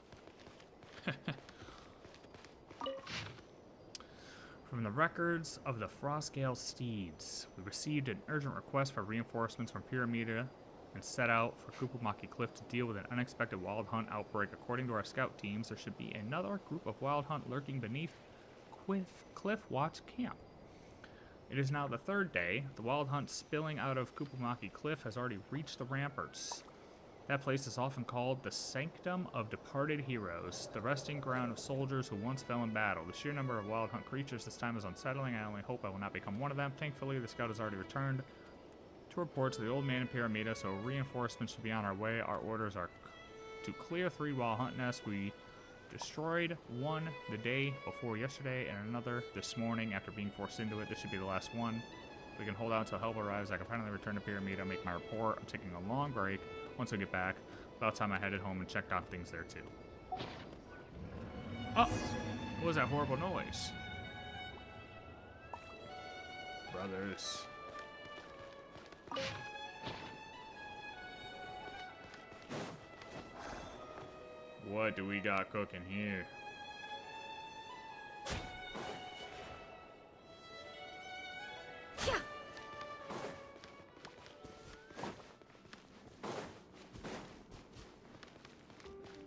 From the records of the Frostgale Steeds, we received an urgent request for reinforcements from Piramida and set out for Kipumaki Cliff to deal with an unexpected wild hunt outbreak. According to our scout teams, there should be another group of wild hunt lurking beneath Cliff Watch Camp. It is now the third day. The wild hunt spilling out of Kipumaki Cliff has already reached the ramparts. That place is often called the Sanctum of Departed Heroes, the resting ground of soldiers who once fell in battle. The sheer number of wild hunt creatures this time is unsettling. I only hope I will not become one of them. Thankfully, the scout has already returned to report to the old man in Piramida, so reinforcements should be on our way. Our orders are to clear 3 wild hunt nests. We destroyed one the day before yesterday and another this morning after being forced into it. This should be the last one. If we can hold out until help arrives, I can finally return to Piramida and make my report. I'm taking a long break. Once I get back, about time I headed home and checked on things there too. Oh! What was that horrible noise? Brothers. What do we got cooking here?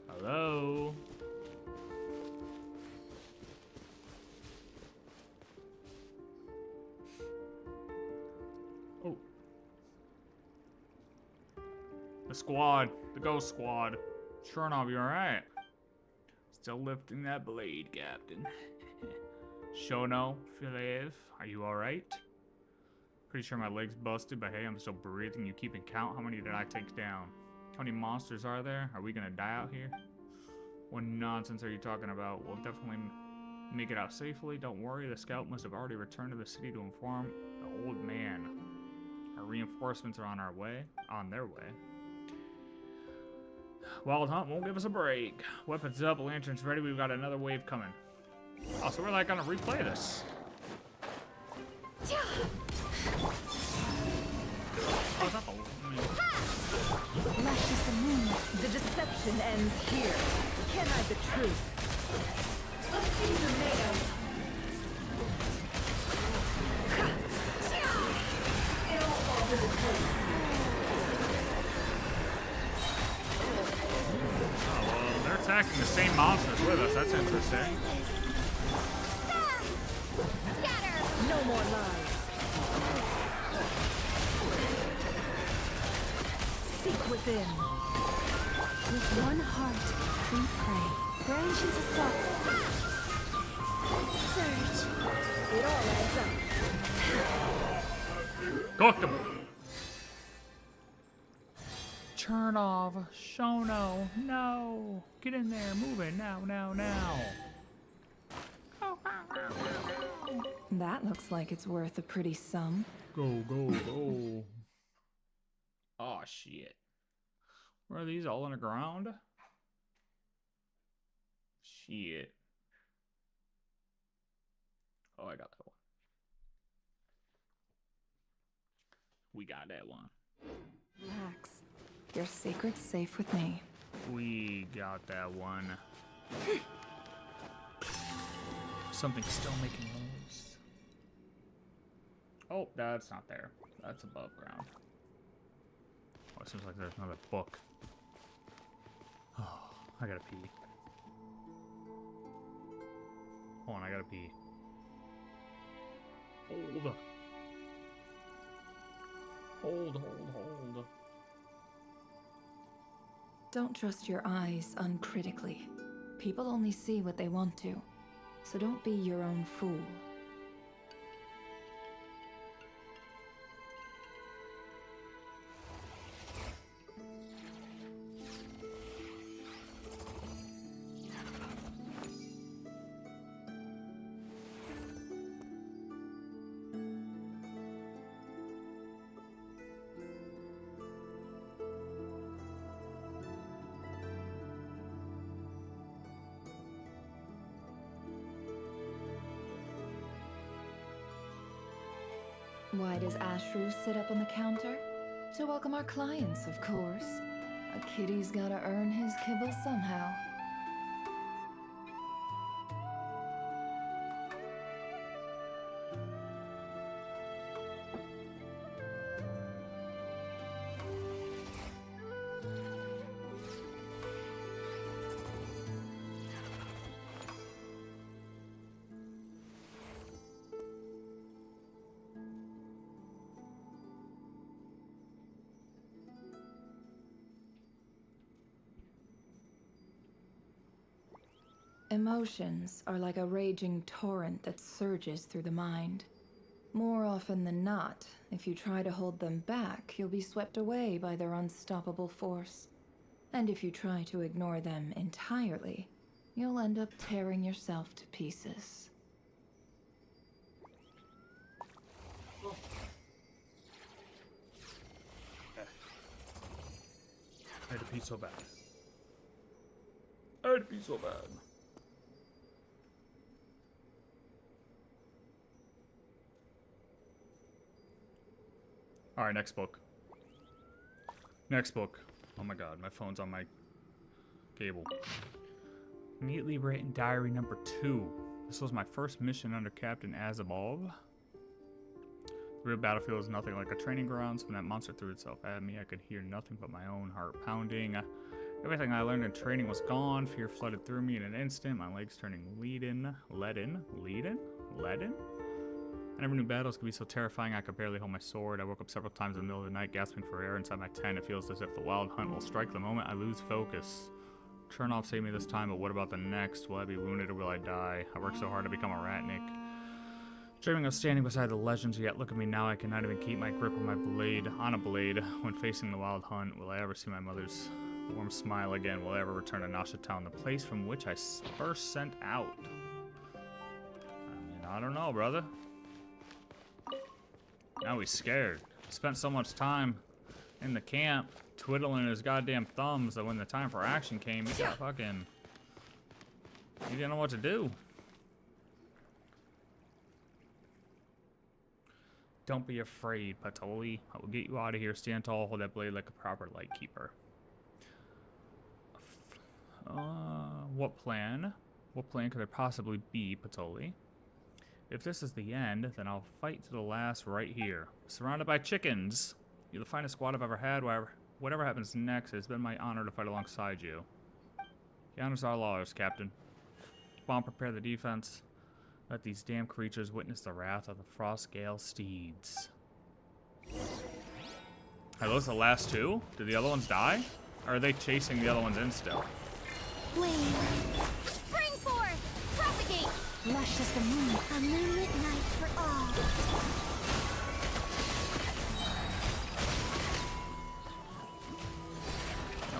Hello? Oh. The squad. The ghost squad. Chernov, you alright? Still lifting that blade, Captain. Shono, Philae, are you alright? Pretty sure my leg's busted, but hey, I'm still breathing. You keeping count? How many did I take down? How many monsters are there? Are we gonna die out here? What nonsense are you talking about? We'll definitely make it out safely. Don't worry, the scout must have already returned to the city to inform the old man. Our reinforcements are on our way. On their way. Wild Hunt won't give us a break. Weapons up, lanterns ready. We've got another wave coming. Oh, so we're like gonna replay this. Oh, it's not the... Lashes the moonlight. The deception ends here. Can't hide the truth. Let's see tomatoes. Exhibit place. Oh, well, they're attacking the same monsters with us. That's interesting. No more lies. Seek within. With one heart, we pray. Branch into soul. Search. It all adds up. Cooked him. Turn off. Shono. No. Get in there. Move it. Now, now, now. That looks like it's worth a pretty sum. Go, go, go. Oh, shit. Where are these all on the ground? Shit. Oh, I got that one. We got that one. Relax. Your secret's safe with me. We got that one. Something's still making noise. Oh, that's not there. That's above ground. Oh, it seems like there's another book. Oh, I gotta pee. Hold on, I gotta pee. Hold. Hold. Don't trust your eyes uncritically. People only see what they want to, so don't be your own fool. Why does Ashru sit up on the counter? To welcome our clients, of course. A kitty's gotta earn his kibble somehow. Emotions are like a raging torrent that surges through the mind. More often than not, if you try to hold them back, you'll be swept away by their unstoppable force. And if you try to ignore them entirely, you'll end up tearing yourself to pieces. I had to pee so bad. I had to pee so bad. Alright, next book. Next book. Oh my god, my phone's on my cable. Neatly written diary number 2. This was my first mission under Captain Azabov. The real battlefield is nothing like a training ground, so when that monster threw itself at me, I could hear nothing but my own heart pounding. Everything I learned in training was gone. Fear flooded through me in an instant, my legs turning leaden. I never knew battles could be so terrifying I could barely hold my sword. I woke up several times in the middle of the night, gasping for air inside my tent. It feels as if the wild hunt will strike the moment I lose focus. Chernoff saved me this time, but what about the next? Will I be wounded or will I die? I worked so hard to become a ratnik. Dreaming of standing beside the legends, yet look at me now, I cannot even keep my grip on my blade, on a blade. When facing the wild hunt, will I ever see my mother's warm smile again? Will I ever return to Nasha Town, the place from which I first sent out? I mean, I don't know, brother. Now he's scared. Spent so much time in the camp twiddling his goddamn thumbs that when the time for action came, he got fucking... He didn't know what to do. Don't be afraid, Patoli. I will get you out of here. Stand tall, hold that blade like a proper lightkeeper. What plan? What plan could there possibly be, Patoli? If this is the end, then I'll fight to the last right here. Surrounded by chickens. You're the finest squad I've ever had. Whatever happens next, it's been my honor to fight alongside you. The honors are ours, Captain. Spawn, prepare the defense. Let these damn creatures witness the wrath of the Frostgale steeds. Are those the last two? Did the other ones die? Or are they chasing the other ones in still? Flame. Spring forth! Propagate! Lush as the moon. A moonlit night for all.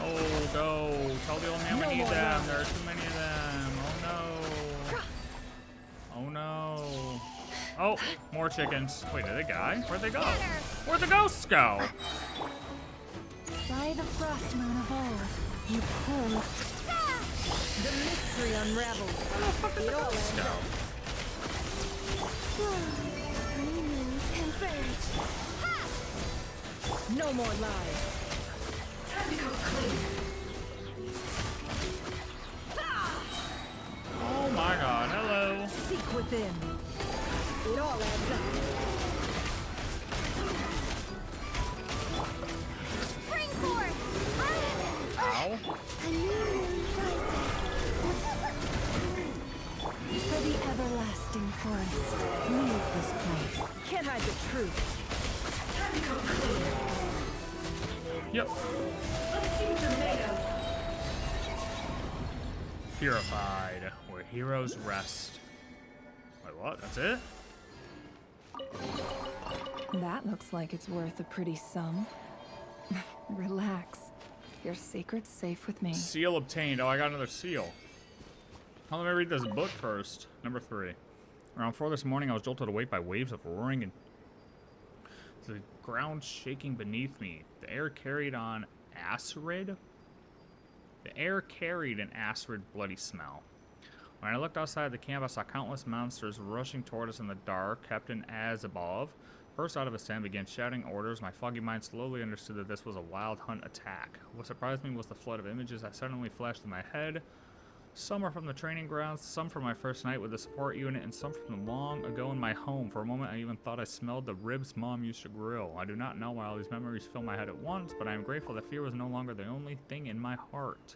Oh, go. Tell the old man we need them. There are too many of them. Oh, no. Oh, no. Oh, more chickens. Wait, did they die? Where'd they go? Where'd the ghosts go? By the frost moon of old, you pull. The mystery unravels. Where the fuck did the ghosts go? No more lies. Time to go clean. Oh my god, hello. Seek within. It all adds up. Spring forth! Ow. A new moon rises. For the everlasting forest, leave this place. Can't hide the truth. Time to go clean. Yep. Let's see what you're made of. Purified, where heroes rest. Wait, what? That's it? That looks like it's worth a pretty sum. Relax. Your secret's safe with me. Seal obtained. Oh, I got another seal. Let me read this book first. Number 3. Around 4 this morning, I was jolted awake by waves of roaring and the ground shaking beneath me. The air carried an acrid, bloody smell. When I looked outside the camp, I saw countless monsters rushing toward us in the dark. Captain Azabov burst out of his tent and began shouting orders. My foggy mind slowly understood that this was a wild hunt attack. What surprised me was the flood of images that suddenly flashed in my head. Some are from the training grounds, some from my first night with the support unit, and some from long ago in my home. For a moment, I even thought I smelled the ribs Mom used to grill. I do not know why all these memories fill my head at once, but I am grateful that fear was no longer the only thing in my heart.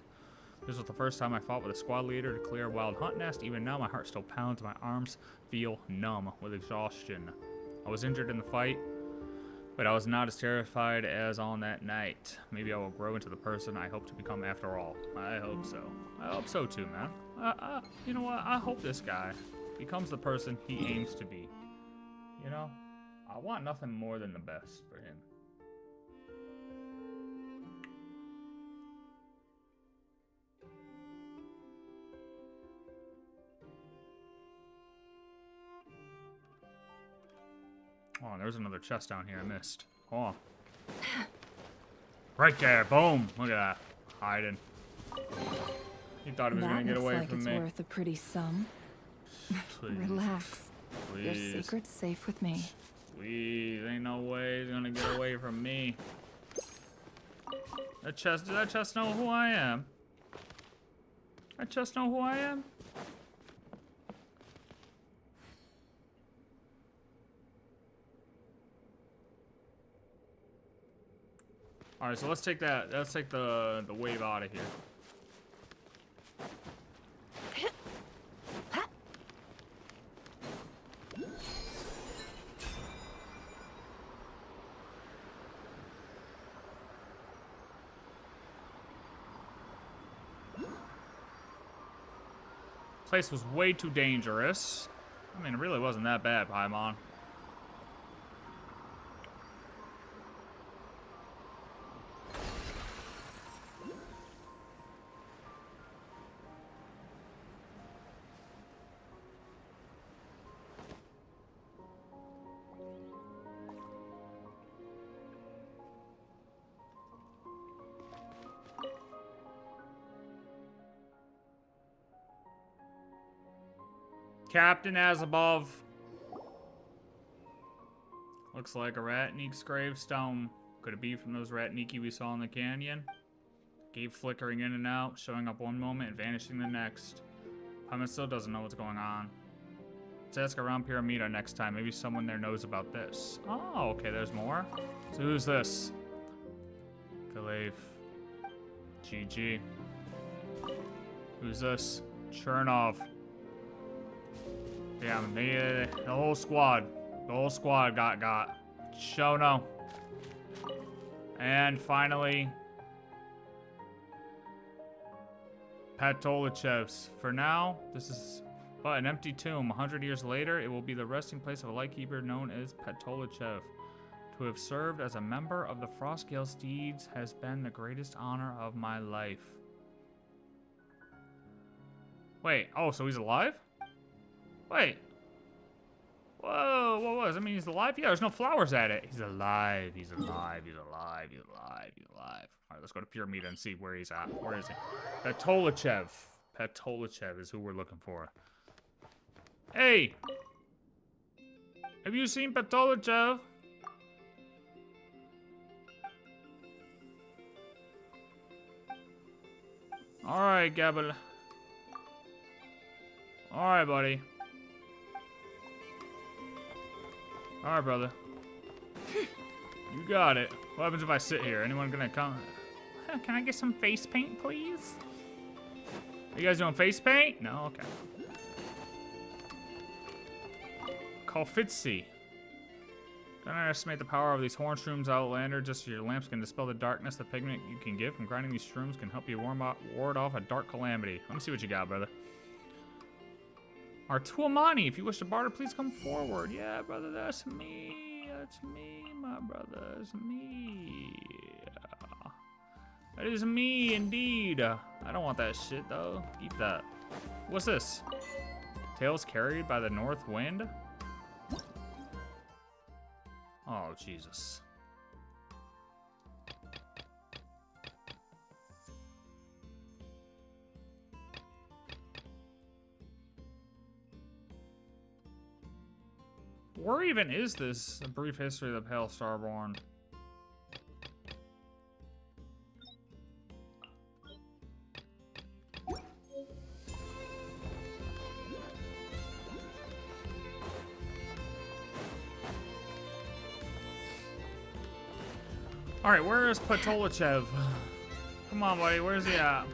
This was the first time I fought with a squad leader to clear a wild hunt nest. Even now, my heart still pounds. My arms feel numb with exhaustion. I was injured in the fight, but I was not as terrified as on that night. Maybe I will grow into the person I hope to become after all. I hope so. I hope so too, man. You know what? I hope this guy becomes the person he aims to be. You know? I want nothing more than the best for him. Oh, there's another chest down here I missed. Oh. Right there, boom. Look at that. Hiding. He thought he was gonna get away from me. That looks like it's worth a pretty sum. Please. Relax. Please. Your secret's safe with me. Please, ain't no way he's gonna get away from me. That chest, does that chest know who I am? That chest know who I am? Alright, so let's take that. Let's take the wave out of here. Place was way too dangerous. I mean, it really wasn't that bad, Paimon. Captain as above. Looks like a Ratnik's gravestone. Could it be from those Ratniki we saw in the canyon? Gate flickering in and out, showing up one moment and vanishing the next. Paimon still doesn't know what's going on. Let's ask around Piramida next time. Maybe someone there knows about this. Oh, okay, there's more. So who's this? Galave. GG. Who's this? Chernov. Damn, the whole squad. The whole squad got. Shono. And finally, Patolichevs. For now, this is but an empty tomb. 100 years later, it will be the resting place of a lightkeeper known as Patolichev. To have served as a member of the Frostgale Steeds has been the greatest honor of my life. Wait, oh, so he's alive? Wait. Whoa, does that mean he's alive? Yeah, there's no flowers at it. He's alive, he's alive, he's alive, he's alive, he's alive. All right, let's go to Piramida and see where he's at. Where is he? Patolichev. Patolichev is who we're looking for. Hey! Have you seen Patolichev? Alright, Gabble. Alright, buddy. Alright, brother. You got it. What happens if I sit here? Anyone gonna come? Can I get some face paint, please? Are you guys doing face paint? No? Okay. Kalfitsi. Don't underestimate the power of these horn shrooms, Outlander. Just as your lamps can dispel the darkness, the pigment you can give from grinding these shrooms can help you ward off a dark calamity. Let me see what you got, brother. Artuamani, if you wish to barter, please come forward. Yeah, brother, that's me. That's me, my brother. That's me. That is me, indeed. I don't want that shit, though. Keep that. What's this? Tails carried by the north wind? Oh, Jesus. Where even is this? A brief history of the Pale Starborn. Alright, where is Patolichev? Come on, buddy, where's he at?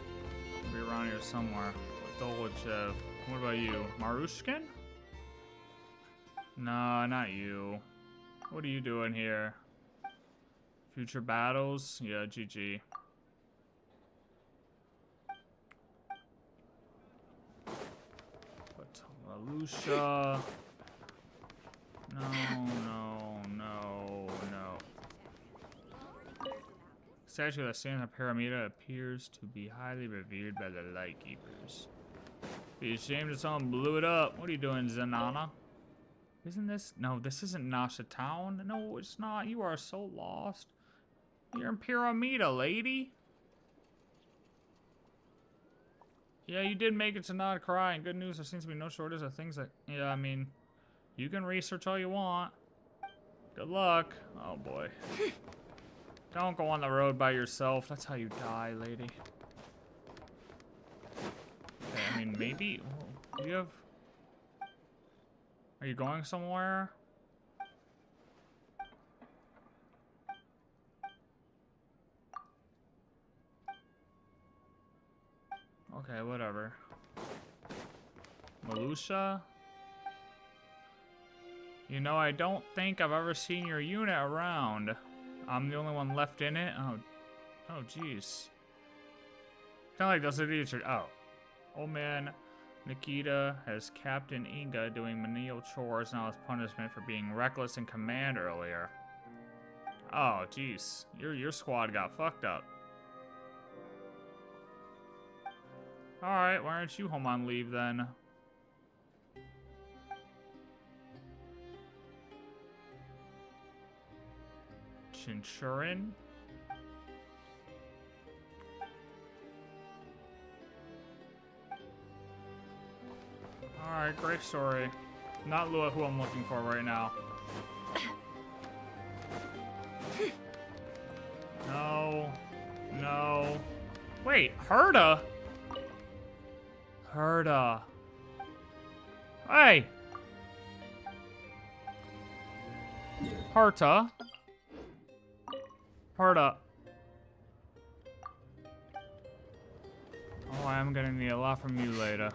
He'll be around here somewhere. Patolichev. What about you? Marushkin? No, not you. What are you doing here? Future battles? Yeah, GG. Lucia. No. Statue that stands on Piramida appears to be highly revered by the Lightkeepers. Be ashamed if someone blew it up. What are you doing, Zenana? Isn't this? No, this isn't Nasha Town. No, it's not. You are so lost. You're in Piramida, lady. Yeah, you did make it to not cry. And good news, there seems to be no shortage of things that... Yeah, I mean, you can research all you want. Good luck. Oh, boy. Don't go on the road by yourself. That's how you die, lady. Okay, I mean, maybe... Oh, do you have... Are you going somewhere? Okay, whatever. Malusha? You know, I don't think I've ever seen your unit around. I'm the only one left in it? Oh, jeez. Kinda like those idiots are... Oh. Old man Nikita has Captain Inga doing menial chores now as punishment for being reckless in command earlier. Oh, jeez. Your squad got fucked up. Alright, why aren't you home on leave then? Chinchurin? Alright, great story. Not Lua who I'm looking for right now. No. Wait, Herda? Herda. Hey! Harta. Harta. Oh, I am gonna need a lot from you later.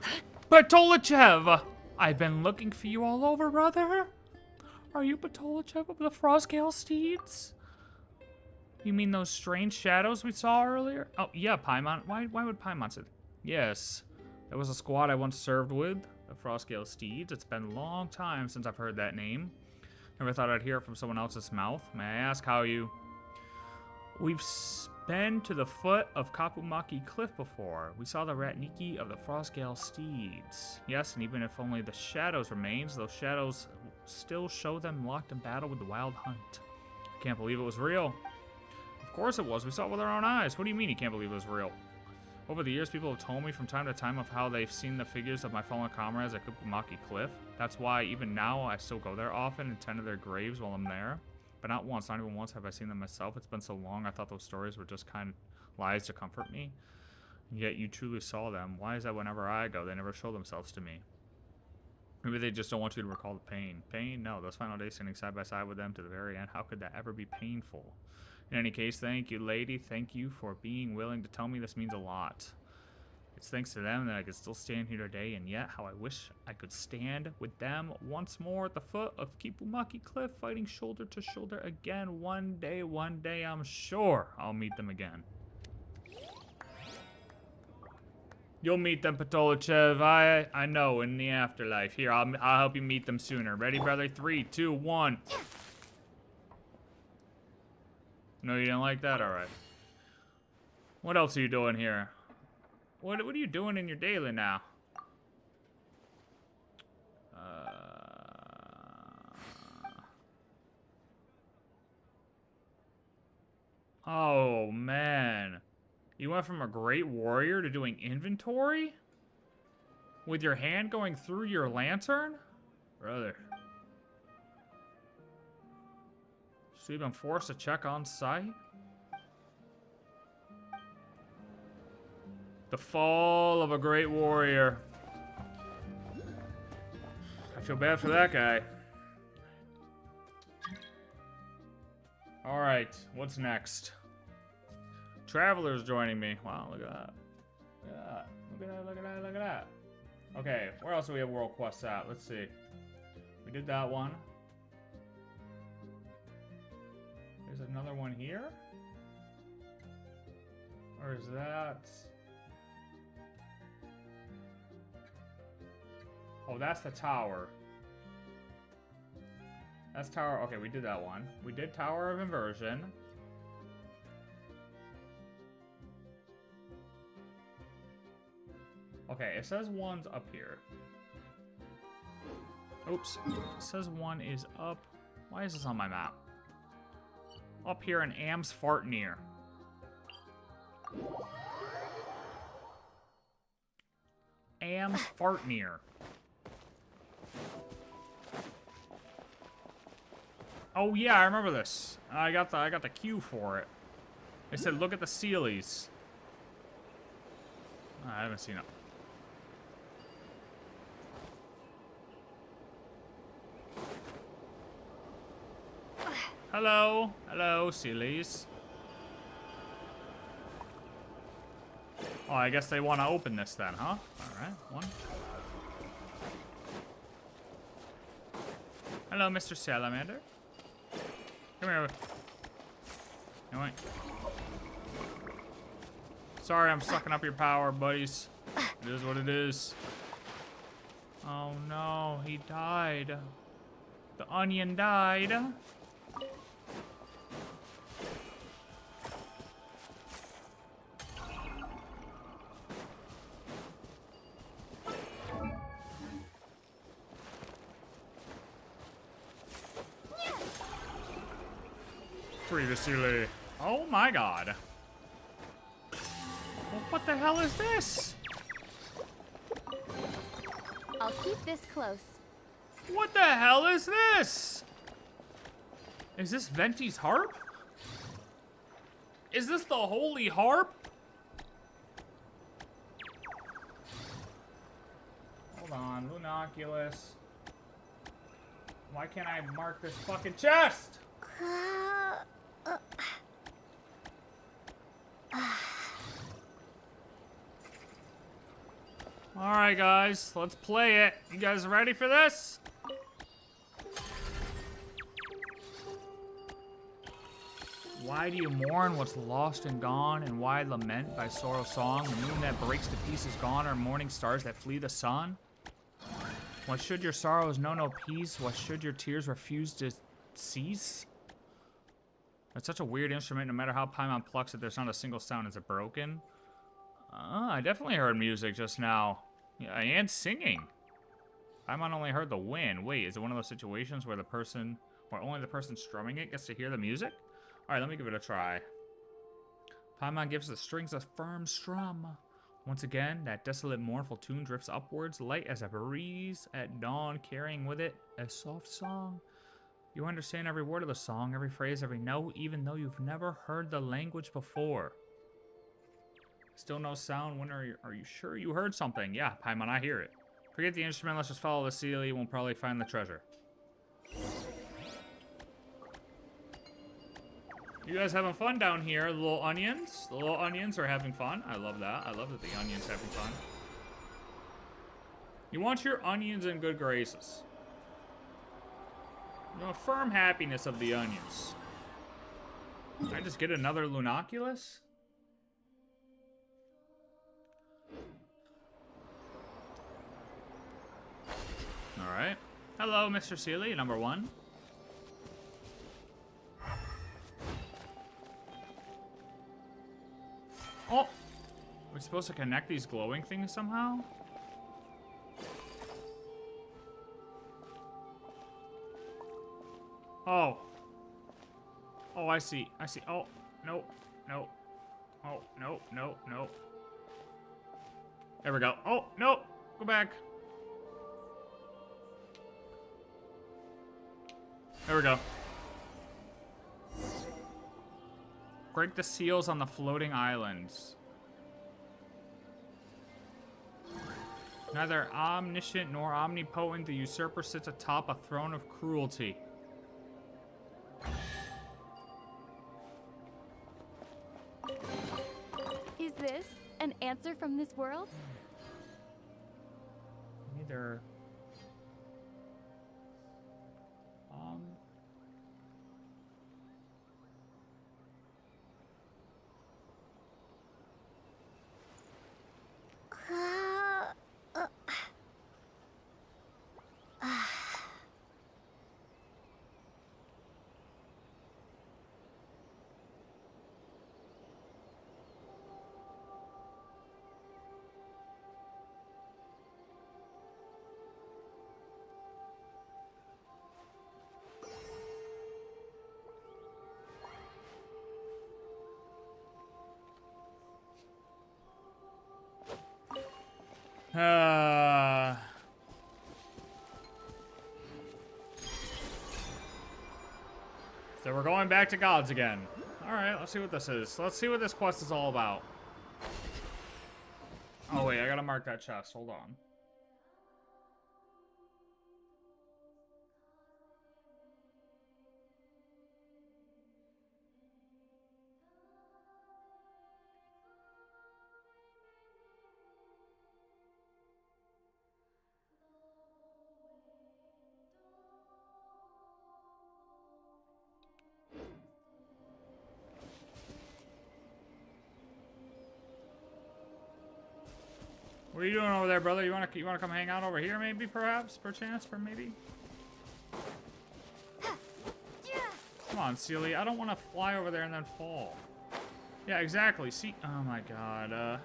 Patolichev! I've been looking for you all over, brother. Are you Patolichev of the Frostgale Steeds? You mean those strange shadows we saw earlier? Oh, yeah, Paimon. Why would Paimon say that? Yes. That was a squad I once served with, the Frostgale Steeds. It's been a long time since I've heard that name. Never thought I'd hear it from someone else's mouth. May I ask how you... We've been to the foot of Kipumaki Cliff before. We saw the Ratniki of the Frostgale Steeds. Yes, and even if only the shadows remains, those shadows still show them locked in battle with the Wild Hunt. Can't believe it was real. Of course it was. We saw it with our own eyes. What do you mean you can't believe it was real? Over the years, people have told me from time to time of how they've seen the figures of my fallen comrades at Kipumaki Cliff. That's why even now I still go there often and tend to their graves while I'm there. But not once, not even once have I seen them myself. It's been so long, I thought those stories were just kind of lies to comfort me. And yet you truly saw them. Why is that whenever I go, they never show themselves to me? Maybe they just don't want you to recall the pain. Pain? No, those final days standing side by side with them to the very end. How could that ever be painful? In any case, thank you, lady. Thank you for being willing to tell me. This means a lot. It's thanks to them that I could still stand here today, and yet how I wish I could stand with them once more at the foot of Kipumaki Cliff, fighting shoulder to shoulder again. One day, I'm sure I'll meet them again. You'll meet them, Patolichev. I know, in the afterlife. Here, I'll help you meet them sooner. Ready, brother? 3, 2, 1. No, you didn't like that? Alright. What else are you doing here? What are you doing in your daily now? Oh, man. You went from a great warrior to doing inventory? With your hand going through your lantern? Brother. So you've been forced to check on site? The fall of a great warrior. I feel bad for that guy. Alright, what's next? Travelers joining me. Wow, look at that. Look at that. Look at that, look at that, look at that. Okay, where else do we have world quests at? Let's see. We did that one. There's another one here? Or is that... Oh, that's the tower. That's tower. Okay, we did that one. We did Tower of Inversion. Okay, it says one's up here. Oops. It says one is up. Why is this on my map? Up here in Amsvartnir. Amsvartnir. Oh yeah, I remember this. I got the cue for it. They said look at the Sealies. I haven't seen it. Hello, hello, Sealies. Oh, I guess they want to open this then, huh? All right, one. Hello, Mr. Salamander. Come here. No, wait. Sorry, I'm sucking up your power, buddies. It is what it is. Oh no, he died. The onion died. Previously. Oh my god. What the hell is this? I'll keep this close. What the hell is this? Is this Venti's harp? Is this the holy harp? Hold on, Lunoculus. Why can't I mark this fucking chest? Alright, guys, let's play it. You guys ready for this? Why do you mourn what's lost and gone, and why lament by sorrow song? The moon that breaks to pieces gone, or morning stars that flee the sun? Why should your sorrows know no peace? Why should your tears refuse to cease? It's such a weird instrument. No matter how Paimon plucks it, there's not a single sound. Is it broken? I definitely heard music just now. Yeah, and singing. Paimon only heard the wind. Wait, is it one of those situations where only the person strumming it gets to hear the music? All right, let me give it a try. Paimon gives the strings a firm strum. Once again, that desolate, mournful tune drifts upwards, light as a breeze at dawn, carrying with it a soft song. You understand every word of the song, every phrase, every note, even though you've never heard the language before. Still no sound. When are you sure you heard something? Yeah, Paimon, I hear it. Forget the instrument, let's just follow the seal. You won't probably find the treasure. You guys having fun down here, the little onions? The little onions are having fun. I love that. I love that the onions having fun. You want your onions in good graces. The firm happiness of the onions. Did I just get another Lunoculus? Alright. Hello, Mr. Sealy, number 1. Oh! We're supposed to connect these glowing things somehow? Oh. Oh, I see. I see. Oh, no. No. Oh, no, no, no. There we go. Oh, no. Go back. There we go. Break the seals on the floating islands. Neither omniscient nor omnipotent, the usurper sits atop a throne of cruelty. Is this an answer from this world? Neither. So we're going back to gods again. Alright, let's see what this is. Let's see what this quest is all about. Oh wait, I gotta mark that chest. Hold on. What are you doing over there, brother? You wanna come hang out over here, maybe, perhaps, perchance, maybe? Come on, Sealy. I don't want to fly over there and then fall. Yeah, exactly. See, oh my God. I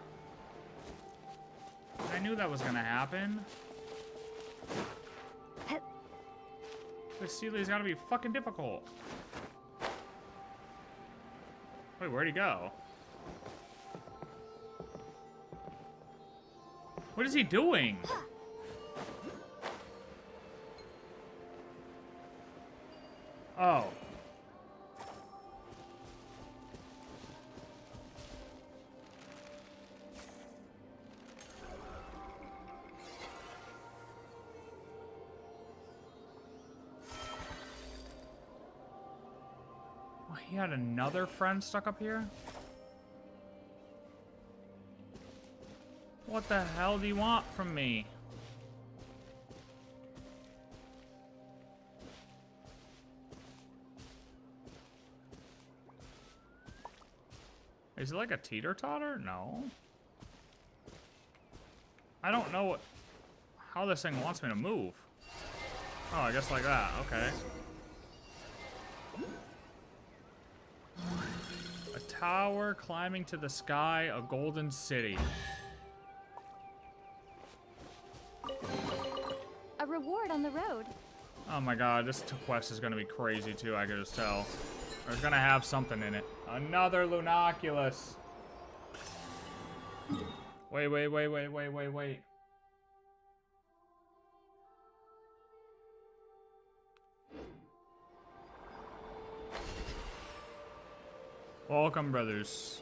knew that was gonna happen. This Sealy's gotta be fucking difficult. Wait, where'd he go? What is he doing? Oh. He had another friend stuck up here? What the hell do you want from me? Is it like a teeter-totter? No. I don't know how this thing wants me to move. Oh, I guess like that. Okay. A tower climbing to the sky, a golden city. A reward on the road. Oh my god, this quest is gonna be crazy too, I can just tell. There's gonna have something in it. Another Lunoculus. Wait. Welcome, brothers.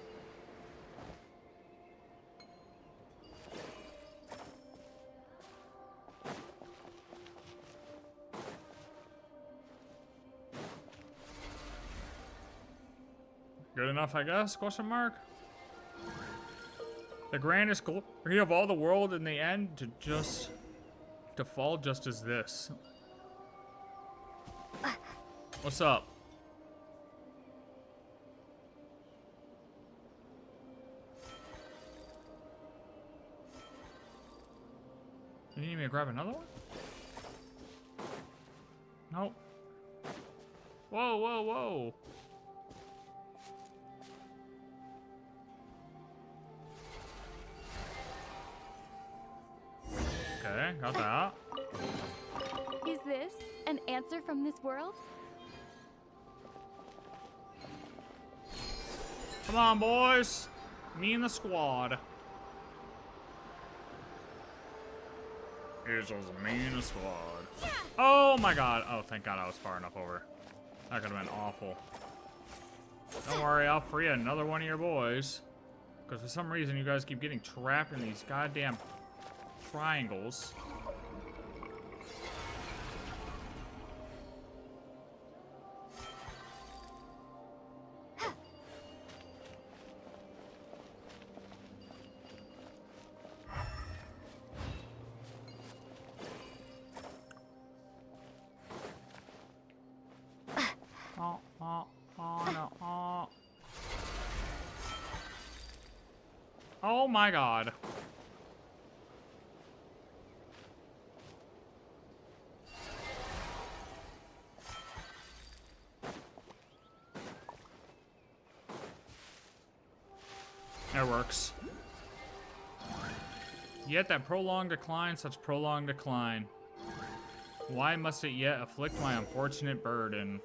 Good enough, I guess? Question mark. The grandest glory of all the world in the end to fall just as this. What's up? You need me to grab another one? Nope. Whoa. Okay, got that. Is this an answer from this world? Come on, boys. Me and the squad. Here's just me and the squad. Oh my god. Oh, thank god I was far enough over. That could have been awful. Don't worry, I'll free another one of your boys. Because for some reason you guys keep getting trapped in these goddamn triangles. Oh my god. That works. Yet that prolonged decline, such prolonged decline. Why must it yet afflict my unfortunate burden?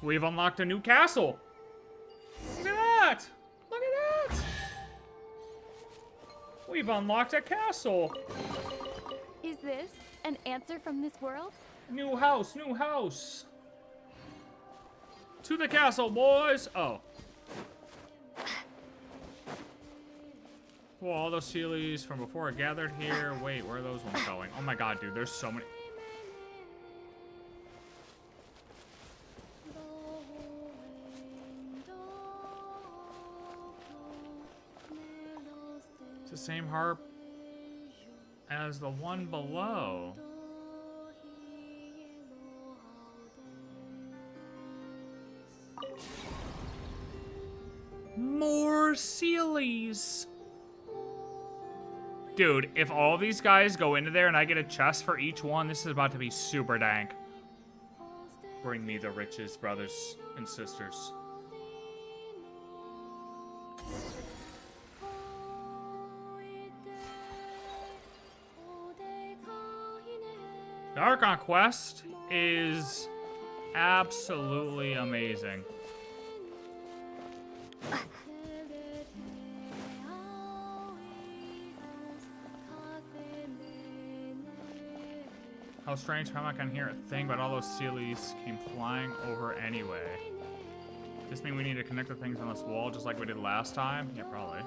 We've unlocked a new castle. Look at that! Look at that! We've unlocked a castle. Is this an answer from this world? New house, new house. To the castle, boys. Oh. Well, all those Sealies from before are gathered here. Wait, where are those ones going? Oh my god, dude, there's so many. It's the same harp as the one below. More Sealies. Dude, if all these guys go into there and I get a chest for each one, this is about to be super dank. Bring me the riches, brothers and sisters. The Archon quest is absolutely amazing. How strange how I can hear a thing, but all those Sealies came flying over anyway. Does this mean we need to connect the things on this wall just like we did last time? Yeah, probably.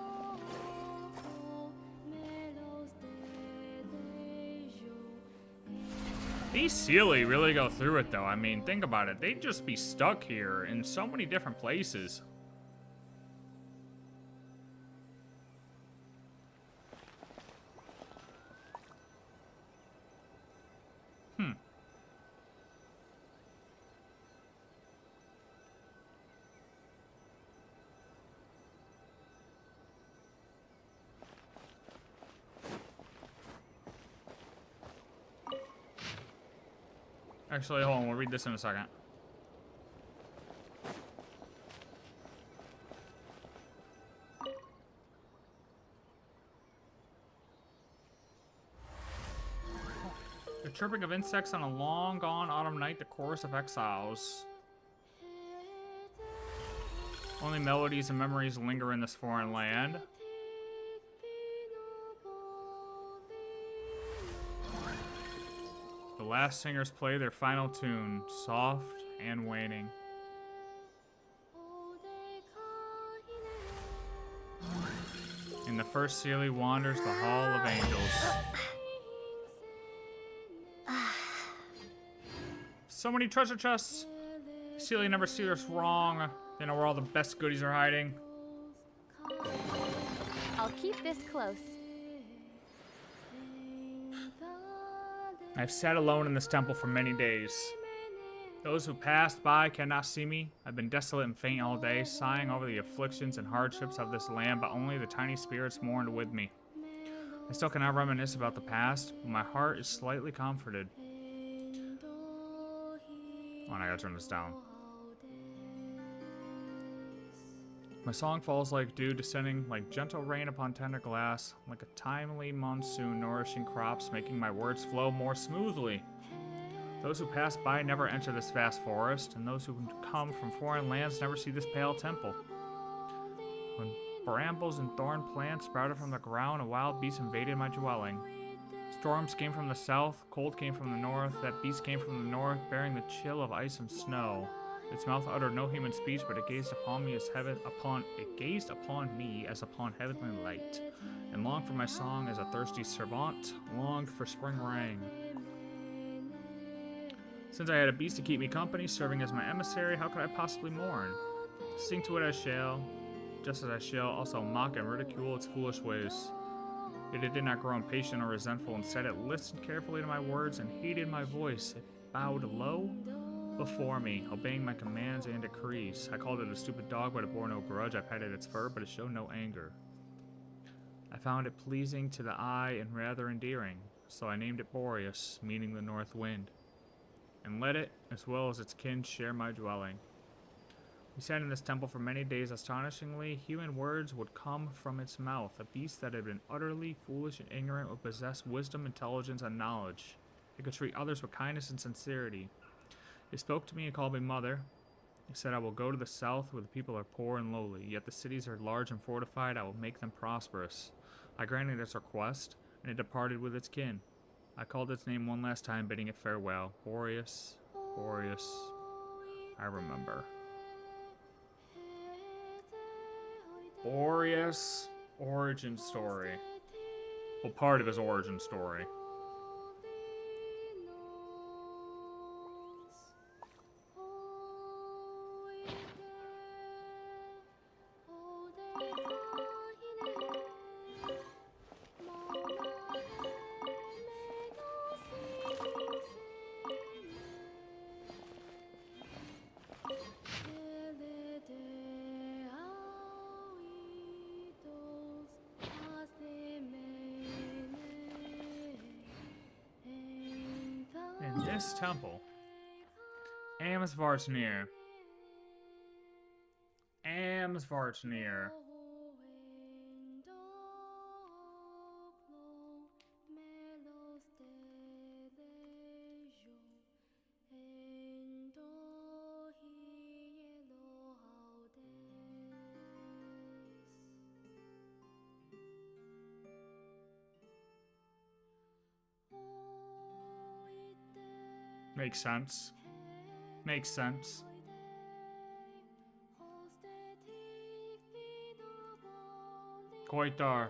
These Sealy really go through it, though. I mean, think about it. They'd just be stuck here in so many different places. Actually, hold on. We'll read this in a second. The chirping of insects on a long-gone autumn night, the chorus of exiles. Only melodies and memories linger in this foreign land. The last singers play their final tune, soft and waning. In the first Sealy wanders the Hall of Angels. So many treasure chests! Sealy never steer us wrong. They know where all the best goodies are hiding. I'll keep this close. I've sat alone in this temple for many days. Those who passed by cannot see me. I've been desolate and faint all day, sighing over the afflictions and hardships of this land, but only the tiny spirits mourned with me. I still cannot reminisce about the past, but my heart is slightly comforted. Oh, and I gotta turn this down. My song falls like dew descending like gentle rain upon tender glass, like a timely monsoon nourishing crops, making my words flow more smoothly. Those who pass by never enter this vast forest, and those who come from foreign lands never see this pale temple. When brambles and thorn plants sprouted from the ground, a wild beast invaded my dwelling. Storms came from the south, cold came from the north, that beast came from the north, bearing the chill of ice and snow. Its mouth uttered no human speech, but it gazed upon me as upon heavenly light, and longed for my song as a thirsty servant longed for spring rain. Since I had a beast to keep me company, serving as my emissary, how could I possibly mourn? Sing to it I shall, just as I shall also mock and ridicule its foolish ways. Yet it did not grow impatient or resentful. Instead, it listened carefully to my words and heeded my voice. It bowed low before me, obeying my commands and decrees. I called it a stupid dog, but it bore no grudge. I petted its fur, but it showed no anger. I found it pleasing to the eye and rather endearing, so I named it Boreas, meaning the north wind, and let it, as well as its kin, share my dwelling. We sat in this temple for many days. Astonishingly, human words would come from its mouth. A beast that had been utterly foolish and ignorant would possess wisdom, intelligence, and knowledge. It could treat others with kindness and sincerity. It spoke to me and called me mother. It said, I will go to the south where the people are poor and lowly, yet the cities are large and fortified. I will make them prosperous. I granted its request, and it departed with its kin. I called its name one last time, bidding it farewell. Boreas, Boreas, I remember. Boreas, origin story. Well, part of his origin story. This temple, amsvartnir. Amsvartnir. Makes sense. Makes sense. Koitar.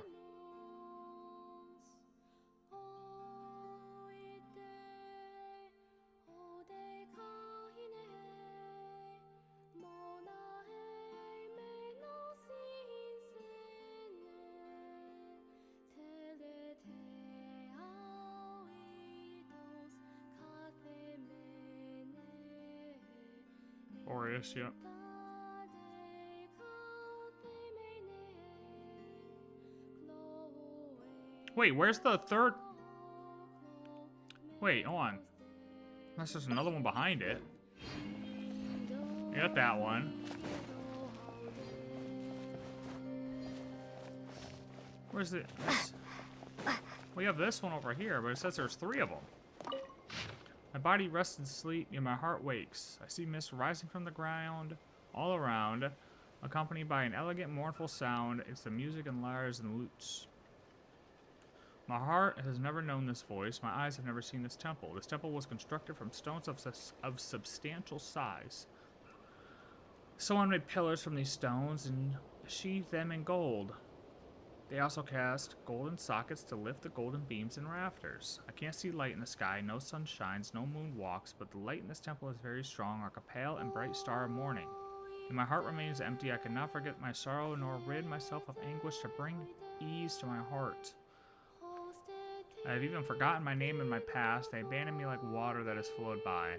Aureus, yep. Wait, where's the third? Wait, hold on. Unless there's another one behind it. You got that one. Where's it? We have this one over here, but it says there's 3 of them. My body rests in sleep, and my heart wakes. I see mist rising from the ground all around, accompanied by an elegant, mournful sound. It's the music and lyres and lutes. My heart has never known this voice. My eyes have never seen this temple. This temple was constructed from stones of substantial size. Someone made pillars from these stones and sheathed them in gold. They also cast golden sockets to lift the golden beams and rafters. I can't see light in the sky, no sun shines, no moon walks, but the light in this temple is very strong, like a pale and bright star of morning. And my heart remains empty. I cannot forget my sorrow, nor rid myself of anguish to bring ease to my heart. I have even forgotten my name and my past. They abandoned me like water that has flowed by.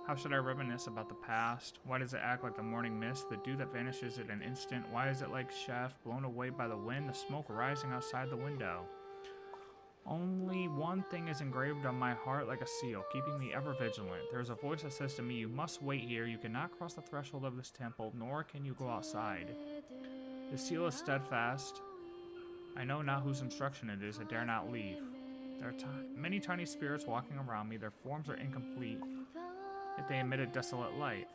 How should I reminisce about the past? Why does it act like the morning mist, the dew that vanishes in an instant? Why is it like chaff blown away by the wind, the smoke rising outside the window? Only one thing is engraved on my heart like a seal, keeping me ever vigilant. There is a voice that says to me, you must wait here. You cannot cross the threshold of this temple, nor can you go outside. The seal is steadfast. I know not whose instruction it is. I dare not leave. There are many tiny spirits walking around me. Their forms are incomplete, yet they emit a desolate light.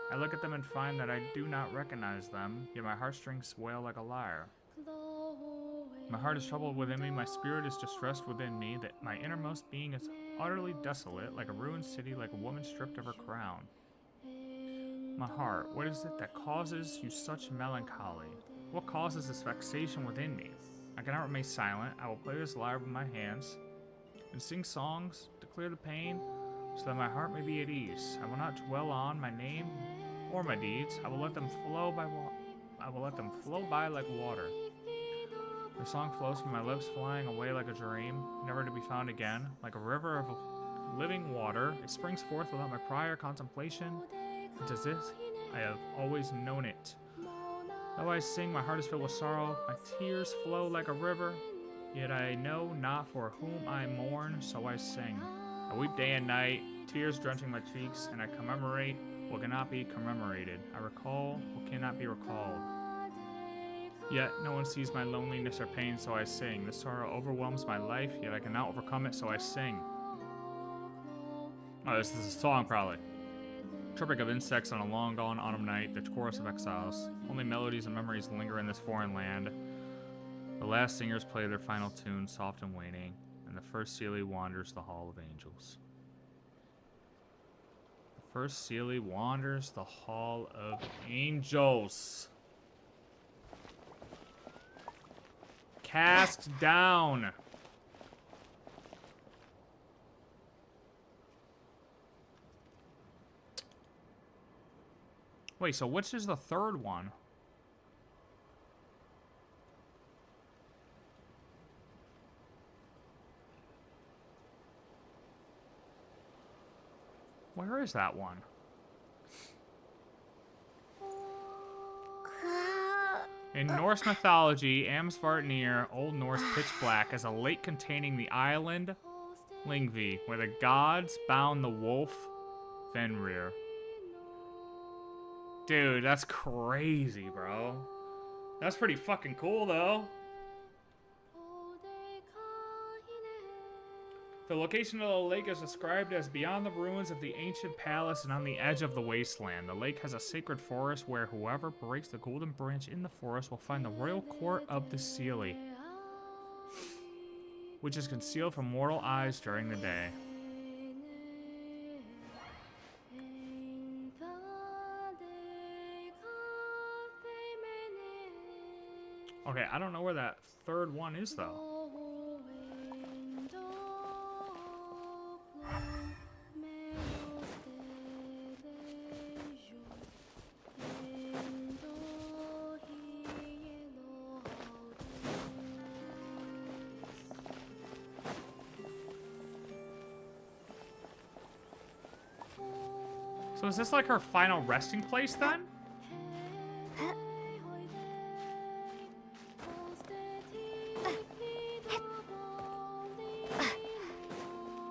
I look at them and find that I do not recognize them, yet my heartstrings wail like a lyre. My heart is troubled within me, my spirit is distressed within me, that my innermost being is utterly desolate, like a ruined city, like a woman stripped of her crown. My heart, what is it that causes you such melancholy? What causes this vexation within me? I cannot remain silent. I will play this lyre with my hands and sing songs to clear the pain, so that my heart may be at ease. I will not dwell on my name or my deeds. I will let them flow by like water. The song flows from my lips, flying away like a dream, never to be found again. Like a river of living water, it springs forth without my prior contemplation. It's as if I have always known it. Though I sing, my heart is filled with sorrow. My tears flow like a river, yet I know not for whom I mourn, so I sing. I weep day and night, tears drenching my cheeks, and I commemorate what cannot be commemorated. I recall what cannot be recalled. Yet no one sees my loneliness or pain, so I sing. This sorrow overwhelms my life, yet I cannot overcome it, so I sing. Oh, this is a song, probably. Chirping of insects on a long-gone autumn night, the chorus of exiles. Only melodies and memories linger in this foreign land. The last singers play their final tune, soft and waning, and the first Seelie wanders the Hall of Angels. The first Seelie wanders the Hall of Angels. Cast down. Wait, so which is the third one? Where is that one? In Norse mythology, Amsvartnir, Old Norse pitch black, is a lake containing the island Lyngvi, where the gods bound the wolf Fenrir. Dude, that's crazy, bro. That's pretty fucking cool, though. The location of the lake is described as beyond the ruins of the ancient palace and on the edge of the wasteland. The lake has a sacred forest where whoever breaks the golden branch in the forest will find the royal court of the Seelie, which is concealed from mortal eyes during the day. Okay, I don't know where that third one is, though. So is this like her final resting place then?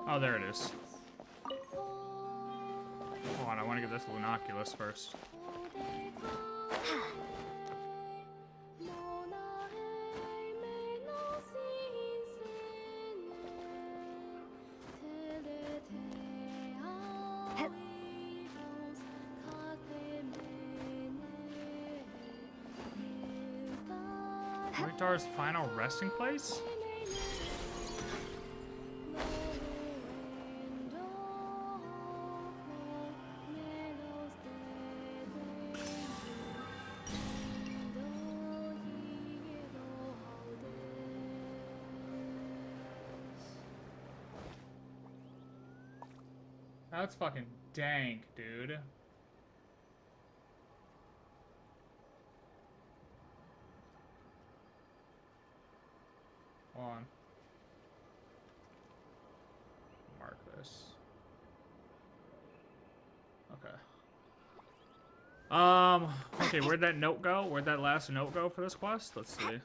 Oh, there it is. Hold on, I want to get this Lunoculus first. Koitar's final resting place? That's fucking dank, dude. Hold on. Mark this. Okay. Okay, where'd that note go? Where'd that last note go for this quest? Let's see.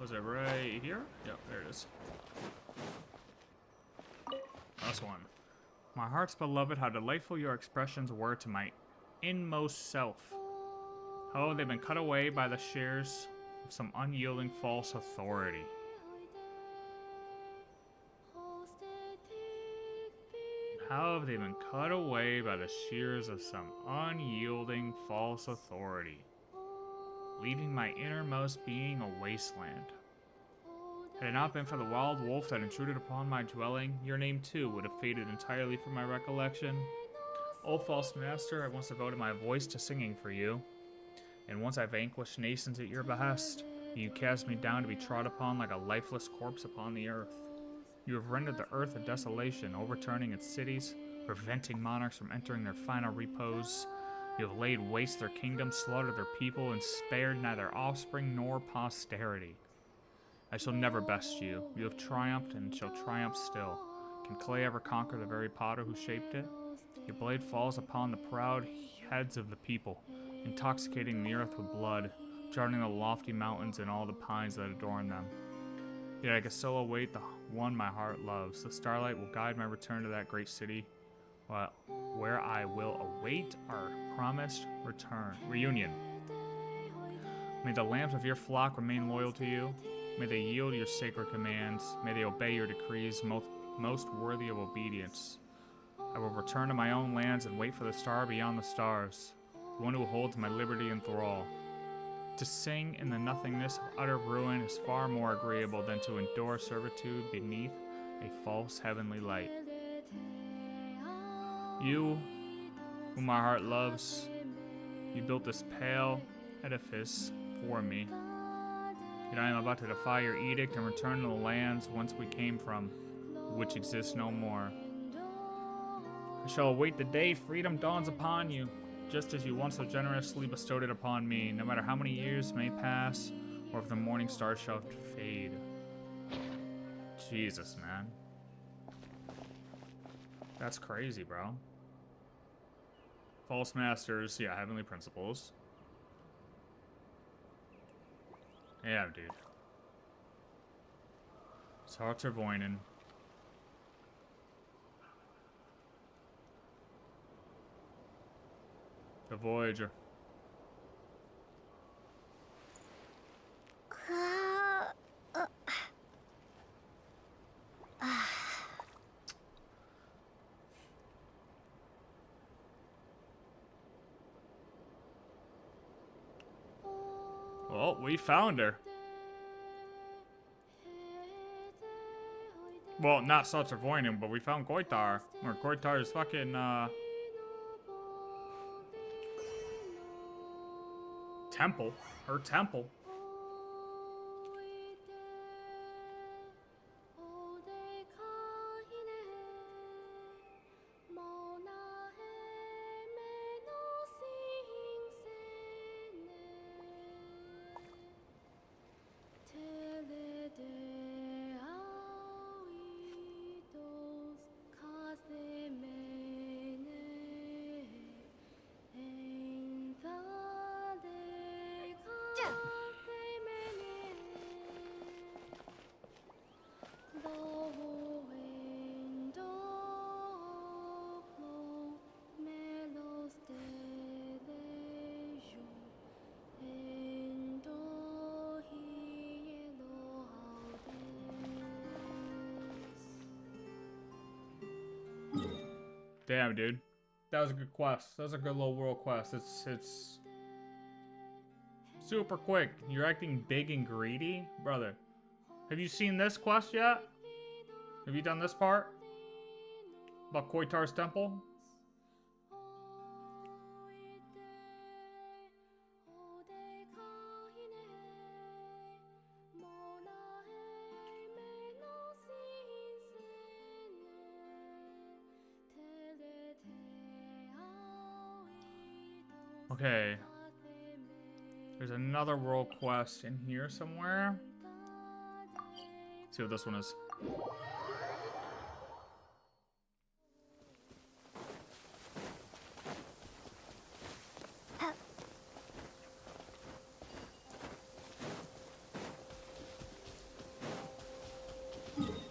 Was it right here? Yep, there it is. Last one. My heart's beloved, how delightful your expressions were to my inmost self. Oh, they've been cut away by the shears of some unyielding false authority. How have they been cut away by the shears of some unyielding false authority, leaving my innermost being a wasteland? Had it not been for the wild wolf that intruded upon my dwelling, your name too would have faded entirely from my recollection. O false master, I once devoted my voice to singing for you, and once I vanquished nations at your behest, you cast me down to be trod upon like a lifeless corpse upon the earth. You have rendered the earth a desolation, overturning its cities, preventing monarchs from entering their final repose. You have laid waste their kingdoms, slaughtered their people, and spared neither offspring nor posterity. I shall never best you. You have triumphed and shall triumph still. Can clay ever conquer the very potter who shaped it? Your blade falls upon the proud heads of the people, intoxicating the earth with blood, drowning the lofty mountains and all the pines that adorn them. Yet I can still await the one my heart loves. The starlight will guide my return to that great city, where I will await our promised reunion. May the lambs of your flock remain loyal to you. May they yield your sacred commands. May they obey your decrees, most worthy of obedience. I will return to my own lands and wait for the star beyond the stars, the one who holds my liberty in thrall. To sing in the nothingness of utter ruin is far more agreeable than to endure servitude beneath a false heavenly light. You, whom my heart loves, you built this pale edifice for me. Yet I am about to defy your edict and return to the lands whence we came from, which exist no more. I shall await the day freedom dawns upon you, just as you once so generously bestowed it upon me, no matter how many years may pass, or if the morning stars shall fade. Jesus, man. That's crazy, bro. False masters, yeah, heavenly principles. Yeah, dude. Sartervoinen. The Voyager. Well, we found her. Well, not Sartervoinen, but we found Koitar. Or Koitar's fucking, temple. Her temple. Damn, dude. That was a good quest. That was a good little world quest. It's super quick. You're acting big and greedy? Brother, have you seen this quest yet? Have you done this part? About Koitar's temple? Okay. There's another world quest in here somewhere. Let's see what this one is.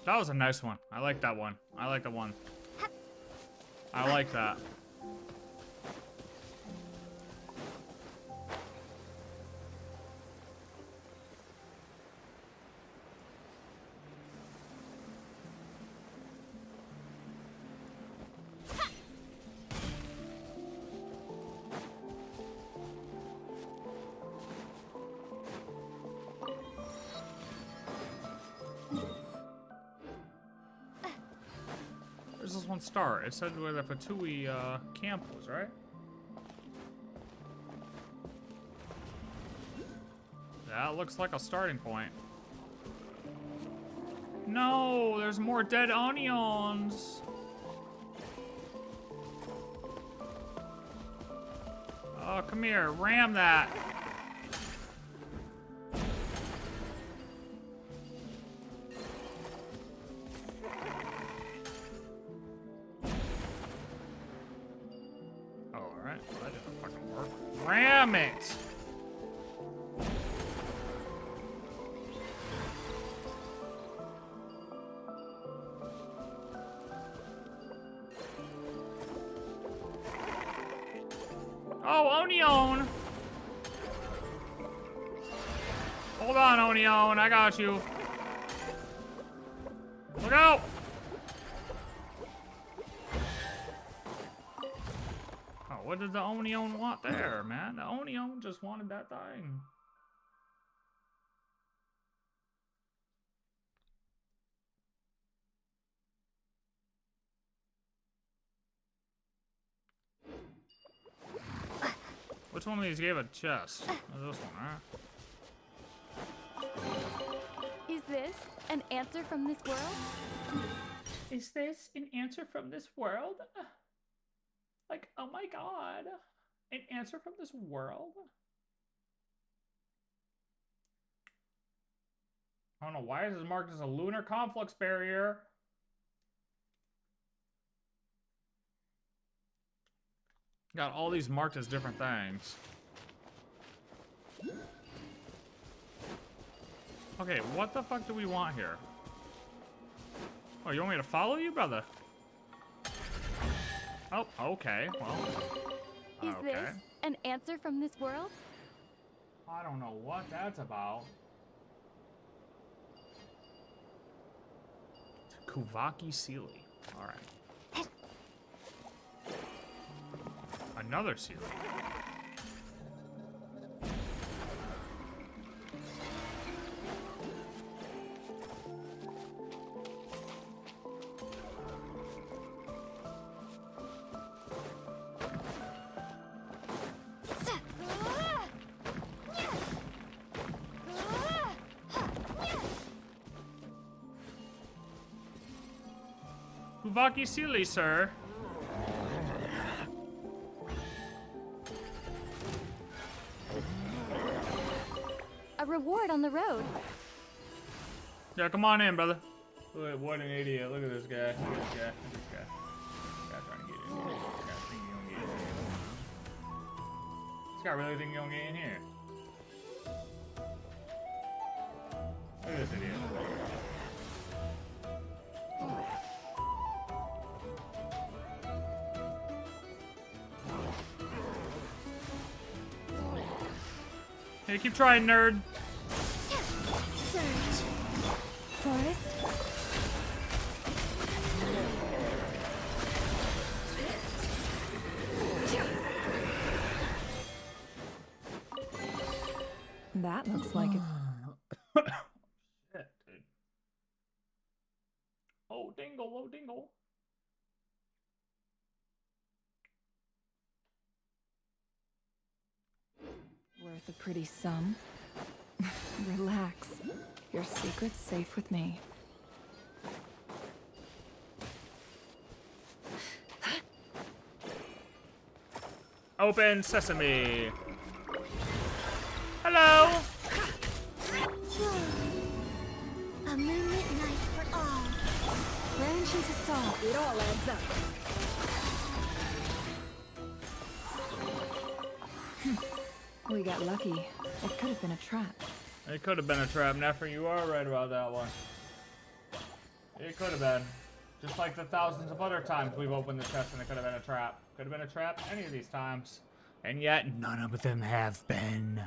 That was a nice one. I like that one. I like the one. I like that. Where's this one start? It said where the Fatui camp was, right? That looks like a starting point. No, there's more dead onions. Oh, come here, ram that. Ram it! Oh, Onion! Hold on, Onion, I got you. Look out! What did the Onion want there, man? The Onion just wanted that thing. Which one of these gave a chest? Oh, this one, huh? Is this an answer from this world? Is this an answer from this world? Like, oh my god. An answer from this world? I don't know, why is this marked as a lunar conflux barrier? Got all these marked as different things. Okay, what the fuck do we want here? Oh, you want me to follow you, brother? Oh, okay, well. Is this an answer from this world? I don't know what that's about. Kuvaki Sealy. Alright. Another Sealy. Kuvaki Sealy, sir. A reward on the road. Yeah, come on in, brother. Look, what an idiot. Look at this guy. Look at this guy. Look at this guy. This guy's trying to get in here. This guy thinking he's gonna get in here. This guy really think he's gonna get in here. Look at this idiot. Hey, keep trying, nerd. Search. Forest. Worth a pretty sum. Relax. Your secret's safe with me. Open sesame. Hello. A moonlit night for all. Branches assault. It all adds up. We got lucky. It could have been a trap. It could have been a trap, Nefer. You are right about that one. It could have been. Just like the thousands of other times we've opened the chest and it could have been a trap. Could have been a trap any of these times. And yet, none of them have been.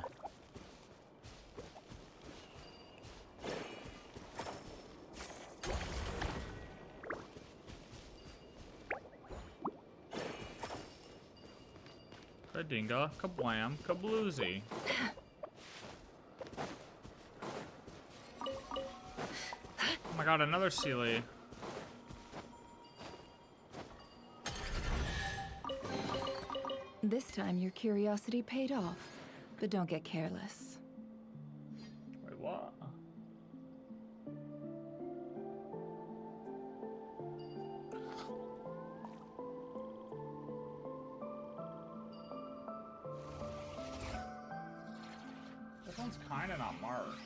Kadinga, kablam, kabloozy. Oh my god, another Sealy. This time your curiosity paid off, but don't get careless. Wait, what? This one's kinda not marked.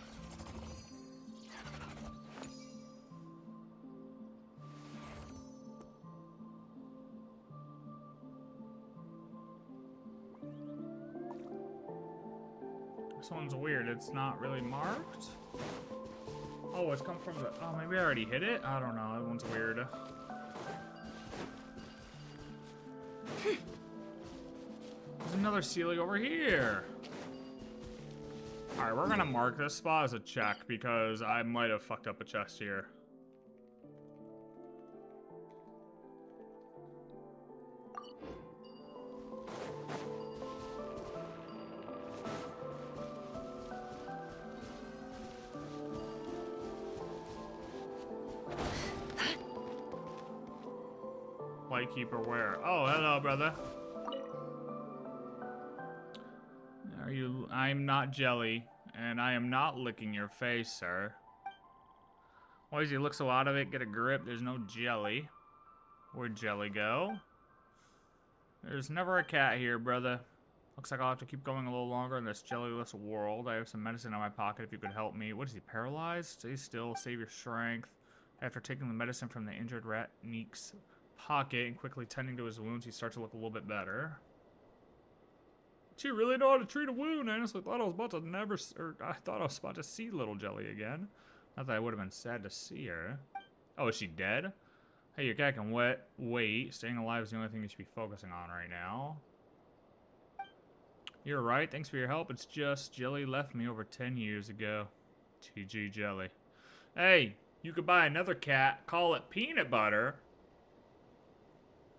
This one's weird, it's not really marked. Oh, it's come from the, oh, maybe I already hit it? I don't know, that one's weird. There's another ceiling over here. Alright, we're gonna mark this spot as a check because I might have fucked up a chest here. Lightkeeper where? Oh, hello, brother. Are you? I'm not jelly, and I am not licking your face, sir. Why does he look so out of it? Get a grip. There's no jelly. Where'd jelly go? There's never a cat here, brother. Looks like I'll have to keep going a little longer in this jellyless world. I have some medicine in my pocket if you could help me. What is he, paralyzed? Stay still, save your strength. After taking the medicine from the injured rat Neek's pocket and quickly tending to his wounds, he starts to look a little bit better. She really know how to treat a wound. I honestly thought I was about to see little Jelly again. Not that I would have been sad to see her. Oh, is she dead? Hey, your cat can wait. Staying alive is the only thing you should be focusing on right now. You're right. Thanks for your help. It's just Jelly left me over 10 years ago. GG Jelly. Hey, you could buy another cat. Call it Peanut Butter.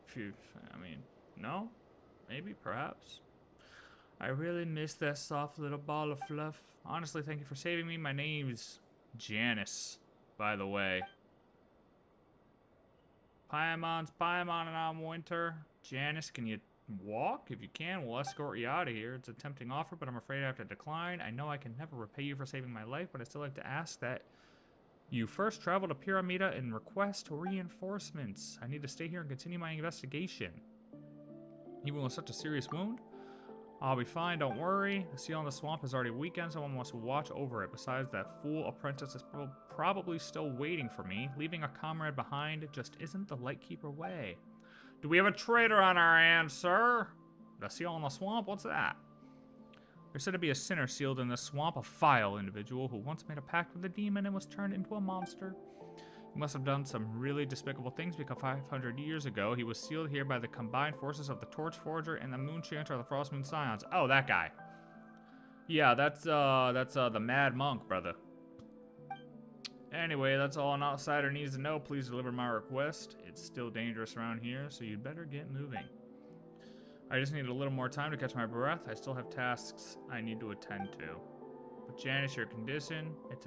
Phew, I mean, no? Maybe, perhaps. I really miss that soft little ball of fluff. Honestly, thank you for saving me. My name's Janice, by the way. Paimon's Paimon and I'm Winter. Janice, can you walk? If you can, we'll escort you out of here. It's a tempting offer, but I'm afraid I have to decline. I know I can never repay you for saving my life, but I'd still like to ask that you first travel to Piramida and request reinforcements. I need to stay here and continue my investigation. Even with such a serious wound? I'll be fine, don't worry. The seal in the swamp has already weakened, someone must watch over it. Besides, that fool apprentice is probably still waiting for me. Leaving a comrade behind just isn't the Lightkeeper way. Do we have a traitor on our hands, sir? The seal in the swamp? What's that? There's said to be a sinner sealed in the swamp, a vile individual who once made a pact with the demon and was turned into a monster. He must have done some really despicable things because 500 years ago, he was sealed here by the combined forces of the Torch Forger and the Moon Chanter of the Frost Moon Scions. Oh, that guy. Yeah, that's the Mad Monk, brother. Anyway, that's all an outsider needs to know. Please deliver my request. It's still dangerous around here, so you'd better get moving. I just need a little more time to catch my breath. I still have tasks I need to attend to. But Janice, your condition, if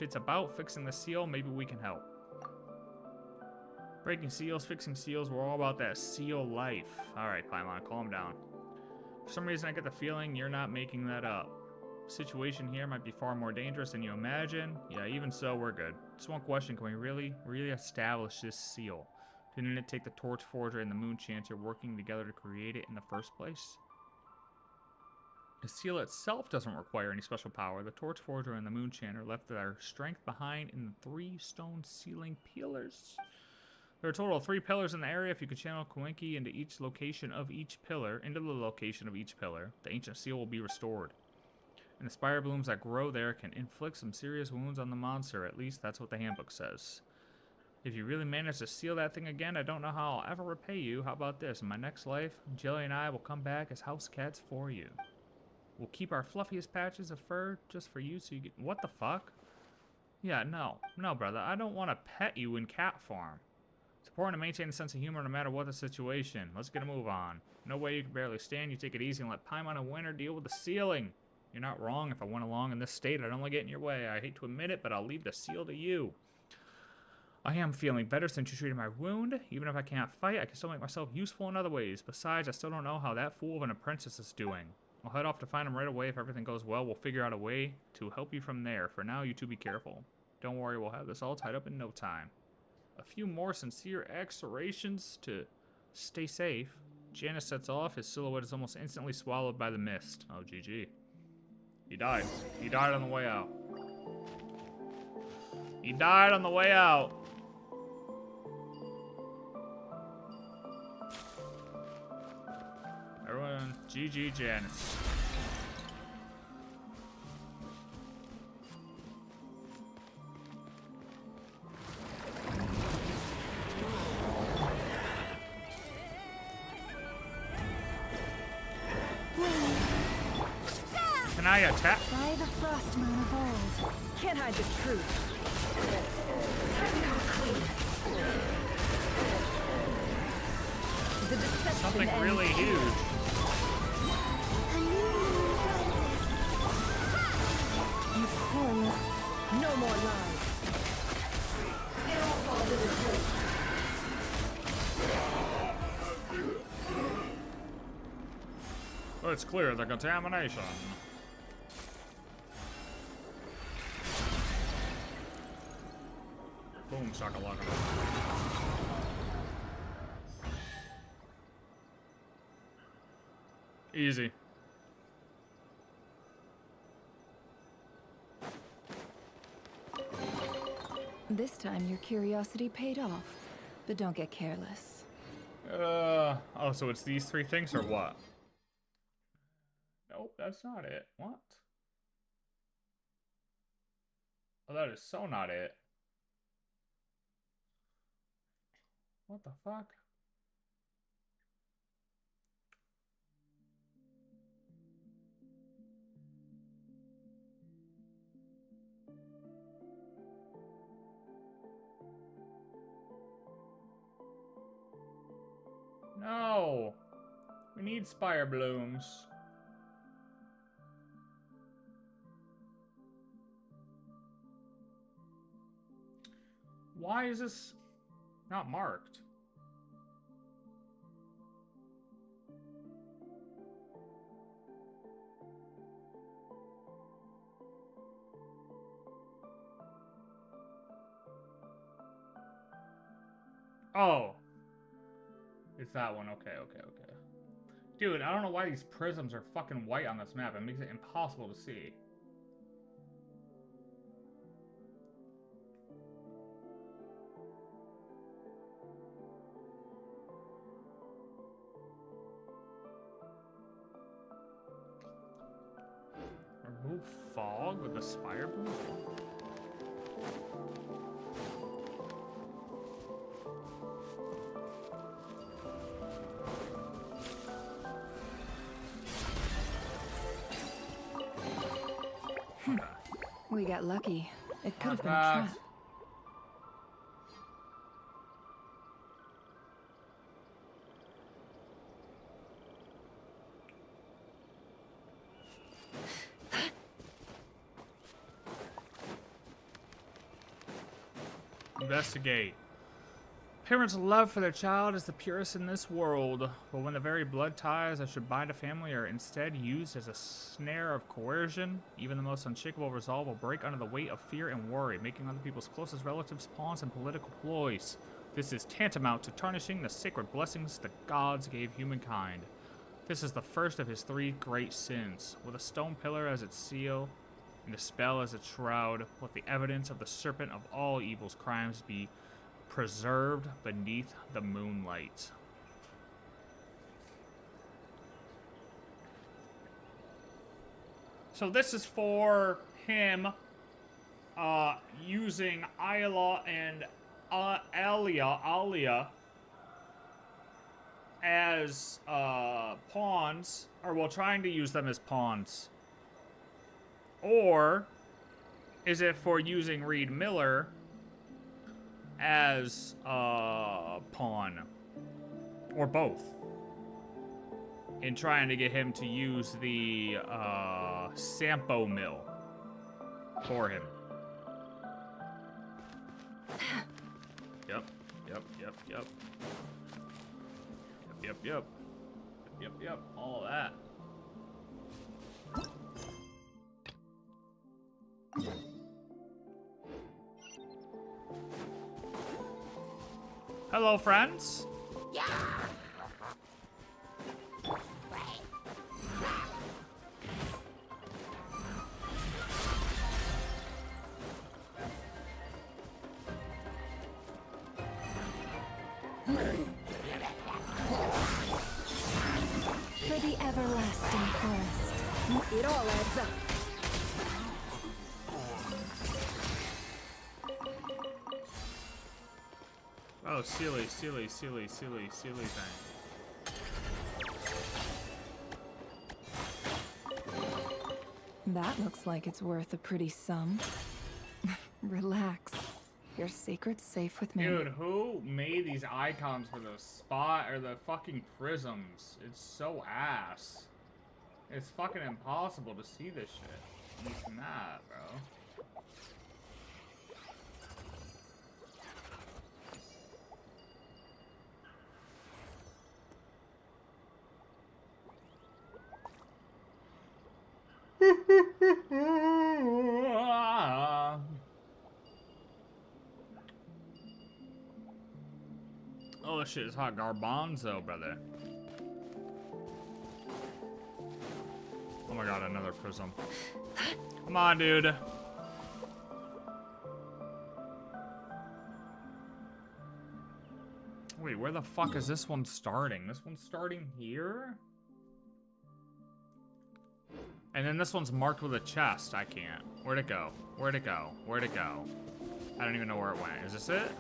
it's about fixing the seal, maybe we can help. Breaking seals, fixing seals, we're all about that seal life. Alright, Paimon, calm down. For some reason, I get the feeling you're not making that up. The situation here might be far more dangerous than you imagine. Yeah, even so, we're good. Just one question, can we really establish this seal? Didn't it take the Torch Forger and the Moon Chancer working together to create it in the first place? The seal itself doesn't require any special power. The Torch Forger and the Moon Chancer left their strength behind in the 3 stone sealing pillars. There are a total of 3 pillars in the area. If you could channel kipumaki into the location of each pillar, the ancient seal will be restored. And the spire blooms that grow there can inflict some serious wounds on the monster. At least that's what the handbook says. If you really manage to seal that thing again, I don't know how I'll ever repay you. How about this? In my next life, Jelly and I will come back as house cats for you. We'll keep our fluffiest patches of fur just for you so you get... What the fuck? Yeah, no. No, brother. I don't want to pet you in cat form. It's important to maintain a sense of humor no matter what the situation. Let's get a move on. No way you can barely stand. You take it easy and let Paimon and Winter deal with the sealing. You're not wrong. If I went along in this state, I'd only get in your way. I hate to admit it, but I'll leave the seal to you. I am feeling better since you treated my wound. Even if I can't fight, I can still make myself useful in other ways. Besides, I still don't know how that fool of an apprentice is doing. I'll head off to find him right away. If everything goes well, we'll figure out a way to help you from there. For now, you two be careful. Don't worry, we'll have this all tied up in no time. A few more sincere exhortations to stay safe. Janus sets off. His silhouette is almost instantly swallowed by the mist. Oh, GG. He died. He died on the way out. He died on the way out. Everyone, GG Janus. Can I attack? By the frost moon of old. Can't hide the truth. The deception Something really huge. You poor. No more lies. It all falls into place. Let's clear the contamination. Boom, shakalaka. Easy. This time your curiosity paid off, but don't get careless. Oh, so it's these 3 things or what? Nope, that's not it. What? Oh, that is so not it. What the fuck? No! We need spire blooms. Why is this not marked? Oh. It's that one. Okay. Dude, I don't know why these prisms are fucking white on this map. It makes it impossible to see. Remove fog with the spire bloom? We got lucky. It could have been a trap. Investigate. Parents' love for their child is the purest in this world, but when the very blood ties that should bind a family are instead used as a snare of coercion, even the most unshakable resolve will break under the weight of fear and worry, making other people's closest relatives pawns in political ploys. This is tantamount to tarnishing the sacred blessings the gods gave humankind. This is the first of his 3 great sins, with a stone pillar as its seal and a spell as its shroud. Let the evidence of the serpent of all evil's crimes be preserved beneath the moonlight. So this is for him using Aila and Alia as pawns, or well, trying to use them as pawns. Or is it for using Reed Miller as a pawn, or both, in trying to get him to use the Sampo mill for him? Yep, all of that. Hello, friends. Yeah. For the everlasting forest. It all adds up. Oh, silly thing. That looks like it's worth a pretty sum. Relax. Your secret's safe with me. Dude, who made these icons for the spot or the fucking prisms? It's so ass. It's fucking impossible to see this shit. It's not, bro. Oh, this shit is hot garbanzo, brother. Oh my god, another prism. Come on, dude. Wait, where the fuck is this one starting? This one's starting here? And then this one's marked with a chest. I can't. Where'd it go? Where'd it go? Where'd it go? I don't even know where it went. Is this it?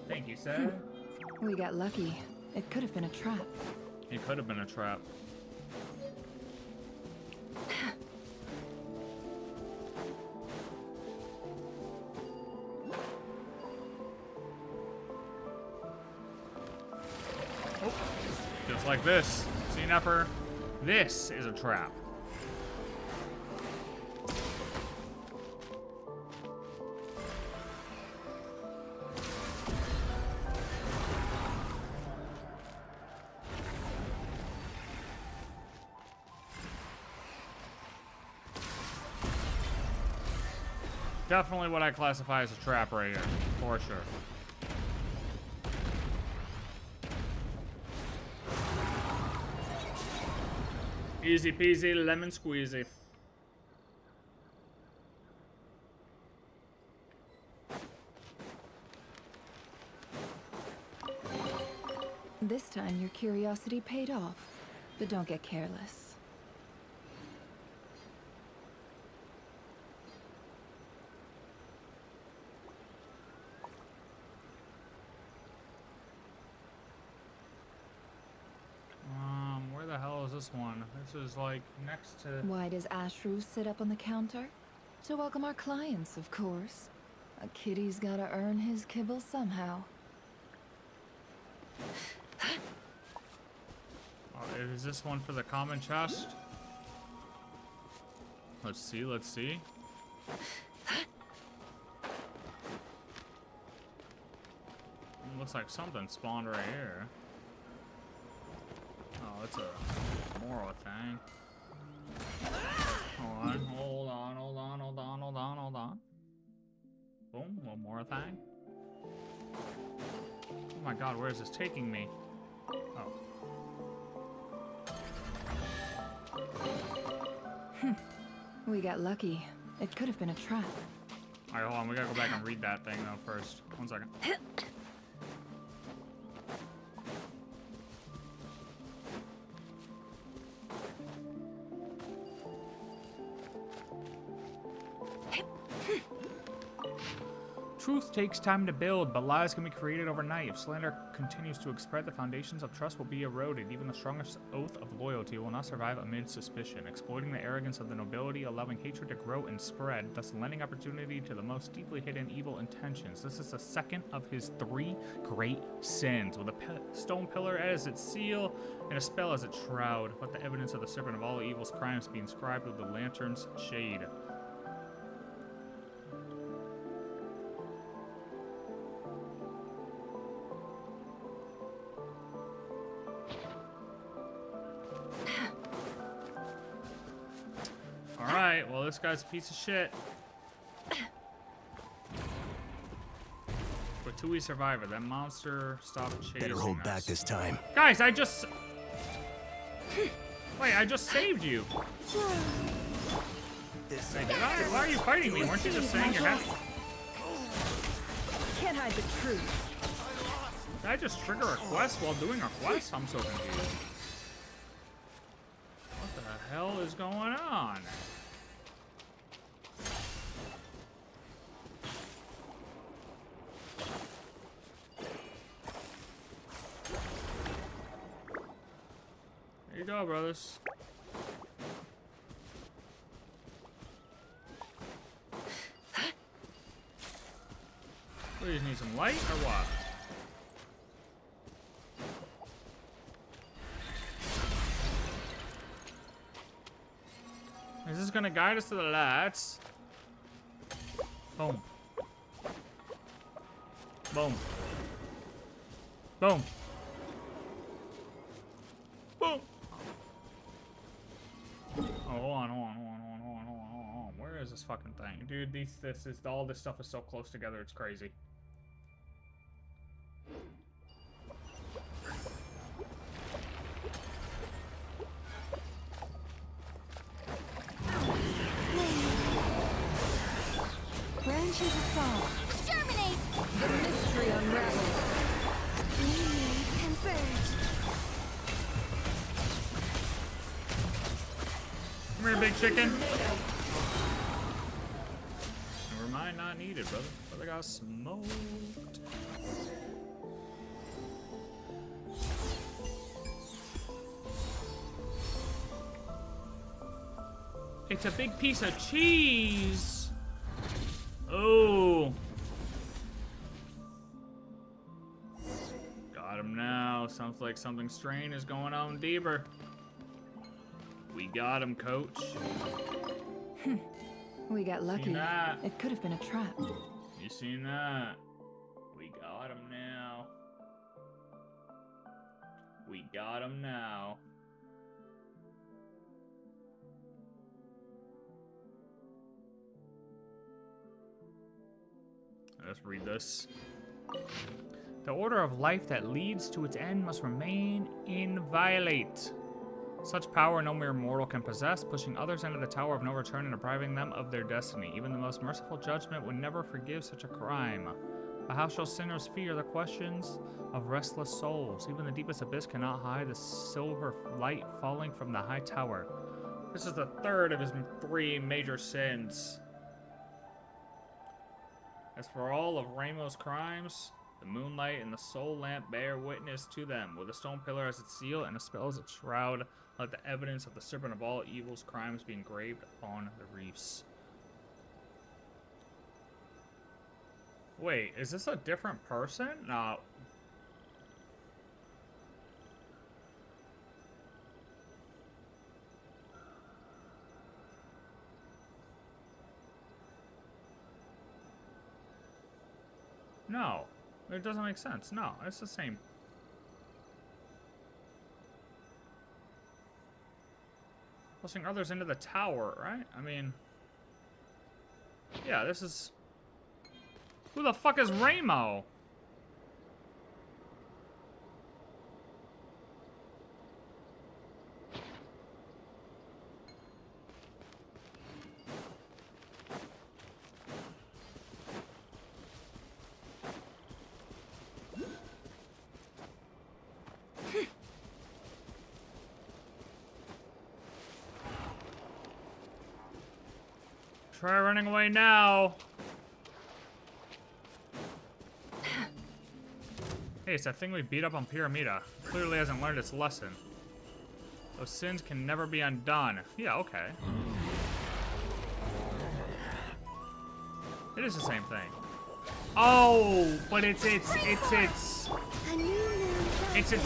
Thank you, sir. We got lucky. It could have been a trap. It could have been a trap. Just like this. See, Nepper? This is a trap. Definitely what I classify as a trap right here, for sure. Easy peasy, lemon squeezy. This time your curiosity paid off, but don't get careless. Where the hell is this one? This is like next to... Why does Ashru sit up on the counter? To welcome our clients, of course. A kitty's gotta earn his kibble somehow. Is this one for the common chest? Let's see, let's see. Looks like something spawned right here. Oh, it's a moral thing. Hold on, hold on, hold on, hold on, hold on, hold on. Boom, one more thing. Oh my god, where is this taking me? Oh. We got lucky. It could have been a trap. Alright, hold on, we gotta go back and read that thing though first. 1 second. Truth takes time to build, but lies can be created overnight. If slander continues to spread, the foundations of trust will be eroded. Even the strongest oath of loyalty will not survive amid suspicion, exploiting the arrogance of the nobility, allowing hatred to grow and spread, thus lending opportunity to the most deeply hidden evil intentions. This is the second of his 3 great sins, with a stone pillar as its seal and a spell as its shroud. Let the evidence of the serpent of all evil's crimes be inscribed with the lantern's shade. Alright, well this guy's a piece of shit. Fatui survivor, that monster stopped chasing Better hold us. back this time. Guys, I just... Wait, I just saved you. Wait, did I? Why are you fighting me? Weren't you just saying you're happy? Can't hide the truth. Did I just trigger a quest while doing a quest? I'm so confused. What the hell is going on? There you go, brothers. We just need some light or what? Is this gonna guide us to the lights? Boom. Boom. Boom. Boom. Oh, hold on, hold on, hold on, hold on, hold on, hold on, hold on. Where is this fucking thing? Dude, all this stuff is so close together, it's crazy. Branches assault. Exterminate! The mystery unravels. Converge. Come here, big chicken. Never mind, not needed, brother. Brother got smoked. It's a big piece of cheese. Oh. Got him now. Sounds like something strange is going on deeper. We got him, coach. We got lucky. It could have been a trap. You seen that? We got him now. We got him now. Let's read this. The order of life that leads to its end must remain inviolate. Such power no mere mortal can possess, pushing others into the tower of no return and depriving them of their destiny. Even the most merciful judgment would never forgive such a crime. But how shall sinners fear the questions of restless souls? Even the deepest abyss cannot hide the silver light falling from the high tower. This is the third of his 3 major sins. As for all of Ramo's crimes, the moonlight and the soul lamp bear witness to them. With a stone pillar as its seal and a spell as its shroud, let the evidence of the serpent of all evil's crimes be engraved upon the reefs. Wait, is this a different person? No. No. It doesn't make sense. No, it's the same. Pushing others into the tower, right? I mean... Yeah, this is... Who the fuck is Ramo? Try running away now. Hey, it's that thing we beat up on Piramida. Clearly hasn't learned its lesson. Those sins can never be undone. Yeah, okay. It is the same thing. Oh, but it's its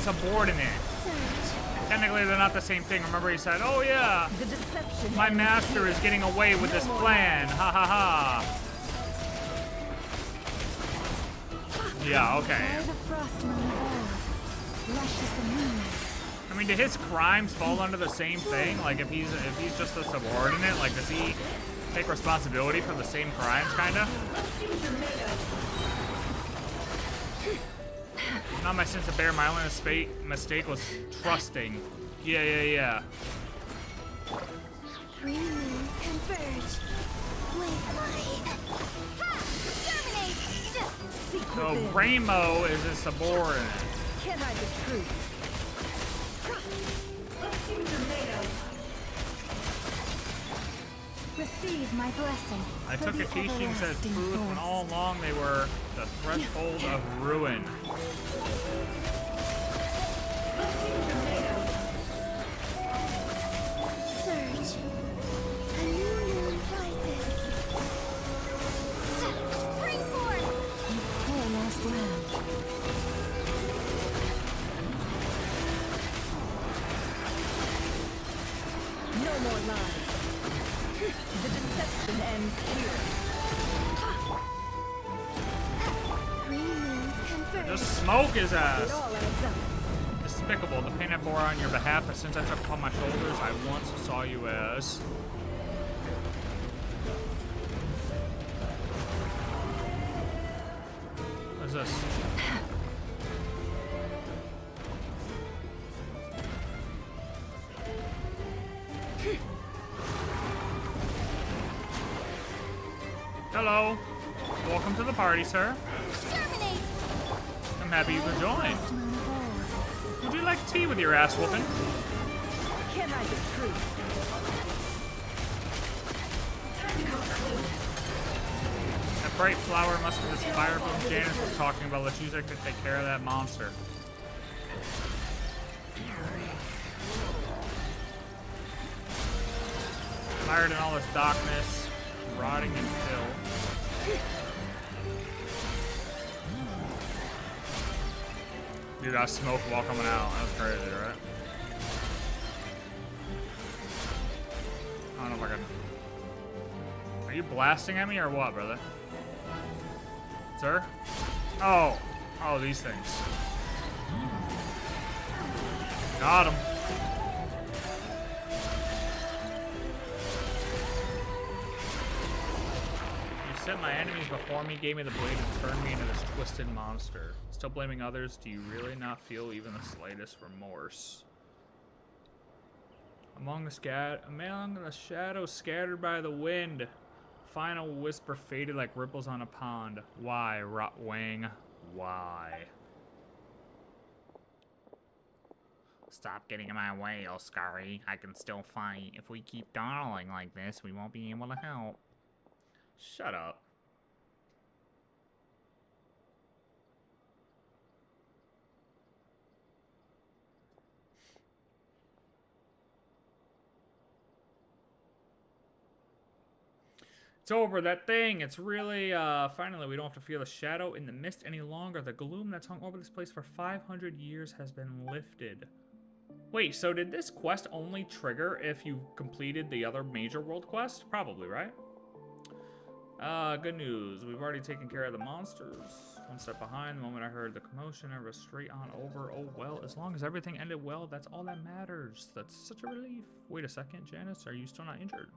subordinate. Technically, they're not the same thing. Remember, he said, "Oh yeah, my master is getting away with this plan." Ha ha ha. Yeah, okay. I mean, do his crimes fall under the same thing? Like, if he's just a subordinate, like, does he take responsibility for the same crimes, kinda? Not my sense of bear. My only mistake was trusting. Yeah. 3 moons converge. So Ramo is a subordinate. Can't hide the truth. Let's see what you're made of. Receive my blessing. I took a teachings as truth when all along they were the threshold of ruin. Surge. A new moon rises. Spring forth. Poor lost land. No more lies. The deception ends here. 3 moons converge. Just smoke his It ass. all adds up. Despicable. The pain I bore on your behalf, but since I took upon my shoulders, I once saw you as. What is this? Hello. Welcome to the party, sir. Exterminate. I'm happy you could join. Would you like tea with your ass whooping? Can't hide the truth. That bright flower must be this fire boom Janice was talking about. Let's use it to take care of that monster. Mired in all this darkness, rotting in fill. You got smoke while coming out. That's crazy, right? I don't know if I can. Are you blasting at me or what, brother? Sir? Oh, these things. Got him. You set my enemies before me, gave me the blade, and turned me into this twisted monster. Still blaming others, do you really not feel even the slightest remorse? Among the shadows scattered by the wind, final whisper faded like ripples on a pond. Why, Rotwing? Why? Stop getting in my way, Oscari. I can still fight. If we keep dawdling like this, we won't be able to help. Shut up. It's over, that thing. It's really, finally, we don't have to feel the shadow in the mist any longer. The gloom that's hung over this place for 500 years has been lifted. Wait, so did this quest only trigger if you completed the other major world quest? Probably, right? Good news. We've already taken care of the monsters. One step behind. The moment I heard the commotion, I was straight on over. Oh, well, as long as everything ended well, that's all that matters. That's such a relief. Wait a second, Janice. Are you still not injured?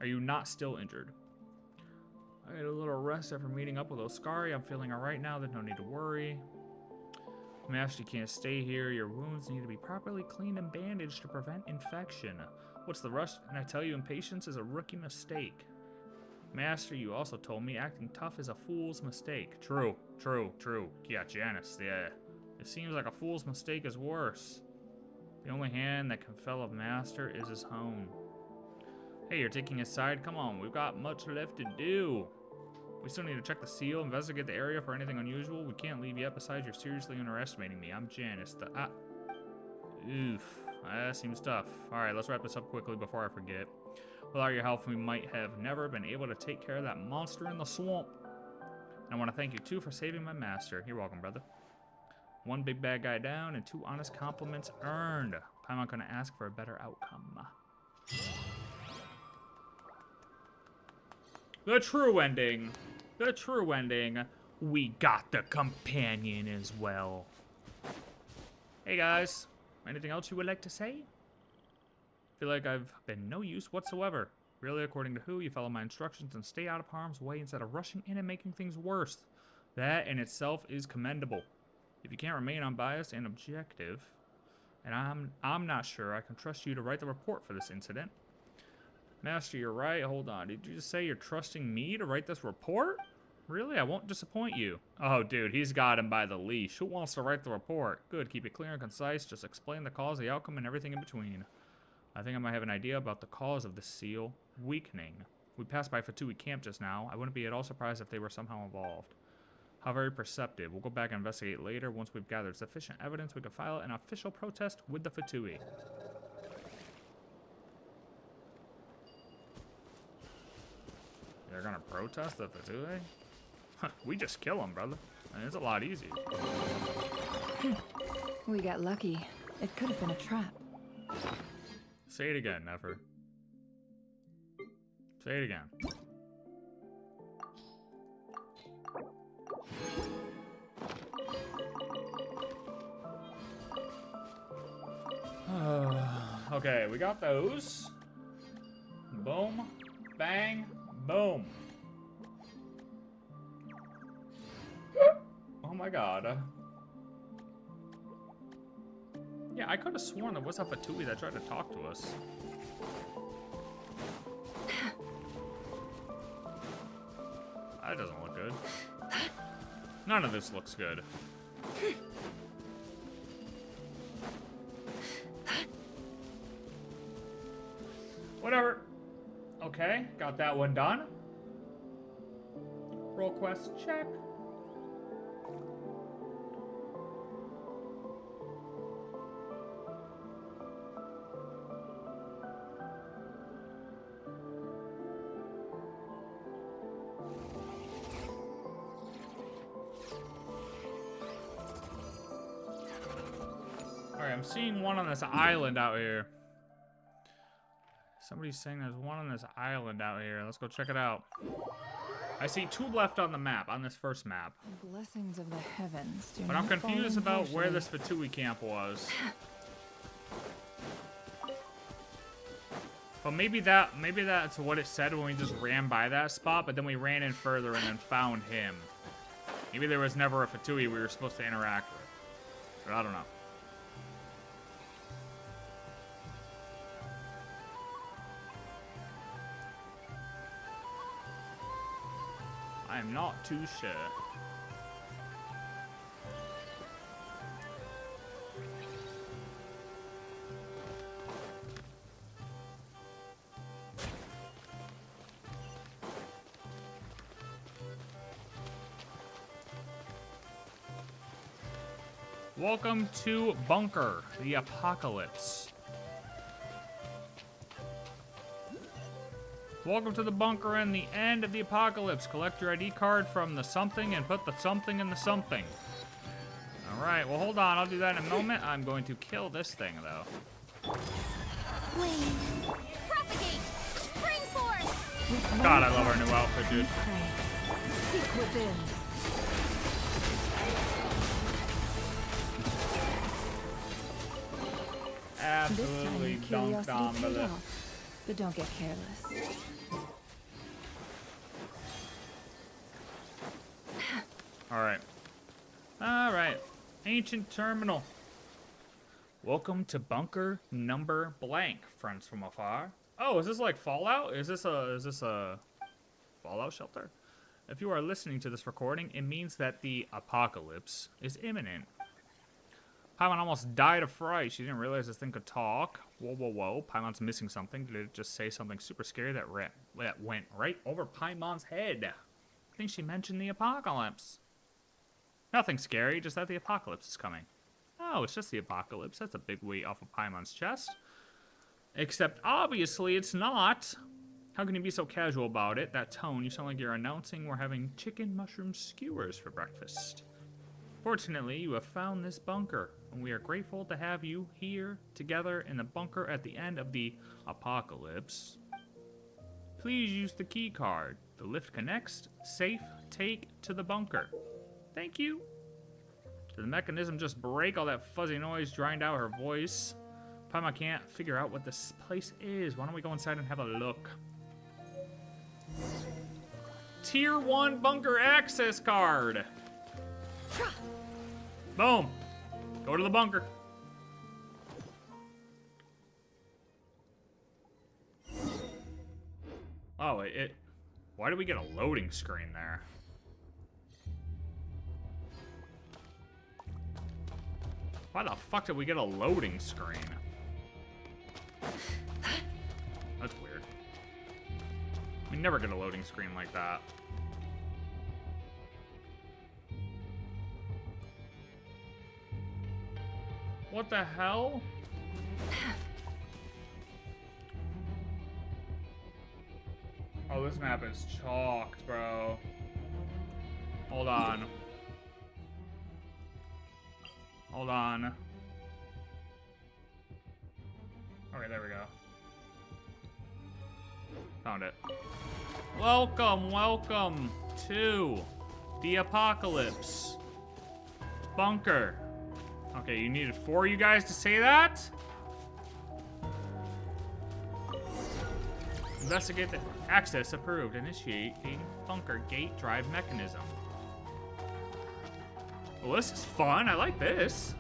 Are you not still injured? I had a little rest after meeting up with Oscari. I'm feeling alright now. There's no need to worry. Master, you can't stay here. Your wounds need to be properly cleaned and bandaged to prevent infection. What's the rush? And I tell you, impatience is a rookie mistake. Master, you also told me acting tough is a fool's mistake. True, true, true. Yeah, Janice, yeah. It seems like a fool's mistake is worse. The only hand that can fell a master is his own. Hey, you're taking his side? Come on, we've got much left to do. We still need to check the seal, investigate the area for anything unusual. We can't leave yet, besides you're seriously underestimating me. I'm Janice, Oof, that seems tough. Alright, let's wrap this up quickly before I forget. Without your help, we might have never been able to take care of that monster in the swamp. And I want to thank you, too, for saving my master. You're welcome, brother. One big bad guy down and 2 honest compliments earned. I'm not going to ask for a better outcome. The true ending. The true ending. We got the companion as well. Hey, guys. Anything else you would like to say? Feel like I've been no use whatsoever. Really, according to who, you follow my instructions and stay out of harm's way instead of rushing in and making things worse. That in itself is commendable. If you can't remain unbiased and objective, and I'm not sure I can trust you to write the report for this incident. Master, you're right. Hold on. Did you just say you're trusting me to write this report? Really? I won't disappoint you. Oh, dude, he's got him by the leash. Who wants to write the report? Good. Keep it clear and concise. Just explain the cause, the outcome, and everything in between. I think I might have an idea about the cause of the seal weakening. We passed by Fatui camp just now. I wouldn't be at all surprised if they were somehow involved. How very perceptive. We'll go back and investigate later. Once we've gathered sufficient evidence, we can file an official protest with the Fatui. They're gonna protest the Fatui? We just kill them, brother. I mean, it's a lot easier. We got lucky. It could have been a trap. Say it again, Nefer. Say it again. Okay, we got those. Boom, bang, boom. Oh my god. Yeah, I could have sworn there was a Fatui that tried to talk to us. That doesn't look good. None of this looks good. Whatever. Okay, got that one done. Roll quest check. Alright, I'm seeing one on this island out here. Somebody's saying there's one on this island out here. Let's go check it out. I see 2 left on the map, on this first map. Blessings of the heavens. But I'm confused about where this Fatui camp was. But maybe that's what it said when we just ran by that spot, but then we ran in further and then found him. Maybe there was never a Fatui we were supposed to interact with. But I don't know. I'm not too sure. Welcome to Bunker, the Apocalypse. Welcome to the bunker and the end of the apocalypse. Collect your ID card from the something and put the something in the something. Alright, well hold on, I'll do that in a moment. I'm going to kill this thing though. Wave. Propagate. Spring force. God, I love our new outfit, dude. Seek within. Absolutely dunked on with it. But don't get careless. Alright. Alright. Ancient terminal. Welcome to bunker number blank, friends from afar. Oh, is this like Fallout? Is this a Fallout shelter? If you are listening to this recording, it means that the apocalypse is imminent. Paimon almost died of fright. She didn't realize this thing could talk. Whoa, whoa, whoa. Paimon's missing something. Did it just say something super scary that went right over Paimon's head? I think she mentioned the apocalypse. Nothing scary, just that the apocalypse is coming. Oh, it's just the apocalypse. That's a big weight off of Paimon's chest. Except, obviously, it's not. How can you be so casual about it? That tone, you sound like you're announcing we're having chicken mushroom skewers for breakfast. Fortunately, you have found this bunker, and we are grateful to have you here together in the bunker at the end of the apocalypse. Please use the key card. The lift connects. Safe. Take to the bunker. Thank you. Did the mechanism just break? All that fuzzy noise drowned out her voice. Paimon can't figure out what this place is. Why don't we go inside and have a look? Tier 1 bunker access card. Boom. Go to the bunker. Oh, why did we get a loading screen there? Why the fuck did we get a loading screen? That's weird. We never get a loading screen like that. What the hell? Oh, this map is chalked, bro. Hold on. Hold on. Okay, there we go. Found it. Welcome, welcome to the apocalypse bunker. Okay, you needed 4 of you guys to say that? Investigate the access approved. Initiating bunker gate drive mechanism. Well, this is fun. I like this.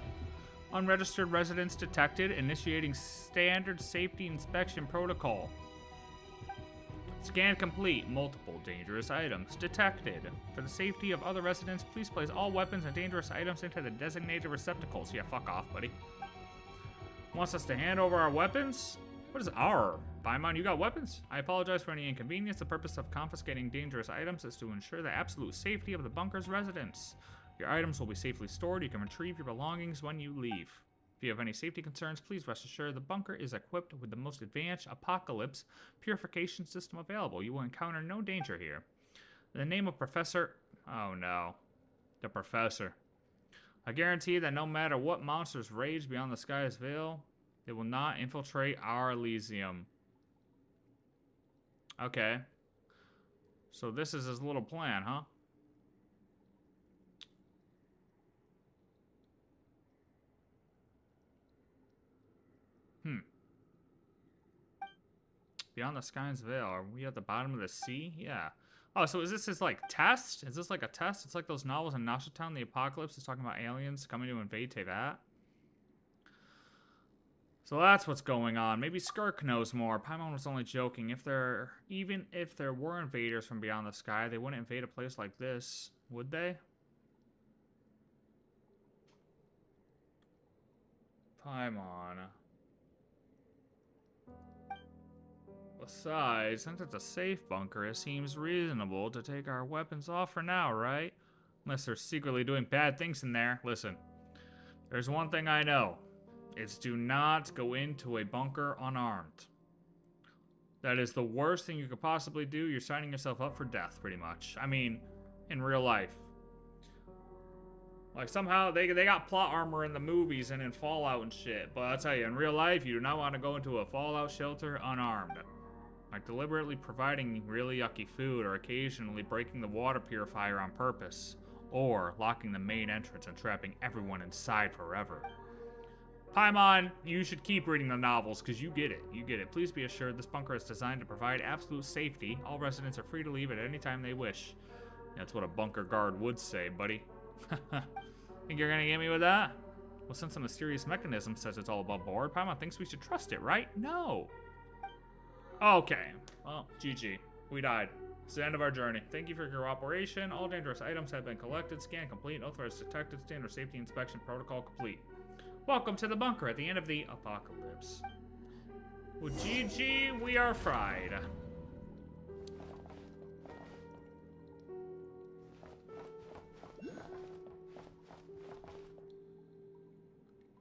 Unregistered residents detected. Initiating standard safety inspection protocol. Scan complete. Multiple dangerous items detected. For the safety of other residents, please place all weapons and dangerous items into the designated receptacles. Yeah, fuck off, buddy. Wants us to hand over our weapons? What is our? Paimon, you got weapons? I apologize for any inconvenience. The purpose of confiscating dangerous items is to ensure the absolute safety of the bunker's residents. Your items will be safely stored. You can retrieve your belongings when you leave. If you have any safety concerns, please rest assured the bunker is equipped with the most advanced apocalypse purification system available. You will encounter no danger here. In the name of Professor... Oh no. The Professor. I guarantee that no matter what monsters rage beyond the sky's veil, they will not infiltrate our Elysium. Okay. So this is his little plan, huh? Beyond the sky's veil. Are we at the bottom of the sea? Yeah. Oh, so is this his, like, test? Is this like a test? It's like those novels in Town, The Apocalypse is talking about aliens coming to invade Teyvat. So that's what's going on. Maybe Skirk knows more. Paimon was only joking. Even if there were invaders from beyond the sky, they wouldn't invade a place like this, would they? Paimon. Besides, since it's a safe bunker, it seems reasonable to take our weapons off for now, right? Unless they're secretly doing bad things in there. Listen, there's one thing I know. It's do not go into a bunker unarmed. That is the worst thing you could possibly do. You're signing yourself up for death, pretty much. I mean, in real life. Like, somehow they got plot armor in the movies and in Fallout and shit. But I'll tell you, in real life, you do not want to go into a Fallout shelter unarmed. like deliberately providing really yucky food or occasionally breaking the water purifier on purpose, or locking the main entrance and trapping everyone inside forever. Paimon, you should keep reading the novels, because you get it. You get it. Please be assured this bunker is designed to provide absolute safety. All residents are free to leave at any time they wish. That's what a bunker guard would say, buddy. Think you're gonna get me with that? Well, since the mysterious mechanism says it's all above board, Paimon thinks we should trust it, right? No. Okay. Well, GG. We died. It's the end of our journey. Thank you for your cooperation. All dangerous items have been collected. Scan complete. Authorized detected. Standard safety inspection protocol complete. Welcome to the bunker at the end of the apocalypse. Well, GG, we are fried.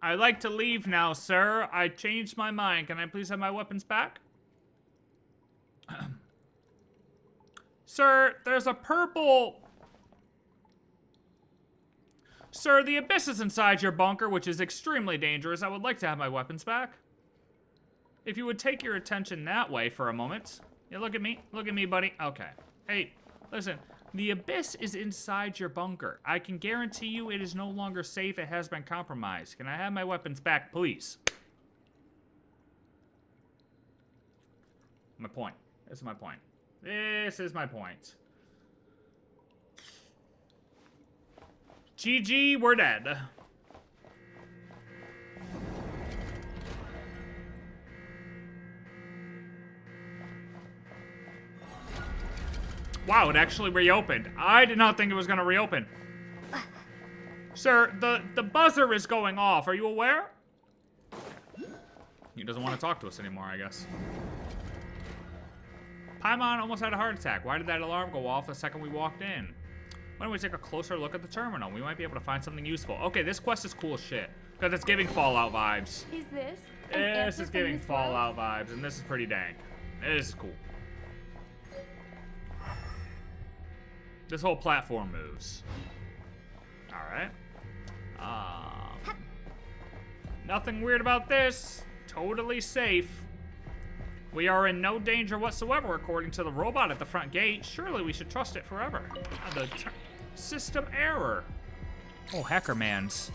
I'd like to leave now, sir. I changed my mind. Can I please have my weapons back? Sir, there's a purple... Sir, the abyss is inside your bunker, which is extremely dangerous. I would like to have my weapons back. If you would take your attention that way for a moment. Yeah, look at me. Look at me, buddy. Okay. Hey, listen. The abyss is inside your bunker. I can guarantee you it is no longer safe. It has been compromised. Can I have my weapons back, please? My point. This is my point. This is my point. GG, we're dead. Wow, it actually reopened. I did not think it was gonna reopen. Sir, the buzzer is going off. Are you aware? He doesn't want to talk to us anymore, I guess. Paimon almost had a heart attack. Why did that alarm go off the second we walked in? Why don't we take a closer look at the terminal? We might be able to find something useful. Okay, this quest is cool as shit. Because it's giving Fallout vibes. Is this? This is giving Fallout vibes, and this is pretty dank. This is cool. This whole platform moves. Alright. Nothing weird about this. Totally safe. We are in no danger whatsoever, according to the robot at the front gate. Surely we should trust it forever. System error. Oh, hacker mans.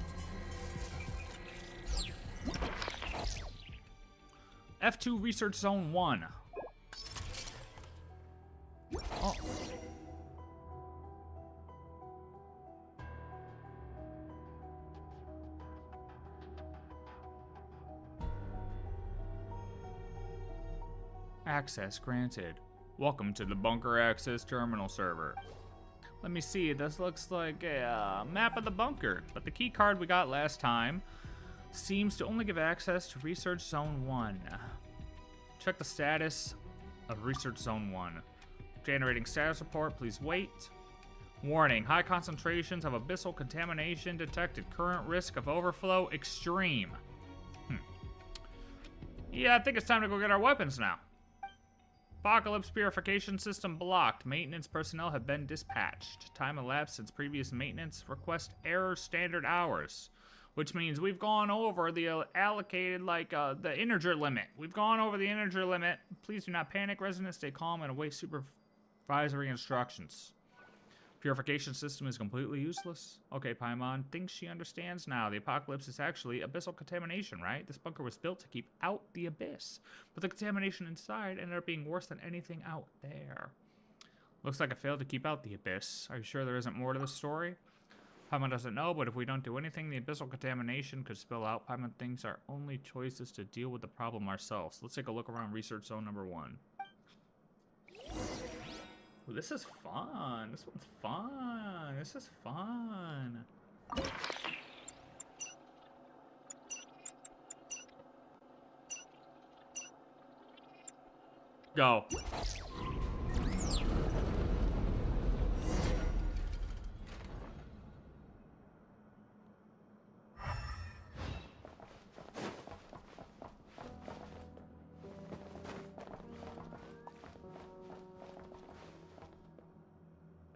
F2 Research Zone 1. Oh. Access granted. Welcome to the Bunker Access Terminal server. Let me see, this looks like a map of the bunker, but the key card we got last time seems to only give access to Research Zone 1. Check the status of Research Zone 1. Generating status report, please wait. Warning, high concentrations of abyssal contamination detected. Current risk of overflow, extreme. Yeah, I think it's time to go get our weapons now. Apocalypse purification system blocked. Maintenance personnel have been dispatched. Time elapsed since previous maintenance. Request error standard hours. Which means we've gone over the allocated, the integer limit. We've gone over the integer limit. Please do not panic, residents. Stay calm and await supervisory instructions. Purification system is completely useless. Okay, Paimon thinks she understands now. The apocalypse is actually abyssal contamination, right? This bunker was built to keep out the abyss. But the contamination inside ended up being worse than anything out there. Looks like I failed to keep out the abyss. Are you sure there isn't more to the story? Paimon doesn't know, but if we don't do anything, the abyssal contamination could spill out. Paimon thinks our only choice is to deal with the problem ourselves. Let's take a look around Research Zone number 1. Ooh, this is fun. This one's fun. This is fun. Go.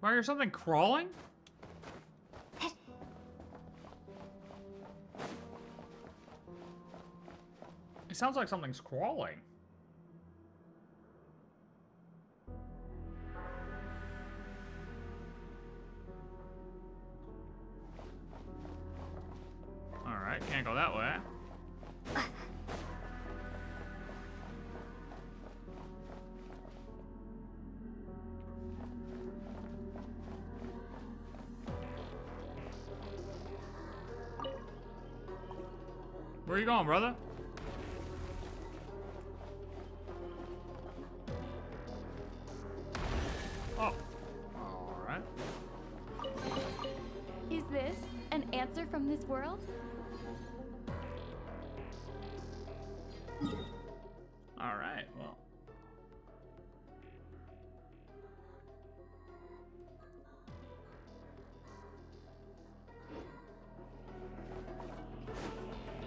Why, is something crawling? It sounds like something's crawling. Can't go that way. Where are you going, brother? Oh. Alright. Is this an answer from this world? Alright, well.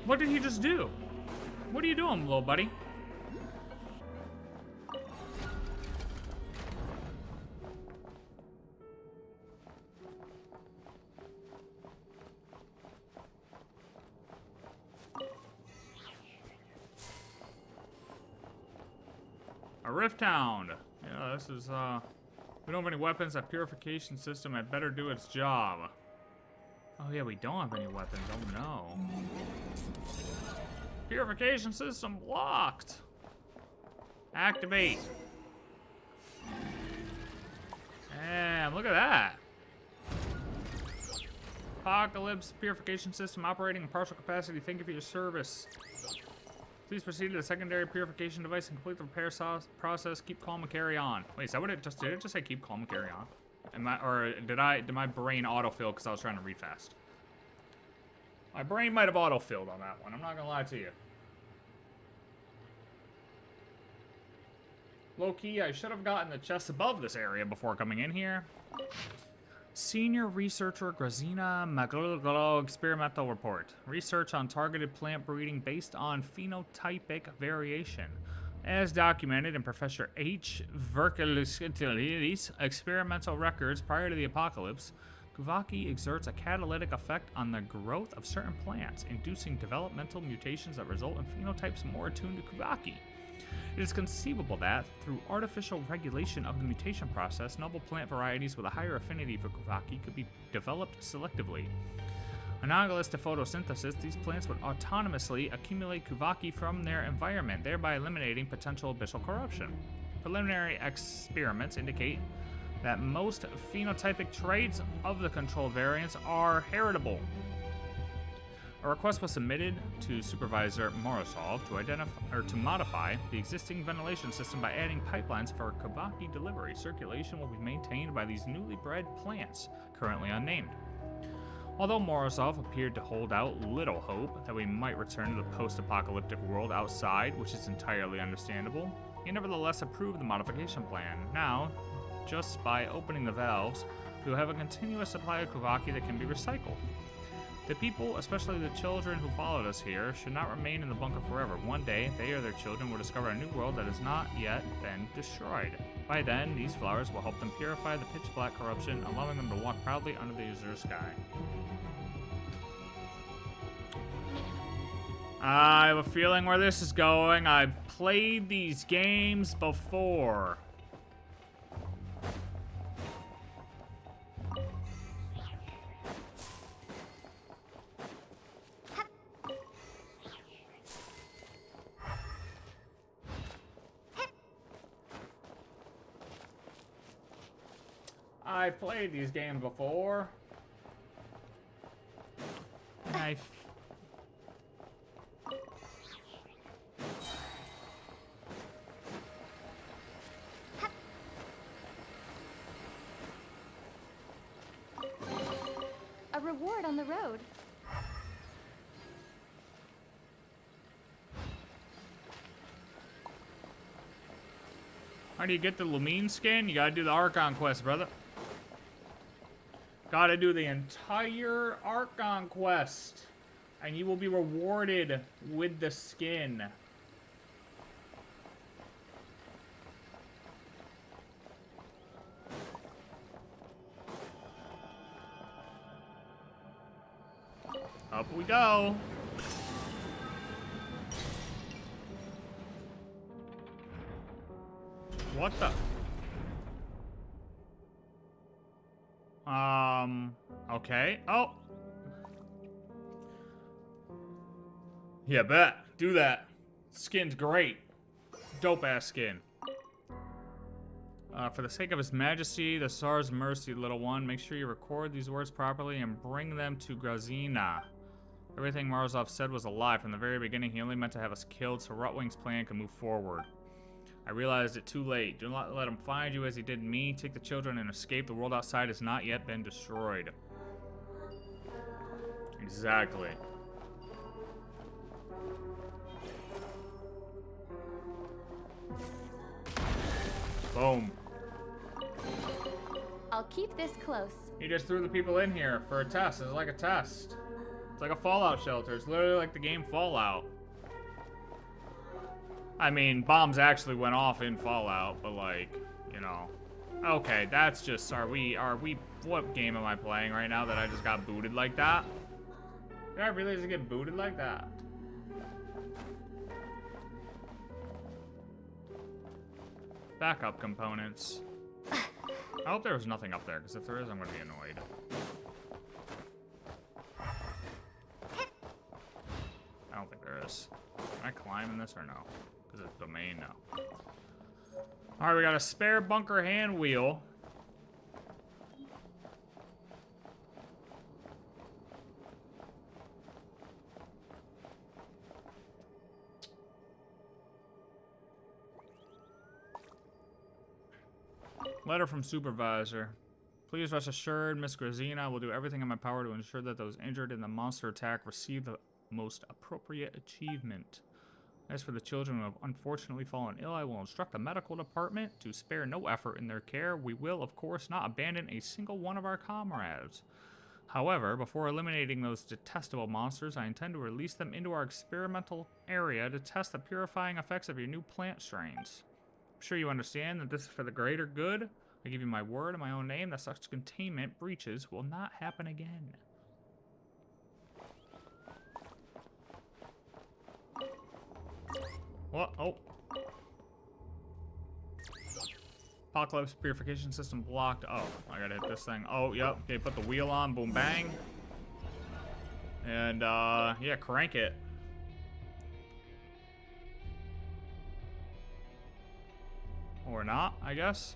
What did he just do? What are you doing, little buddy? A Rift Hound. Yeah, this is, we don't have any weapons. That purification system had better do its job. Oh, yeah, we don't have any weapons. Oh, no. Purification system blocked. Activate. And look at that. Apocalypse purification system operating in partial capacity. Thank you for your service. Please proceed to the secondary purification device and complete the repair process. Keep calm and carry on. Wait, is that what it just did? It just say keep calm and carry on? Did my brain autofill because I was trying to read fast? My brain might have autofilled on that one. I'm not gonna lie to you. Low key, I should have gotten the chest above this area before coming in here. Senior researcher Grazina Magluglo experimental report. Research on targeted plant breeding based on phenotypic variation. As documented in Professor H. Varka's experimental records prior to the apocalypse, kipumaki exerts a catalytic effect on the growth of certain plants, inducing developmental mutations that result in phenotypes more attuned to kipumaki. It is conceivable that, through artificial regulation of the mutation process, novel plant varieties with a higher affinity for kipumaki could be developed selectively. Analogous to photosynthesis, these plants would autonomously accumulate kipumaki from their environment, thereby eliminating potential abyssal corruption. Preliminary experiments indicate that most phenotypic traits of the controlled variants are heritable. A request was submitted to Supervisor Morozov to identify or to modify the existing ventilation system by adding pipelines for kipumaki delivery. Circulation will be maintained by these newly bred plants, currently unnamed. Although Morozov appeared to hold out little hope that we might return to the post-apocalyptic world outside, which is entirely understandable, he nevertheless approved the modification plan. Now, just by opening the valves, we will have a continuous supply of kipumaki that can be recycled. The people, especially the children who followed us here, should not remain in the bunker forever. One day, they or their children will discover a new world that has not yet been destroyed. By then, these flowers will help them purify the pitch-black corruption, allowing them to walk proudly under the azure sky. I have a feeling where this is going. I've played these games before. I've played these games before. And A reward on the road. How do you get the Lumine skin? You gotta do the Archon quest, brother. Gotta do the entire Archon quest. And you will be rewarded with the skin. Up we go. What the? Okay. Oh. Yeah, bet. Do that. Skin's great. Dope ass skin. For the sake of His Majesty, the Tsar's mercy, little one, make sure you record these words properly and bring them to Grazina. Everything Marozov said was a lie. From the very beginning, he only meant to have us killed so Rotwing's plan could move forward. I realized it too late. Do not let him find you as he did me. Take the children and escape. The world outside has not yet been destroyed. Exactly. Boom. I'll keep this close. He just threw the people in here for a test. It's like a test. It's like a Fallout shelter. It's literally like the game Fallout. I mean, bombs actually went off in Fallout, but like, you know. Okay, that's just, are we, what game am I playing right now that I just got booted like that? Did I really just get booted like that? Backup components. I hope there was nothing up there, because if there is, I'm going to be annoyed. I don't think there is. Can I climb in this or no? Because it's domain now. Alright, we got a spare bunker hand wheel. Letter from Supervisor. Please rest assured, Miss Grazina will do everything in my power to ensure that those injured in the monster attack receive the most appropriate achievement. As for the children who have unfortunately fallen ill, I will instruct the medical department to spare no effort in their care. We will, of course, not abandon a single one of our comrades. However, before eliminating those detestable monsters, I intend to release them into our experimental area to test the purifying effects of your new plant strains. I'm sure you understand that this is for the greater good. I give you my word in my own name that such containment breaches will not happen again. What? Oh. Apocalypse purification system blocked. Oh, I gotta hit this thing. Oh, yep. Okay, put the wheel on. Boom, bang. And, yeah, crank it. Or not, I guess.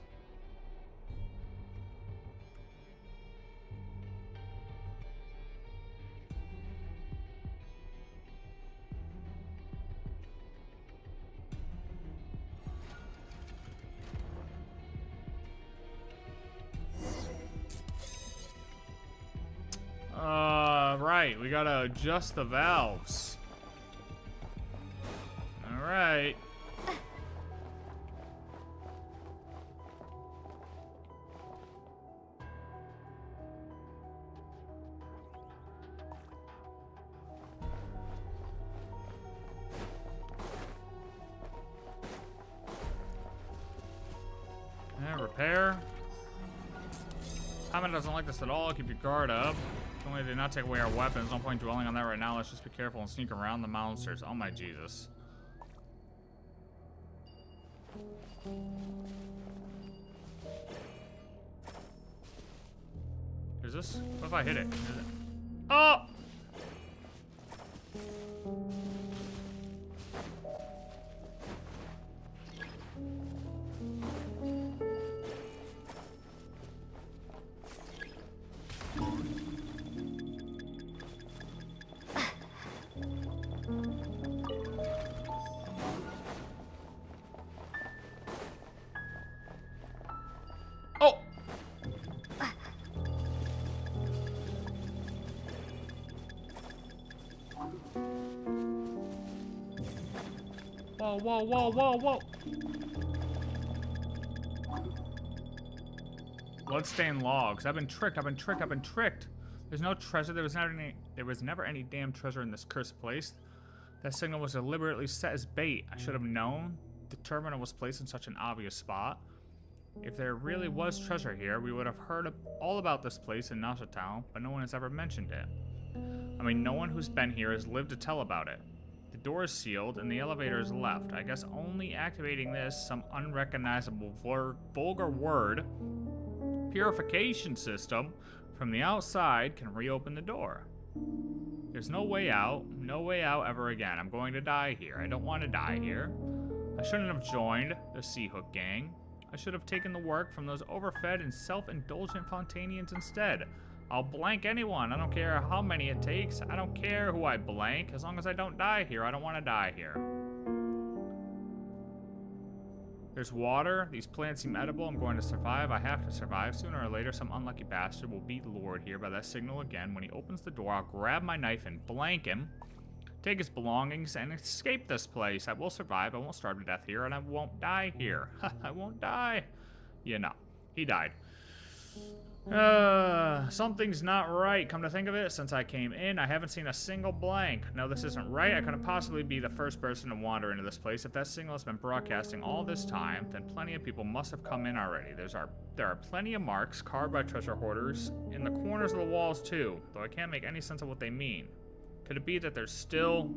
Right, we gotta adjust the valves. All right. Repair. Hammond doesn't like this at all. Keep your guard up. If only they did not take away our weapons. No point dwelling on that right now. Let's just be careful and sneak around the monsters. Oh my Jesus. Is this? What if I hit it? Is it? Oh! Whoa, whoa, whoa, whoa. Bloodstained logs. I've been tricked. There's no treasure. There was never any damn treasure in this cursed place. That signal was deliberately set as bait. I should have known. The terminal was placed in such an obvious spot. If there really was treasure here, we would have heard all about this place in Nasha Town, but no one has ever mentioned it. I mean, no one who's been here has lived to tell about it. The door is sealed and the elevator is left. I guess only activating this, some unrecognizable vulgar word, purification system, from the outside can reopen the door. There's no way out. No way out ever again. I'm going to die here. I don't want to die here. I shouldn't have joined the Sea Hook gang. I should have taken the work from those overfed and self-indulgent Fontanians instead. I'll blank anyone. I don't care how many it takes. I don't care who I blank. As long as I don't die here, I don't want to die here. There's water. These plants seem edible. I'm going to survive. I have to survive. Sooner or later, some unlucky bastard will be lured here by that signal again. When he opens the door, I'll grab my knife and blank him. Take his belongings and escape this place. I will survive. I won't starve to death here, and I won't die here. I won't die. You know, he died. Something's not right. Come to think of it, since I came in, I haven't seen a single blank. No, this isn't right. I couldn't possibly be the first person to wander into this place. If that signal has been broadcasting all this time, then plenty of people must have come in already. There are plenty of marks carved by treasure hoarders in the corners of the walls too, though I can't make any sense of what they mean. Could it be that there's still...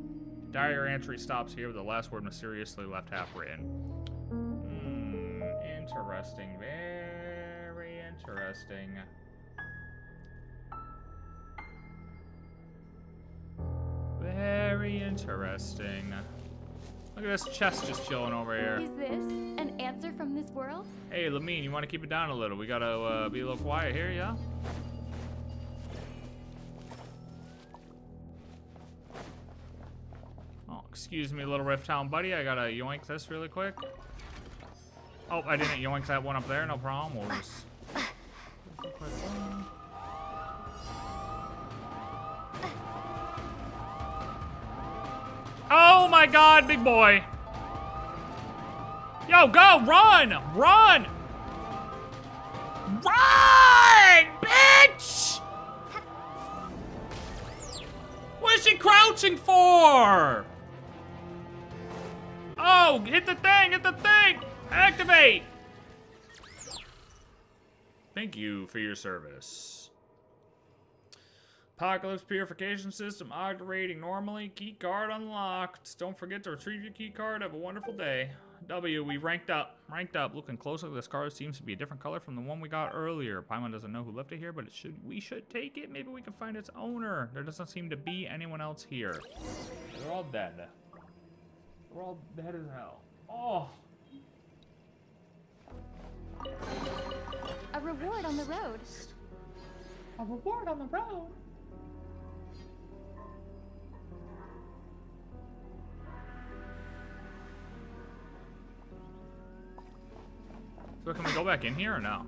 Diary entry stops here with the last word mysteriously left half written. Interesting. Very interesting. Very interesting. Look at this chest just chilling over here. Is this an answer from this world? Hey, Lamine, you want to keep it down a little? We gotta be a little quiet here, yeah? Oh, excuse me, little Rift Town buddy. I gotta yoink this really quick. Oh, I didn't yoink that one up there. No problem. We'll just... Oh my god, big boy. Yo, go, run, run. Run, bitch. What is she crouching for? Oh, hit the thing, activate. Thank you for your service. Apocalypse purification system operating normally. Key card unlocked. Don't forget to retrieve your key card. Have a wonderful day. W, we ranked up. Looking closely, this card seems to be a different color from the one we got earlier. Paimon doesn't know who left it here, but we should take it. Maybe we can find its owner. There doesn't seem to be anyone else here. They're all dead. We're all dead as hell. Oh. A reward on the road. A reward on the road? So can we go back in here or no?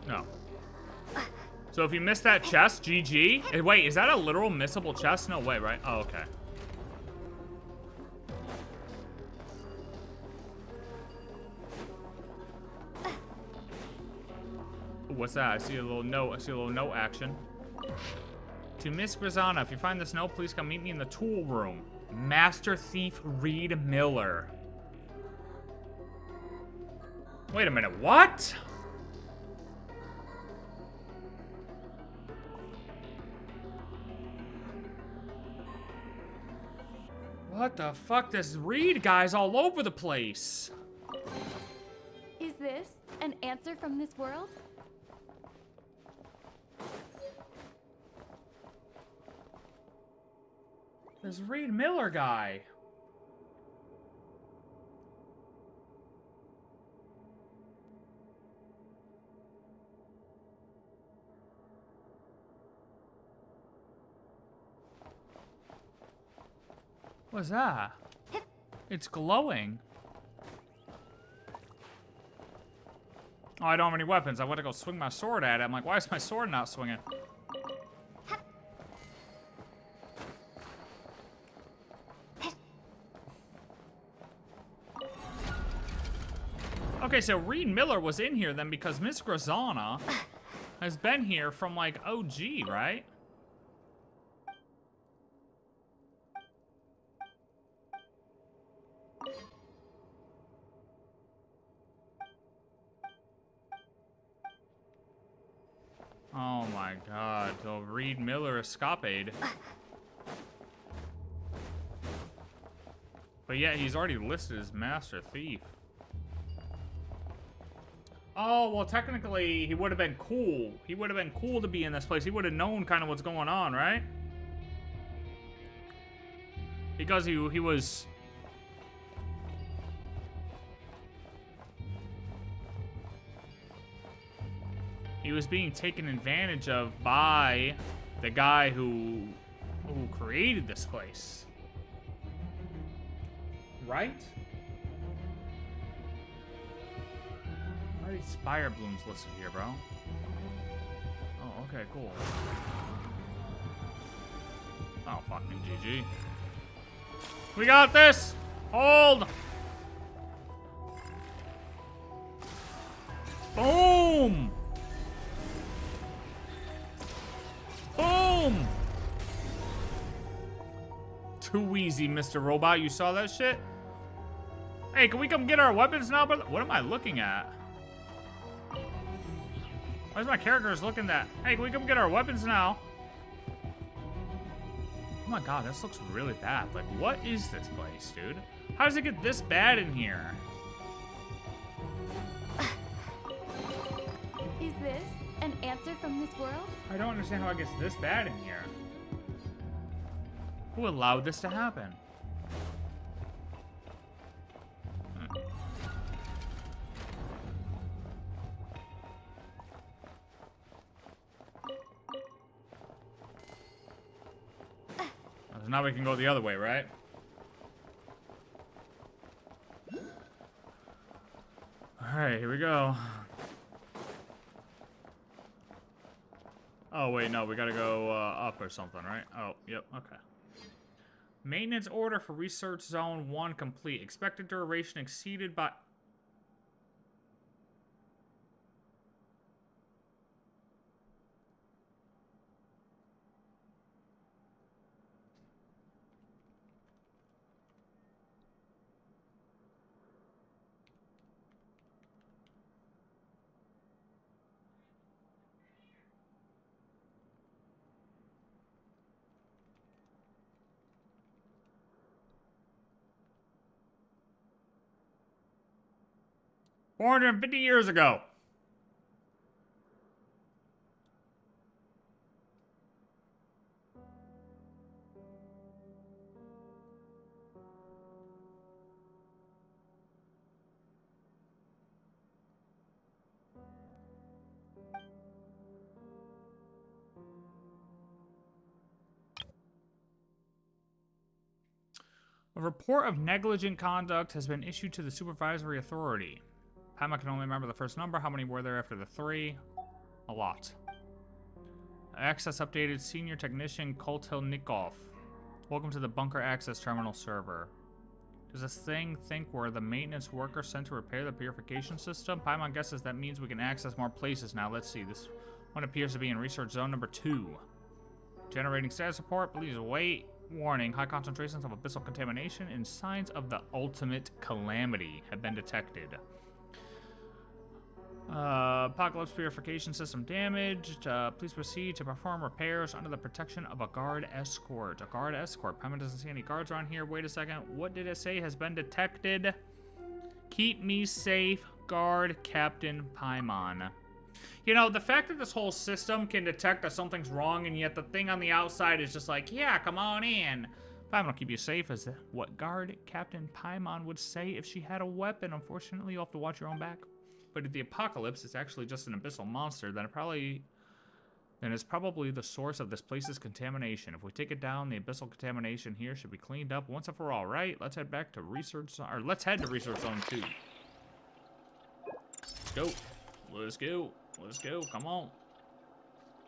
No. So if you missed that chest, GG. Wait, is that a literal missable chest? No way, right? Oh, okay. Ooh, what's that? I see a little note. I see a little note action. To Miss Grisana, if you find this note, please come meet me in the tool room. Master Thief Reed Miller. Wait a minute, what? What the fuck? This Reed guy's all over the place. Is this an answer from this world? This Reed Miller guy. What's that? It's glowing. Oh, I don't have any weapons. I want to go swing my sword at it. I'm like, why is my sword not swinging? Okay, so Reed Miller was in here then because Miss Grisana has been here from like OG, right? Oh my god, so Reed Miller escapade. But yeah, he's already listed as Master Thief. Oh, well, technically, he would have been cool. He would have been cool to be in this place. He would have known kind of what's going on, right? Because he was... He was being taken advantage of by the guy who created this place. Right? Why are these spire blooms listed here, bro? Oh, okay, cool. Oh, fucking GG. We got this! Hold! Boom! Boom! Too easy, Mr. Robot. You saw that shit? Hey, can we come get our weapons now? But what am I looking at? Why is my characters looking that? Hey, can we come get our weapons now? Oh my god, this looks really bad. Like, what is this place, dude? How does it get this bad in here? Is this an answer from this world? I don't understand how it gets this bad in here. Who allowed this to happen? So now we can go the other way, right? Alright, here we go. Oh, wait, no, we gotta go up or something, right? Oh, yep, okay. Maintenance order for Research Zone 1 complete. Expected duration exceeded by... $450 years ago. A report of negligent conduct has been issued to the supervisory authority. Paima can only remember the first number. How many were there after the 3? A lot. Access updated. Senior Technician Nicole. Welcome to the Bunker Access Terminal server. Does this thing think we're the maintenance worker sent to repair the purification system? Paimon guesses that means we can access more places now. Let's see. This one appears to be in Research Zone number 2. Generating status report. Please wait. Warning. High concentrations of abyssal contamination and signs of the ultimate calamity have been detected. Apocalypse purification system damaged. Please proceed to perform repairs under the protection of a guard escort. A guard escort. Paimon doesn't see any guards around here. Wait a second. What did it say has been detected? Keep me safe, guard Captain Paimon. You know, the fact that this whole system can detect that something's wrong and yet the thing on the outside is just like, yeah, come on in. Paimon will keep you safe is what guard Captain Paimon would say if she had a weapon. Unfortunately, you'll have to watch your own back. But if the apocalypse is actually just an abyssal monster, then it's probably the source of this place's contamination. If we take it down, the abyssal contamination here should be cleaned up once and for all, right? Let's head back to Research Zone, or let's head to Research Zone 2. Let's go. Let's go. Let's go. Come on.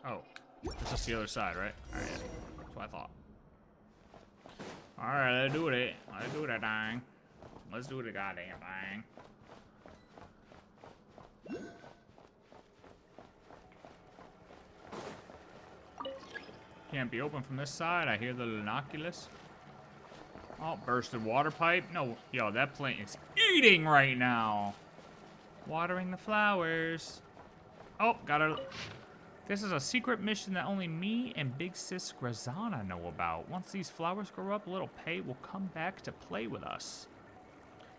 Oh, it's just the other side, right? All right. That's what I thought. All right, let's do it. Let's do that thing. Let's do the goddamn thing. Can't be open from this side. I hear the Lunoculus. Oh, bursted water pipe. No, yo, that plant is eating right now. Watering the flowers. Oh, got a... This is a secret mission that only me and Big Sis Grazana know about. Once these flowers grow up, little Pei will come back to play with us.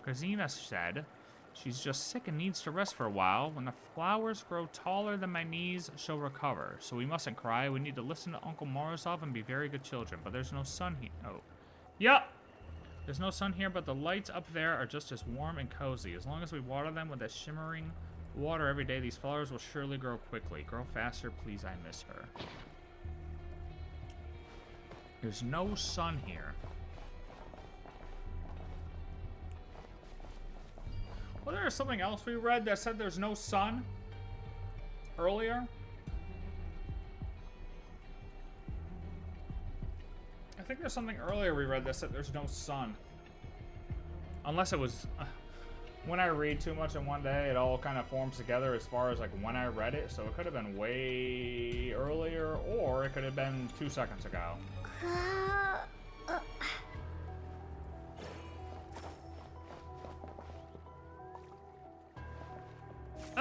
Grazina said, She's just sick and needs to rest for a while. When the flowers grow taller than my knees, she'll recover. So we mustn't cry. We need to listen to Uncle Morozov and be very good children. But there's no sun here. Oh. Yup! There's no sun here, but the lights up there are just as warm and cozy. As long as we water them with that shimmering water every day, these flowers will surely grow quickly. Grow faster, please. I miss her. There's no sun here. Well, there's something else we read that said there's no sun earlier. I think there's something earlier we read that said there's no sun. Unless it was... when I read too much in one day, it all kind of forms together as far as like when I read it. So it could have been way earlier, or it could have been 2 seconds ago.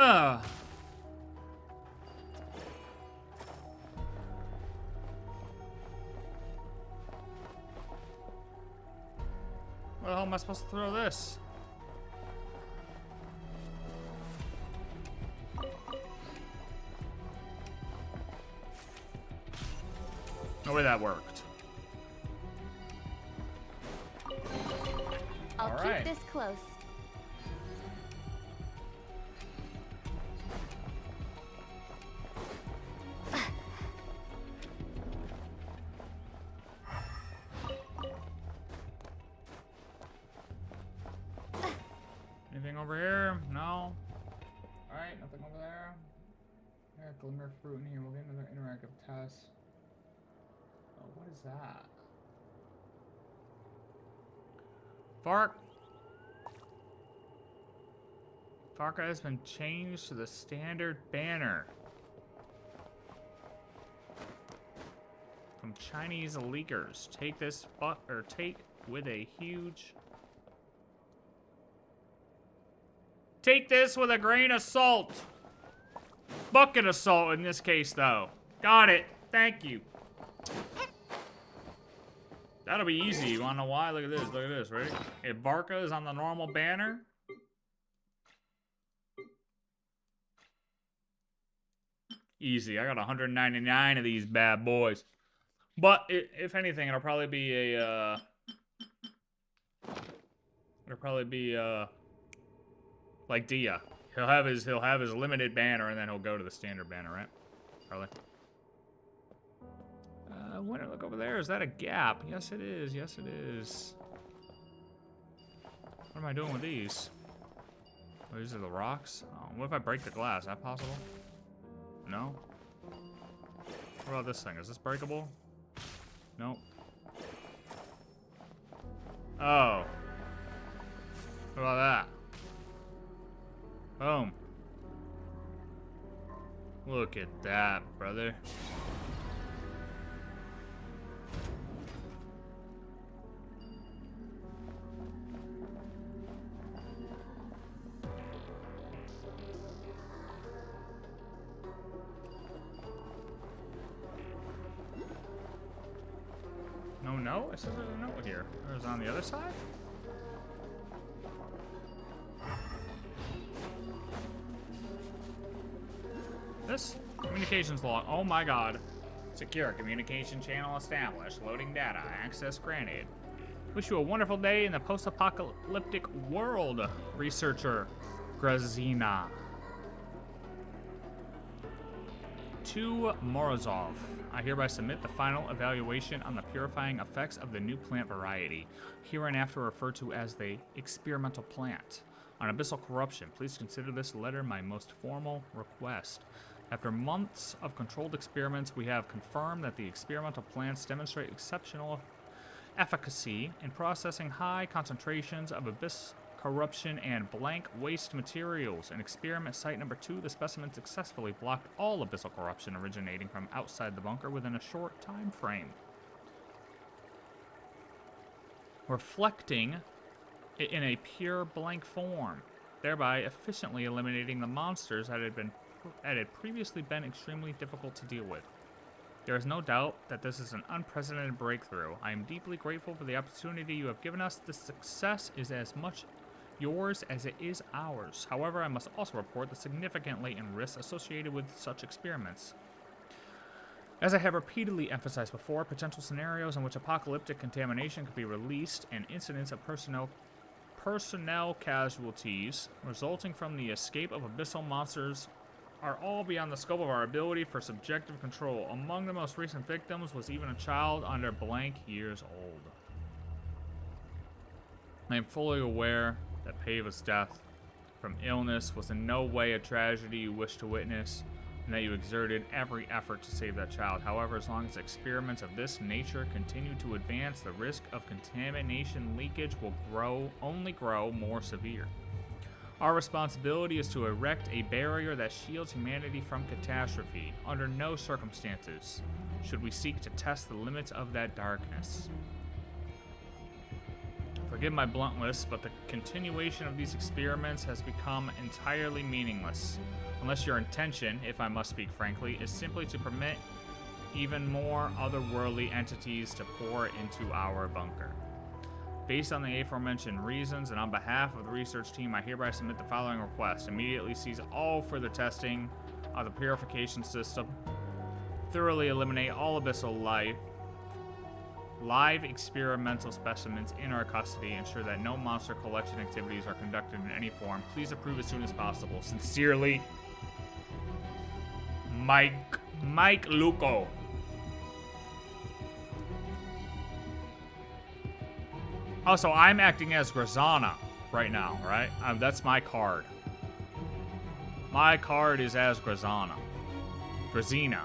Where the hell am I supposed to throw this? No way that worked. I'll keep this close. Anything over here? No. Alright, nothing over there. Yeah, glimmer fruit in here. We'll get another interactive test. Oh, what is that? Varka has been changed to the standard banner. From Chinese leakers. Take this take with a huge... Take this with a grain of salt. Bucket of salt in this case, though. Got it. Thank you. That'll be easy. You wanna know why? Look at this. Look at this. Ready? If Varka is on the normal banner. Easy. I got 199 of these bad boys. But if anything, it'll probably be a. Like Dia. He'll have his limited banner, and then he'll go to the standard banner, right? Probably. When I look over there, is that a gap? Yes, it is. Yes, it is. What am I doing with these? Oh, these are the rocks? Oh, what if I break the glass? Is that possible? No? What about this thing? Is this breakable? Nope. Oh. What about that? Boom. Look at that, brother. No? It says there's a note here. Or is it on the other side? This? Communications log. Oh my god. Secure communication channel established. Loading data. Access granted. Wish you a wonderful day in the post-apocalyptic world, researcher Grazina. To Morozov. I hereby submit the final evaluation on the purifying effects of the new plant variety, hereinafter referred to as the experimental plant. On abyssal corruption, please consider this letter my most formal request. After months of controlled experiments, we have confirmed that the experimental plants demonstrate exceptional efficacy in processing high concentrations of abyss corruption and blank waste materials. In experiment site number 2, the specimen successfully blocked all abyssal corruption originating from outside the bunker within a short time frame, reflecting it in a pure blank form, thereby efficiently eliminating the monsters that had previously been extremely difficult to deal with. There is no doubt that this is an unprecedented breakthrough. I am deeply grateful for the opportunity you have given us. This success is as much yours as it is ours. However, I must also report the significant latent risks associated with such experiments. As I have repeatedly emphasized before, potential scenarios in which apocalyptic contamination could be released and incidents of personnel casualties resulting from the escape of abyssal monsters are all beyond the scope of our ability for subjective control. Among the most recent victims was even a child under blank years old. I am fully aware that Pava's death from illness was in no way a tragedy you wish to witness, and that you exerted every effort to save that child. However, as long as experiments of this nature continue to advance, the risk of contamination leakage will only grow more severe. Our responsibility is to erect a barrier that shields humanity from catastrophe. Under no circumstances should we seek to test the limits of that darkness. Forgive my bluntness, but the continuation of these experiments has become entirely meaningless, unless your intention, if I must speak frankly, is simply to permit even more otherworldly entities to pour into our bunker. Based on the aforementioned reasons, and on behalf of the research team, I hereby submit the following request. Immediately cease all further testing of the purification system. Thoroughly eliminate all abyssal live experimental specimens in our custody. Ensure that no monster collection activities are conducted in any form. Please approve as soon as possible. Sincerely, Mike Luco. Also, I'm acting as Grazana right now, right? That's my card. My card is as Grazana. Grazina.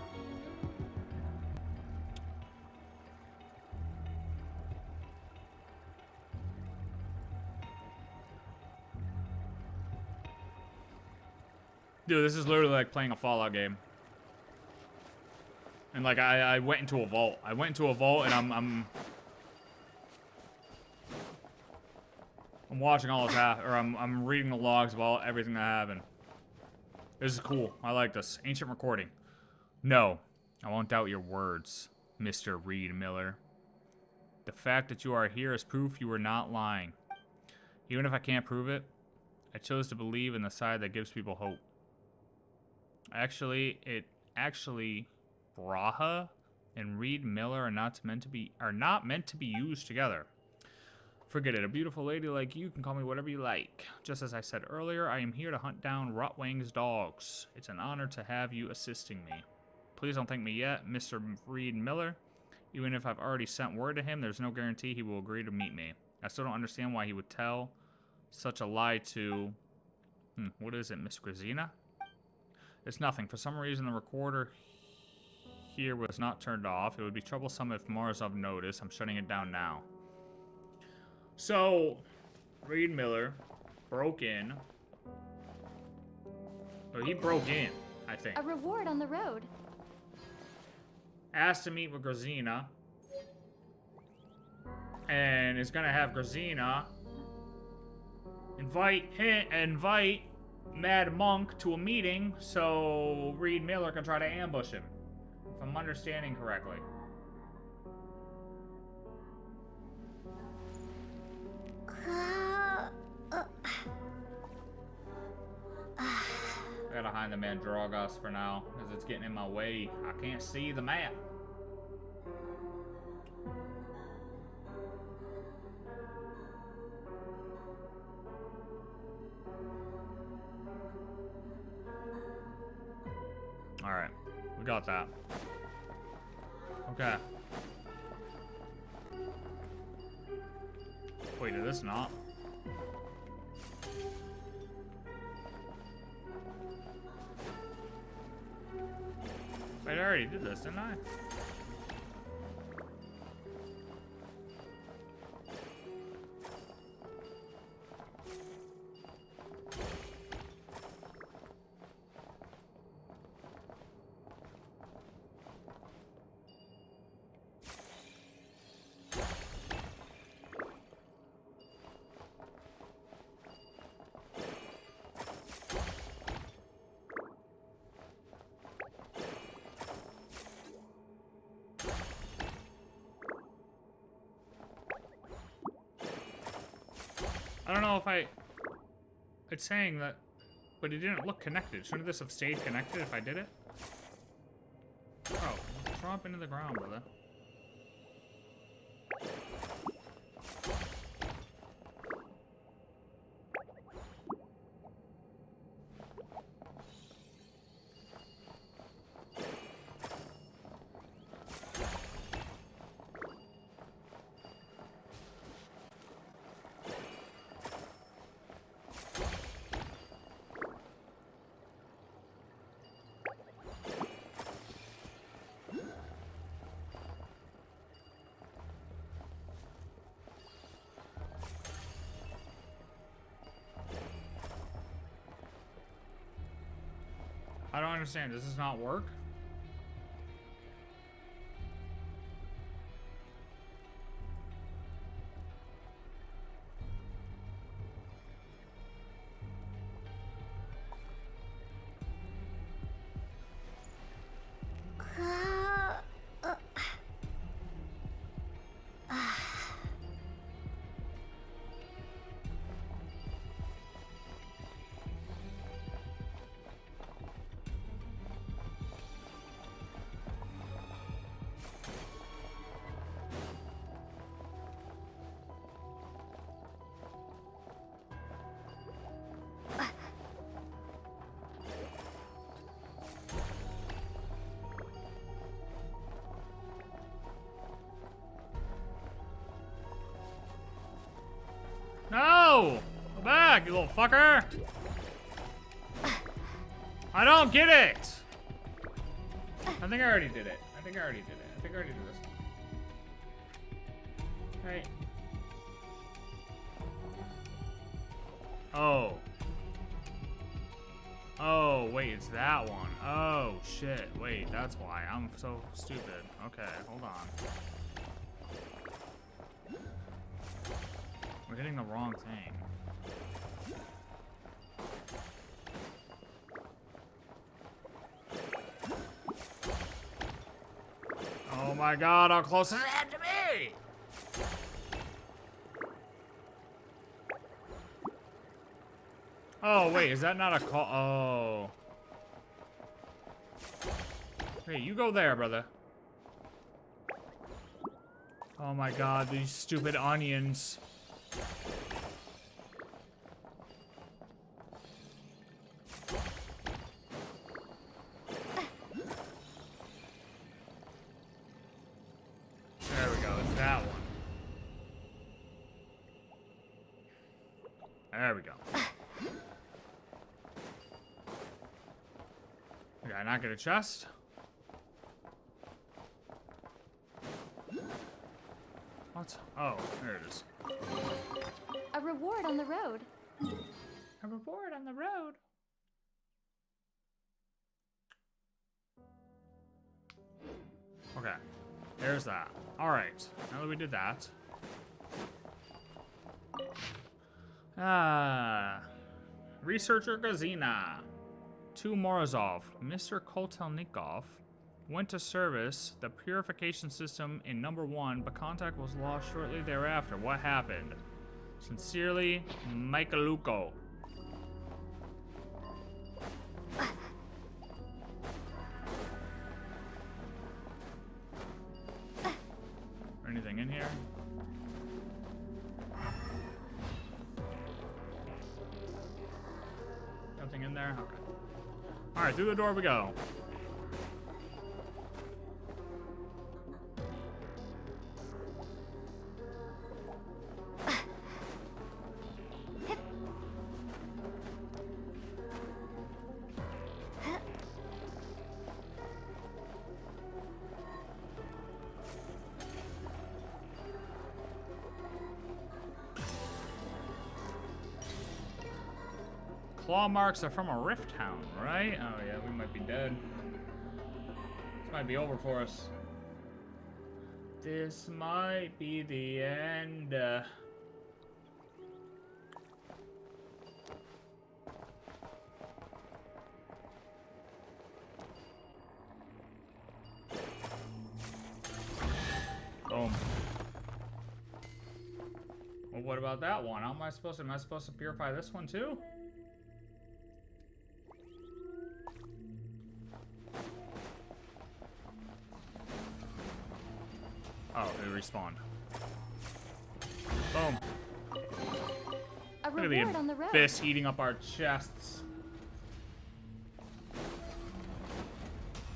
Dude, this is literally like playing a Fallout game. And like I went into a vault. I went into a vault and I'm watching all this or I'm reading the logs of everything that happened. This is cool. I like this. Ancient recording. No, I won't doubt your words, Mr. Reed Miller. The fact that you are here is proof you were not lying. Even if I can't prove it, I chose to believe in the side that gives people hope. Actually, Braha and Reed Miller are not meant to be used together. Forget it. A beautiful lady like you can call me whatever you like. Just as I said earlier, I am here to hunt down Rotwang's dogs. It's an honor to have you assisting me. Please don't thank me yet, Mr. Reed Miller. Even if I've already sent word to him, there's no guarantee he will agree to meet me. I still don't understand why he would tell such a lie to... what is it, Miss Grazina? It's nothing. For some reason, the recorder here was not turned off. It would be troublesome if Morozov noticed. I'm shutting it down now. So, Reed Miller broke in. Oh, he broke in, I think. A reward on the road. Asked to meet with Grazina. And is gonna have Grazina invite Mad Monk to a meeting so Reed Miller can try to ambush him. If I'm understanding correctly. I gotta hide the man Drogos for now, because it's getting in my way. I can't see the map. Alright, we got that. Okay. Wait, did this not? Wait, I already did this, didn't I? I don't know if I It's saying that, but it didn't look connected. Shouldn't this have stayed connected if I did it? Oh, drop into the ground, brother. I don't understand. Does this not work? No! Go back, you little fucker! I don't get it! I think I already did it. I think I already did this. Right. Oh. Oh, wait, it's that one. Oh, shit. Wait, that's why. I'm so stupid. Okay, hold on. We're hitting the wrong thing. Oh my god, how close is that to me? Oh, wait, is that not a call? Oh. Hey, you go there, brother. Oh my god, these stupid onions. There we go, it's that one. There we go. Did I not get a chest? What? Oh, there it is. A reward on the road. A reward on the road. Okay, there's that. All right, now that we did that. Researcher Gazina. To Morozov. Mr. Kotelnikov went to service the purification system in number 1, but contact was lost shortly thereafter. What happened? Sincerely, Michaeluko. Anything in here? Nothing in there? Okay. Alright, through the door we go. Claw marks are from a rift hound, right? Oh yeah, we might be dead. This might be over for us. This might be the end. Boom. Well, what about that one? How am I supposed to purify this one too? Oh, it respawned. Boom. A Look at reward on the the road. abyss eating up our chests.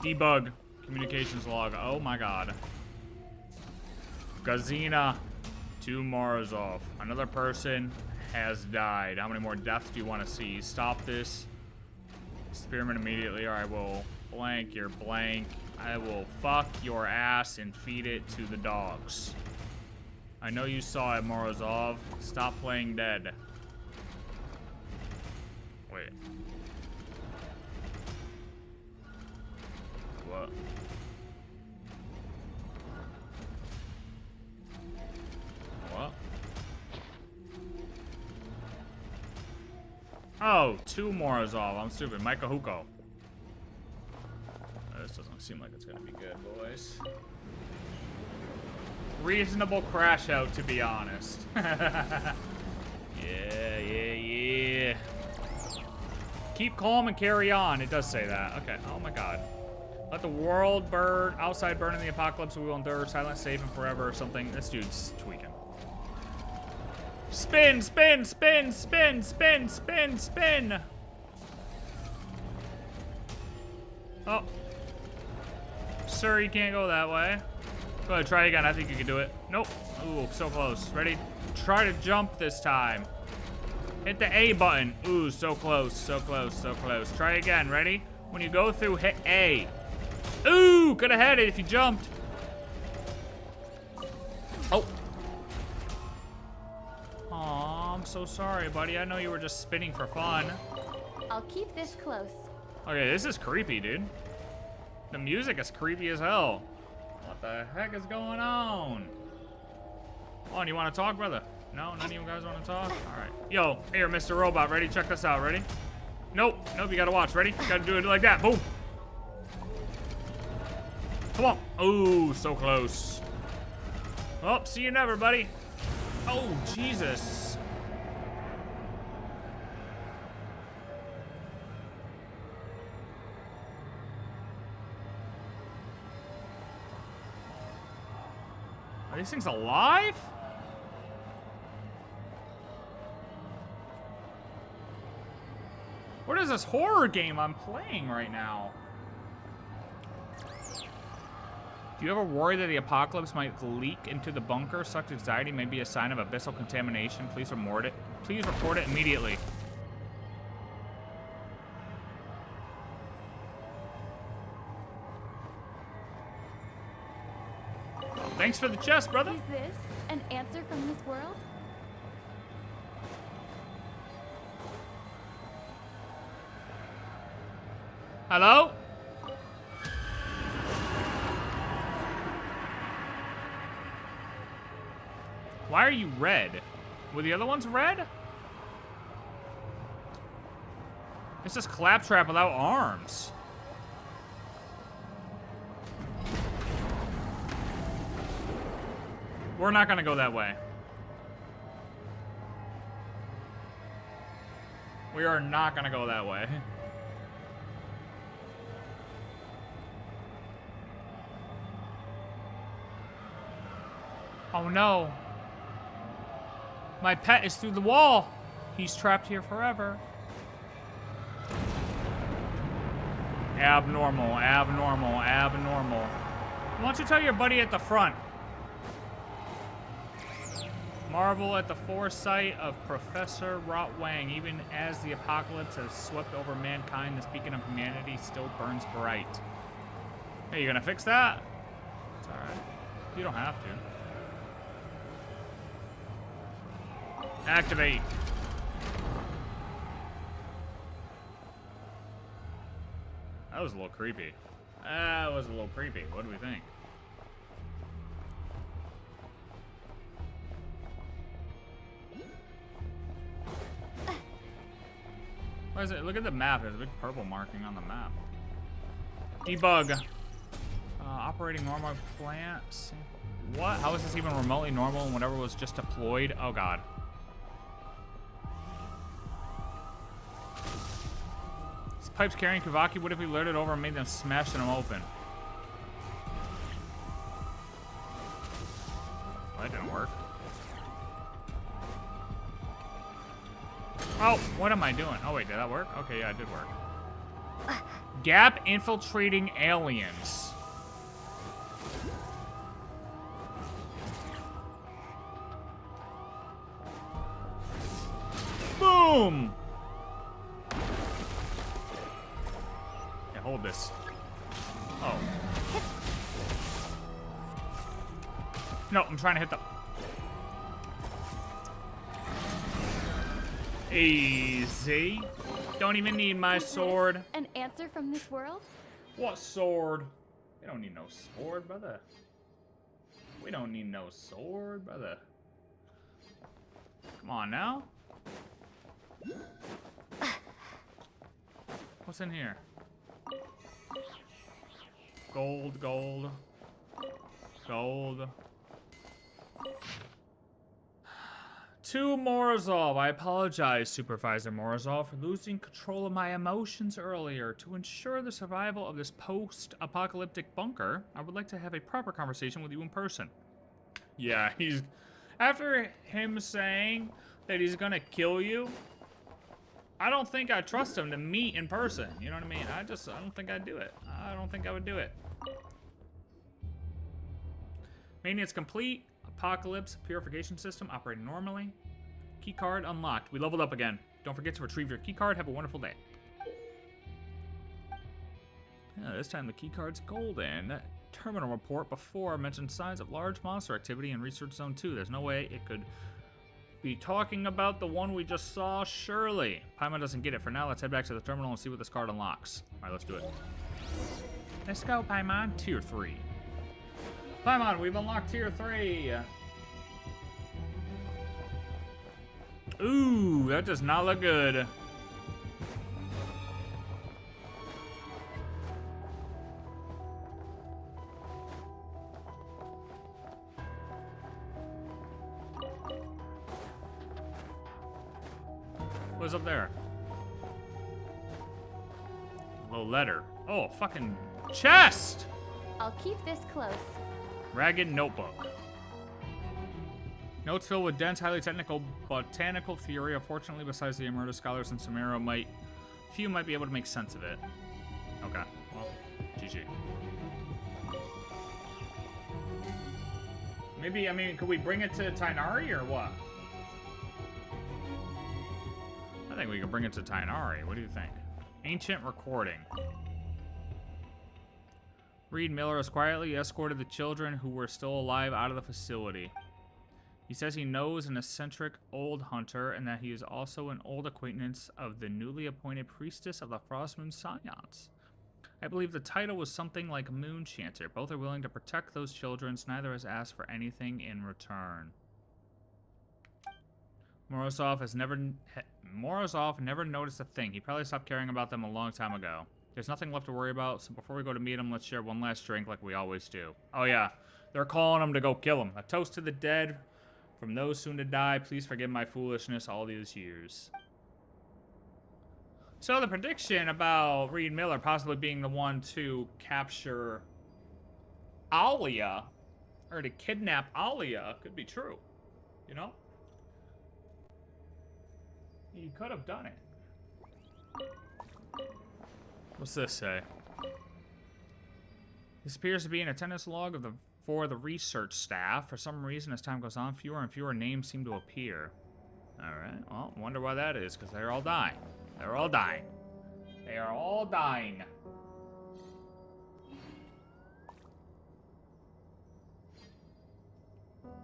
Debug. Communications log. Oh my god. Gazina to Morozov. Another person has died. How many more deaths do you want to see? Stop this. Experiment immediately or I will blank your blank. I will fuck your ass and feed it to the dogs. I know you saw it, Morozov. Stop playing dead. Wait. What? What? Oh, 2 Morozov. I'm stupid. Mikahuko. This doesn't seem like it's gonna be good, boys. Reasonable crash out, to be honest. Yeah. Keep calm and carry on. It does say that. Okay. Oh my god. Let the world burn, outside burn in the apocalypse. We will endure silent, safe, and forever or something. This dude's tweaking. Spin, spin, spin, spin, spin, spin, spin. Oh. Sir, you can't go that way. Go ahead, try again. I think you can do it. Nope. Ooh, so close. Ready? Try to jump this time. Hit the A button. Ooh, so close, so close, so close. Try again. Ready? When you go through, hit A. Ooh, could have had it if you jumped. Oh. Aw, I'm so sorry, buddy. I know you were just spinning for fun. I'll keep this close. Okay, this is creepy, dude. The music is creepy as hell. What the heck is going on? Oh, and you want to talk, brother? No, none of you guys want to talk? All right. Yo, here, Mr. Robot. Ready? Check this out. Ready? Nope. Nope, you got to watch. Ready? You got to do it like that. Boom. Come on. Ooh, so close. Oh, see you never, buddy. Oh, Jesus. Are these things alive? What is this horror game I'm playing right now? Do you ever worry that the apocalypse might leak into the bunker? Such anxiety may be a sign of abyssal contamination. Please report it. Please report it immediately. Thanks for the chest, brother. Is this an answer from this world? Hello? Why are you red? Were the other ones red? It's just Claptrap without arms. We're not gonna go that way. We are not gonna go that way. Oh no. My pet is through the wall. He's trapped here forever. Abnormal, abnormal, abnormal. Why don't you tell your buddy at the front? Marvel at the foresight of Professor Rotwang. Even as the apocalypse has swept over mankind, this beacon of humanity still burns bright. Hey, you gonna fix that? It's alright. You don't have to. Activate. That was a little creepy. That was a little creepy. What do we think? What is it? Look at the map. There's a big purple marking on the map. Debug. Operating normal plant. What? How is this even remotely normal and whatever was just deployed? Oh god. These pipes carrying Kipumaki, what if we lured it over and made them smash them open? Oh, what am I doing? Oh, wait, did that work? Okay, yeah, it did work. Gap infiltrating aliens. Boom! Yeah, hold this. Oh. No, I'm trying to hit the... Easy. Don't even need my sword. An answer from this world? What sword? We don't need no sword, brother. We don't need no sword, brother. Come on now. What's in here? Gold, gold. Gold. To Morozov, I apologize, Supervisor Morozov, for losing control of my emotions earlier. To ensure the survival of this post-apocalyptic bunker, I would like to have a proper conversation with you in person. Yeah, he's... After him saying that he's gonna kill you, I don't think I trust him to meet in person. You know what I mean? I don't think I'd do it. I don't think I would do it. Maintenance complete. Apocalypse purification system operating normally. Key card unlocked. We leveled up again. Don't forget to retrieve your key card. Have a wonderful day. Yeah, this time the key card's golden. That terminal report before mentioned signs of large monster activity in Research Zone 2. There's no way it could be talking about the one we just saw, surely. Paimon doesn't get it. For now, let's head back to the terminal and see what this card unlocks. All right, let's do it. Let's go, Paimon. Tier 3. Paimon, we've unlocked Tier 3. Ooh, that does not look good. What's up there? A little letter. Oh, fucking chest! I'll keep this close. Ragged notebook. Notes filled with dense, highly technical botanical theory. Unfortunately, besides the Emerita scholars and Samara, few might be able to make sense of it. Okay, well, GG. Maybe, I mean, could we bring it to Tainari or what? I think we could bring it to Tainari. What do you think? Ancient recording. Reed Miller has quietly escorted the children who were still alive out of the facility. He says he knows an eccentric old hunter and that he is also an old acquaintance of the newly appointed priestess of the Frostmoon Scions. I believe the title was something like Moon Chanter. Both are willing to protect those children. Neither has asked for anything in return. Morozov never noticed a thing. He probably stopped caring about them a long time ago. There's nothing left to worry about, so before we go to meet him, let's share one last drink like we always do. Oh yeah, they're calling him to go kill him. A toast to the dead, from those soon to die. Please forgive my foolishness all these years. So the prediction about Reed Miller possibly being the one to capture Alia, or to kidnap Alia, could be true. You know? He could have done it. What's this say? This appears to be an attendance log for the research staff. For some reason, as time goes on, fewer and fewer names seem to appear. Alright, well, wonder why that is, because they're all dying. They're all dying. They are all dying.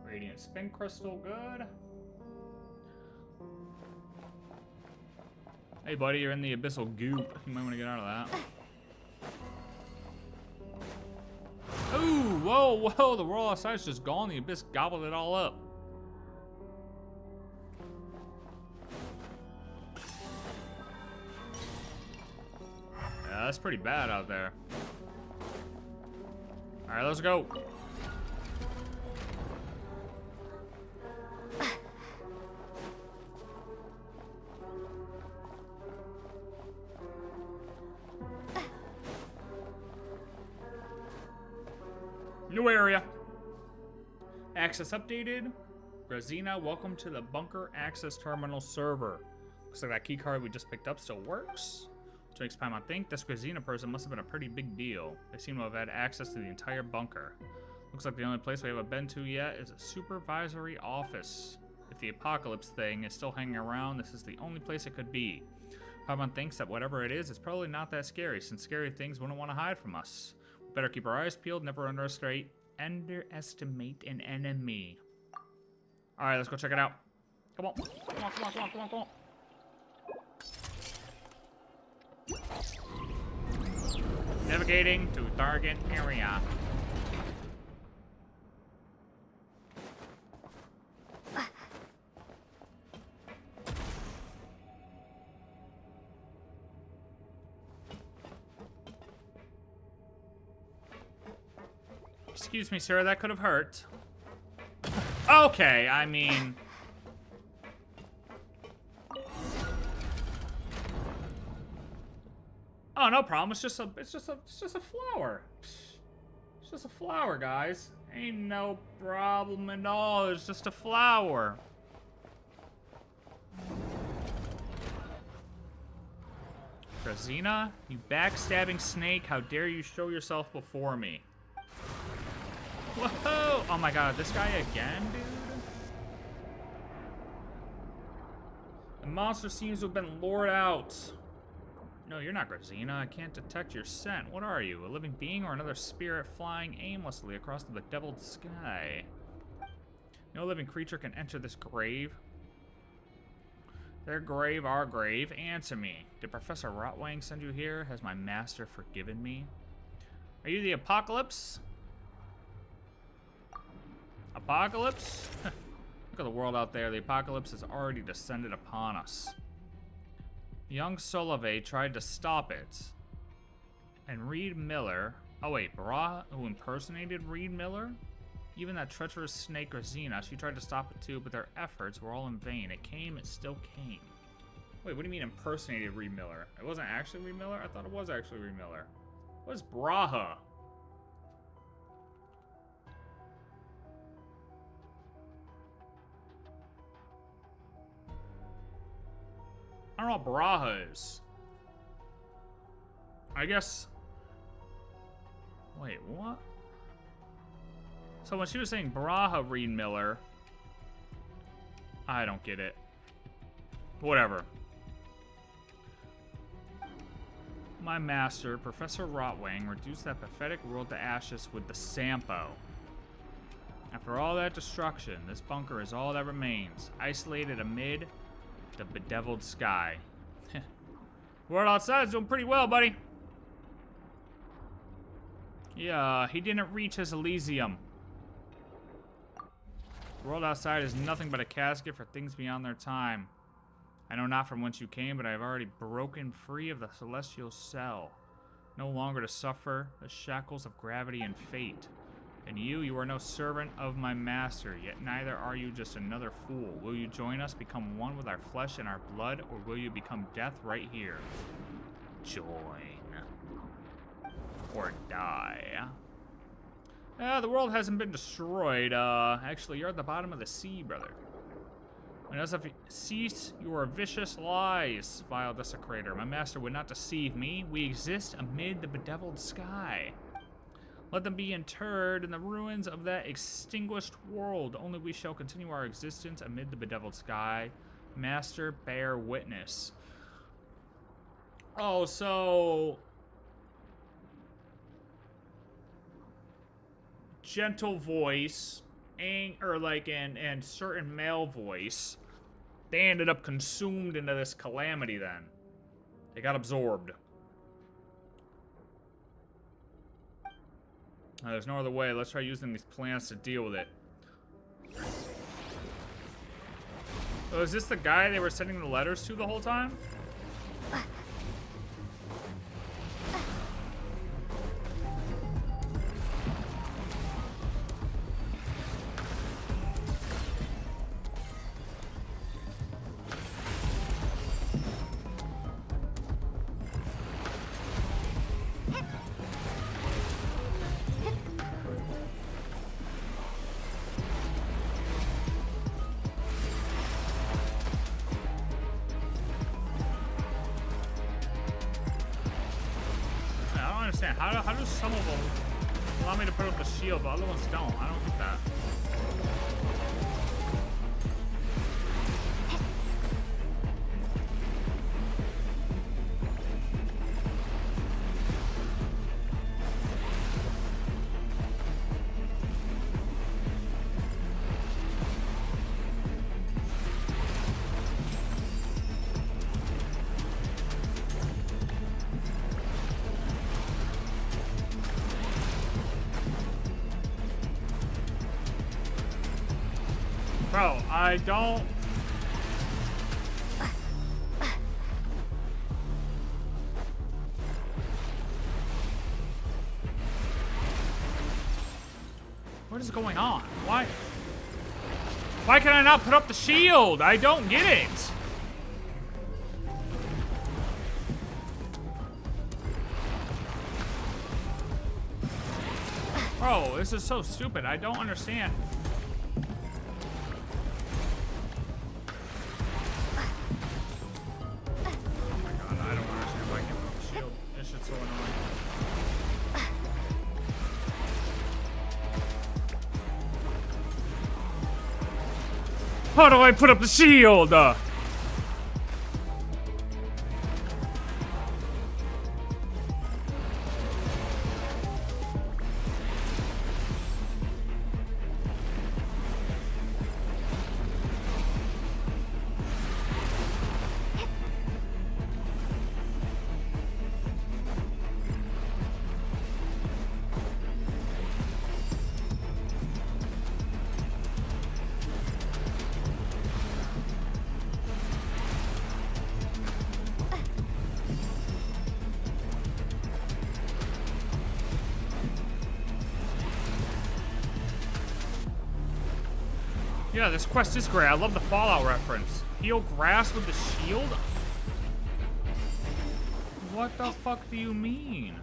Radiant spin crystal, good. Hey buddy, you're in the abyssal goop. You might want to get out of that. Ooh, whoa, whoa, the world outside's just gone. The abyss gobbled it all up. Yeah, that's pretty bad out there. All right, let's go. New area. Access updated. Grazina, welcome to the Bunker Access Terminal server. Looks like that key card we just picked up still works. Which makes Paimon think this Grazina person must have been a pretty big deal. They seem to have had access to the entire bunker. Looks like the only place we haven't been to yet is a supervisory office. If the apocalypse thing is still hanging around, this is the only place it could be. Paimon thinks that whatever it is, it's probably not that scary, since scary things wouldn't want to hide from us. We better keep our eyes peeled, never underestimate an enemy. Alright, let's go check it out. Come on. Come on, come on, come on, come on, come on. Navigating to target area. Excuse me, sir, that could have hurt. Okay, I mean... Oh, no problem. It's just a flower. It's just a flower, guys. Ain't no problem at all. It's just a flower. Grazina, you backstabbing snake, how dare you show yourself before me? Whoa! Oh my god, this guy again, dude? The monster seems to have been lured out. No, you're not Grazina. I can't detect your scent. What are you, a living being or another spirit flying aimlessly across the bedeviled sky? No living creature can enter this grave. Their grave, our grave. Answer me. Did Professor Rotwang send you here? Has my master forgiven me? Are you the Apocalypse? Apocalypse? Look at the world out there. The Apocalypse has already descended upon us. Young Solove tried to stop it. And Reed Miller... Oh wait, Bra, who impersonated Reed Miller? Even that treacherous snake Grazina, she tried to stop it too, but their efforts were all in vain. It came, it still came. Wait, what do you mean impersonated Reed Miller? It wasn't actually Reed Miller? I thought it was actually Reed Miller. What's Braha? I don't know what Braha is. I guess... Wait, what? So when she was saying Braha Reed Miller... I don't get it. Whatever. My master, Professor Rotwang, reduced that pathetic world to ashes with the Sampo. After all that destruction, this bunker is all that remains, isolated amid the bedeviled sky. World outside is doing pretty well, buddy. Yeah, he didn't reach his Elysium. The world outside is nothing but a casket for things beyond their time. I know not from whence you came, but I have already broken free of the celestial cell. No longer to suffer the shackles of gravity and fate. And you are no servant of my master, yet neither are you just another fool. Will you join us, become one with our flesh and our blood, or will you become death right here? Join. Or die. The world hasn't been destroyed. Actually, you're at the bottom of the sea, brother. When as if cease your vicious lies, vile desecrator. My master would not deceive me. We exist amid the bedeviled sky. Let them be interred in the ruins of that extinguished world. Only we shall continue our existence amid the bedeviled sky. Master, bear witness. Oh, so... gentle voice, and certain male voice, they ended up consumed into this calamity then. They got absorbed. There's no other way. Let's try using these plants to deal with it. So is this the guy they were sending the letters to the whole time? understand. How do some of them allow me to put up the shield, but other ones don't? I don't get that. Bro, I don't... What is going on? Why can I not put up the shield? I don't get it. Bro, this is so stupid. I don't understand. How do I put up the shield? Yeah, this quest is great. I love the Fallout reference. Heal grass with the shield? What the fuck do you mean?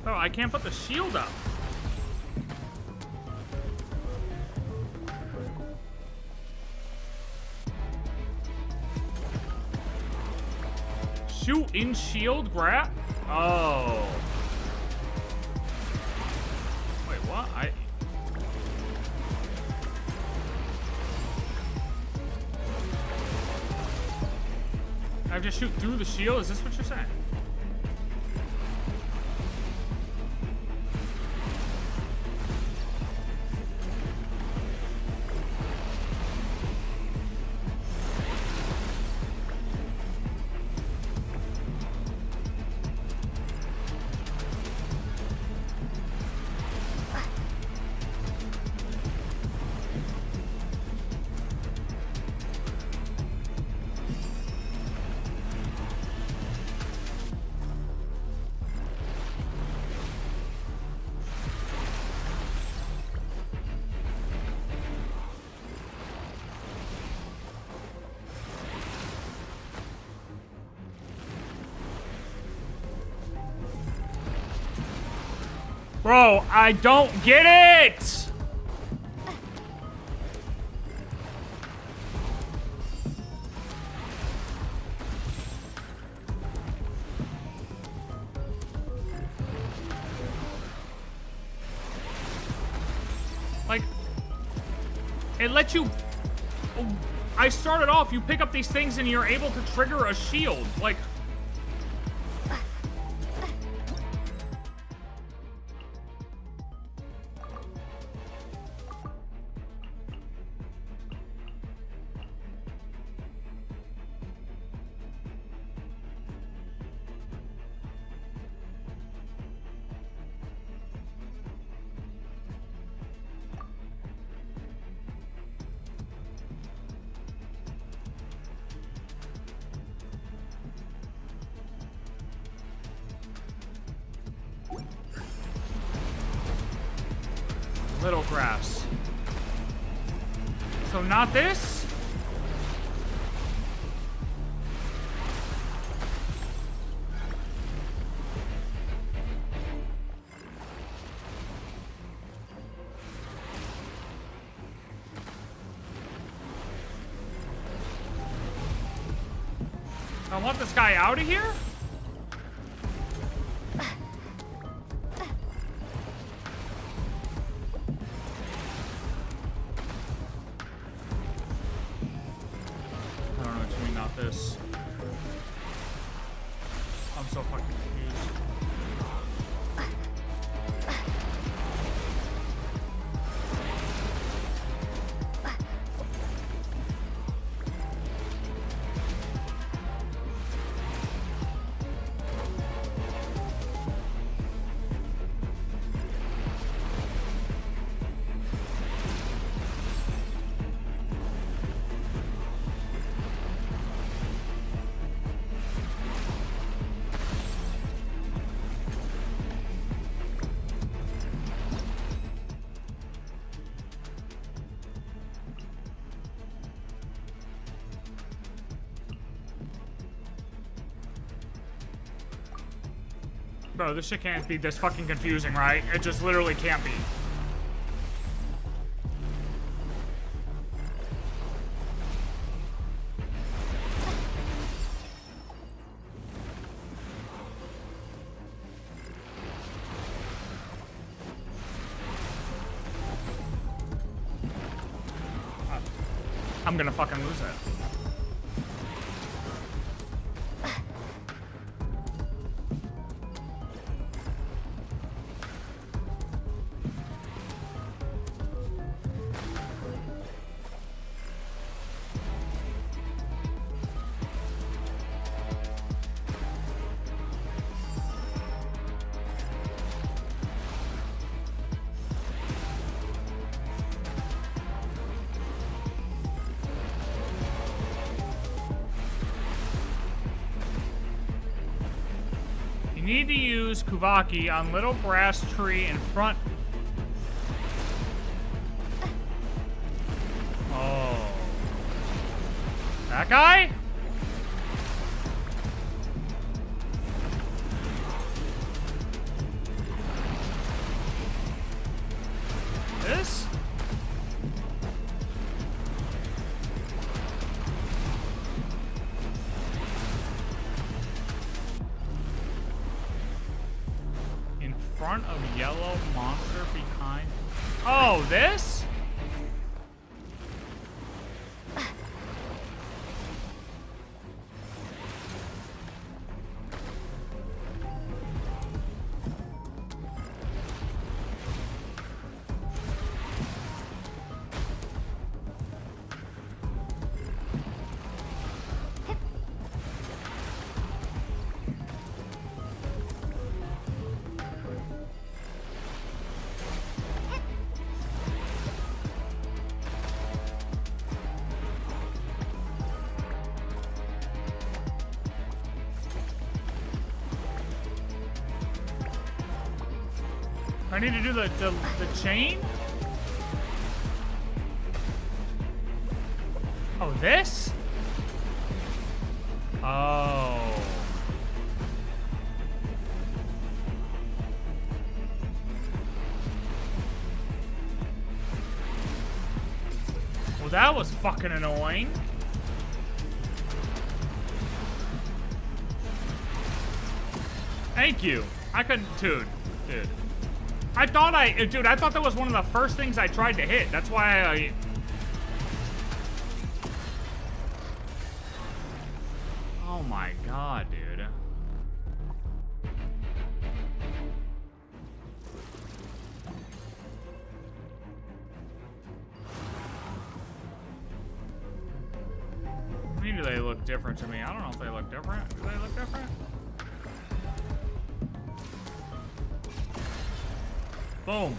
Oh, I can't put the shield up. Shoot in shield grab? Oh. Wait, what? I have to shoot through the shield? Is this what you're saying? Bro, I don't get it! Like, it lets you... I started off, you pick up these things and you're able to trigger a shield. Like... Little grass. So not this? I want this guy out of here? I don't know what you mean, not this. I'm so fucking confused. Bro, this shit can't be this fucking confusing, right? It just literally can't be. I'm gonna fucking lose it. Need to use Kuvaki on little brass tree in front. Oh. That guy? This? Front of yellow monster behind. Oh, this? I need to do the chain? Oh, this? Oh. Well, that was fucking annoying. Thank you. I couldn't, dude. I thought that was one of the first things I tried to hit. That's why I... Oh my god, dude. Maybe they look different to me. I don't know if they look different. Do they look different? Boom.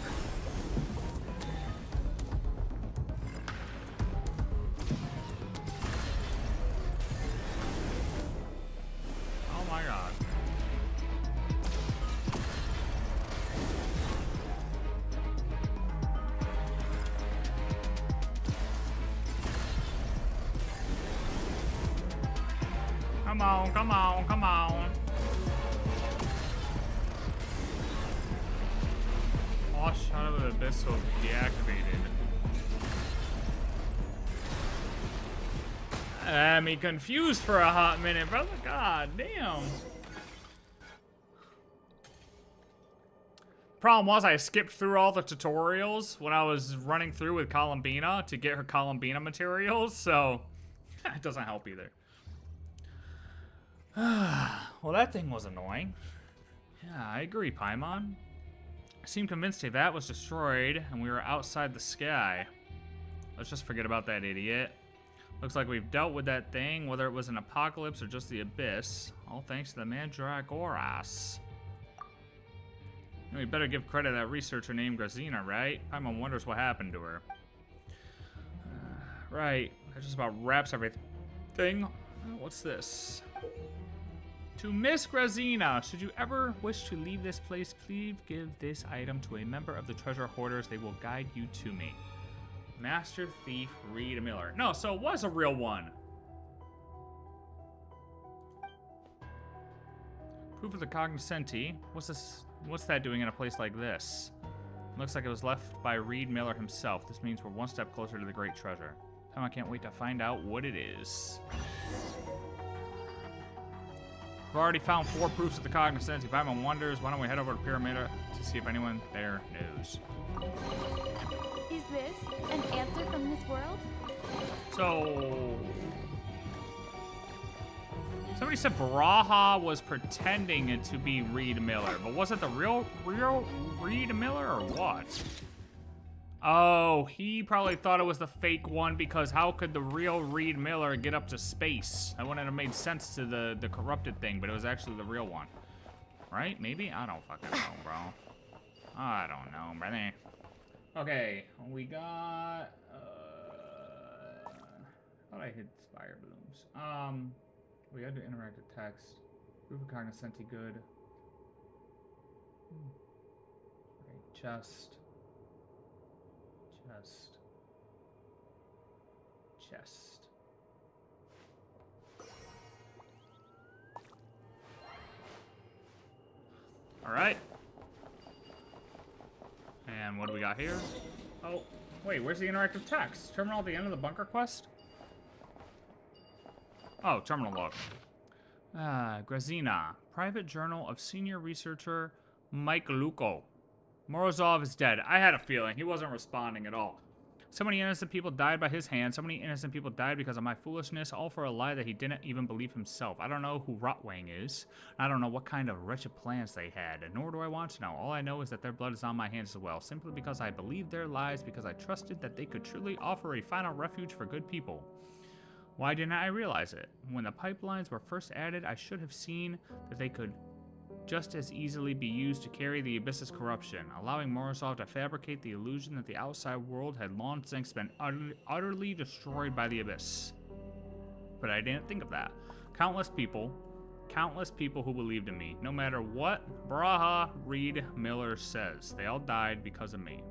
Oh my god. Come on, come on, come on. Oh, Shadow of the Abyss will deactivated. Had me confused for a hot minute, brother. God damn. Problem was, I skipped through all the tutorials when I was running through with Columbina to get her Columbina materials, so it doesn't help either. Well, that thing was annoying. Yeah, I agree, Paimon. I seem convinced if that was destroyed and we were outside the sky. Let's just forget about that idiot. Looks like we've dealt with that thing, whether it was an apocalypse or just the abyss. All thanks to the Mandragoras. We better give credit to that researcher named Grazina, right? Paimon wonders what happened to her. Right, that just about wraps everything. What's this? To Miss Grazina, should you ever wish to leave this place, please give this item to a member of the treasure hoarders. They will guide you to me. Master Thief Reed Miller. No, so it was a real one. Proof of the cognoscenti. What's this? What's that doing in a place like this? Looks like it was left by Reed Miller himself. This means we're one step closer to the great treasure. I can't wait to find out what it is. We've already found 4 proofs of the cognoscenti. Paimon wonders, why don't we head over to Piramida to see if anyone there knows. Is this an answer from this world? So... somebody said Braha was pretending to be Reed Miller, but was it the real Reed Miller or what? Oh, he probably thought it was the fake one because how could the real Reed Miller get up to space? That wouldn't have made sense to the corrupted thing, but it was actually the real one. Right? Maybe? I don't fucking know, bro. I don't know, brother. Okay, we got... I thought I hit Spire Blooms. We gotta do interactive text. Proof of cognoscenti, good. Right, chest. All right. And what do we got here? Oh, wait, where's the interactive text? Terminal at the end of the bunker quest? Oh, terminal log. Grazina, private journal of senior researcher Mike Luco. Morozov is dead. I had a feeling. He wasn't responding at all. So many innocent people died by his hand. So many innocent people died because of my foolishness, all for a lie that he didn't even believe himself. I don't know who Rotwang is. I don't know what kind of wretched plans they had, nor do I want to know. All I know is that their blood is on my hands as well, simply because I believed their lies, because I trusted that they could truly offer a final refuge for good people. Why didn't I realize it? When the pipelines were first added, I should have seen that they could just as easily be used to carry the Abyss's corruption, allowing Morozov to fabricate the illusion that the outside world had long since been utterly destroyed by the Abyss. But I didn't think of that. Countless people who believed in me, no matter what Braha Reed Miller says. They all died because of me.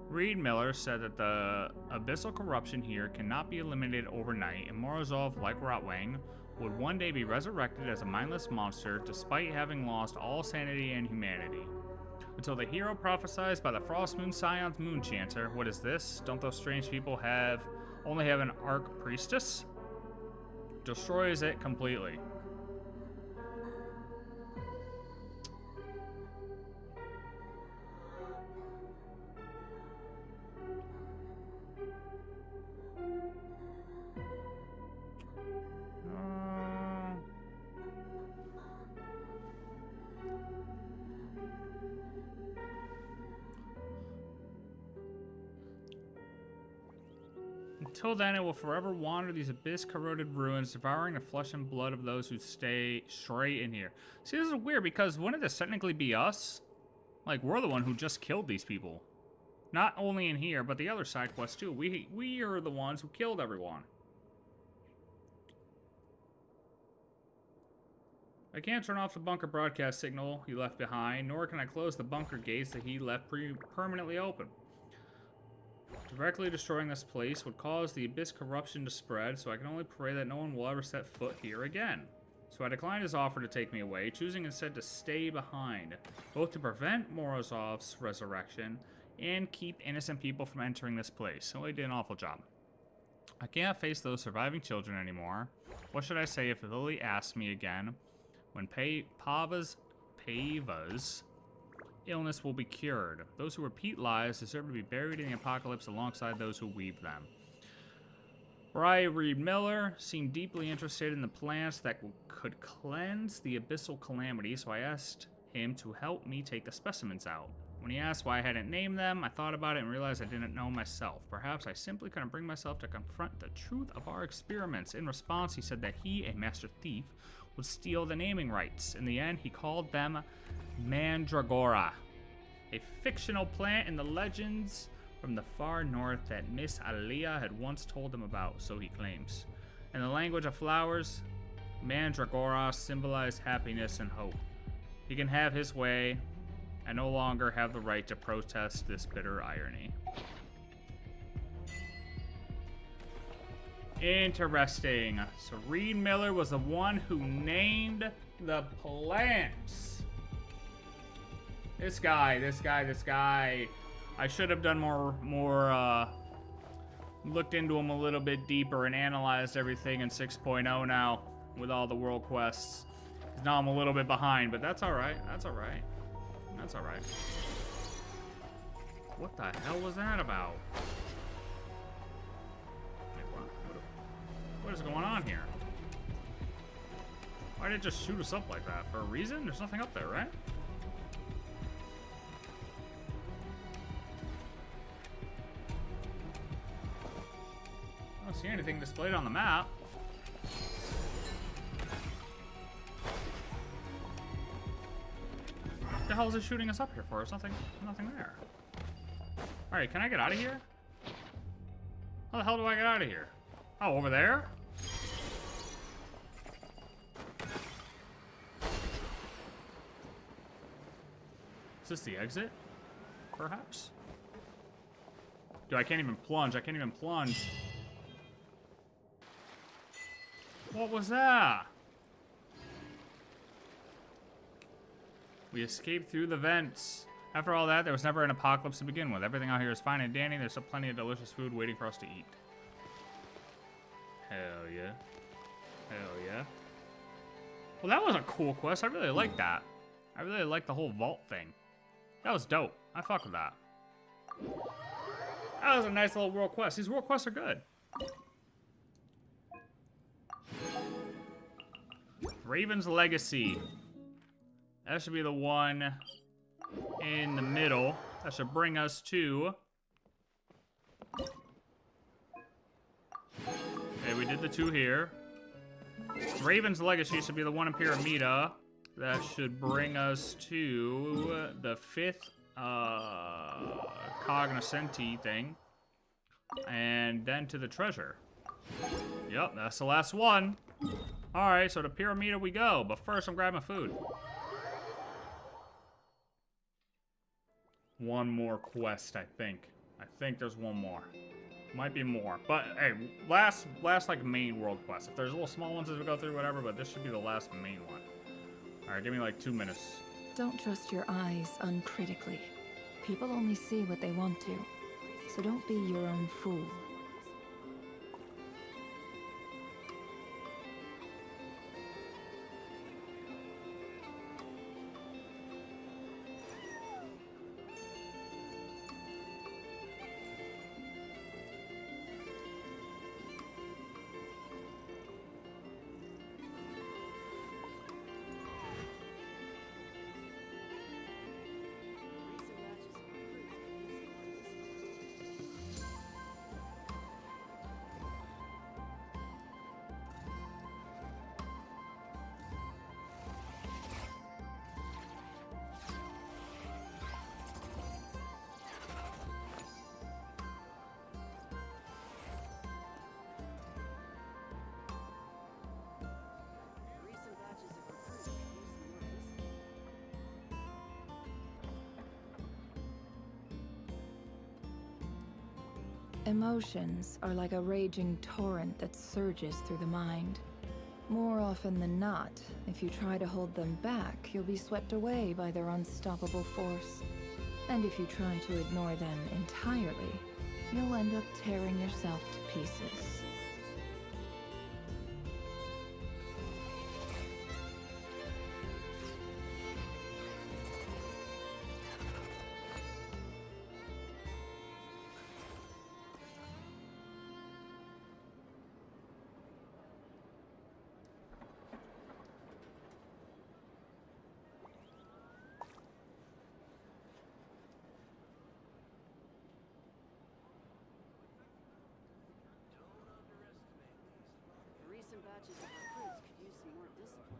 Reed Miller said that the abyssal corruption here cannot be eliminated overnight, and Morozov, like Rotwang, would one day be resurrected as a mindless monster despite having lost all sanity and humanity. Until the hero prophesied by the Frost Moon Scion's Moon Chanter. What is this? Don't those strange people only have an Arc Priestess? Destroys it completely. Until then, it will forever wander these abyss-corroded ruins, devouring the flesh and blood of those who stray in here. See, this is weird, because wouldn't this technically be us? Like, we're the one who just killed these people. Not only in here, but the other side quests, too. We are the ones who killed everyone. I can't turn off the bunker broadcast signal he left behind, nor can I close the bunker gates that he left permanently open. Directly destroying this place would cause the abyss corruption to spread, so I can only pray that no one will ever set foot here again. So I declined his offer to take me away, choosing instead to stay behind, both to prevent Morozov's resurrection and keep innocent people from entering this place. So he did an awful job. I can't face those surviving children anymore. What should I say if Lily asks me again when Pava's illness will be cured? Those who repeat lies deserve to be buried in the apocalypse alongside those who weave them. Reed Miller seemed deeply interested in the plants that could cleanse the abyssal calamity, so I asked him to help me take the specimens out. When he asked why I hadn't named them, I thought about it and realized I didn't know myself. Perhaps I simply couldn't bring myself to confront the truth of our experiments. In response, he said that he, a master thief, would steal the naming rights. In the end, he called them Mandragora, a fictional plant in the legends from the far north that Miss Alia had once told him about, so he claims. In the language of flowers, Mandragora symbolized happiness and hope. He can have his way, and no longer have the right to protest this bitter irony. Interesting. So Reed Miller was the one who named the plants. This guy. I should have done more looked into him a little bit deeper and analyzed everything in 6.0 now with all the world quests. Now I'm a little bit behind, but that's alright. That's alright. That's alright. What the hell was that about? Wait, what is going on here? Why did it just shoot us up like that? For a reason? There's nothing up there, right? I don't see anything displayed on the map. What the hell is it shooting us up here for? There's nothing there. Alright, can I get out of here? How the hell do I get out of here? Oh, over there? Is this the exit? Perhaps? Dude, I can't even plunge. I can't even plunge. What was that? We escaped through the vents. After all that, there was never an apocalypse to begin with. Everything out here is fine and dandy. There's still plenty of delicious food waiting for us to eat. Hell yeah. Hell yeah. Well, that was a cool quest. I really like that. I really like the whole vault thing. That was dope. I fuck with that. That was a nice little world quest. These world quests are good. Raven's Legacy. That should be the one in the middle. That should bring us to... Okay, we did the two here. Raven's Legacy should be the one in Pyramida. That should bring us to the 5th cognoscenti thing. And then to the treasure. Yep, that's the last one. Alright, so to Pyramida we go. But first I'm grabbing food. One more quest, I think. I think there's one more. Might be more. But, hey, last like, main world quest. If there's little small ones as we go through, whatever, but this should be the last main one. Alright, give me, like, 2 minutes. Don't trust your eyes uncritically. People only see what they want to. So don't be your own fool. Emotions are like a raging torrent that surges through the mind. More often than not, if you try to hold them back, you'll be swept away by their unstoppable force. And if you try to ignore them entirely, you'll end up tearing yourself to pieces. batches of recruits could use some more discipline.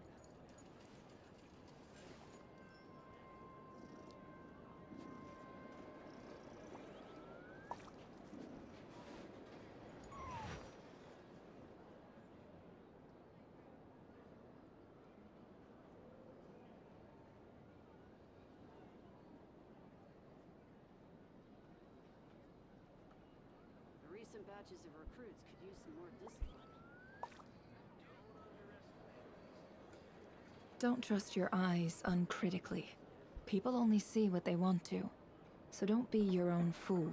The recent batches of recruits could use some more discipline. Don't trust your eyes uncritically. People only see what they want to, so don't be your own fool.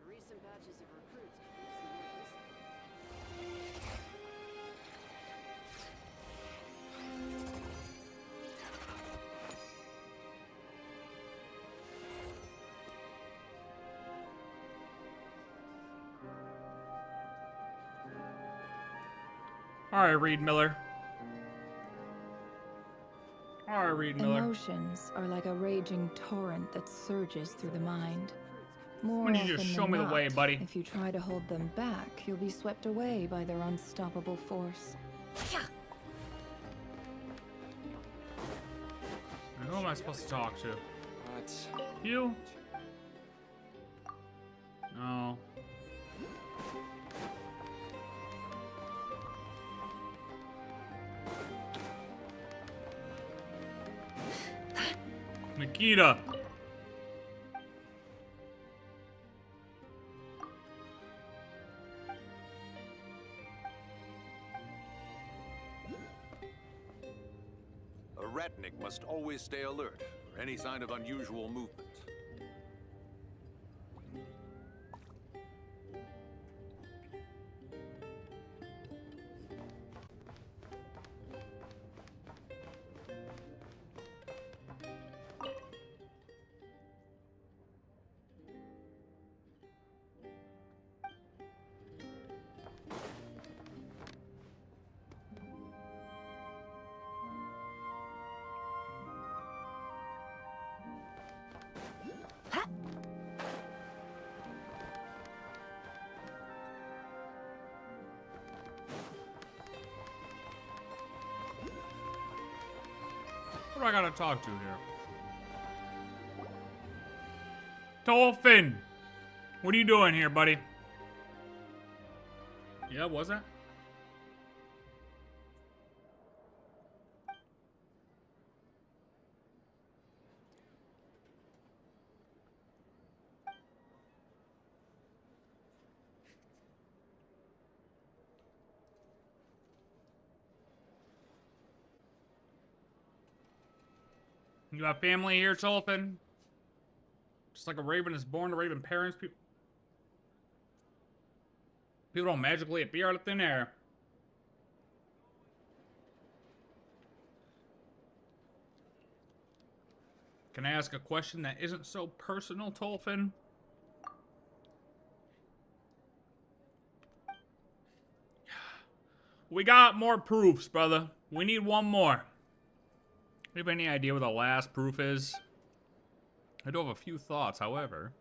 The recent batches of recruits could use some more discipline. All right, Reed Miller. All right, Reed Miller. Emotions are like a raging torrent that surges through the mind. More Why don't you often just show than me the not, way, buddy? if you try to hold them back, you'll be swept away by their unstoppable force. Who am I supposed to talk to? What? You? No. Nikita. A ratnik must always stay alert for any sign of unusual movement. What do I gotta talk to here? Dolphin! What are you doing here, buddy? Yeah, was that? You have family here, Dolphin? Just like a raven is born to raven parents, people don't magically appear out of thin air. Can I ask a question that isn't so personal, Dolphin? We got more proofs, brother. We need one more. Do you have any idea what the last proof is? I do have a few thoughts, however.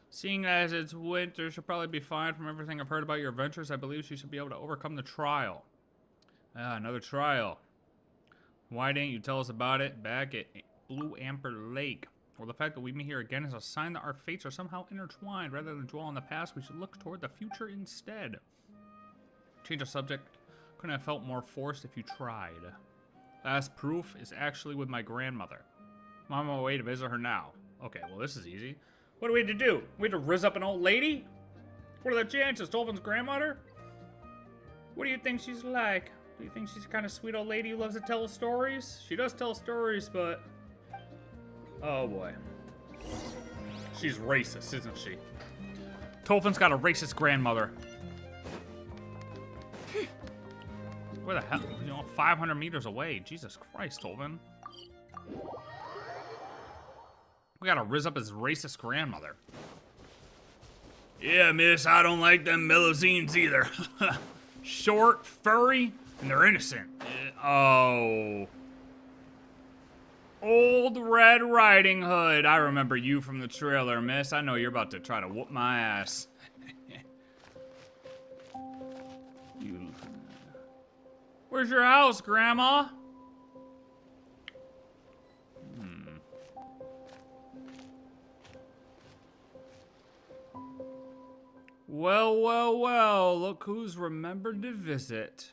Seeing as it's winter, she'll probably be fine from everything I've heard about your adventures. I believe she should be able to overcome the trial. Ah, another trial. Why didn't you tell us about it back at Blue Amber Lake? Well, the fact that we meet here again is a sign that our fates are somehow intertwined. Rather than dwell on the past, we should look toward the future instead. Change of subject. Couldn't have felt more forced if you tried. Last proof is actually with my grandmother. I'm on my way to visit her now. Okay, well this is easy. What do we have to do? We have to rizz up an old lady? What are the chances? Dolphin's grandmother? What do you think she's like? Do you think she's the kind of sweet old lady who loves to tell stories? She does tell stories, but... oh boy. She's racist, isn't she? Dolphin's got a racist grandmother. Where the hell? You know, 500 meters away. Jesus Christ, Dolphin. We gotta rizz up his racist grandmother. Yeah, miss, I don't like them Melusines either. Short, furry, and they're innocent. Oh. Old Red Riding Hood. I remember you from the trailer, miss. I know you're about to try to whoop my ass. You... Where's your house, Grandma? Well, well, well, look who's remembered to visit.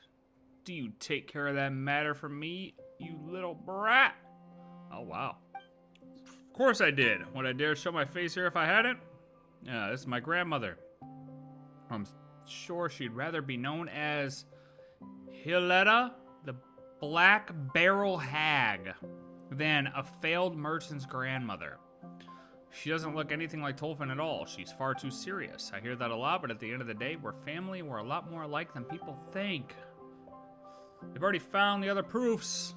Do you take care of that matter for me, you little brat? Oh, wow. Of course I did. Would I dare show my face here if I hadn't? Yeah, this is my grandmother. I'm sure she'd rather be known as Hiletta, the Black Barrel Hag, than a failed merchant's grandmother. She doesn't look anything like Tolfin at all. She's far too serious. I hear that a lot, but at the end of the day, we're family. We're a lot more alike than people think. They've already found the other proofs.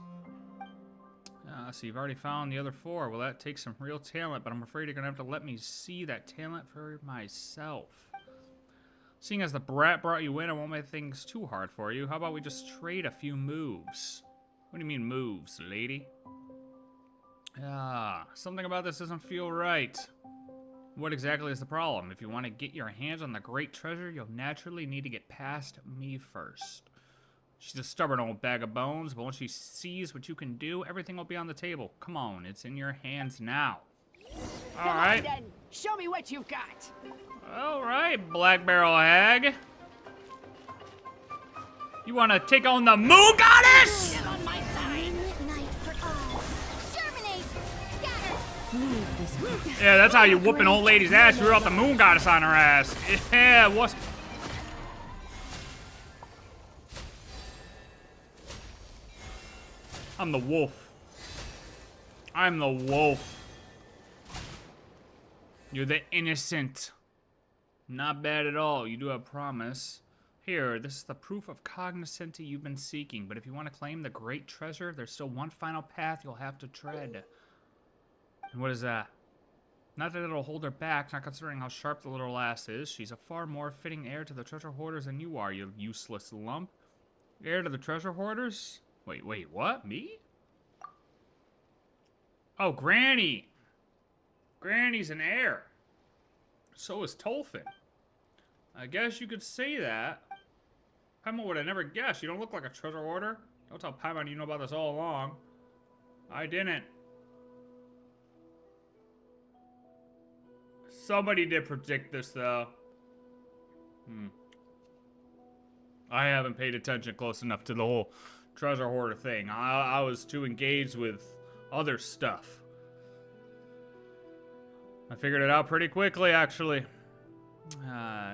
So you've already found the other 4. Well, that takes some real talent, but I'm afraid you're going to have to let me see that talent for myself. Seeing as the brat brought you in, I won't make things too hard for you. How about we just trade a few moves? What do you mean moves, lady? Something about this doesn't feel right. What exactly is the problem? If you want to get your hands on the great treasure, you'll naturally need to get past me first. She's a stubborn old bag of bones, but once she sees what you can do, everything will be on the table. Come on, it's in your hands now. All right. Come on, then. Show me what you've got. All right, Black Barrel Hag. You want to take on the Moon Goddess? Get on my side. Midnight for all. Germinate. Scatter. Yeah, that's how you whoop an old lady's ass. You wrote the Moon Goddess on her ass. Yeah, what's... I'm the wolf. I'm the wolf. You're the innocent. Not bad at all. You do have promise. Here, this is the proof of cognoscenti you've been seeking, but if you want to claim the great treasure, there's still one final path you'll have to tread. And what is that? Not that it'll hold her back, not considering how sharp the little lass is. She's a far more fitting heir to the treasure hoarders than you are, you useless lump. Heir to the treasure hoarders? Wait, what? Me? Oh, Granny! Granny's an heir. So is Tolfin. I guess you could say that. Paimon would have never guessed. You don't look like a treasure hoarder. Don't tell Paimon you know about this all along. I didn't. Somebody did predict this, though. I haven't paid attention close enough to the whole treasure hoarder thing. I was too engaged with other stuff. I figured it out pretty quickly, actually.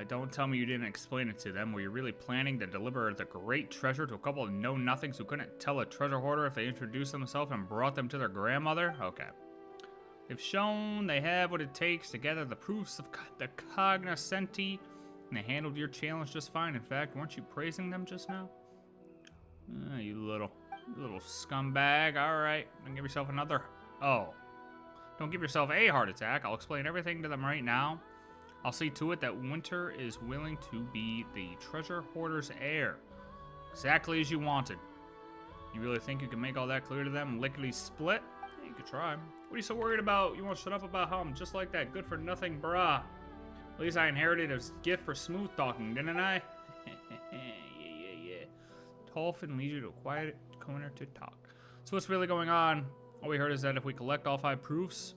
Don't tell me you didn't explain it to them. Were you really planning to deliver the great treasure to a couple of know-nothings who couldn't tell a treasure hoarder if they introduced themselves and brought them to their grandmother? Okay. They've shown they have what it takes to gather the proofs of the cognoscenti, and they handled your challenge just fine. In fact, weren't you praising them just now? You little scumbag. Alright, don't give yourself another... Oh. Don't give yourself a heart attack. I'll explain everything to them right now. I'll see to it that Winter is willing to be the treasure hoarder's heir. Exactly as you wanted. You really think you can make all that clear to them lickety-split? Yeah, you could try. What are you so worried about? You won't shut up about how I'm just like that good-for-nothing brah. At least I inherited a gift for smooth talking, didn't I? Yeah. Tolfin leads you to a quiet corner to talk. So what's really going on? All we heard is that if we collect all 5 proofs,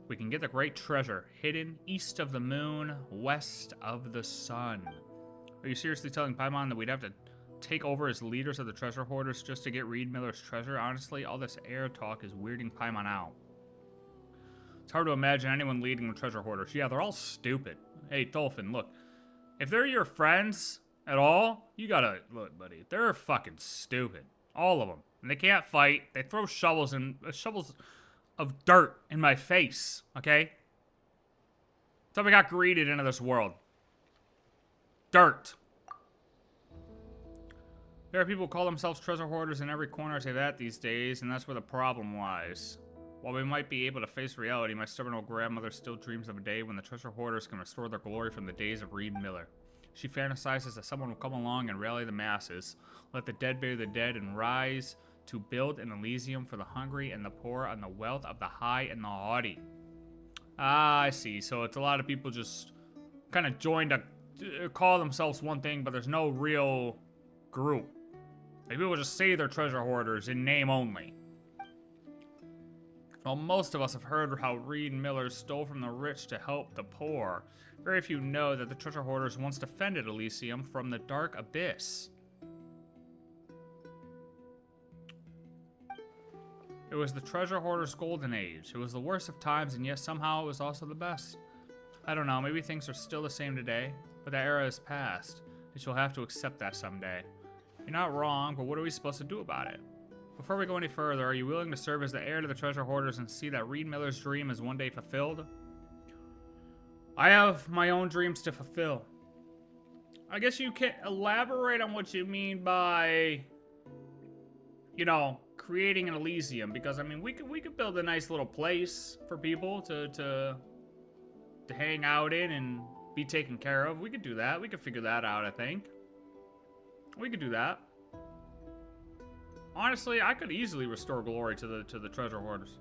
we can get the great treasure hidden east of the moon, west of the sun. Are you seriously telling Paimon that we'd have to take over as leaders of the treasure hoarders just to get Reed Miller's treasure? Honestly, all this air talk is weirding Paimon out. It's hard to imagine anyone leading the treasure hoarders. Yeah, they're all stupid. Hey, Tolfin, look. If they're your friends at all, you gotta... Look, buddy, they're fucking stupid. All of them. And they can't fight. They throw shovels of dirt in my face, okay? Something got greeted into this world. Dirt. There are people who call themselves treasure hoarders in every corner, I say that these days, and that's where the problem lies. While we might be able to face reality, my stubborn old grandmother still dreams of a day when the treasure hoarders can restore their glory from the days of Reed Miller. She fantasizes that someone will come along and rally the masses, let the dead bury the dead, and rise to build an Elysium for the hungry and the poor and the wealth of the high and the haughty. Ah, I see. So it's a lot of people just kind of joined to call themselves one thing, but there's no real group. Like, people just say they're treasure hoarders in name only. Well, most of us have heard how Reed and Miller stole from the rich to help the poor. Very few know that the treasure hoarders once defended Elysium from the dark abyss. It was the treasure hoarders' golden age. It was the worst of times, and yet somehow it was also the best. I don't know, maybe things are still the same today, but that era is past, and you'll have to accept that someday. You're not wrong, but what are we supposed to do about it? Before we go any further, are you willing to serve as the heir to the treasure hoarders and see that Reed Miller's dream is one day fulfilled? I have my own dreams to fulfill. I guess you can elaborate on what you mean by, you know, creating an Elysium, because I mean we could build a nice little place for people to hang out in and be taken care of. We could do that. We could figure that out, I think. We could do that. Honestly, I could easily restore glory to the treasure hoarders.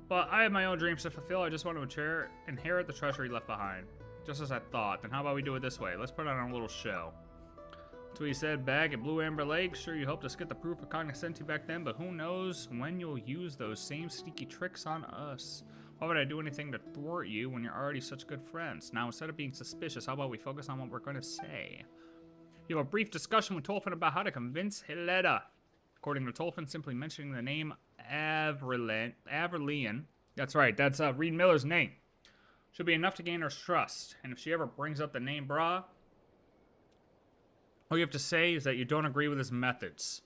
But I have my own dreams to fulfill. I just want to inherit the treasure he left behind. Just as I thought. Then how about we do it this way? Let's put on a little show. That's what he said back at Blue Amber Lake. Sure, you hoped to get the proof of cognoscenti back then, but who knows when you'll use those same sneaky tricks on us. Why would I do anything to thwart you when you're already such good friends? Now, instead of being suspicious, how about we focus on what we're going to say? You have a brief discussion with Tolfin about how to convince Hileda. According to Tolfin, simply mentioning the name Averlian, that's right, that's Reed Miller's name, should be enough to gain her trust. And if she ever brings up the name Bra, all you have to say is that you don't agree with his methods.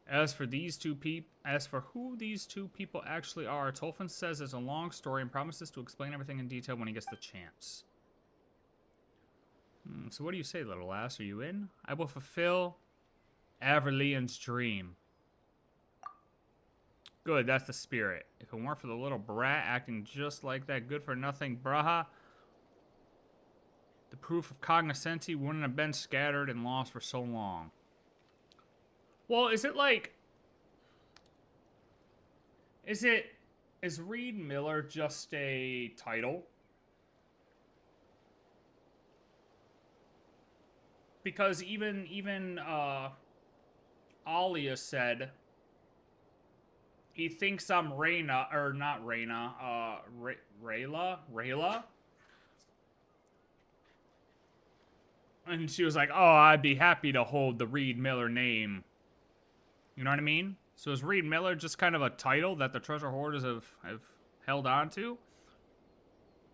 As for who these two people actually are, Tolfin says it's a long story and promises to explain everything in detail when he gets the chance. So what do you say, little lass? Are you in? I will fulfill Averlian's dream. Good, that's the spirit. If it weren't for the little brat acting just like that good-for-nothing Braha, the proof of cognoscenti wouldn't have been scattered and lost for so long. Well, is it like... Is Reed Miller just a title? Because even Alia said he thinks I'm Reyna, or not Reyna, Rayla? And she was like, oh, I'd be happy to hold the Reed Miller name. You know what I mean? So is Reed Miller just kind of a title that the treasure hoarders have held on to?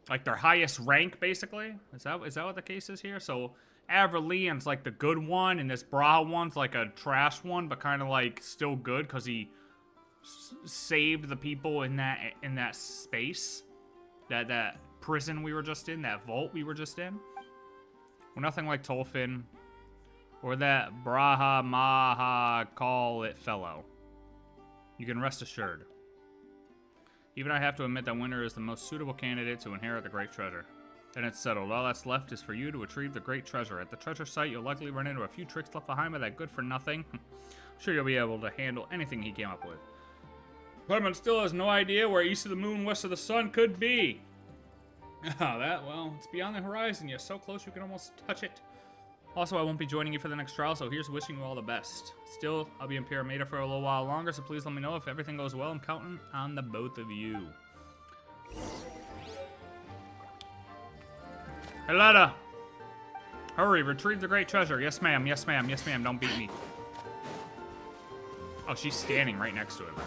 Like their highest rank, basically? Is that what the case is here? So Averlian's like the good one, and this Bra one's like a trash one, but kind of like still good because he saved the people in that space, that prison we were just in, that vault we were just in. Well, nothing like Tolfin or that Braha Maha call it fellow. You can rest assured. Even I have to admit that Winter is the most suitable candidate to inherit the great treasure. Then it's settled. All that's left is for you to retrieve the great treasure. At the treasure site, you'll likely run into a few tricks left behind by that good-for-nothing. I'm sure you'll be able to handle anything he came up with. Clement still has no idea where east of the moon, west of the sun could be. Well, it's beyond the horizon. You're so close you can almost touch it. Also, I won't be joining you for the next trial, so here's wishing you all the best. Still, I'll be in Pyramida for a little while longer, so please let me know if everything goes well. I'm counting on the both of you. Hileda! Hurry, retrieve the great treasure. Yes, ma'am. Yes, ma'am. Yes, ma'am. Don't beat me. Oh, she's standing right next to it, right?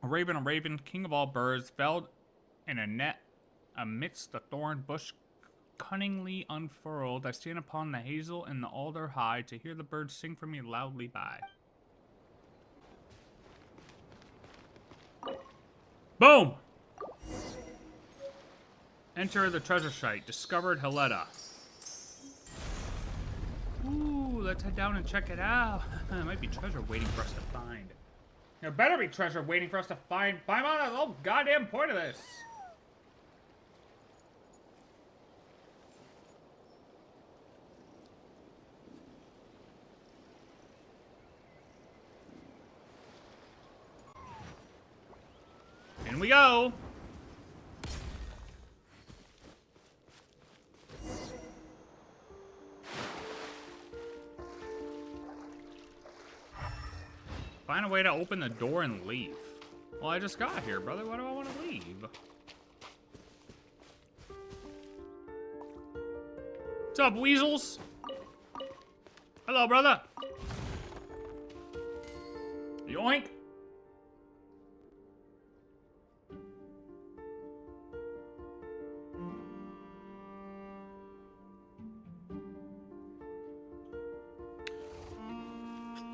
A raven, king of all birds, fell in a net amidst the thorn bush cunningly unfurled. I stand upon the hazel and the alder high to hear the birds sing for me loudly by. Boom! Enter the treasure site. Discovered Heleta. Ooh, let's head down and check it out. There might be treasure waiting for us to find. There better be treasure waiting for us to find. I'm on the whole goddamn point of this. In we go. Find a way to open the door and leave. Well, I just got here, brother. Why do I want to leave? What's up, weasels? Hello, brother. Yoink.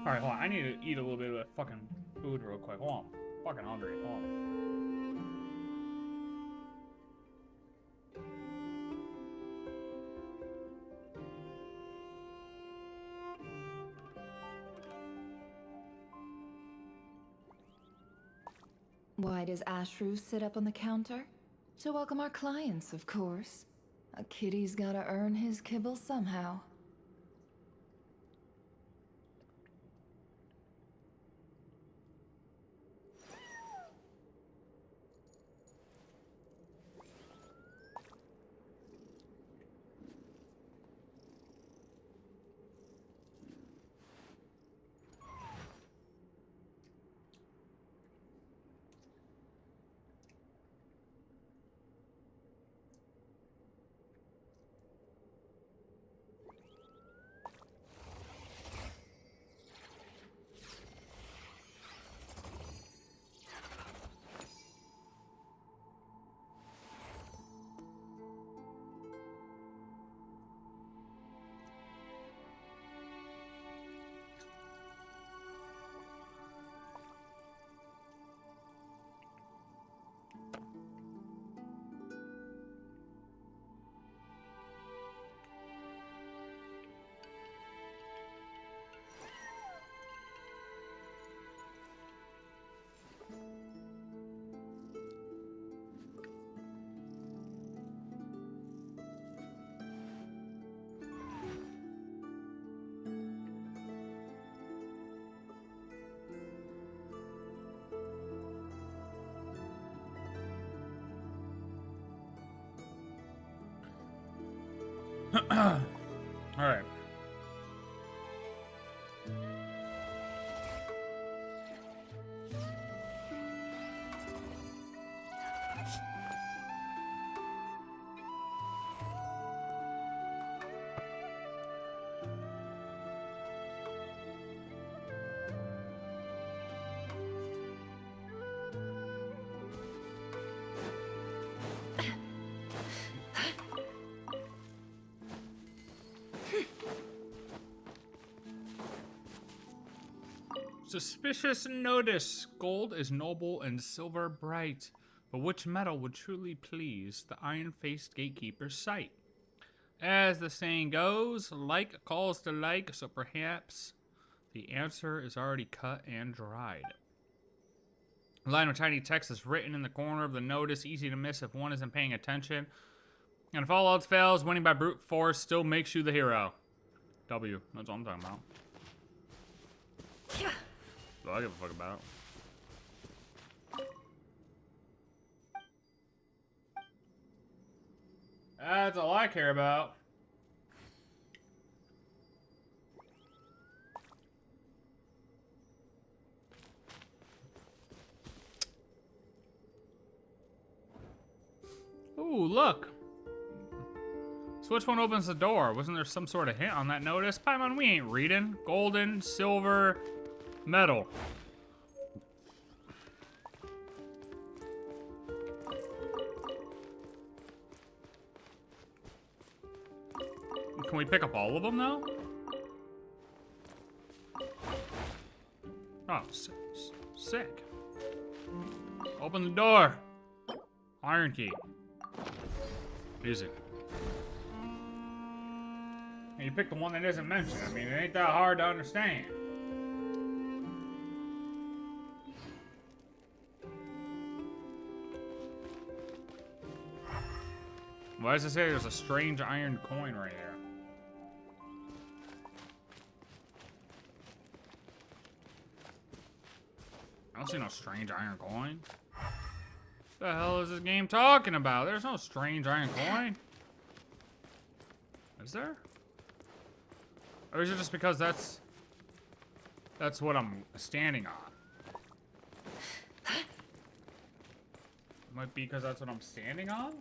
Alright, hold on. I need to eat a little bit of fucking food real quick. Hold on. I'm fucking hungry. Hold on. Why does Ashru sit up on the counter? To welcome our clients, of course. A kitty's gotta earn his kibble somehow. Alright. Suspicious notice. Gold is noble and silver bright. But which metal would truly please the iron-faced gatekeeper's sight? As the saying goes, like calls to like, so perhaps the answer is already cut and dried. A line of tiny text is written in the corner of the notice, easy to miss if one isn't paying attention. And if all else fails, winning by brute force still makes you the hero. W. That's what I'm talking about. So I give a fuck about it. That's all I care about. Ooh, look. So which one opens the door? Wasn't there some sort of hint on that notice? Paimon, we ain't reading. Golden, silver, metal. Can we pick up all of them, though? Oh, sick. Open the door. Iron key. Easy. And you pick the one that isn't mentioned. I mean, it ain't that hard to understand. Why does it say there's a strange iron coin right here? I don't see no strange iron coin. What the hell is this game talking about? There's no strange iron coin. Is there? Or is it just because that's what I'm standing on? It might be because that's what I'm standing on?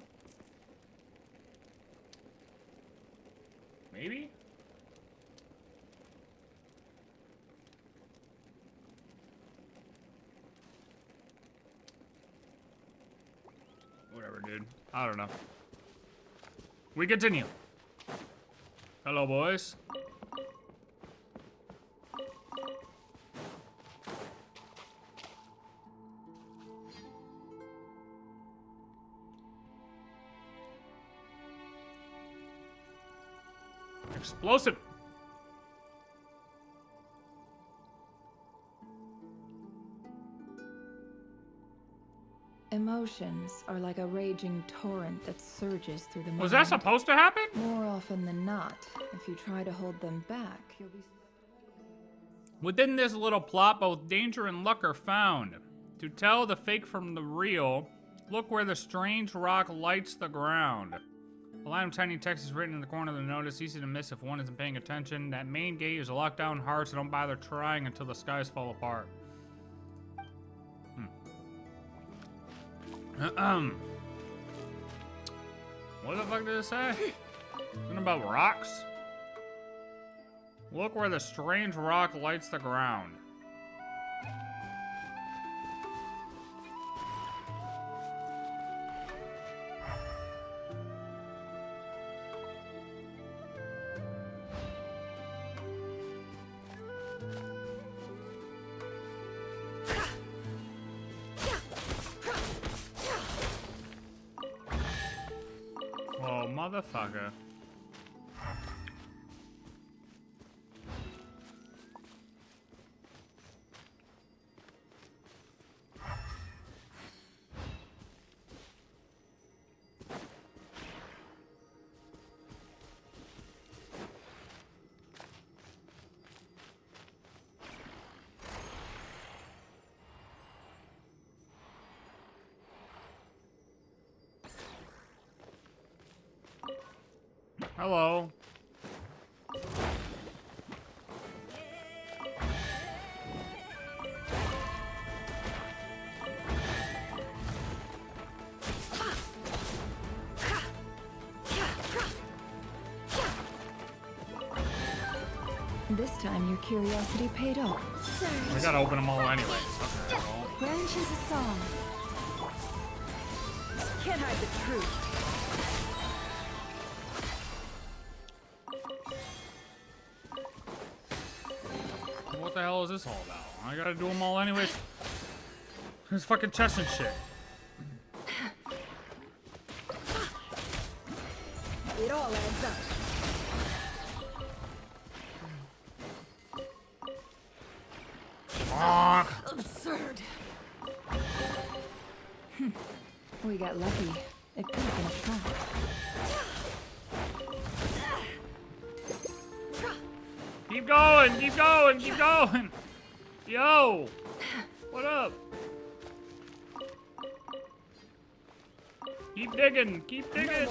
Maybe? Whatever, dude. I don't know. We continue. Hello, boys. Explosive. Emotions are like a raging torrent that surges through the mind. Was that supposed to happen? More often than not, if you try to hold them back, you'll be... Within this little plot, both danger and luck are found. To tell the fake from the real, look where the strange rock lights the ground. A line of tiny text is written in the corner of the notice, easy to miss if one isn't paying attention. That main gate is locked down hard, so don't bother trying until the skies fall apart. What the fuck did it say? Something about rocks? Look where the strange rock lights the ground. Oh, motherfucker. Hello. This time your curiosity paid off. We gotta open them all anyways. Okay, Branches a song. Can't hide the truth. what the hell is this all about? I gotta do them all anyways. This fucking chest and shit. It all adds up. Fuck. Absurd. We got lucky. It could have been a trap. Keep going, keep going, keep going. Yo, what up? Keep digging, keep digging.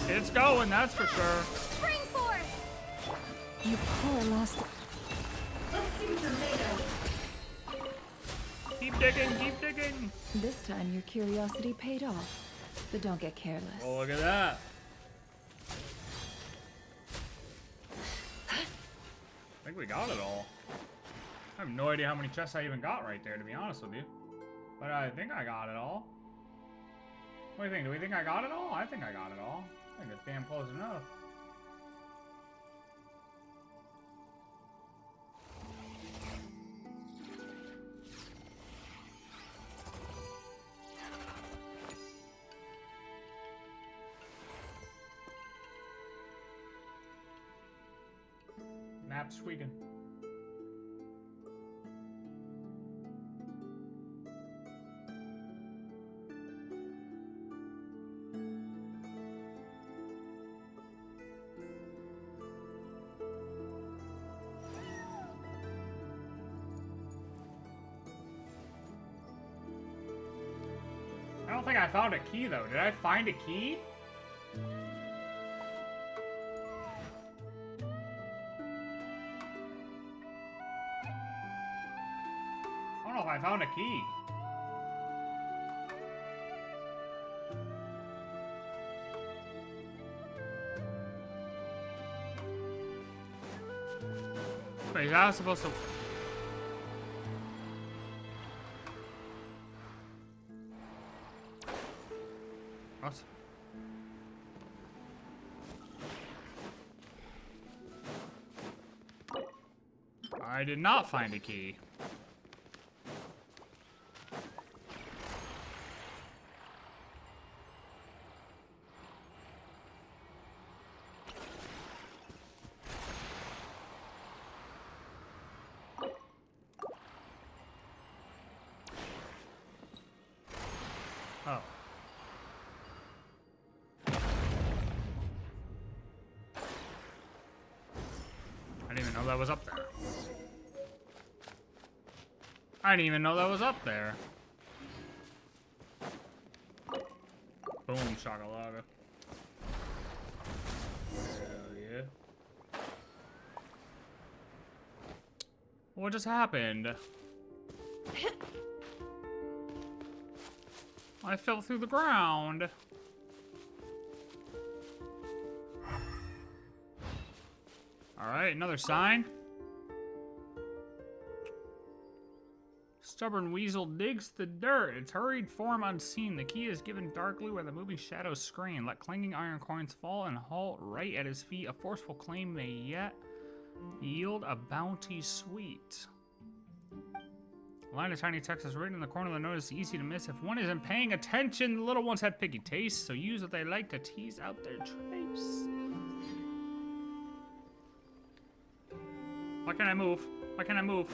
It's going, that's for sure. Spring force! You poor lost. Let's see what you're made of. Keep digging, keep digging. This time your curiosity paid off. But don't get careless. Oh, look at that. I think we got it all. I have no idea how many chests I even got right there, to be honest with you. But I think I got it all. What do you think? Do we think I got it all? I think I got it all. I think it's damn close enough. cat squeaking. I don't think I found a key though. Did I find a key? I don't know if I found a key. Wait, is that supposed to... What? I did not find a key. Oh. I didn't even know that was up there. I didn't even know that was up there. Boom, shakalaka. Hell yeah. What just happened? I fell through the ground. Alright, another sign. Stubborn weasel digs the dirt. Its hurried form unseen. The key is given darkly where the moving shadows screen. Let clanging iron coins fall and halt right at his feet. A forceful claim may yet yield a bounty sweet. A line of tiny text is written in the corner of the notice, easy to miss. If one isn't paying attention, the little ones have picky tastes, so use what they like to tease out their trace. Why can't I move? Why can't I move?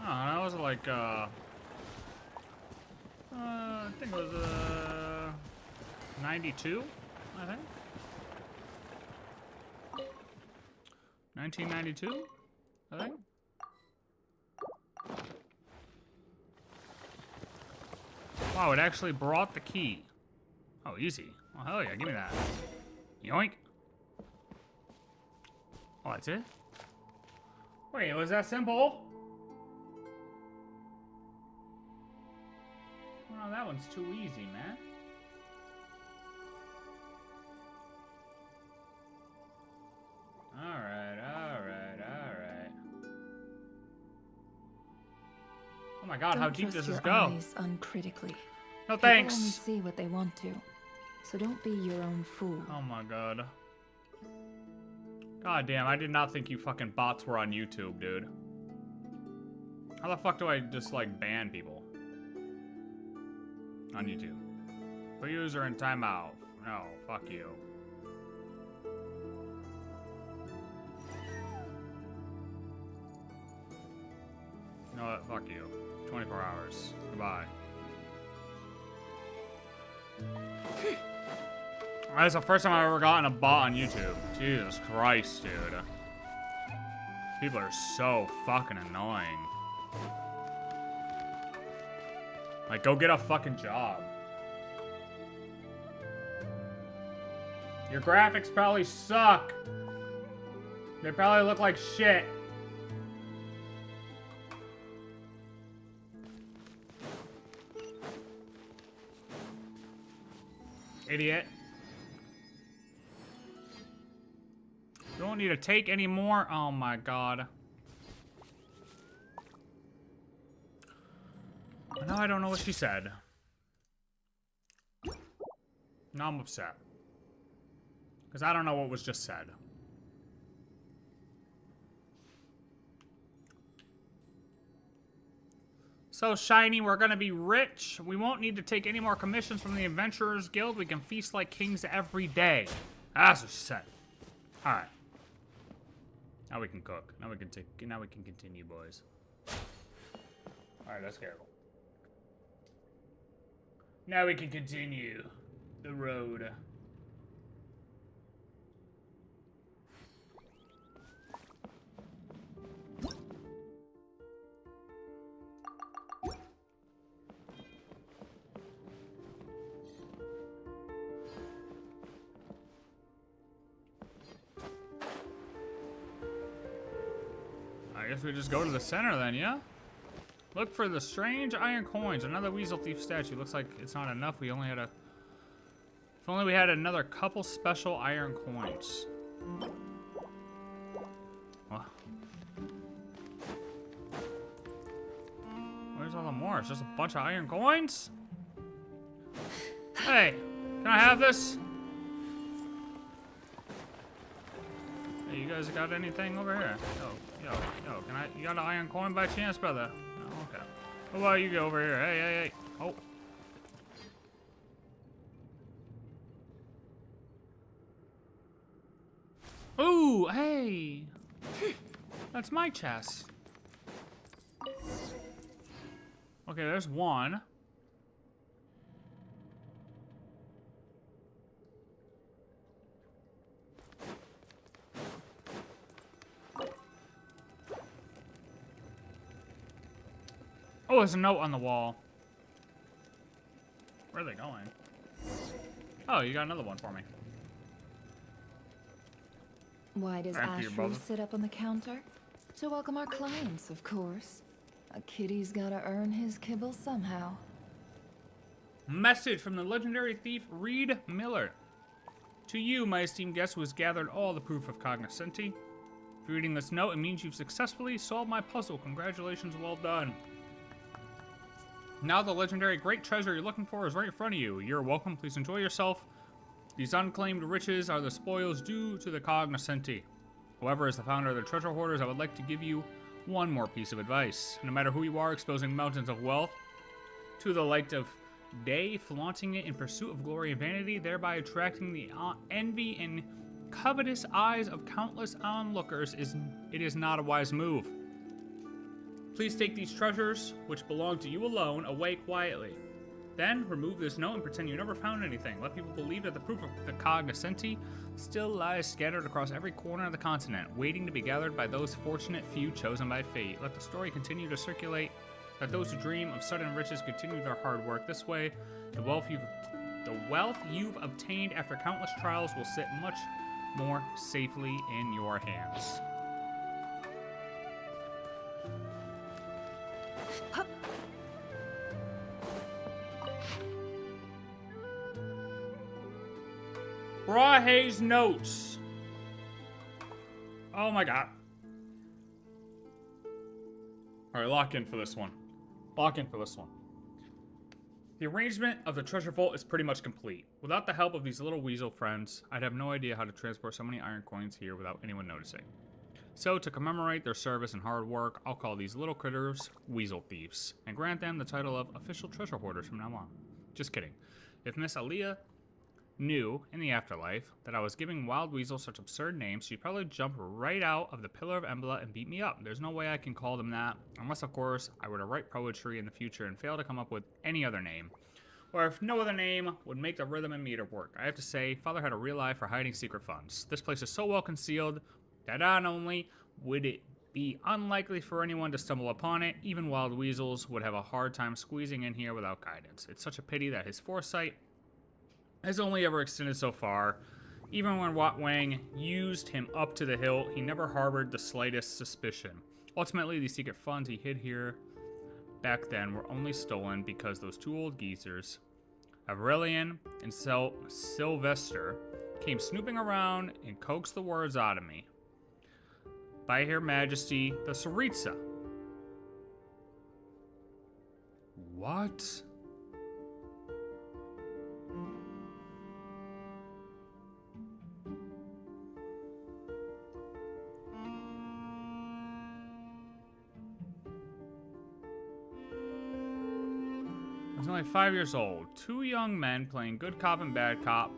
That was like, I think it was, 92, I think. 1992, I think. Wow, it actually brought the key. Oh, easy. Oh, hell yeah, give me that. Yoink. Oh, that's it? Wait, was that simple? Oh, that one's too easy, man. Alright, alright, alright. Oh my god, how deep does this go? Don't trust your eyes uncritically. No thanks. People only see what they want to, so don't be your own fool. Oh my god. God damn, I did not think you fucking bots were on YouTube, dude. How the fuck do I just, like, ban people? On YouTube. Put user in timeout. No, fuck you. You know what? Fuck you. 24 hours. Goodbye. That's the first time I've ever gotten a bot on YouTube. Jesus Christ, dude. People are so fucking annoying. Like, go get a fucking job. Your graphics probably suck. They probably look like shit. Idiot. You don't need to take any more. Oh my god. Now I don't know what she said. Now I'm upset. Because I don't know what was just said. So shiny, we're gonna be rich. We won't need to take any more commissions from the Adventurers Guild. We can feast like kings every day. That's what she said. Alright. Now we can cook. Now we can continue, boys. Alright, that's terrible. Now we can continue the road. I guess we just go to the center then, yeah? Look for the strange iron coins. Another weasel thief statue. Looks like it's not enough. We only had a... If only we had another couple special iron coins. Well, where's all the more? It's just a bunch of iron coins? Hey, can I have this? Hey, you guys got anything over here? Yo, can I... You got an iron coin by chance, brother? No, okay. What about you go over here? Hey. Oh. Ooh, hey. That's my chest. Okay, there's one. Oh, there's a note on the wall. Where are they going? Oh, you got another one for me. Why does Thank you, Ashford brother. sit up on the counter? To welcome our clients, of course. A kitty's gotta earn his kibble somehow. Message from the legendary thief Reed Miller. To you, my esteemed guest who has gathered all the proof of cognoscenti. If you're reading this note, it means you've successfully solved my puzzle. Congratulations, well done. Now the legendary great treasure you're looking for is right in front of you. You're welcome. Please enjoy yourself. These unclaimed riches are the spoils due to the cognoscenti. However, as the founder of the treasure hoarders, I would like to give you one more piece of advice. No matter who you are, exposing mountains of wealth to the light of day, flaunting it in pursuit of glory and vanity, thereby attracting the envy and covetous eyes of countless onlookers, is not a wise move. Please take these treasures, which belong to you alone, away quietly. Then, remove this note and pretend you never found anything. Let people believe that the proof of the cognoscenti still lies scattered across every corner of the continent, waiting to be gathered by those fortunate few chosen by fate. Let the story continue to circulate. Let those who dream of sudden riches continue their hard work. This way, the wealth you've obtained after countless trials will sit much more safely in your hands. Brahe's notes. Oh my god. Alright, lock in for this one. Lock in for this one. The arrangement of the treasure vault is pretty much complete. Without the help of these little weasel friends, I'd have no idea how to transport so many iron coins here without anyone noticing. So, to commemorate their service and hard work, I'll call these little critters weasel thieves, and grant them the title of official treasure hoarders from now on. Just kidding. If Miss Alia knew in the afterlife that I was giving wild weasels such absurd names, she'd probably jump right out of the pillar of embla and beat me up. There's no way I can call them that, unless of course I were to write poetry in the future and fail to come up with any other name, or if no other name would make the rhythm and meter work. I have to say, Father had a real eye for hiding secret funds. This place is so well concealed that not only would it be unlikely for anyone to stumble upon it, even wild weasels would have a hard time squeezing in here without guidance. It's such a pity that his foresight has only ever extended so far. Even when Wat Wang used him up to the hilt, he never harbored the slightest suspicion. Ultimately, the secret funds he hid here back then were only stolen because those two old geezers, Aurelian and Sylvester, came snooping around and coaxed the words out of me. By Her Majesty, the Tsaritsa. What? I was only 5 years old. Two young men playing good cop and bad cop,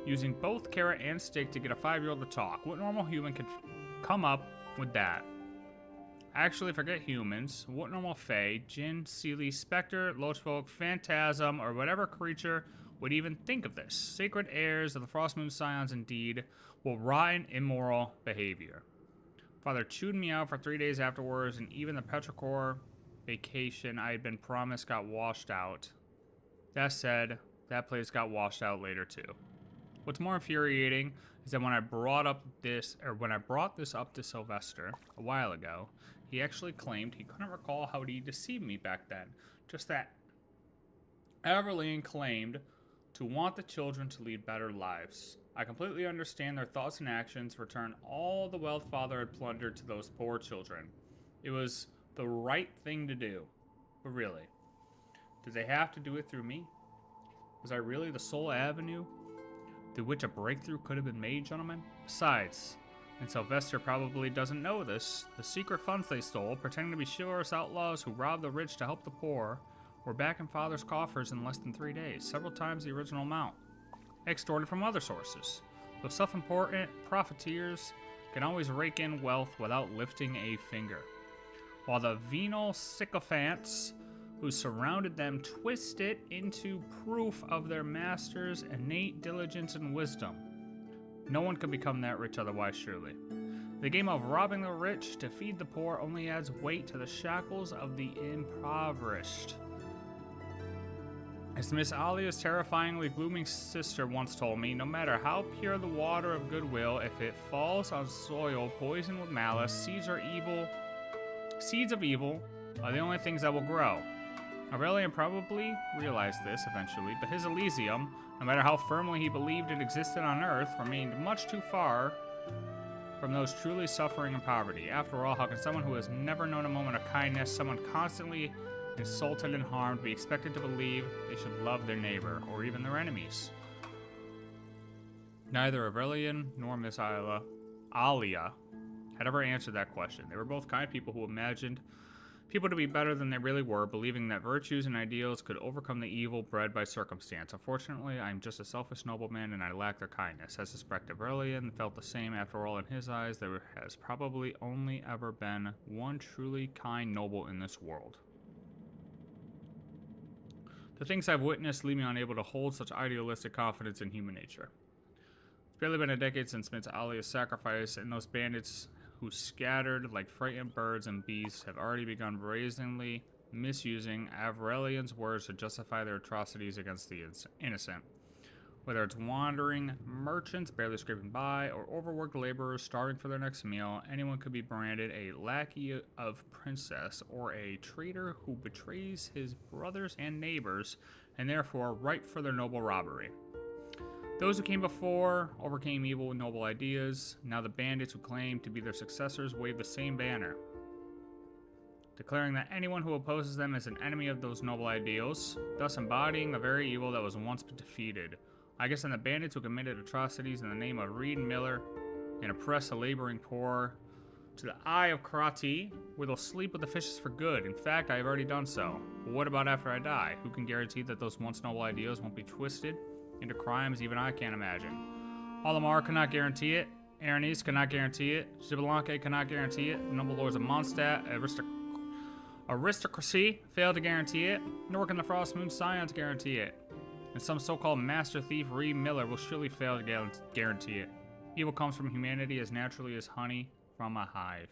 using both carrot and stick to get a 5-year-old to talk. What normal human could come up with that? Actually, forget humans. What normal fae, djinn, seelie, specter, loachfolk, phantasm, or whatever creature would even think of this? Sacred heirs of the Frost Moon Scions, indeed, will rot in immoral behavior. Father chewed me out for 3 days afterwards, and even the petrichor vacation I had been promised got washed out. That said, that place got washed out later too. What's more infuriating is that when I brought this up to Sylvester a while ago, he actually claimed he couldn't recall how he deceived me back then. Just that Averlian claimed to want the children to lead better lives. I completely understand their thoughts and actions return all the wealth father had plundered to those poor children. It was the right thing to do. But really, did they have to do it through me? Was I really the sole avenue through which a breakthrough could have been made, gentlemen? Besides, and Sylvester probably doesn't know this, the secret funds they stole, pretending to be chivalrous outlaws who robbed the rich to help the poor, were back in Father's coffers in less than 3 days, several times the original amount, extorted from other sources. Those self-important profiteers can always rake in wealth without lifting a finger, while the venal sycophants who surrounded them twist it into proof of their master's innate diligence and wisdom. No one can become that rich otherwise, surely. The game of robbing the rich to feed the poor only adds weight to the shackles of the impoverished. As Miss Alia's terrifyingly blooming sister once told me, no matter how pure the water of goodwill, if it falls on soil poisoned with malice, seeds of evil are the only things that will grow. Aurelian probably realized this eventually, but his Elysium, no matter how firmly he believed it existed on Earth, remained much too far from those truly suffering in poverty. After all, how can someone who has never known a moment of kindness, someone constantly insulted and harmed, be expected to believe they should love their neighbor, or even their enemies? Neither Aurelian nor Miss Alia had ever answered that question. They were both kind people who imagined people to be better than they really were, believing that virtues and ideals could overcome the evil bred by circumstance. Unfortunately, I'm just a selfish nobleman, and I lack their kindness. I suspect Aurelian felt the same. After all, in his eyes, there has probably only ever been one truly kind noble in this world. The things I've witnessed leave me unable to hold such idealistic confidence in human nature. It's barely been a decade since Miss Alia's sacrifice, and those bandits who scattered like frightened birds and beasts have already begun brazenly misusing Avrelian's words to justify their atrocities against the innocent. Whether it's wandering merchants barely scraping by, or overworked laborers starving for their next meal, anyone could be branded a lackey of princess, or a traitor who betrays his brothers and neighbors, and therefore ripe for their noble robbery. Those who came before overcame evil with noble ideas. Now the bandits who claim to be their successors wave the same banner, declaring that anyone who opposes them is an enemy of those noble ideals, thus embodying the very evil that was once defeated. I guess then the bandits who committed atrocities in the name of Reed and Miller and oppressed the laboring poor to the eye of karate, where they'll sleep with the fishes for good. In fact, I have already done so. But what about after I die? Who can guarantee that those once noble ideals won't be twisted into crimes even I can't imagine? Olimar cannot guarantee it. Aranis cannot guarantee it. Xbalanque cannot guarantee it. The noble lords of Mondstadt, aristocracy failed to guarantee it. Nor can the Frost Moon Scions guarantee it. And some so-called master thief Reed Miller will surely fail to guarantee it. Evil comes from humanity as naturally as honey from a hive.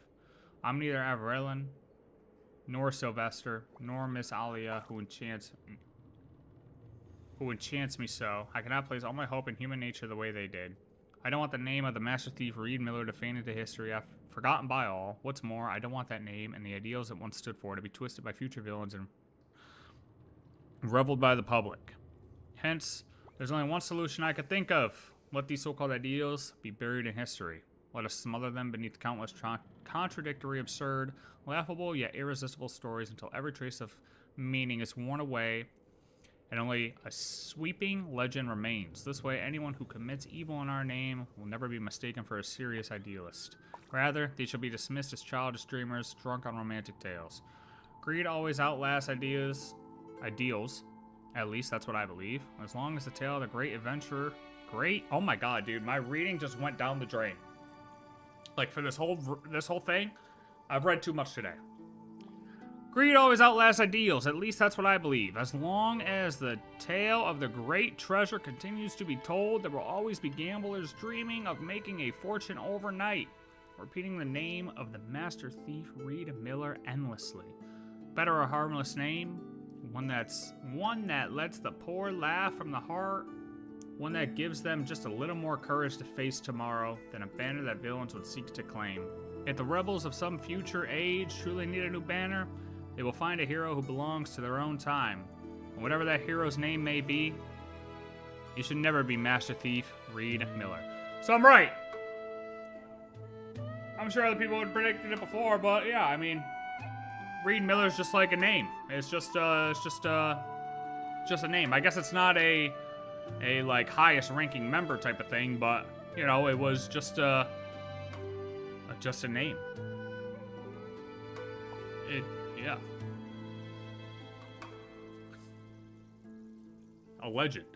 I'm neither Averellin, nor Sylvester, nor Miss Alia, who enchants me so. I cannot place all my hope in human nature the way they did. I don't want the name of the master thief Reed Miller to fade into history, forgotten by all. What's more, I don't want that name and the ideals it once stood for to be twisted by future villains and reveled by the public. Hence, there's only one solution I could think of. Let these so-called ideals be buried in history. Let us smother them beneath countless contradictory, absurd, laughable, yet irresistible stories until every trace of meaning is worn away, and only a sweeping legend remains. This way, anyone who commits evil in our name will never be mistaken for a serious idealist. Rather, they shall be dismissed as childish dreamers, drunk on romantic tales. Greed always outlasts ideals. At least that's what I believe. As long as the tale of the great adventurer... Oh my god, dude. My reading just went down the drain. Like, for this whole thing, I've read too much today. Greed always outlasts ideals. At least that's what I believe. As long as the tale of the great treasure continues to be told, there will always be gamblers dreaming of making a fortune overnight. Repeating the name of the master thief Reed Miller endlessly. Better a harmless name, one that lets the poor laugh from the heart, one that gives them just a little more courage to face tomorrow than a banner that villains would seek to claim. If the rebels of some future age truly need a new banner, they will find a hero who belongs to their own time. And whatever that hero's name may be, he should never be Master Thief Reed Miller. So I'm right. I'm sure other people would have predicted it before, but yeah, I mean, Reed Miller's just like a name. It's just a name. I guess it's not a like highest ranking member type of thing, but you know, it was just a name. Yeah. A legend.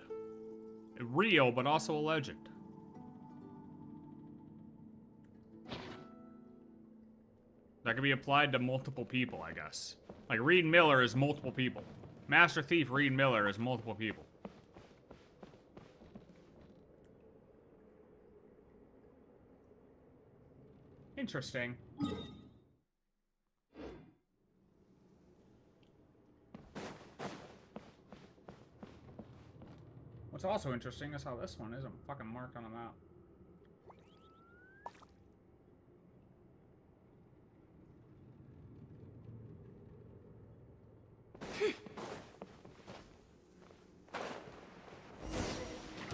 Real, but also a legend. That can be applied to multiple people, I guess. Like, Reed Miller is multiple people. Master Thief Reed Miller is multiple people. Interesting. What's also interesting is how this one isn't fucking marked on the map.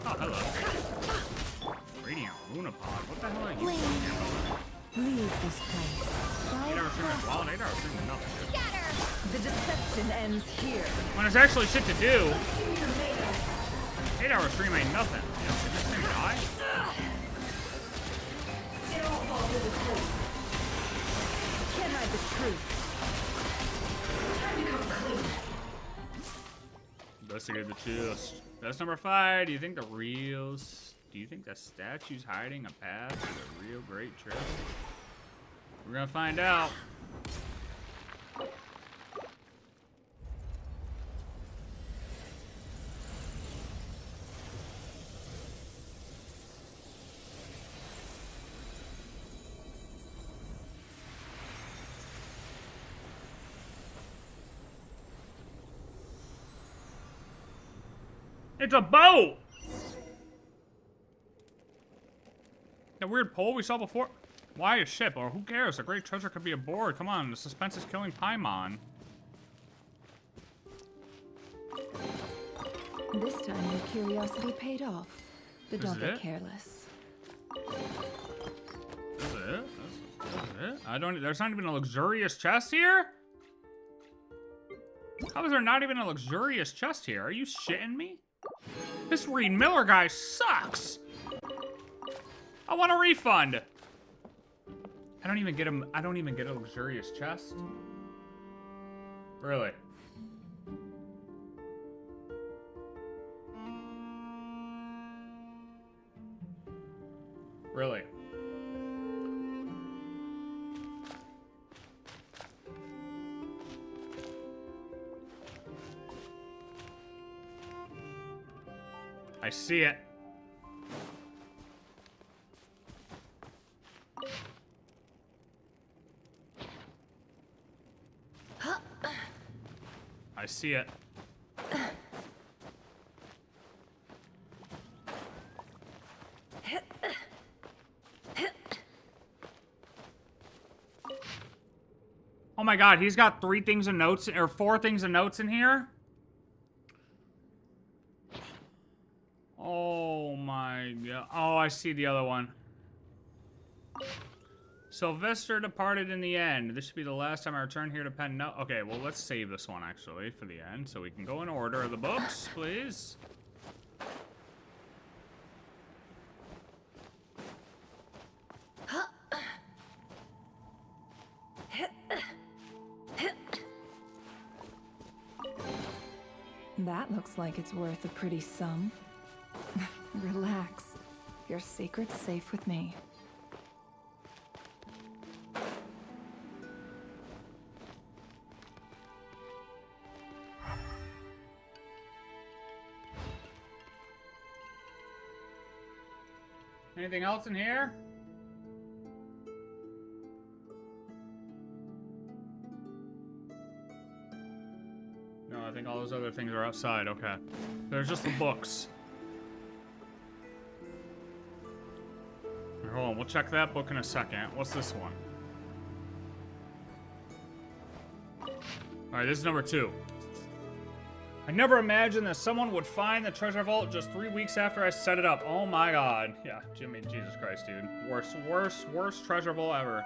Oh, hello. Radiant Lunapod. What the hell are you doing here? Leave this place. 8 hour stream is wild, 8 hour stream is nothing. The deception ends here. When there's actually shit to do, 8 hour stream ain't nothing. You know, did this thing die? Can't hide the truth. Time to come clean. Investigate the chest. That's number 5. Do you think the statue's hiding a path to the real great treasure? We're gonna find out. It's a boat! The weird pole we saw before? Why a ship? Or who cares? The great treasure could be aboard. Come on, the suspense is killing Paimon. This time your curiosity paid off. But don't get it? careless. Is it? That's it? There's not even a luxurious chest here? How is there not even a luxurious chest here? Are you shitting me? This Reed Miller guy sucks! I want a refund! I don't even get a luxurious chest? Really? Really? I see it. I see it. Oh my god, he's got 3 things of notes, or 4 things of notes in here? Oh my god. Oh, I see the other one. Sylvester departed in the end. This should be the last time I return here to pen. No. Okay, well, let's save this one, actually, for the end. So we can go in order of the books, please. That looks like it's worth a pretty sum. Relax. Your secret's safe with me. Anything else in here? No, I think all those other things are outside. Okay. There's just the books. Hold on, we'll check that book in a second. What's this one? Alright, this is number 2. I never imagined that someone would find the treasure vault just 3 weeks after I set it up. Oh my god. Yeah, Jimmy, Jesus Christ, dude. Worst treasure vault ever.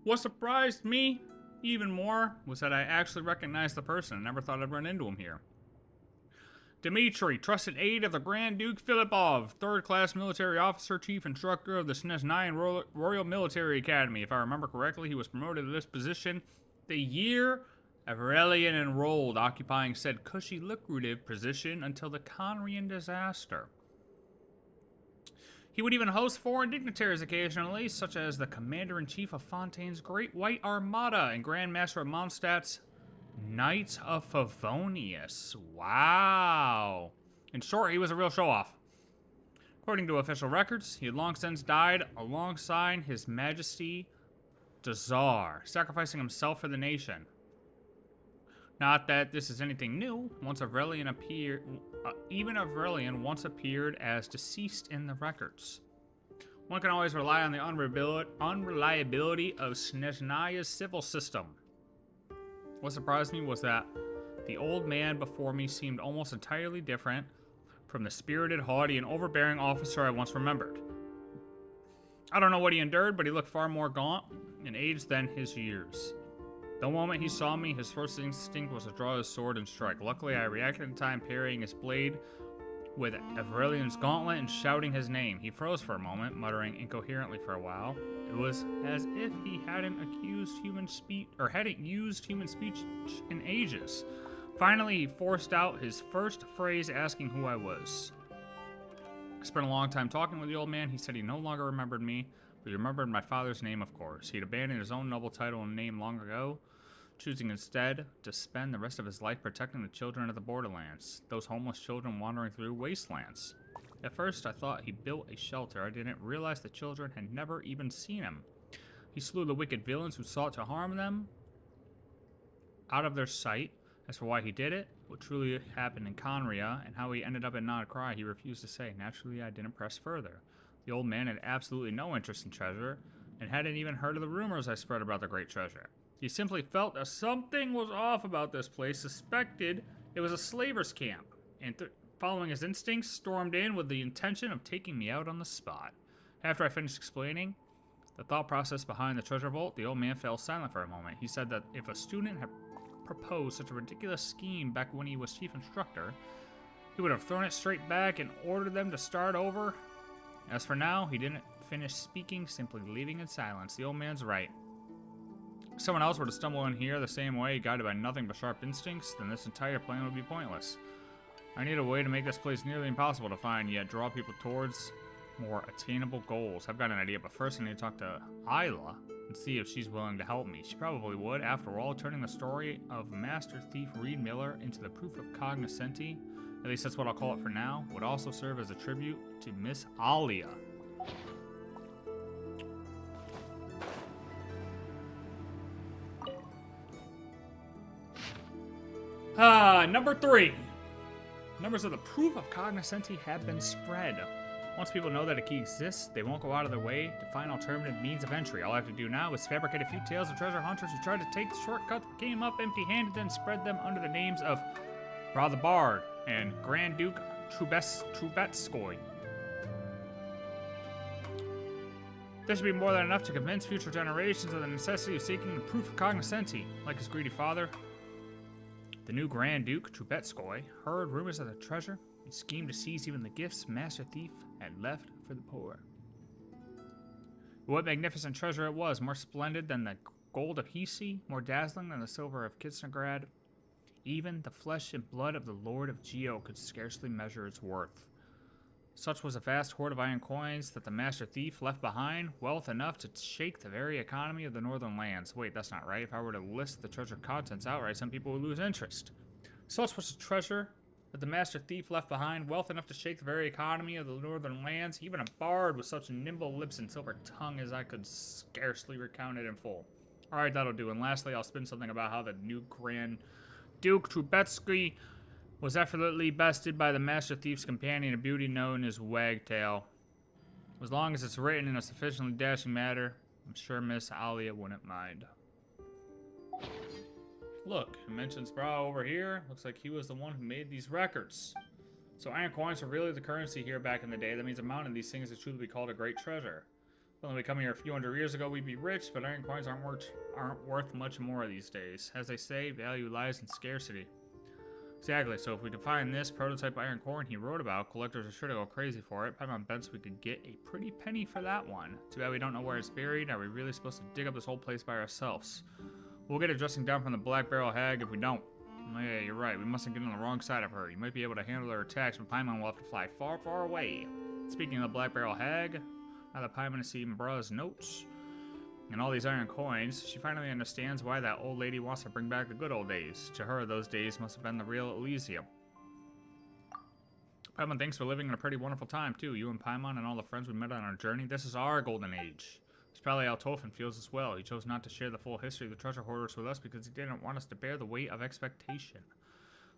What surprised me even more was that I actually recognized the person. I never thought I'd run into him here. Dmitri, trusted aide of the Grand Duke Filipov, third-class military officer, chief instructor of the Snezhnaya Royal Military Academy. If I remember correctly, he was promoted to this position the year Aurelian enrolled, occupying said cushy, lucrative position until the Conrian disaster. He would even host foreign dignitaries occasionally, such as the Commander-in-Chief of Fontaine's Great White Armada and Grand Master of Mondstadt's Knights of Favonius. Wow. In short, he was a real show-off. According to official records, he had long since died alongside His Majesty the Tsar, sacrificing himself for the nation. Not that this is anything new. Once Aurelian appeared, even Aurelian once appeared as deceased in the records. One can always rely on the unreliability of Snezhnaya's civil system. What surprised me was that the old man before me seemed almost entirely different from the spirited, haughty, and overbearing officer I once remembered. I don't know what he endured, but he looked far more gaunt in age than his years. The moment he saw me, his first instinct was to draw his sword and strike. Luckily, I reacted in time, parrying his blade with Aurelian's gauntlet and shouting his name. He froze for a moment, muttering incoherently for a while. It was as if he hadn't used human speech in ages. Finally, he forced out his first phrase, asking who I was. I spent a long time talking with the old man. He said he no longer remembered me, but he remembered my father's name, of course. He'd abandoned his own noble title and name long ago, choosing instead to spend the rest of his life protecting the children of the borderlands, those homeless children wandering through wastelands. At first, I thought he built a shelter. I didn't realize the children had never even seen him. He slew the wicked villains who sought to harm them out of their sight. As for why he did it, what truly happened in Conria, and how he ended up in Krai, he refused to say. Naturally, I didn't press further. The old man had absolutely no interest in treasure, and hadn't even heard of the rumors I spread about the great treasure. He simply felt that something was off about this place, suspected it was a slaver's camp, and following his instincts, stormed in with the intention of taking me out on the spot. After I finished explaining the thought process behind the treasure vault, the old man fell silent for a moment. He said that if a student had proposed such a ridiculous scheme back when he was chief instructor, he would have thrown it straight back and ordered them to start over. As for now, he didn't finish speaking, simply leaving in silence. The old man's right. If someone else were to stumble in here the same way, guided by nothing but sharp instincts, then this entire plan would be pointless. I need a way to make this place nearly impossible to find, yet draw people towards more attainable goals. I've got an idea, but first I need to talk to Aila and see if she's willing to help me. She probably would. After all, turning the story of Master Thief Reed Miller into the proof of cognoscenti, at least that's what I'll call it for now, would also serve as a tribute to Miss Alia. Number 3. Numbers of the proof of cognoscenti have been spread. Once people know that a key exists, they won't go out of their way to find alternative means of entry. All I have to do now is fabricate a few tales of treasure hunters who tried to take the shortcuts, came up empty-handed, then spread them under the names of Bra the Bard and Grand Duke Trubetskoy. This should be more than enough to convince future generations of the necessity of seeking the proof of cognoscenti. Like his greedy father, the new Grand Duke Trubetskoy heard rumors of the treasure and schemed to seize even the gifts Master Thief had left for the poor. What magnificent treasure it was, more splendid than the gold of Hisi, more dazzling than the silver of Kitsnagrad. Even the flesh and blood of the Lord of Geo could scarcely measure its worth. Such was a vast hoard of iron coins that the Master Thief left behind, wealth enough to shake the very economy of the northern lands. Wait, that's not right. If I were to list the treasure contents outright, some people would lose interest. Such was the treasure that the Master Thief left behind, wealth enough to shake the very economy of the northern lands. Even a bard with such nimble lips and silver tongue as I could scarcely recount it in full. Alright, that'll do. And lastly, I'll spin something about how the new Grand Duke Trubetsky was effortlessly bested by the Master Thief's companion, a beauty known as Wagtail. As long as it's written in a sufficiently dashing manner, I'm sure Miss Alia wouldn't mind. Look, it mentions Bra over here. Looks like he was the one who made these records. So iron coins were really the currency here back in the day. That means a mountain of these things is truly called a great treasure. When we come here a few hundred years ago, we'd be rich, but iron coins aren't worth much more these days. As they say, value lies in scarcity. Exactly, so if we could find this prototype iron coin he wrote about, collectors are sure to go crazy for it. Paimon bets we could get a pretty penny for that one. Too bad we don't know where it's buried. Are we really supposed to dig up this whole place by ourselves? We'll get a dressing down from the Black Barrel Hag if we don't. Oh, yeah, you're right. We mustn't get on the wrong side of her. You might be able to handle her attacks, but Paimon will have to fly far, far away. Speaking of the Black Barrel Hag, now that Paimon has seen Bra's notes and all these iron coins, she finally understands why that old lady wants to bring back the good old days. To her, those days must have been the real Elysium. Paimon thinks we're living in a pretty wonderful time, too. You and Paimon and all the friends we met on our journey. This is our golden age. It's probably how Tolfin feels as well. He chose not to share the full history of the treasure hoarders with us because he didn't want us to bear the weight of expectation.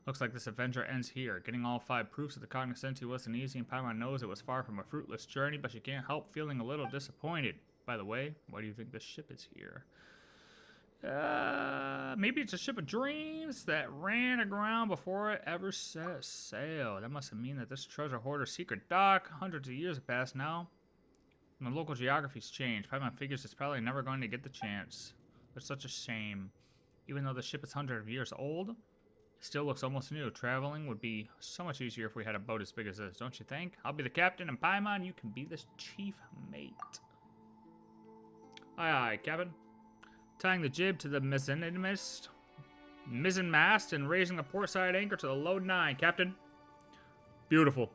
Looks like this adventure ends here. Getting all 5 proofs of the cognoscenti wasn't easy, and Paimon knows it was far from a fruitless journey, but she can't help feeling a little disappointed. By the way, why do you think this ship is here? Maybe it's a ship of dreams that ran aground before it ever set sail. That must mean that this treasure hoarder's secret dock, hundreds of years have passed now, and the local geography's changed. Paimon figures it's probably never going to get the chance. It's such a shame. Even though the ship is hundreds of years old, it still looks almost new. Traveling would be so much easier if we had a boat as big as this, don't you think? I'll be the captain, and Paimon, you can be the chief mate. Aye, aye, Captain. Tying the jib to the mizzenmast and raising the port side anchor to the low 9, Captain. Beautiful.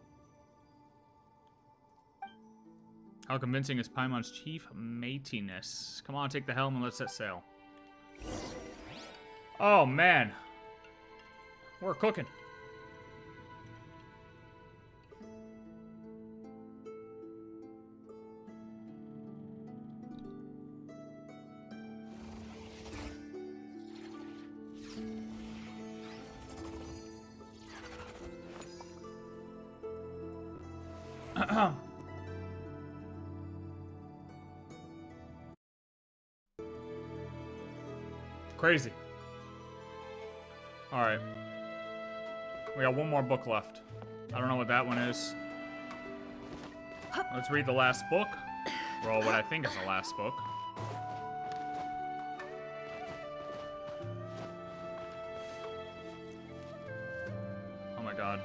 How convincing is Paimon's chief matiness? Come on, take the helm and let's set sail. Oh, man. We're cooking. Crazy. Alright. We got one more book left. I don't know what that one is. Let's read the last book. Well, what I think is the last book. Oh my god.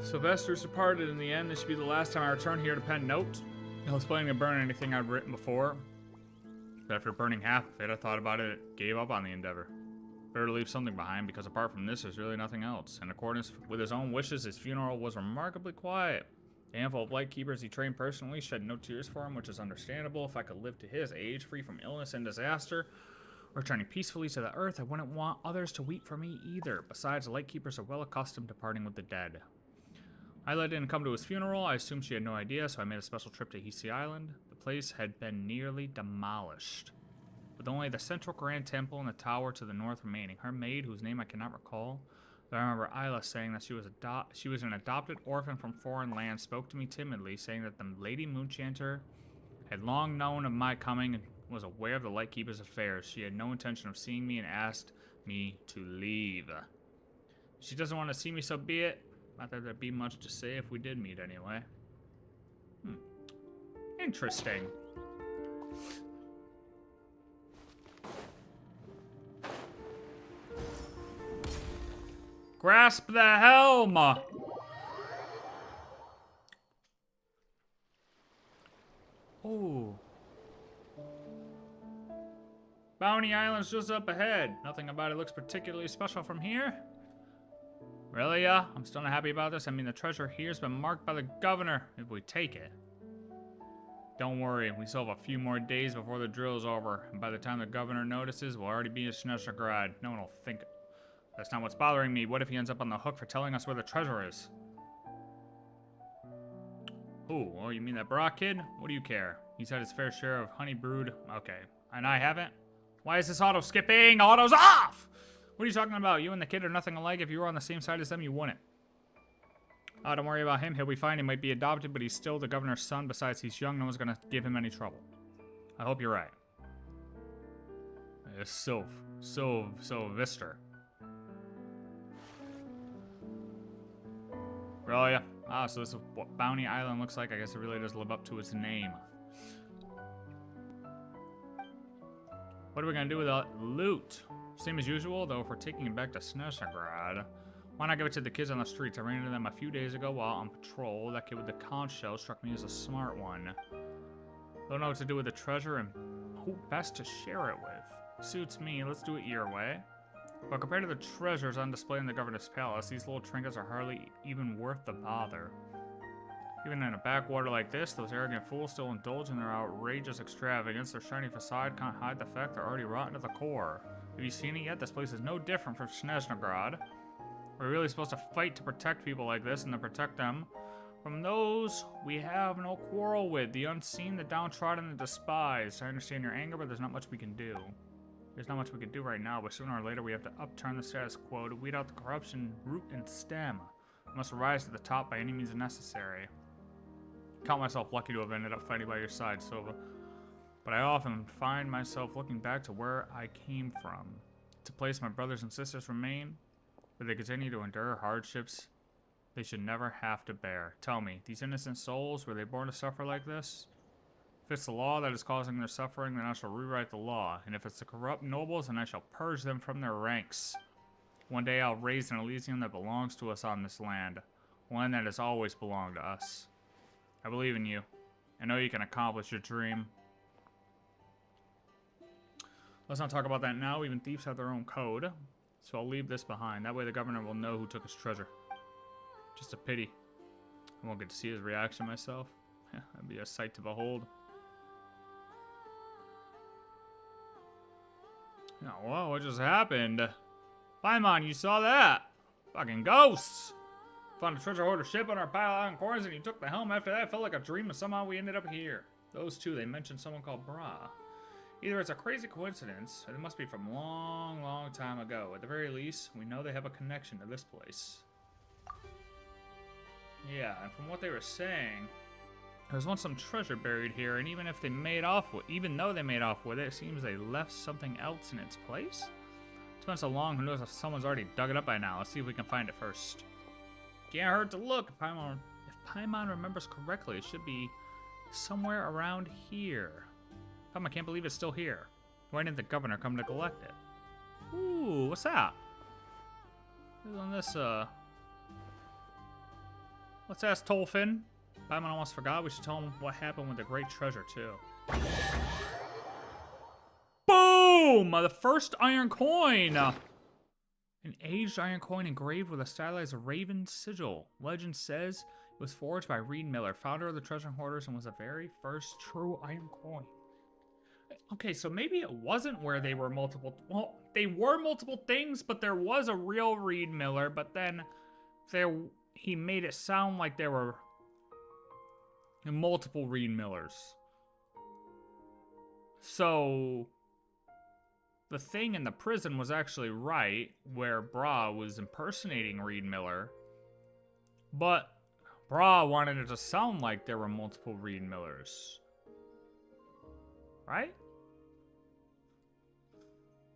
Sylvester's departed in the end. This should be the last time I return here to pen note. I was planning to burn anything I'd written before. But after burning half of it, I thought about it, gave up on the endeavor. Better to leave something behind, because apart from this, there's really nothing else. In accordance with his own wishes, his funeral was remarkably quiet. The handful of lightkeepers he trained personally shed no tears for him, which is understandable. If I could live to his age, free from illness and disaster, returning peacefully to the earth, I wouldn't want others to weep for me either. Besides, the lightkeepers are well accustomed to parting with the dead. Aila didn't come to his funeral. I assumed she had no idea, so I made a special trip to Hisi Island. The place had been nearly demolished. with only the central grand temple and the tower to the north remaining. Her maid, whose name I cannot recall, but I remember Aila saying that she was an adopted orphan from foreign lands, spoke to me timidly, saying that the Lady Moonchanter had long known of my coming and was aware of the Lightkeeper's affairs. She had no intention of seeing me and asked me to leave. She doesn't want to see me, so be it. Not that there'd be much to say if we did meet anyway. Interesting. Grasp the helm! Ooh. Bounty Island's just up ahead. Nothing about it looks particularly special from here. Really, I'm still not happy about this. I mean, the treasure here's been marked by the governor, if we take it. Don't worry, we still have a few more days before the drill's over. And by the time the governor notices, we'll already be in Snezhnograd. No one will think... That's not what's bothering me. What if he ends up on the hook for telling us where the treasure is? Ooh, oh, you mean that Brock kid? What do you care? He's had his fair share of honey brewed. Okay, and I haven't? Why is this auto skipping? Auto's off! What are you talking about? You and the kid are nothing alike. If you were on the same side as them, you wouldn't. Oh, don't worry about him. He'll be fine. He might be adopted, but he's still the governor's son. Besides, he's young. No one's gonna give him any trouble. I hope you're right. It's so Vister. Really? Ah, so this is what Bounty Island looks like. I guess it really does live up to its name. What are we gonna do with the loot? Same as usual, though if we're taking it back to Snezhnograd, why not give it to the kids on the streets? I ran into them a few days ago while on patrol. That kid with the conch shell struck me as a smart one. Don't know what to do with the treasure and who best to share it with. Suits me, let's do it your way. But compared to the treasures on display in the governor's palace, these little trinkets are hardly even worth the bother. Even in a backwater like this, those arrogant fools still indulge in their outrageous extravagance. Their shiny facade can't hide the fact they're already rotten to the core. Have you seen it yet? This place is no different from Snezhnograd. We're really supposed to fight to protect people like this and to protect them from those we have no quarrel with. The unseen, the downtrodden, the despised. I understand your anger, but there's not much we can do. There's not much we can do right now, but sooner or later we have to upturn the status quo to weed out the corruption root and stem. We must rise to the top by any means necessary. Count myself lucky to have ended up fighting by your side, Sova. But I often find myself looking back to where I came from. It's a place my brothers and sisters remain, where they continue to endure hardships they should never have to bear. Tell me, these innocent souls, were they born to suffer like this? If it's the law that is causing their suffering, then I shall rewrite the law. And if it's the corrupt nobles, then I shall purge them from their ranks. One day I'll raise an Elysium that belongs to us on this land. One that has always belonged to us. I believe in you. I know you can accomplish your dream. Let's not talk about that now. Even thieves have their own code. So I'll leave this behind. That way the governor will know who took his treasure. Just a pity. I won't get to see his reaction myself. That'd be a sight to behold. Oh, whoa, what just happened? Paimon, you saw that? Fucking ghosts! Found a treasure hoarder ship on our pile of coins and you took the helm after that. It felt like a dream and somehow we ended up here. Those two, they mentioned someone called Bra. Either it's a crazy coincidence, or it must be from long, long time ago. At the very least, we know they have a connection to this place. Yeah, and from what they were saying, there was once some treasure buried here, and even if they made off with, even though they made off with it, it seems they left something else in its place. It's been so long, who knows if someone's already dug it up by now. Let's see if we can find it first. Can't hurt to look. If Paimon remembers correctly, it should be somewhere around here. I can't believe it's still here. Why didn't the governor come to collect it? Ooh, what's that? Isn't this, Let's ask Tolfin. Paimon almost forgot. We should tell him what happened with the great treasure, too. Boom! The first iron coin! An aged iron coin engraved with a stylized raven sigil. Legend says it was forged by Reed Miller, founder of the Treasure Hoarders, and was the very first true iron coin. Okay, so maybe it wasn't where they were multiple... Well, they were multiple things, but there was a real Reed Miller, but then he made it sound like there were multiple Reed Millers. So the thing in the prison was actually right, where Bra was impersonating Reed Miller, but Bra wanted it to sound like there were multiple Reed Millers. Right?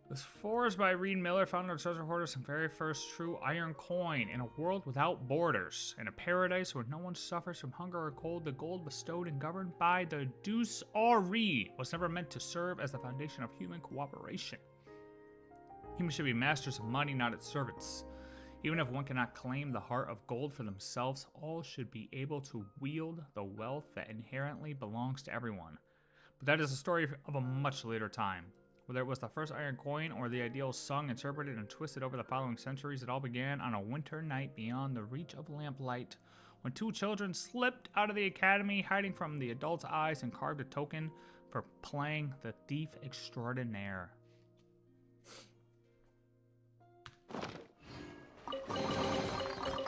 This forged by Reed Miller, founder of Treasure Hoarders, and very first true iron coin. In a world without borders, in a paradise where no one suffers from hunger or cold, the gold bestowed and governed by the Deuce Ori was never meant to serve as the foundation of human cooperation. Humans should be masters of money, not its servants. Even if one cannot claim the heart of gold for themselves, all should be able to wield the wealth that inherently belongs to everyone. But that is a story of a much later time. Whether it was the first iron coin or the ideals sung, interpreted, and twisted over the following centuries, it all began on a winter night beyond the reach of lamplight, when two children slipped out of the academy, hiding from the adults' eyes, and carved a token for playing the thief extraordinaire.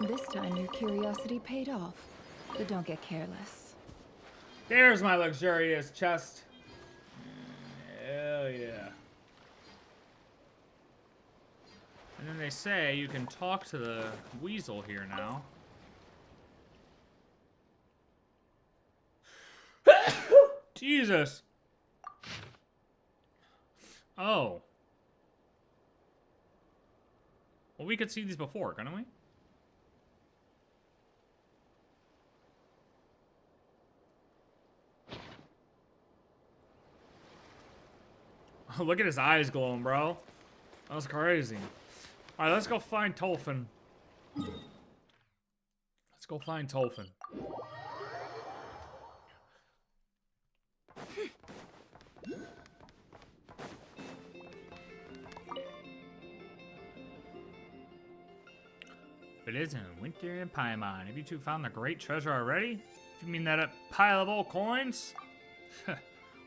This time your curiosity paid off, but don't get careless. There's my luxurious chest. Hell yeah. And then they say you can talk to the weasel here now. Jesus. Oh. Well, we could see these before, couldn't we? Oh, look at his eyes glowing, bro. That's crazy. Alright, let's go find Tolfin. Let's go find Tolfin. It isn't winter in Paimon. Have you two found the great treasure already? You mean that pile of old coins?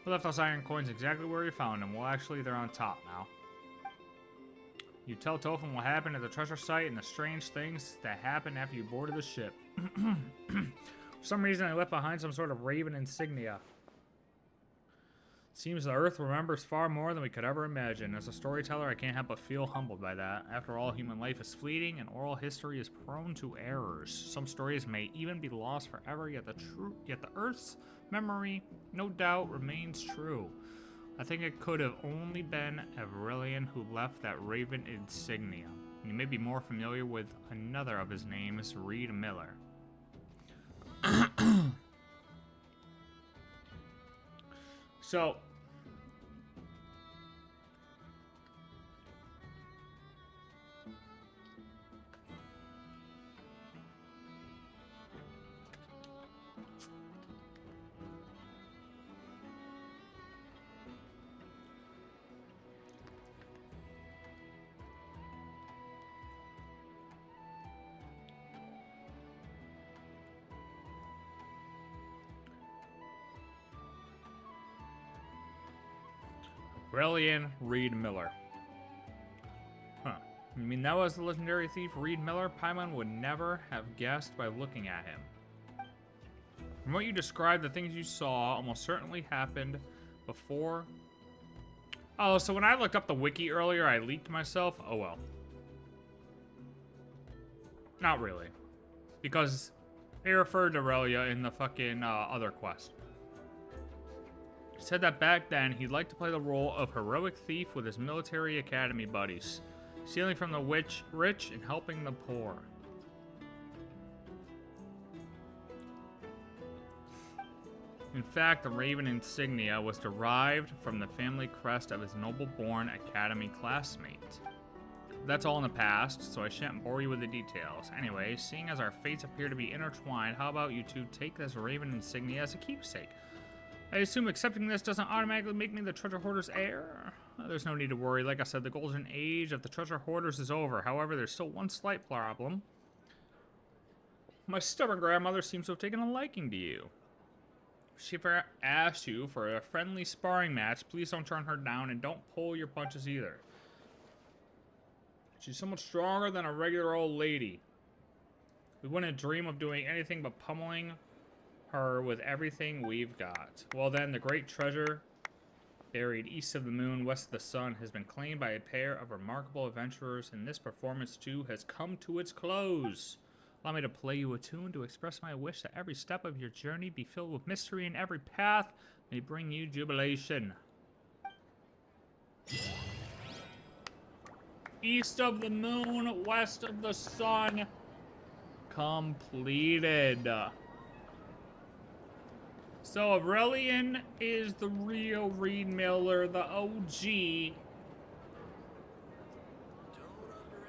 We left those iron coins exactly where we found them. Well, actually, they're on top now. You tell Tolfin what happened at the treasure site and the strange things that happened after you boarded the ship. For some reason, I left behind some sort of raven insignia. Seems the Earth remembers far more than we could ever imagine. As a storyteller, I can't help but feel humbled by that. After all, human life is fleeting, and oral history is prone to errors. Some stories may even be lost forever, yet the Earth's memory, no doubt, remains true. I think it could have only been Aurelian who left that raven insignia. You may be more familiar with another of his names, Reed Miller. So, Aurelian Reed Miller. Huh. You mean that was the legendary thief Reed Miller? Paimon would never have guessed by looking at him. From what you described, the things you saw almost certainly happened before. Oh, so when I looked up the wiki earlier, I leaked myself? Oh well. Not really. Because they referred to Aurelia in the fucking other quest. He said that back then, he'd like to play the role of heroic thief with his military academy buddies, stealing from the rich and helping the poor. In fact, the raven insignia was derived from the family crest of his noble-born academy classmate. That's all in the past, so I shan't bore you with the details. Anyway, seeing as our fates appear to be intertwined, how about you two take this raven insignia as a keepsake? I assume accepting this doesn't automatically make me the treasure hoarder's heir? There's no need to worry. Like I said, the golden age of the treasure hoarders is over. However, there's still one slight problem. My stubborn grandmother seems to have taken a liking to you. If she ever asked you for a friendly sparring match, please don't turn her down and don't pull your punches either. She's somewhat stronger than a regular old lady. We wouldn't dream of doing anything but pummeling her with everything we've got. Well then, the great treasure buried east of the moon, west of the sun, has been claimed by a pair of remarkable adventurers, and this performance too has come to its close. Allow me to play you a tune to express my wish that every step of your journey be filled with mystery, and every path may bring you jubilation. East of the moon, west of the sun. Completed. So Aurelian is the real Reed Miller, the OG.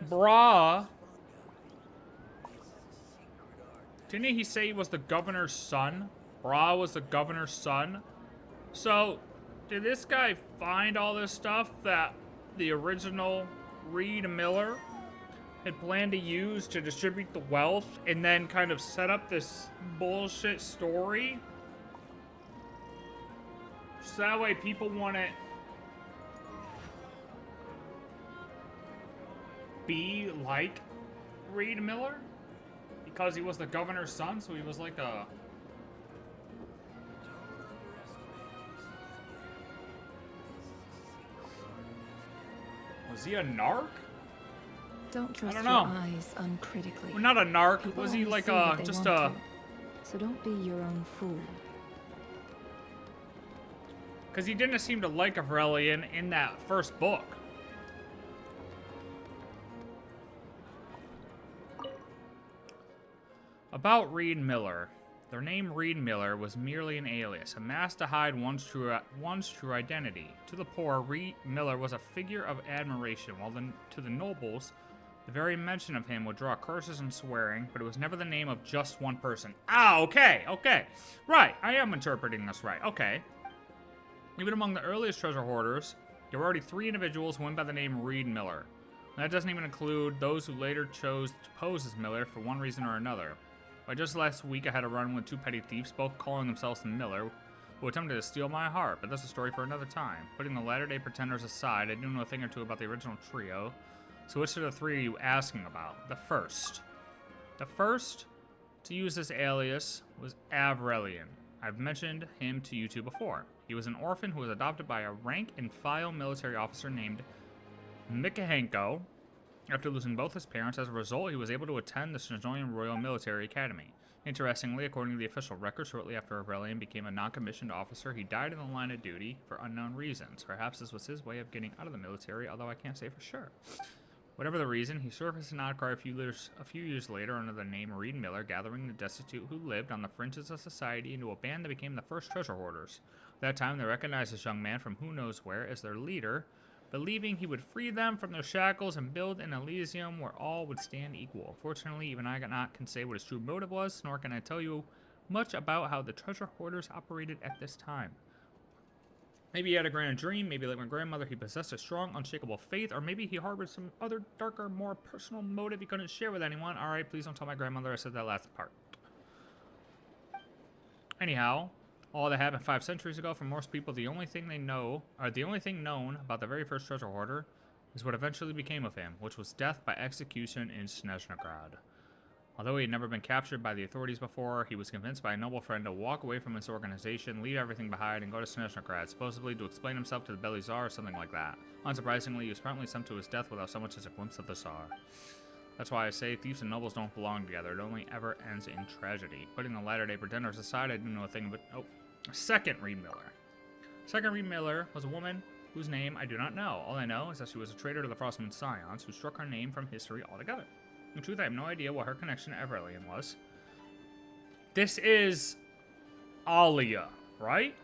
Brah. Didn't he say he was the governor's son? Brah was the governor's son. So, did this guy find all this stuff that the original Reed Miller had planned to use to distribute the wealth and then kind of set up this bullshit story? So that way people want to be like Reed Miller? Because he was the governor's son, so he was like a... Was he a narc? Don't trust I don't your know. eyes uncritically. Well, not a narc. People Was he only like see what a... they just want a... to. So don't be your own fool. Because he didn't seem to like Aurelian in that first book. About Reed Miller. Their name Reed Miller was merely an alias, a mask to hide one's true identity. To the poor, Reed Miller was a figure of admiration, while to the nobles, the very mention of him would draw curses and swearing, but it was never the name of just one person. Ah, okay. Right, I am interpreting this right. Okay. Even among the earliest treasure hoarders, there were already 3 individuals who went by the name Reed Miller. And that doesn't even include those who later chose to pose as Miller for one reason or another. But just last week, I had a run with 2 petty thieves, both calling themselves the Miller, who attempted to steal my heart, but that's a story for another time. Putting the latter-day pretenders aside, I do know a thing or two about the original trio. So which of the 3 are you asking about? The first. The first to use this alias was Aurelian. I've mentioned him to you 2 before. He was an orphan who was adopted by a rank-and-file military officer named Mikahenko. After losing both his parents, as a result, he was able to attend the Snezonian Royal Military Academy. Interestingly, according to the official record, shortly after Aurelian became a non-commissioned officer, he died in the line of duty for unknown reasons. Perhaps this was his way of getting out of the military, although I can't say for sure. Whatever the reason, he served as an Nodcry a few years later under the name Reed Miller, gathering the destitute who lived on the fringes of society into a band that became the first treasure hoarders. At that time, they recognized this young man from who knows where as their leader, believing he would free them from their shackles and build an Elysium where all would stand equal. Unfortunately, even I can say what his true motive was, nor can I tell you much about how the treasure hoarders operated at this time. Maybe he had a grand dream, maybe like my grandmother, he possessed a strong, unshakable faith, or maybe he harbored some other darker, more personal motive he couldn't share with anyone. Alright, please don't tell my grandmother I said that last part. Anyhow, all that happened 5 centuries ago. For most people, the only thing known about the very first treasure hoarder is what eventually became of him, which was death by execution in Snezhnograd. Although he had never been captured by the authorities before, he was convinced by a noble friend to walk away from his organization, leave everything behind, and go to Snezhnograd, supposedly to explain himself to the Belly Tsar or something like that. Unsurprisingly, he was promptly sent to his death without so much as a glimpse of the Tsar. That's why I say thieves and nobles don't belong together. It only ever ends in tragedy. Putting the latter-day pretenders aside, I didn't know a thing but... Oh, second Reed Miller. Second Reed Miller was a woman whose name I do not know. All I know is that she was a traitor to the Frostmourne Scions, who struck her name from history altogether. In truth, I have no idea what her connection to Aurelian was. This is Alia, right?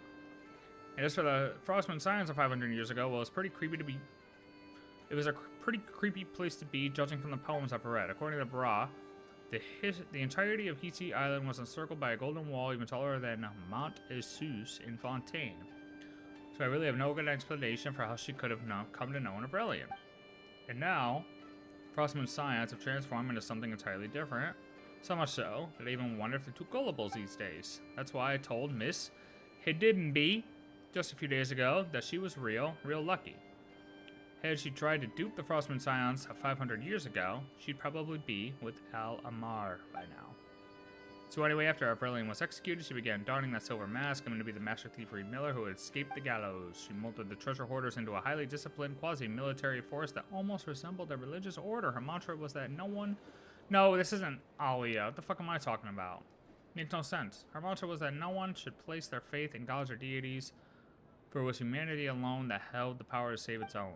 And as for the Frostmourne Scions of 500 years ago, well, it's pretty creepy to be... It was a pretty creepy place to be, judging from the poems I've read. According to Bra, the entirety of Hiti Island was encircled by a golden wall even taller than Mont Esus in Fontaine. So I really have no good explanation for how she could have come to know an Aurelian. And now, Frostmourne Scions have transformed into something entirely different. So much so that I even wonder if they're too gullible these days. That's why I told Miss Hiddenby just a few days ago that she was real lucky. Had she tried to dupe the Frostmourne Scions of 500 years ago, she'd probably be with Al Amar by now. So anyway, after Aurelian was executed, she began donning that silver mask, claiming to be the master thief Reed Miller who had escaped the gallows. She molded the treasure hoarders into a highly disciplined, quasi-military force that almost resembled a religious order. Her mantra was that no one... No, this isn't Alia. What the fuck am I talking about? Makes no sense. Her mantra was that no one should place their faith in gods or deities, for it was humanity alone that held the power to save its own.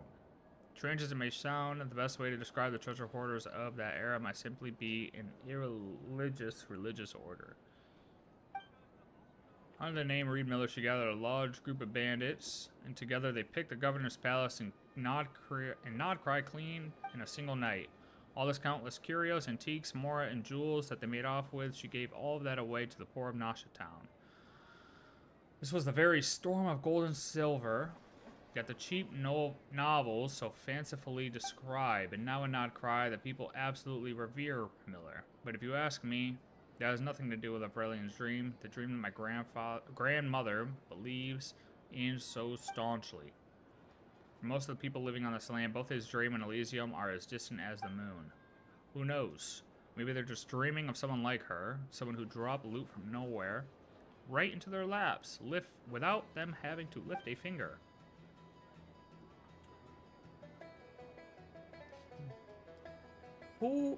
Strange as it may sound, the best way to describe the treasure hoarders of that era might simply be an irreligious religious order. Under the name Reed Miller, she gathered a large group of bandits, and together they picked the governor's palace and Krai clean in a single night. All this countless curios, antiques, mora, and jewels that they made off with, she gave all of that away to the poor of Nasha Town. This was the very storm of gold and silver that the cheap novels so fancifully describe, and now in Not Cry, that people absolutely revere Miller. But if you ask me, that has nothing to do with Aurelian's dream, the dream that my grandmother believes in so staunchly. For most of the people living on this land, both his dream and Elysium are as distant as the moon. Who knows? Maybe they're just dreaming of someone like her, someone who dropped loot from nowhere, right into their laps, without them having to lift a finger. Who...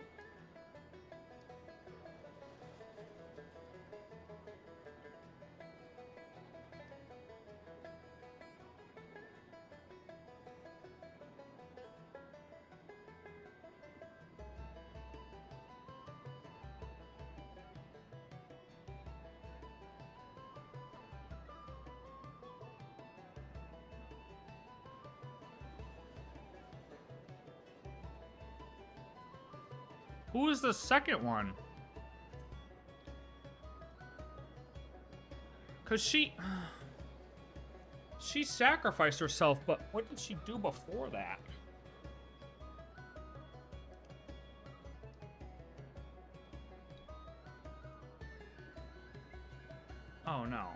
Who is the second one? Cause she sacrificed herself, but what did she do before that? Oh no.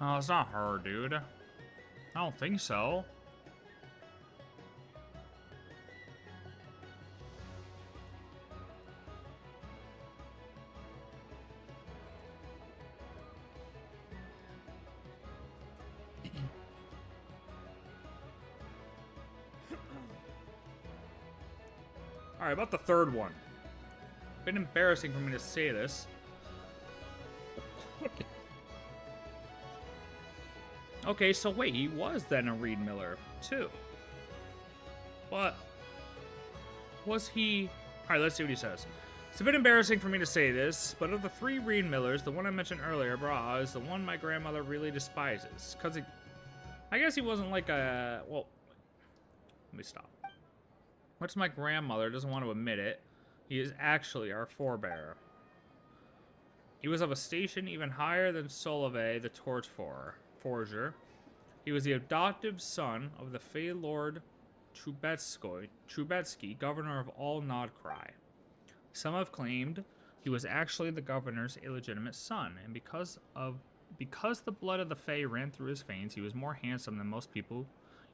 Oh, it's not her, dude. I don't think so. Alright, about the third one. Been embarrassing for me to say this. Okay, so wait, he was then a Reed Miller, too. But was he... Alright, let's see what he says. It's a bit embarrassing for me to say this, but of the three Reed Millers, the one I mentioned earlier, Bra, is the one my grandmother really despises. Because I guess he wasn't like a... Well, let me stop. Much my grandmother doesn't want to admit it, he is actually our forebearer. He was of a station even higher than Solove, the Torch Forger. He was the adoptive son of the Fey Lord Trubetsky, governor of all Nodcry. Some have claimed he was actually the governor's illegitimate son, and because the blood of the Fey ran through his veins, he was more handsome than most people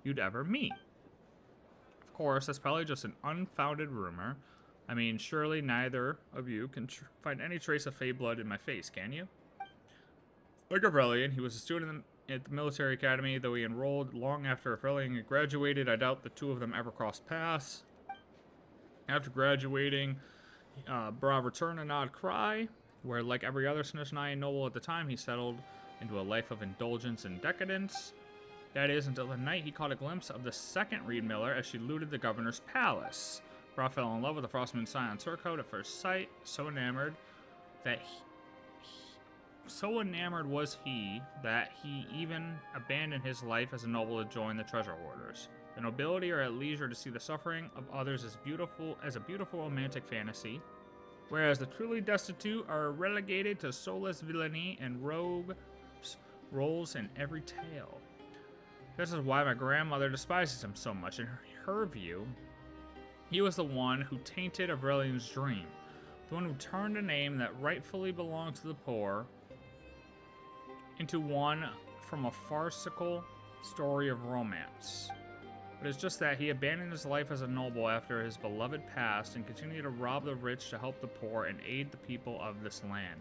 you'd ever meet. Of course, that's probably just an unfounded rumor. I mean, surely neither of you can find any trace of Fey blood in my face, can you? Like Aurelian, he was a student at the military academy, though he enrolled long after Aurelian had graduated. I doubt the two of them ever crossed paths. After graduating, Bra returned to Nodcry, where, like every other Snishnayan noble at the time, he settled into a life of indulgence and decadence. That is, until the night he caught a glimpse of the second Reed Miller as she looted the governor's palace. Bra fell in love with the Frostmoon Scion Turcoat at first sight, so enamored was he that he even abandoned his life as a noble to join the treasure hoarders. The nobility are at leisure to see the suffering of others as a beautiful romantic fantasy. whereas the truly destitute are relegated to soulless villainy and rogue roles in every tale. This is why my grandmother despises him so much. In her view, he was the one who tainted Aurelian's dream, the one who turned a name that rightfully belonged to the poor into one from a farcical story of romance. But it's just that he abandoned his life as a noble after his beloved passed and continued to rob the rich to help the poor and aid the people of this land.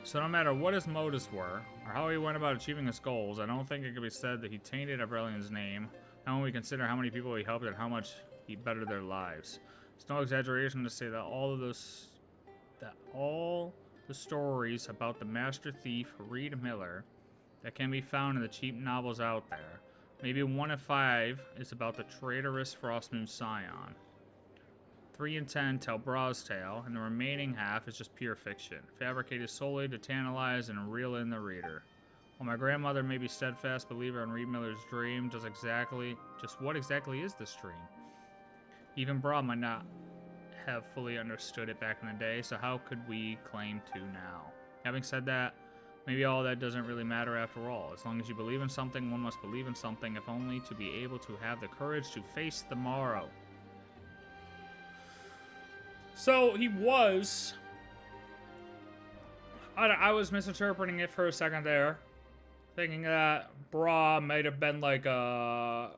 So no matter what his motives were, or how he went about achieving his goals, I don't think it can be said that he tainted Aurelian's name, not when we consider how many people he helped and how much he bettered their lives. It's no exaggeration to say that all the stories about the master thief Reed Miller that can be found in the cheap novels out there, maybe 1 in 5 is about the traitorous Frostmoon Scion. 3 in 10 tell Bra's tale, and the remaining half is just pure fiction, fabricated solely to tantalize and reel in the reader. While my grandmother may be steadfast believer in Reed Miller's dream, just what exactly is this dream? Even Bra might not have fully understood it back in the day, so how could we claim to now? Having said that, maybe all that doesn't really matter after all. As long as you believe in something, one must believe in something, if only to be able to have the courage to face the morrow. So he was... I was misinterpreting it for a second there, thinking that Bra might have been like a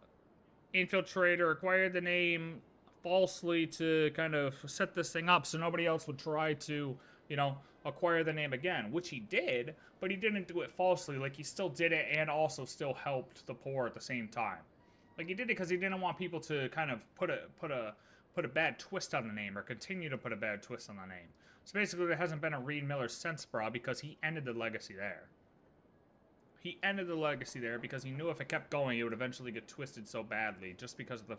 infiltrator, acquired the name falsely to kind of set this thing up so nobody else would try to, you know, acquire the name again, which he did, but he didn't do it falsely. Like, he still did it and also still helped the poor at the same time. Like, he did it because he didn't want people to kind of put a bad twist on the name or continue to put a bad twist on the name. So basically, there hasn't been a Reed Miller since Bra because he ended the legacy there. He ended the legacy there because he knew if it kept going, it would eventually get twisted so badly, just because of the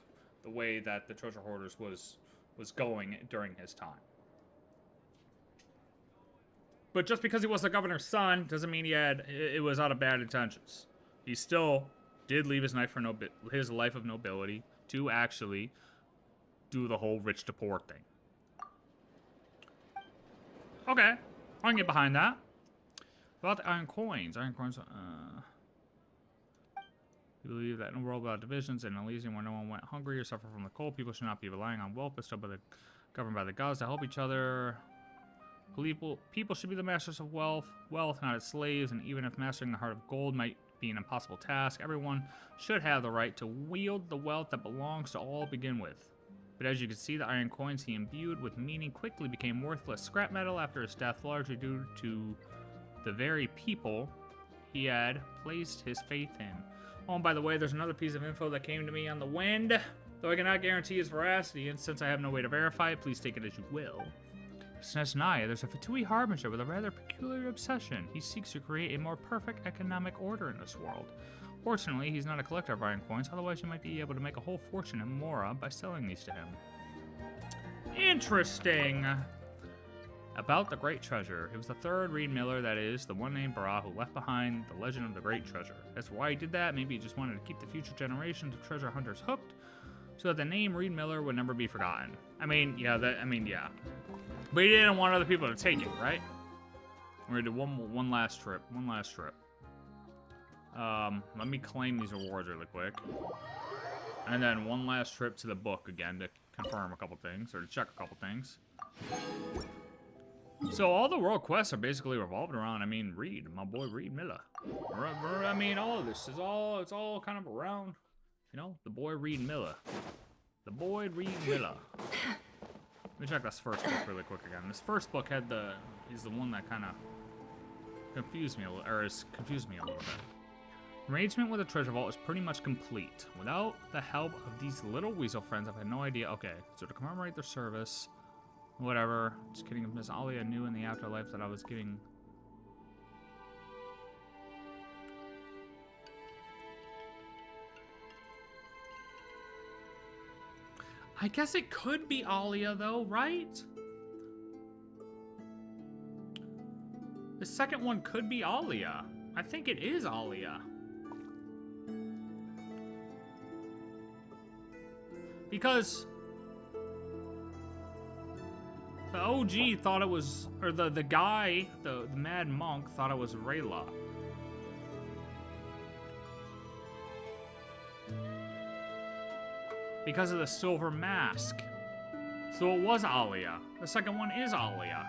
way that the Treasure Hoarders was going during his time. But just because he was the governor's son doesn't mean it was out of bad intentions. He still did leave his life of nobility to actually do the whole rich to poor thing. Okay, I can get behind that. About the iron coins. We believe that in a world without divisions and Elysium where no one went hungry or suffered from the cold, people should not be relying on wealth bestowed by governed by the gods to help each other. People should be the masters of wealth, not its slaves, and even if mastering the heart of gold might be an impossible task, everyone should have the right to wield the wealth that belongs to all to begin with. But as you can see, the iron coins he imbued with meaning quickly became worthless scrap metal after his death, largely due to the very people he had placed his faith in. Oh, and by the way, there's another piece of info that came to me on the wind. Though I cannot guarantee its veracity, and since I have no way to verify it, please take it as you will. Since Naya, there's a fatui harbinger with a rather peculiar obsession. He seeks to create a more perfect economic order in this world. Fortunately, he's not a collector of iron coins, otherwise you might be able to make a whole fortune in Mora by selling these to him. Interesting! About the Great Treasure. It was the third Reed Miller, that is, the one named Bra, who left behind the legend of the Great Treasure. That's why he did that. Maybe he just wanted to keep the future generations of treasure hunters hooked, so that the name Reed Miller would never be forgotten. I mean, yeah. But he didn't want other people to take it, right? We're gonna do one last trip. Let me claim these rewards really quick. And then one last trip to the book again to confirm a couple things, or to check a couple things. So all the world quests are basically revolved around, Reed, my boy Reed Miller. All of this is it's all kind of around, the boy Reed Miller. The boy Reed Miller. Let me check this first book really quick again. This first book is the one that kind of confused me a little bit. Arrangement with the treasure vault is pretty much complete. Without the help of these little weasel friends, I've had no idea. Okay, so to commemorate their service, whatever. Just kidding. If Miss Alia knew in the afterlife that I was giving. I guess it could be Alia though, right? The second one could be Alia. I think it is Alia. Because OG thought it was, or the guy, the mad monk thought it was Rayla. Because of the silver mask. So it was Alia. The second one is Alia.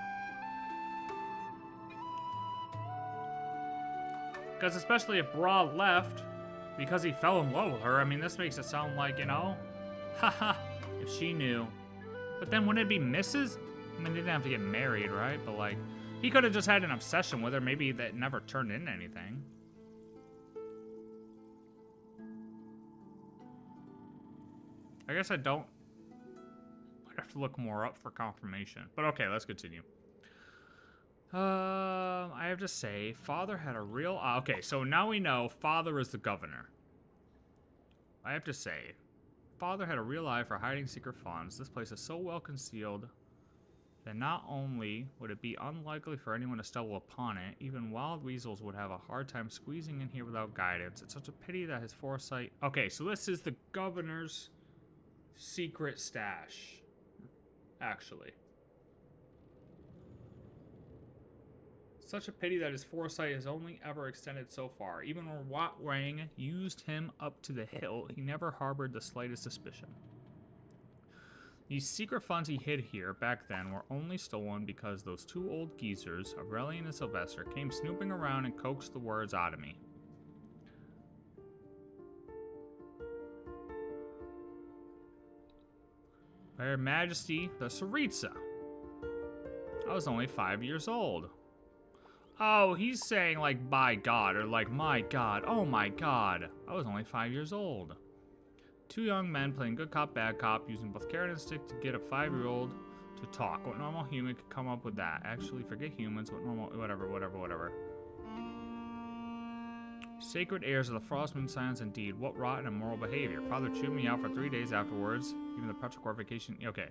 Because especially if Bra left because he fell in love with her, I mean, this makes it sound like, you know, haha, if she knew. But then wouldn't it be Mrs.? I mean, they didn't have to get married, right? But like, he could have just had an obsession with her. Maybe that never turned into anything. I guess I don't. I have to look more up for confirmation. But okay, let's continue. I have to say, Father had a real... okay, so now we know Father is the governor. I have to say, Father had a real eye for hiding secret funds. This place is so well concealed that not only would it be unlikely for anyone to stumble upon it, even wild weasels would have a hard time squeezing in here without guidance. It's such a pity that his foresight... okay, so this is the governor's secret stash, actually. Such a pity that his foresight has only ever extended so far. Even when Wat Wang used him up to the hilt, he never harbored the slightest suspicion. These secret funds he hid here back then were only stolen because those two old geezers, Aurelian and Sylvester, came snooping around and coaxed the words out of me. By Her Majesty, the Tsaritsa. I was only 5 years old. Oh, he's saying like, by God, or like, my God, oh my God. I was only 5 years old. Two young men playing good cop, bad cop, using both carrot and stick to get a 5-year-old to talk. What normal human could come up with that? Actually, forget humans, what normal, whatever. Sacred heirs of the Frost Moon Science, indeed. What rotten and immoral behavior. Father chewed me out for 3 days afterwards, even the Petrichor vacation. Okay.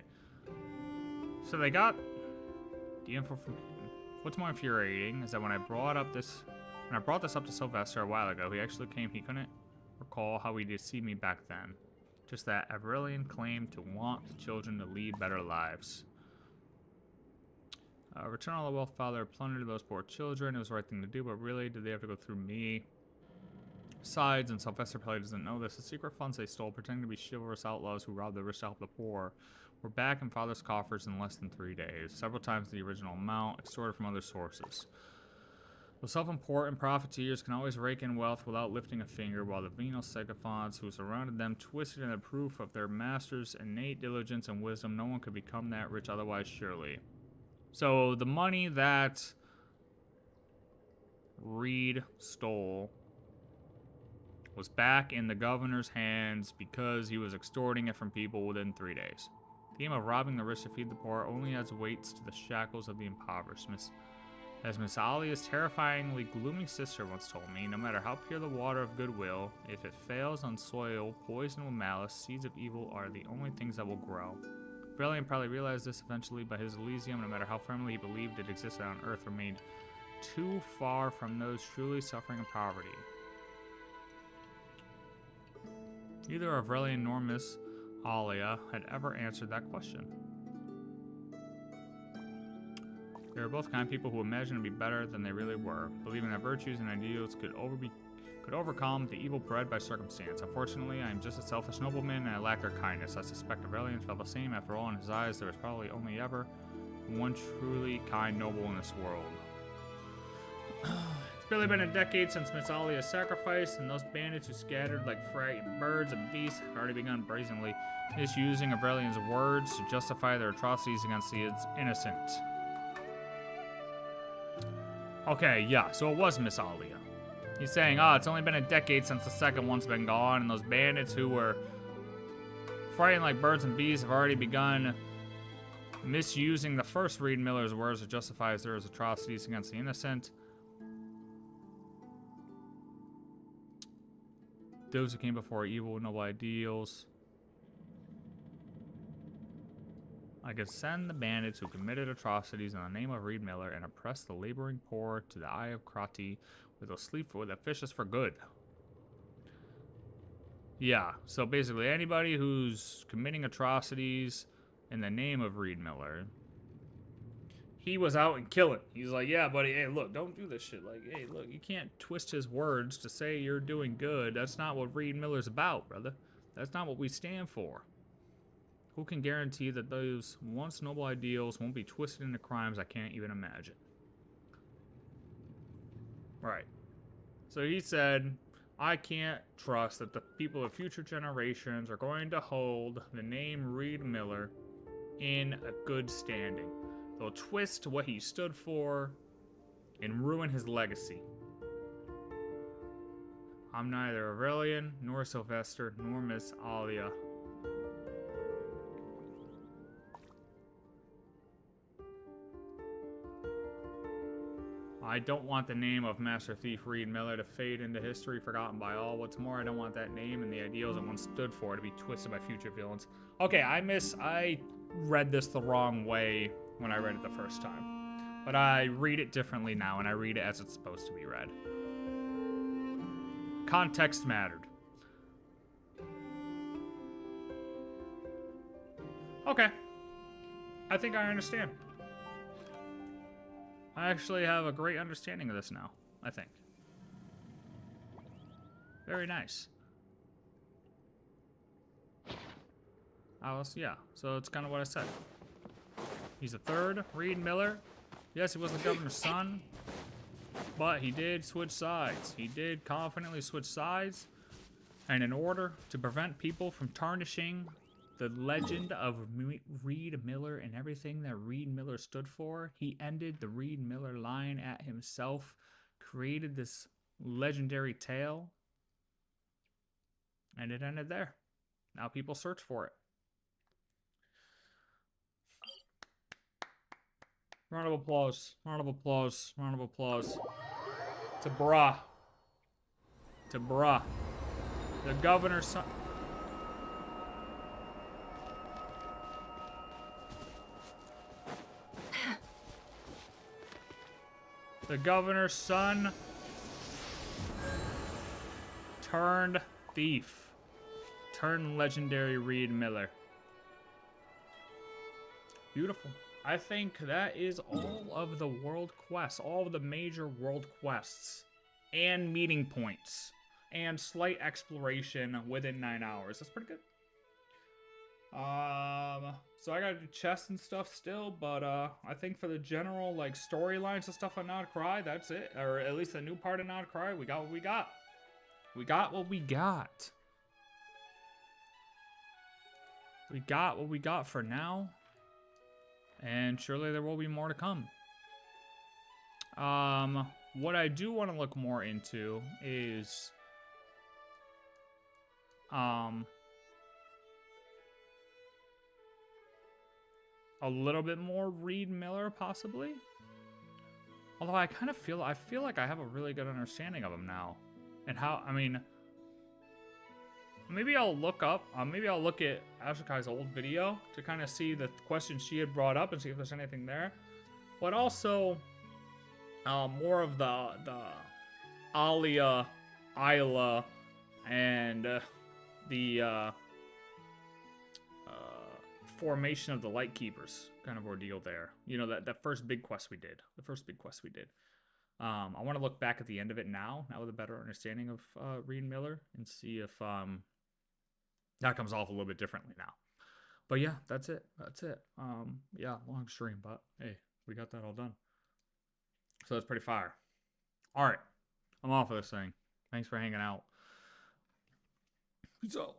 So they got the info from... what's more infuriating is that when I brought this up to Sylvester a while ago, he actually claimed he couldn't recall how he deceived me back then. Just that Aurelian claimed to want the children to lead better lives. Return all the wealth Father plundered those poor children. It was the right thing to do, but really, did they have to go through me? Besides, and Sylvester probably doesn't know this, the secret funds they stole, pretending to be chivalrous outlaws who robbed the rich to help the poor, were back in Father's coffers in less than 3 days, several times the original amount, extorted from other sources. The self-important profiteers can always rake in wealth without lifting a finger, while the venal sycophants who surrounded them twisted in the proof of their master's innate diligence and wisdom. No one could become that rich otherwise, surely. So the money that Reed stole was back in the governor's hands because he was extorting it from people within 3 days. The game of robbing the rich to feed the poor only adds weights to the shackles of the impoverished. As Miss Alia's terrifyingly gloomy sister once told me, no matter how pure the water of goodwill, if it fails on soil poisoned with malice, seeds of evil are the only things that will grow. Brilliant probably realized this eventually, but his Elysium, no matter how firmly he believed it existed on Earth, remained too far from those truly suffering in poverty. Neither Aurelian nor Miss Alia had ever answered that question. They were both kind people who imagined to be better than they really were, believing that virtues and ideals could overcome the evil bred by circumstance. Unfortunately, I am just a selfish nobleman, and I lack their kindness. I suspect Aurelian felt the same. After all, in his eyes, there was probably only ever one truly kind noble in this world. It's barely been a decade since Miss Alia's sacrifice, and those bandits who scattered like frightened birds and beasts had already begun brazenly misusing Aurelian's words to justify their atrocities against the innocent. Okay, yeah, so it was Miss Alia. He's saying, it's only been a decade since the second one's been gone, and those bandits who were frightened like birds and bees have already begun misusing the first Reed Miller's words to justify their atrocities against the innocent. Those who came before evil with noble ideals. I could send the bandits who committed atrocities in the name of Reed Miller and oppress the laboring poor to the eye of Krati, where they'll sleep with the fishes for good. Yeah, so basically anybody who's committing atrocities in the name of Reed Miller, he was out and killing. He's like, yeah, buddy, hey, look, don't do this shit. Like, hey, look, you can't twist his words to say you're doing good. That's not what Reed Miller's about, brother. That's not what we stand for. Who can guarantee that those once noble ideals won't be twisted into crimes I can't even imagine? Right. So he said, I can't trust that the people of future generations are going to hold the name Reed Miller in a good standing. They'll twist what he stood for and ruin his legacy. I'm neither Aurelian, nor Sylvester, nor Miss Alia. I don't want the name of Master Thief Reed Miller to fade into history, forgotten by all. What's more, I don't want that name and the ideals it once stood for to be twisted by future villains. Okay, I read this the wrong way when I read it the first time. But I read it differently now, and I read it as it's supposed to be read. Context mattered. Okay. I think I understand. I actually have a great understanding of this now, I think. Very nice. Yeah, so it's kind of what I said. He's a third, Reed Miller. Yes, he was the governor's son, but he did switch sides. He did confidently switch sides, and in order to prevent people from tarnishing the legend of Reed Miller and everything that Reed Miller stood for, he ended the Reed Miller line at himself, created this legendary tale, and it ended there. Now people search for it. Round of applause, round of applause, round of applause. To brah. To brah. The governor's son. The governor's son turned thief. Turned legendary Reed Miller. Beautiful. I think that is all of the world quests, all of the major world quests, and meeting points, and slight exploration within 9 hours. That's pretty good. So I gotta do chests and stuff still, but I think for the general like storylines and stuff on Not Cry, that's it. Or at least the new part of Not Cry, we got what we got. We got what we got. We got what we got for now. And surely there will be more to come. What I do want to look more into is a little bit more Reed Miller, possibly. Although I kind of feel like I have a really good understanding of him now, and how. I mean, maybe I'll look up. Maybe I'll look at Ashikai's old video to kind of see the questions she had brought up and see if there's anything there. But also, more of the Alia, Aila, and the formation of the Lightkeepers kind of ordeal there. You know, that first big quest we did. The first big quest we did. I want to look back at the end of it now with a better understanding of Reed Miller, and see if that comes off a little bit differently now. But yeah, that's it. That's it. Yeah, long stream, but hey, we got that all done. So that's pretty fire. All right, I'm off of this thing. Thanks for hanging out. Peace out.